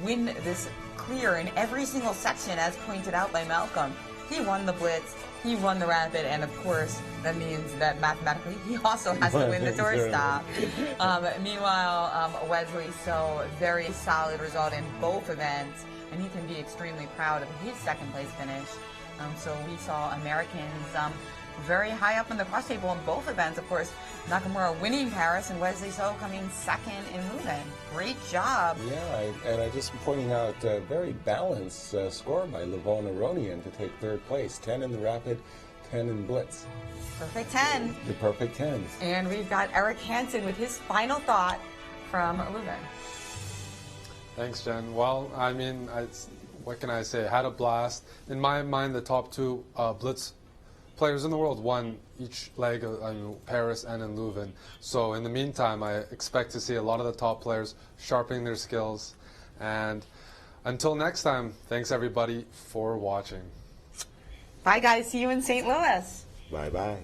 win this clear in every single section, as pointed out by Malcolm. He won the Blitz, he won the Rapid, and of course, that means that mathematically he also has to win the doorstop. Meanwhile, Wesley So, very solid result in both events, and he can be extremely proud of his 2nd place finish. So we saw Americans very high up in the cross table in both events. Of course, Nakamura winning Paris and Wesley So coming second in Leuven. Great job.
Yeah, and I just pointing out a very balanced score by Leuven Aronian to take third place. 10 in the rapid, 10 in blitz.
Perfect 10.
The perfect 10s.
And we've got Eric Hansen with his final thought from Leuven.
Thanks, Jen. Well, I mean, what can I say? Had a blast. In my mind, the top two blitz players in the world won each leg in Paris and in Leuven. So in the meantime, I expect to see a lot of the top players sharpening their skills. And until next time, thanks everybody for watching.
Bye guys, see you in St. Louis.
Bye-bye.